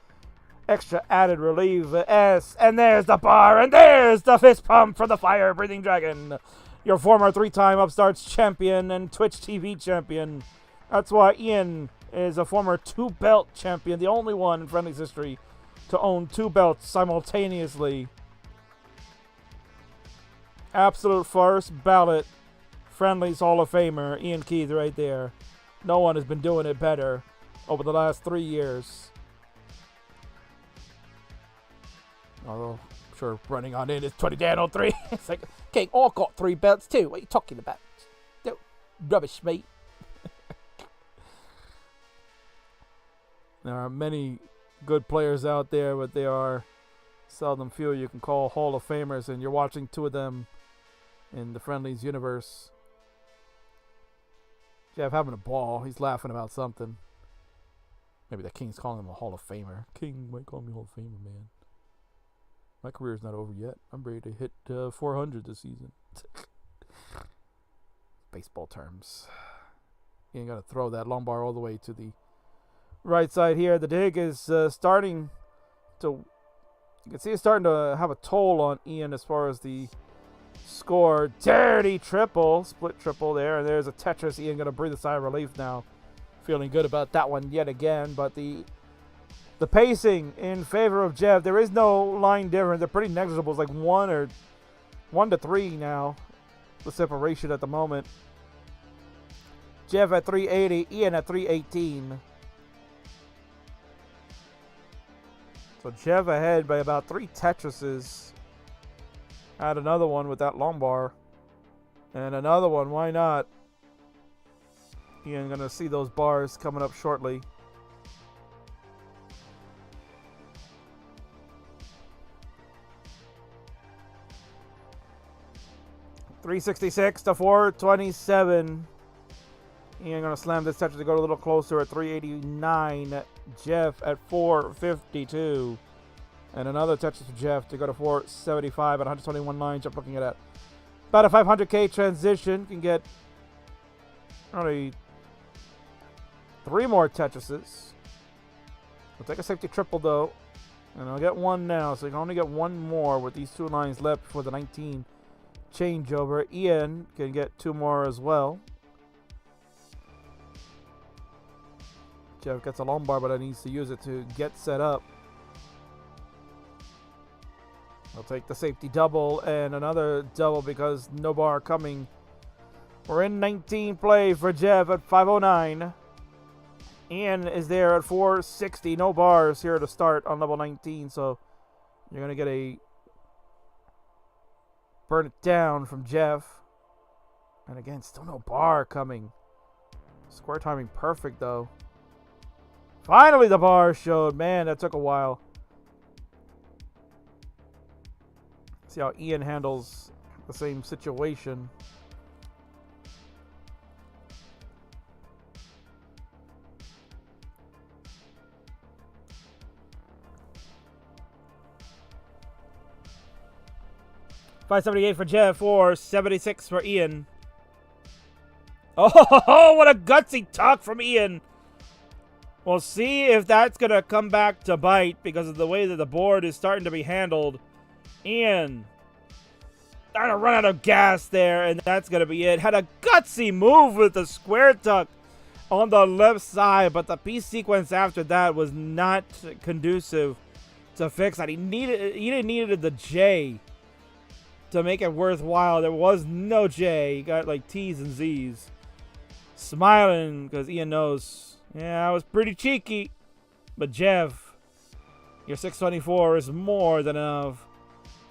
extra added relief. S. And there's the bar. And there's the fist pump for the fire-breathing dragon. Your former 3-time Upstarts champion and Twitch TV champion. That's why Ian is a former 2-belt champion. The only one in Friendlies history to own 2 belts simultaneously. Absolute first ballot Friendlies Hall of Famer. IanKeith right there. No one has been doing it better over the last 3 years. Although, I'm sure running on in is 20-03. It's like, okay, I got 3 belts too. What are you talking about? No, rubbish, mate. There are many good players out there, but they are seldom few you can call Hall of Famers, and you're watching 2 of them in the Friendlies universe. Jeff having a ball. He's laughing about something. Maybe the King's calling him a Hall of Famer. King might call me Hall of Famer, man. My career's not over yet. I'm ready to hit 400 this season. Baseball terms. You ain't got to throw that lumbar all the way to the right side here. The dig is starting to... You can see it's starting to have a toll on Ian as far as the score. Dirty triple. Split triple there. And there's a Tetris. Ian going to breathe a sigh of relief now. Feeling good about that one yet again. But the pacing in favor of Jeff. There is no line difference. They're pretty negligible. It's like 1 to 3 now. The separation at the moment. Jeff at 380. Ian at 318. So Jeff ahead by about 3 Tetrises. Add another one with that lumbar. And another one. Why not? Ian gonna see those bars coming up shortly. 366 to 427. Ian gonna slam this Tetris to go a little closer at 389. Jeff at 452. And another Tetris for Jeff to go to 475 at 121 lines. Jeff looking at that. About a 500k transition. Can get only 3 more Tetrises. We'll take a safety triple though. And I'll get one now. So you can only get one more with these 2 lines left before the 19 changeover. Ian can get 2 more as well. Jeff gets a lumbar, but he needs to use it to get set up. I'll take the safety double and another double because no bar coming. We're in 19 play for Jeff at 509. Ian is there at 460. No bars here to start on level 19, so you're going to get a burn it down from Jeff. And again, still no bar coming. Square timing perfect, though. Finally, the bar showed. Man, that took a while. See how Ian handles the same situation. $578 for Jeff, 476 for Ian. Oh, what a gutsy talk from Ian. We'll see if that's going to come back to bite because of the way that the board is starting to be handled. Ian starting to run out of gas there, and that's going to be it. Had a gutsy move with the square tuck on the left side, but the piece sequence after that was not conducive to fix that. He needed the J to make it worthwhile. There was no J. He got like T's and Z's. Smiling because Ian knows, yeah, I was pretty cheeky. But Jeff, your 624 is more than enough.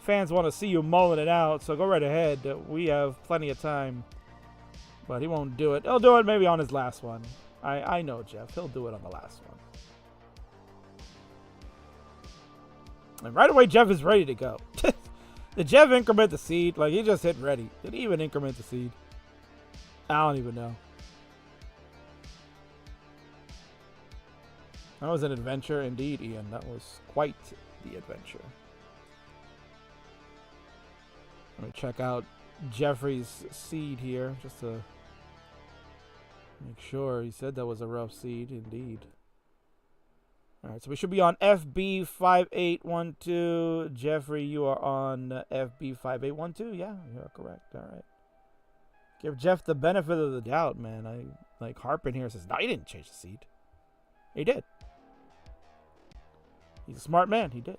Fans want to see you mulling it out, so go right ahead. We have plenty of time. But he won't do it. He'll do it maybe on his last one. I know Jeff. He'll do it on the last one. And right away, Jeff is ready to go. Did Jeff increment the seed? Like, he just hit ready. Did he even increment the seed? I don't even know. That was an adventure indeed, Ian. That was quite the adventure. Let me check out Jeffrey's seed here, just to make sure. He said that was a rough seed, indeed. Alright, so we should be on FB5812. Jeffrey, you are on FB5812. Yeah, you are correct. Alright. Give Jeff the benefit of the doubt, man. I like Harpin here says, no, he didn't change the seed. He did. He's a smart man. He did.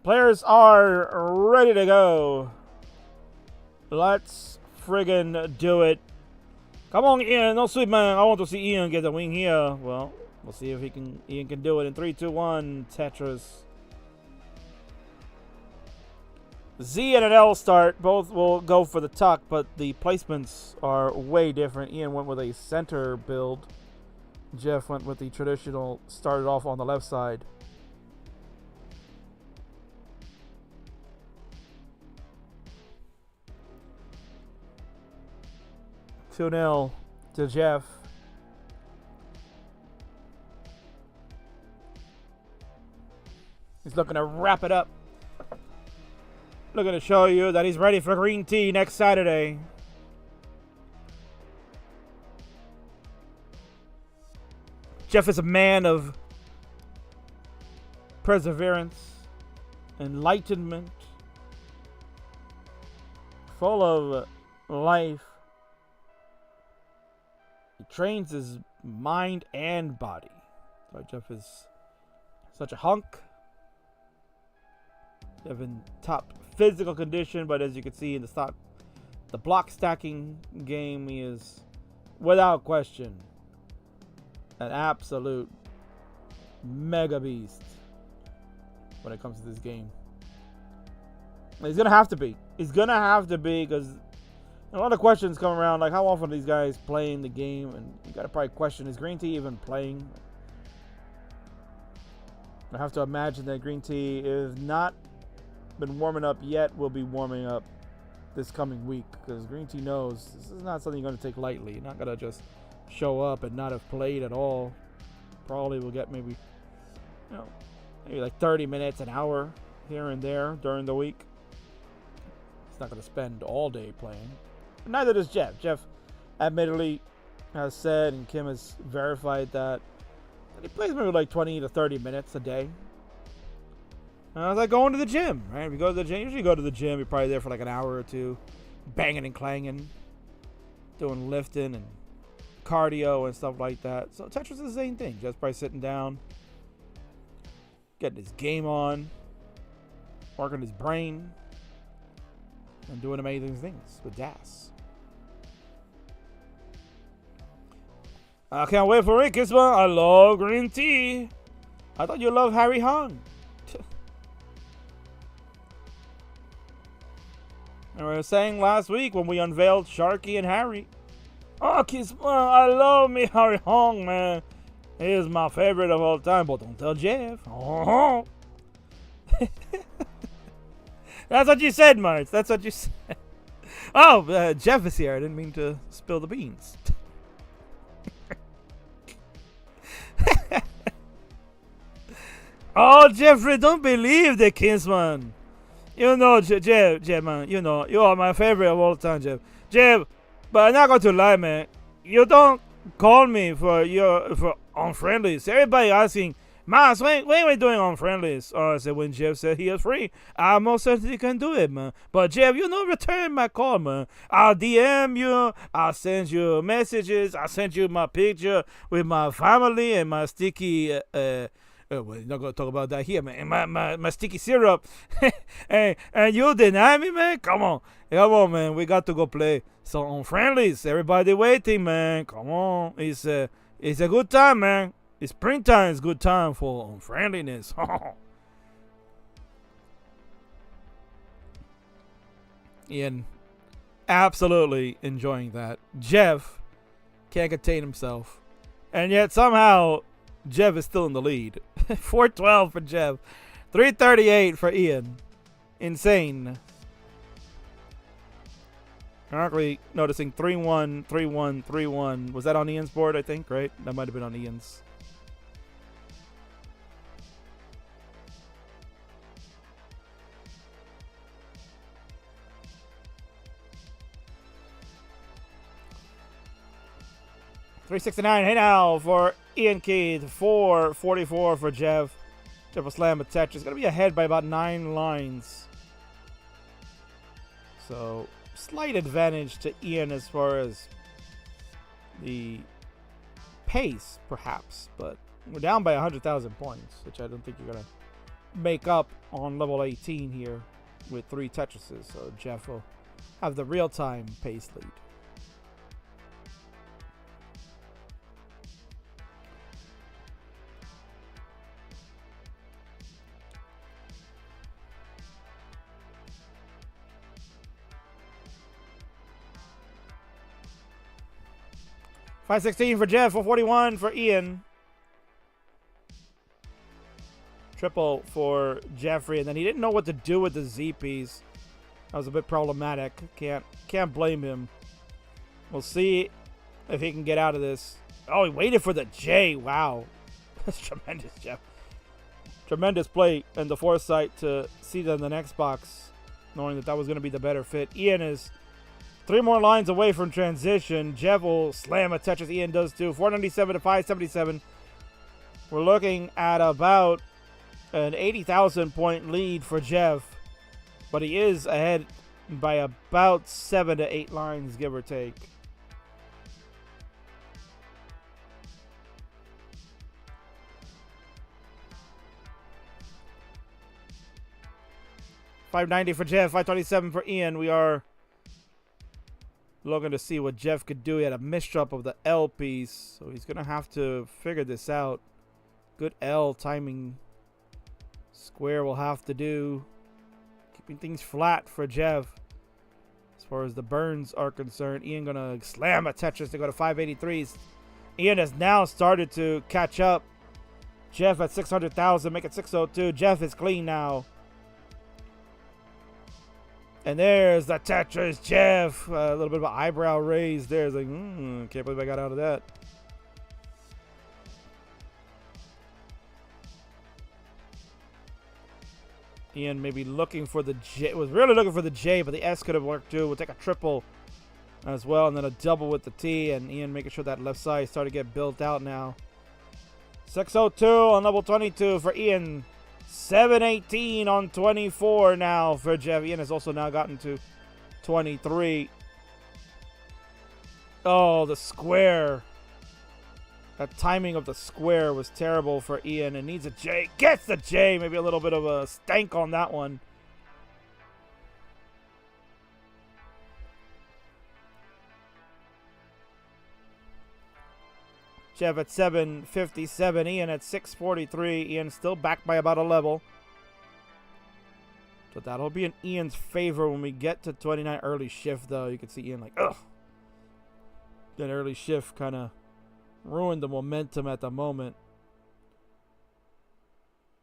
Players are ready to go. Let's friggin' do it. Come on, Ian. No sweet man. I want to see Ian get the wing here. Well, we'll see if Ian can do it in 3, 2, 1. Tetris. Z and an L start. Both will go for the tuck, but the placements are way different. Ian went with a center build. Jeff went with the traditional, started off on the left side. $2-0 to Jeff. He's looking to wrap it up. Looking to show you that he's ready for green tea next Saturday. Jeff is a man of perseverance, enlightenment, full of life. He trains his mind and body. So Jeff is such a hunk. Jeff in top physical condition, but as you can see in the block stacking game, he is without question an absolute mega beast when it comes to this game. He's gonna have to be. He's gonna have to be because a lot of questions come around, like how often are these guys playing the game, and you gotta probably question, is Green Tea even playing? I have to imagine that green tea is not been warming up yet. Will be warming up this coming week, because green tea knows this is not something you're going to take lightly. You're not going to just show up and not have played at all. Probably will get maybe like 30 minutes, an hour here and there during the week. He's not going to spend all day playing. But neither does Jeff. Jeff admittedly has said, and Kim has verified that he plays maybe like 20 to 30 minutes a day. It's like going to the gym, right? If you go to the gym, usually you go to the gym, you're probably there for like an hour or two, banging and clanging, doing lifting and cardio and stuff like that. So Tetris is the same thing. Just probably sitting down, getting his game on, working his brain, and doing amazing things with Das. I can't wait for it, Kingsman. I love green tea. I thought you loved Harry Hong. And we were saying last week when we unveiled Sharky and Harry. Oh, Kingsman, I love me Harry Hong, man. He is my favorite of all time, but don't tell Jeff. Oh. That's what you said, Marts. That's what you said. Oh, Jeff is here. I didn't mean to spill the beans. Oh, Jeffrey, don't believe the Kingsman. You know, Jeff, man, you know, you are my favorite of all time, Jeff. Jeff, but I'm not going to lie, man. You don't call me for on Friendlies. Everybody asking, Marts, when are we doing on Friendlies? Oh, I said, when Jeff said he is free, I most certainly can do it, man. But Jeff, you know, return my call, man. I'll DM you. I'll send you messages. I'll send you my picture with my family and my sticky, well, you're not going to talk about that here, man. My sticky syrup. and you deny me, man? Come on, man. We got to go play. So on Friendlies, everybody waiting, man. Come on. It's a good time, man. It's springtime. It's good time for friendliness. Ian, absolutely enjoying that. Jeff can't contain himself. And yet somehow Jeff is still in the lead. 412 for Jeff. 338 for Ian. Insane. Currently noticing 3-1, 3-1, 3-1. Was that on Ian's board, I think, right? That might have been on Ian's. $369. Hey now for IanKeith. 444 for Jeff. Triple slam with Tetris. Going to be ahead by about 9 lines. So slight advantage to Ian as far as the pace, perhaps. But we're down by 100,000 points, which I don't think you're going to make up on level 18 here with 3 Tetrises. So Jeff will have the real-time pace lead. $516 for Jeff, $441 for Ian. Triple for Jeffrey, and then he didn't know what to do with the Z piece. That was a bit problematic. Can't blame him. We'll see if he can get out of this. Oh, he waited for the J. Wow. That's tremendous, Jeff. Tremendous play and the foresight to see that in the next box, knowing that was going to be the better fit. Ian is 3 more lines away from transition. Jeff will slam a Tetris. Ian does too. 497 to 577. We're looking at about an 80,000 point lead for Jeff, but he is ahead by about 7 to 8 lines, give or take. $590 for Jeff, $527 for Ian. We are looking to see what Jeff could do. He had a misdrop of the L piece, so he's going to have to figure this out. Good L timing. Square will have to do. Keeping things flat for Jeff as far as the burns are concerned. Ian going to slam a Tetris to go to 583s. Ian has now started to catch up. Jeff at 600,000, make it 602. Jeff is clean now. And there's the Tetris Jeff. A little bit of an eyebrow raise there. It's like, can't believe I got out of that. Ian maybe looking for the J. Was really looking for the J, but the S could have worked too. We'll take a triple as well, and then a double with the T. And Ian making sure that left side started to get built out now. 602 on level 22 for Ian. 718 on 24 now for Jeff. Ian has also now gotten to 23. Oh, the square. That timing of the square was terrible for Ian. It needs a J. Gets the J. Maybe a little bit of a stank on that one. Jeff at 757. Ian at 643. Ian still back by about a level. So that'll be in Ian's favor when we get to 29 early shift, though. You can see Ian like, ugh. That early shift kind of ruined the momentum at the moment.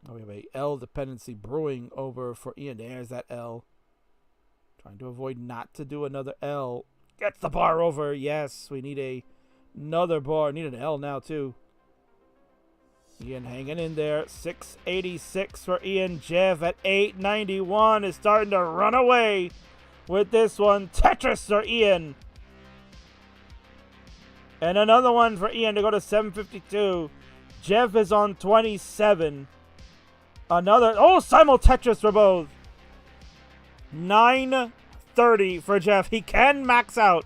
Oh, we have a L dependency brewing over for Ian. There's that L. Trying to avoid not to do another L. Gets the bar over. Yes, we need another bar. Need an L now, too. Ian hanging in there. 686 for Ian. Jeff at 891 is starting to run away with this one. Tetris for Ian. And another one for Ian to go to 752. Jeff is on 27. Another. Oh, simul Tetris for both. 930 for Jeff. He can max out.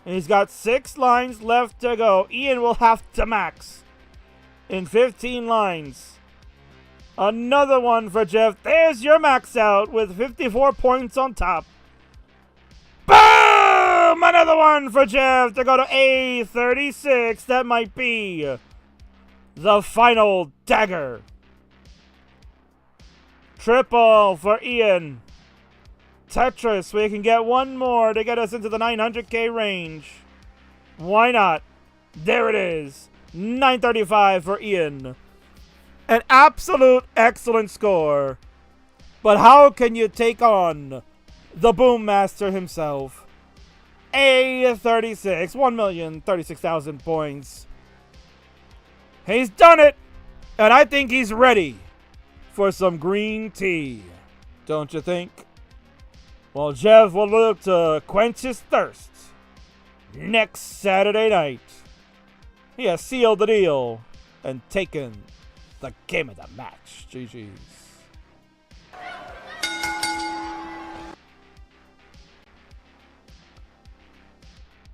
He's got 6 lines left to go. Ian will have to max in 15 lines. Another one for Jeff. There's your max out with 54 points on top. Boom! Another one for Jeff to go to A36. That might be the final dagger. Triple for Ian. Tetris, we can get one more to get us into the 900K range. Why not? There it is. 935 for Ian. An absolute excellent score. But how can you take on the Boom Master himself? A36, 1,036,000 points. He's done it, and I think he's ready for some green tea. Don't you think? Well, Jeff will look to quench his thirst next Saturday night. He has sealed the deal and taken the game of the match. GG's.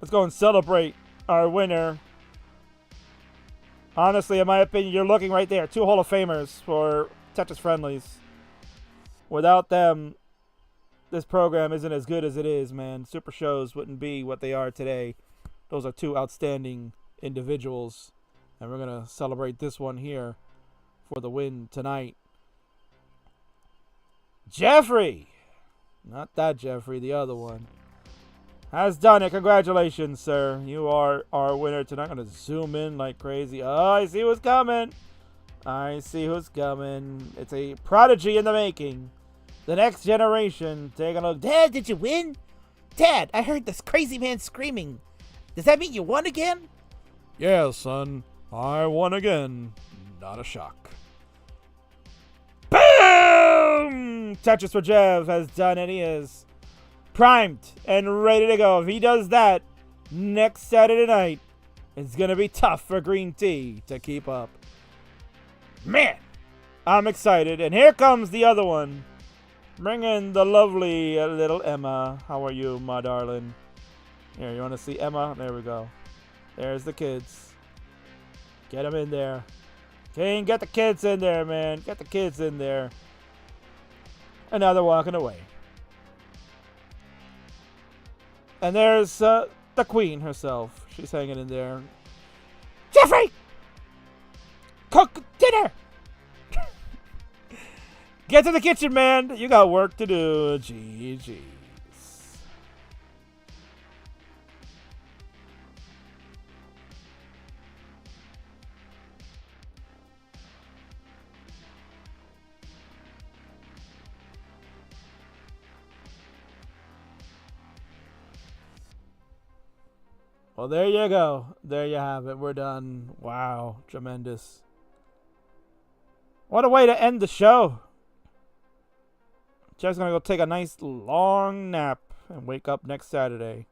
Let's go and celebrate our winner. Honestly, in my opinion, you're looking right there. 2 Hall of Famers for Tetris Friendlies. Without them, this program isn't as good as it is, man. Super shows wouldn't be what they are today. Those are 2 outstanding individuals. And we're going to celebrate this one here for the win tonight. Jeffrey! Not that Jeffrey, the other one. Has done it. Congratulations, sir. You are our winner tonight. I'm going to zoom in like crazy. Oh, I see who's coming. I see who's coming. It's a prodigy in the making. The next generation. Take a look. Dad, did you win? Dad, I heard this crazy man screaming. Does that mean you won again? Yeah, son. I won again. Not a shock. Boom! Tetris for Jeff has done it. He is primed and ready to go. If he does that next Saturday night, it's going to be tough for Green Tea to keep up. Man, I'm excited. And here comes the other one. Bring in the lovely little Emma. How are you, my darling? Here, you want to see Emma? There we go. There's the kids. Get them in there. King, get the kids in there, man. Get the kids in there. And now they're walking away. And there's the queen herself. She's hanging in there. Jeffrey! Cook dinner! Get to the kitchen, man. You got work to do. GG's. Well, there you go. There you have it. We're done. Wow. Tremendous. What a way to end the show. Jeff's going to go take a nice long nap and wake up next Saturday.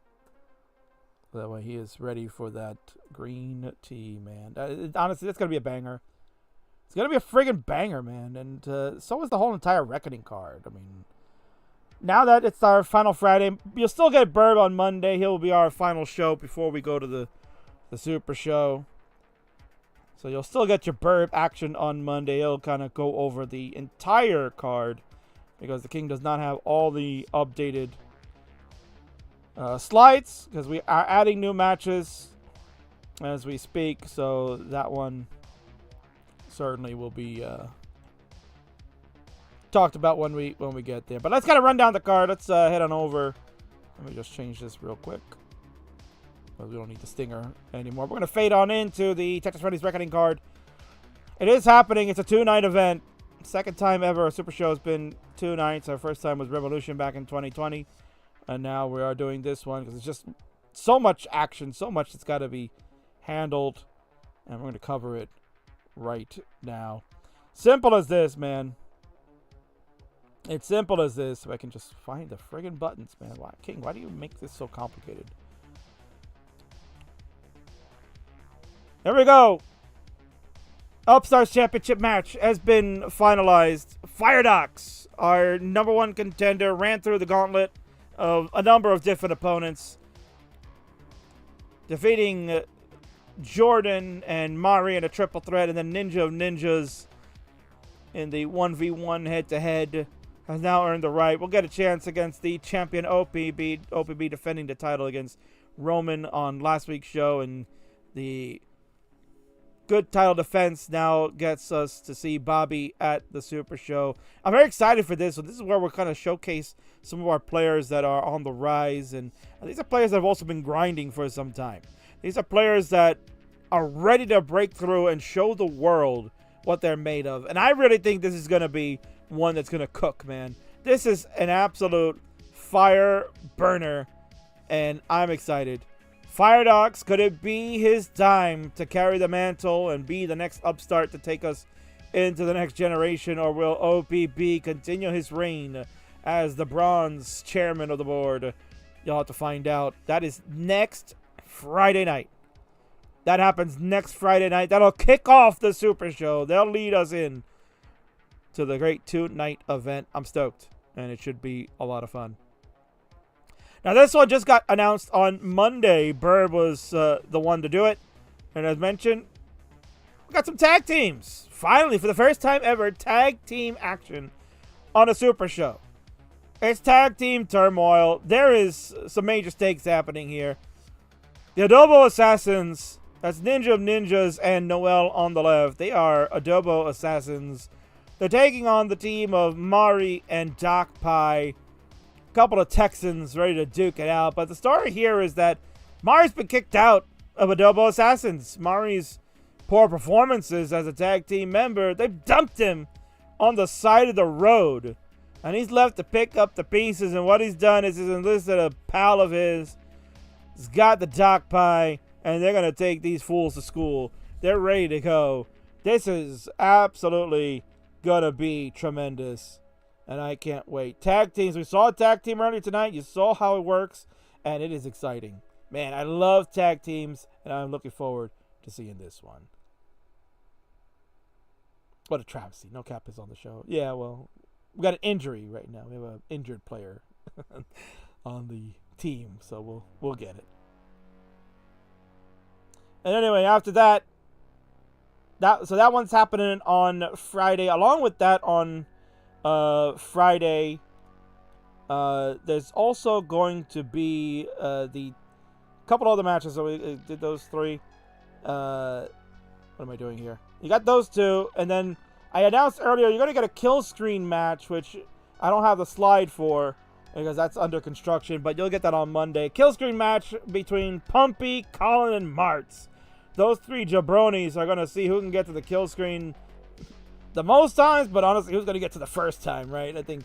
That way he is ready for that green tea, man. Honestly, that's going to be a banger. It's going to be a friggin' banger, man. And so is the whole entire Reckoning card. I mean, now that it's our final Friday, you'll still get Burb on Monday. He'll be our final show before we go to the Super Show. So you'll still get your Burb action on Monday. He'll kind of go over the entire card because the King does not have all the updated slides because we are adding new matches as we speak. So that one certainly will be talked about when we get there. But let's kind of run down the card. Let's head on over. Let me just change this real quick. We don't need the stinger anymore. We're going to fade on into the Tetris Friendlies Reckoning card. It is happening. It's a 2-night event. Second time ever a Super Show has been 2 nights. Our first time was Revolution back in 2020. And now we are doing this one because it's just so much action, so much that's got to be handled. And we're going to cover it right now. Simple as this, man. It's simple as this. If I can just find the friggin' buttons, man. Why, King, why do you make this so complicated? There we go. Upstars Championship match has been finalized. Firedox, our #1 contender, ran through the gauntlet of a number of different opponents, defeating Jordan and Mari in a triple threat, and then Ninja of Ninjas in the 1v1 head-to-head has now earned the right. We'll get a chance against the champion OPB. OPB defending the title against Roman on last week's show, and the good title defense now gets us to see Bobby at the Super Show. I'm very excited for this. So this is where we're kind of showcase some of our players that are on the rise. And these are players that have also been grinding for some time. These are players that are ready to break through and show the world what they're made of. And I really think this is going to be one that's going to cook, man. This is an absolute fire burner. And I'm excited. Firedox, could it be his time to carry the mantle and be the next upstart to take us into the next generation? Or will OPB continue his reign as the bronze chairman of the board? You'll have to find out. That is next Friday night. That happens next Friday night. That'll kick off the Super Show. They'll lead us in to the great 2-night event. I'm stoked, and it should be a lot of fun. Now, this one just got announced on Monday. Burb was the one to do it. And as mentioned, we got some tag teams. Finally, for the first time ever, tag team action on a Super Show. It's tag team turmoil. There is some major stakes happening here. The Adobo Assassins, that's Ninja of Ninjas and Noel on the left. They are Adobo Assassins. They're taking on the team of Mari and Doc Pie. Couple of Texans ready to duke it out. But the story here is that Mari's been kicked out of Adobo Assassins. Mari's poor performances as a tag team member, they've dumped him on the side of the road. And he's left to pick up the pieces. And what he's done is he's enlisted a pal of his. He's got the Doc Pie. And they're going to take these fools to school. They're ready to go. This is absolutely going to be tremendous. And I can't wait. Tag teams. We saw a tag team earlier tonight. You saw how it works. And it is exciting. Man, I love tag teams. And I'm looking forward to seeing this one. What a travesty. No Cap is on the show. Yeah, well, we got an injury right now. We have an injured player on the team. So we'll get it. And anyway, after that, that one's happening on Friday. Along with that on Friday, there's also going to be the couple other matches. So we did those 3. What am I doing here? You got those 2, and then I announced earlier you're going to get a kill screen match, which I don't have the slide for because that's under construction, but you'll get that on Monday. Kill screen match between Pumpy, Colin, and Marts. Those 3 jabronis are going to see who can get to the kill screen the most times, but honestly, who's going to get to the first time, right? I think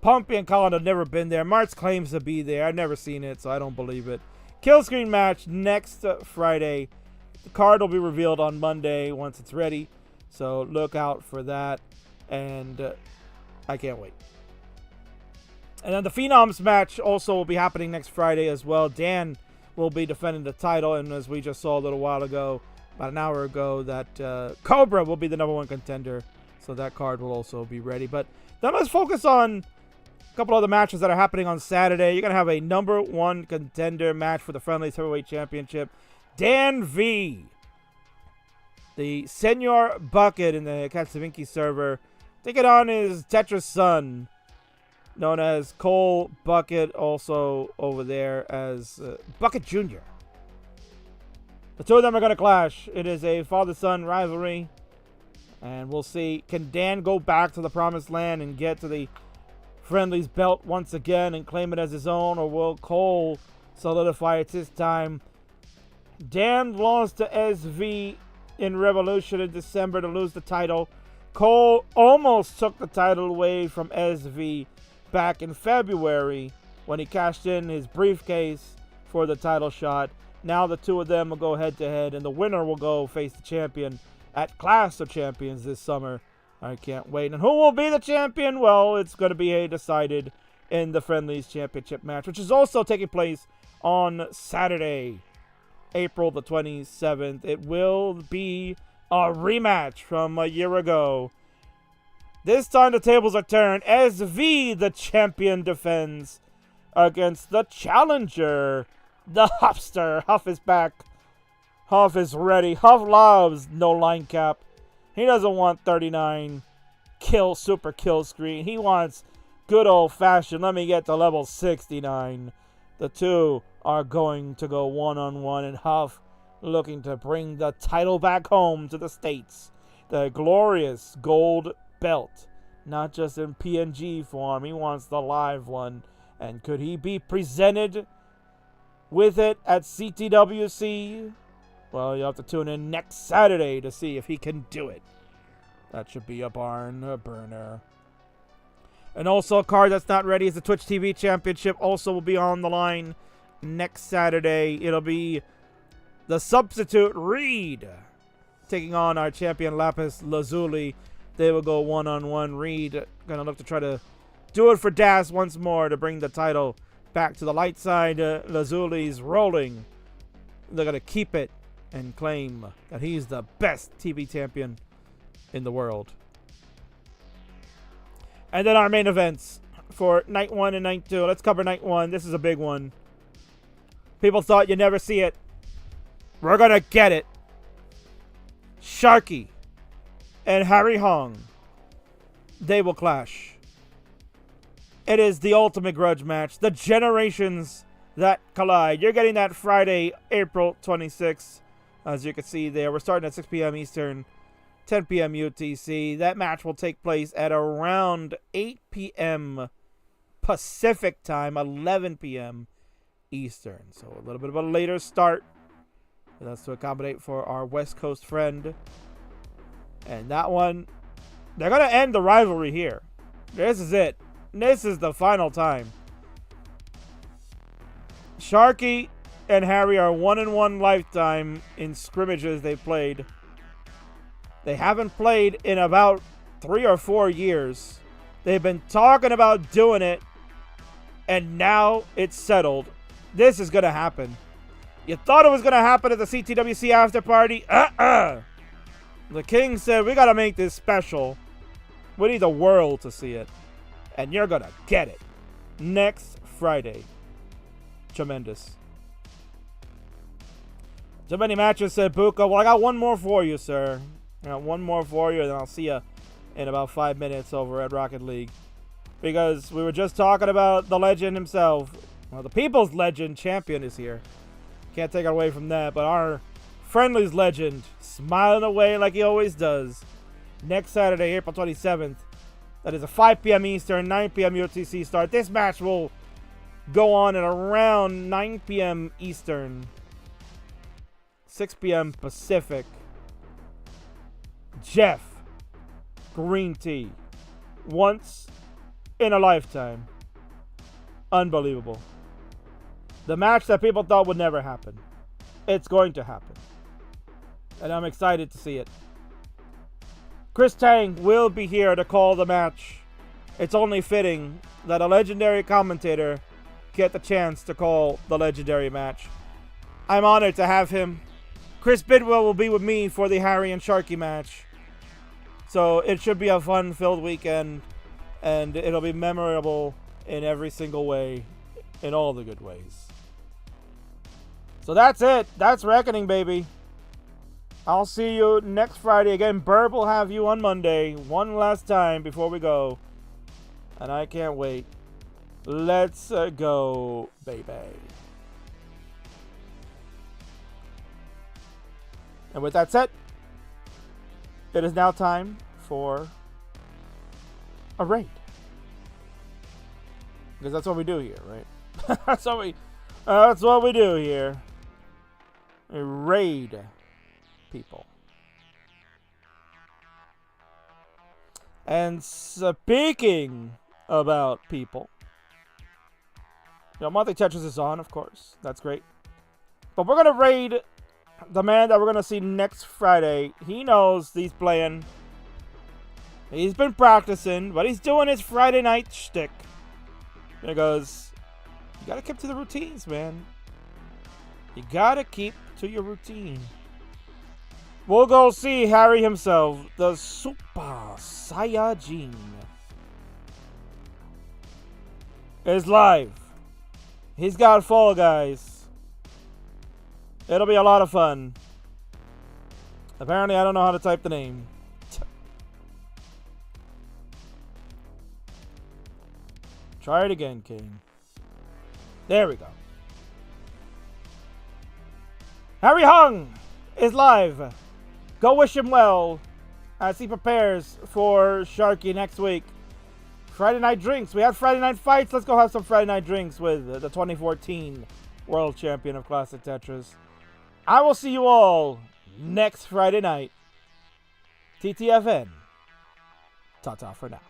Pumpy and Colin have never been there. Marts claims to be there. I've never seen it, so I don't believe it. Kill screen match next Friday. The card will be revealed on Monday once it's ready. So look out for that. And I can't wait. And then the Phenoms match also will be happening next Friday as well. Dan will be defending the title. And as we just saw a little while ago, about an hour ago, that Cobra will be the #1 contender. So that card will also be ready. But then let's focus on a couple other matches that are happening on Saturday. You're going to have a #1 contender match for the Friendlies Heavyweight Championship. Dan V, the Senor Bucket in the Katsavinki server, taking on his Tetris son, known as Cole Bucket, also over there as Bucket Jr. The two of them are going to clash. It is a father-son rivalry. And we'll see, can Dan go back to the promised land and get to the Friendlies belt once again and claim it as his own? Or will Cole solidify it this time? Dan lost to SV in Revolution in December to lose the title. Cole almost took the title away from SV back in February when he cashed in his briefcase for the title shot. Now the two of them will go head-to-head, and the winner will go face the champion at Clash of Champions this summer. I can't wait. And who will be the champion? Well, it's going to be decided in the Friendlies Championship match, which is also taking place on Saturday, April the 27th. It will be a rematch from a year ago. This time the tables are turned. SV, the champion, defends against the challenger, the Huffster. Huff is back. Huff is ready. Huff loves no line cap. He doesn't want 39 super kill screen. He wants good old-fashioned, let me get to level 69. The two are going to go one-on-one, and Huff looking to bring the title back home to the States. The glorious gold belt. Not just in PNG form. He wants the live one. And could he be presented with it at CTWC? Well, you'll have to tune in next Saturday to see if he can do it. That should be a barn burner. And also a card that's not ready is the Twitch TV Championship. Also will be on the line next Saturday. It'll be the substitute Reed taking on our champion Lapis Lazuli. They will go one-on-one. Reed gonna look to try to do it for Das once more to bring the title back to the light side. Lazuli's rolling. They're gonna keep it and claim that he's the best TV champion in the world. And then our main events for night 1 and night 2. Let's cover night 1. This is a big one. People thought you'd never see it. We're gonna get it. Sharky and Harry Hong, they will clash. It is the ultimate grudge match. The generations that collide. You're getting that Friday, April 26th. As you can see there, we're starting at 6 p.m. Eastern, 10 p.m. UTC. That match will take place at around 8 p.m. Pacific time, 11 p.m. Eastern. So a little bit of a later start. That's to accommodate for our West Coast friend. And that one, they're going to end the rivalry here. This is it. This is the final time. Sharky and Harry are 1-1 lifetime in scrimmages they played. They haven't played in about 3 or 4 years. They've been talking about doing it, and now it's settled. This is going to happen. You thought it was going to happen at the CTWC after party? The king said, we got to make this special. We need the world to see it. And you're going to get it next Friday. Tremendous. So many matches, said Buka. Well, I got one more for you, sir. I got one more for you, and then I'll see you in about 5 minutes over at Rocket League. Because we were just talking about the legend himself. Well, the people's legend champion is here. Can't take it away from that, but our Friendlies legend, smiling away like he always does. Next Saturday, April 27th. That is a 5 p.m. Eastern, 9 p.m. UTC start. This match will go on at around 9 p.m. Eastern, 6 p.m. Pacific. Jeff, Green Tea, once in a lifetime. Unbelievable. The match that people thought would never happen. It's going to happen. And I'm excited to see it. Chris Tang will be here to call the match. It's only fitting that a legendary commentator get the chance to call the legendary match. I'm honored to have him. Chris Bidwell will be with me for the Harry and Sharky match. So it should be a fun-filled weekend, and it'll be memorable in every single way, in all the good ways. So that's it. That's Reckoning, baby. I'll see you next Friday. Again, Burb will have you on Monday one last time before we go. And I can't wait. Let's go, baby. And with that said, it is now time for a raid. Because that's what we do here, right? That's what we do here. We raid people. And speaking about people, Monthly Tetris is on, of course. That's great. But we're going to raid the man that we're going to see next Friday. He knows he's playing. He's been practicing, but he's doing his Friday night shtick. Because you got to keep to the routines, man. You got to keep to your routine. We'll go see Harry himself, the Super Saiyajin. Is live. He's got Fall Guys. It'll be a lot of fun. Apparently, I don't know how to type the name. Try it again, King. There we go. Harry Hung is live. Go wish him well as he prepares for Sharky next week. Friday night drinks. We had Friday night fights. Let's go have some Friday night drinks with the 2014 World Champion of Classic Tetris. I will see you all next Friday night. TTFN. Ta-ta for now.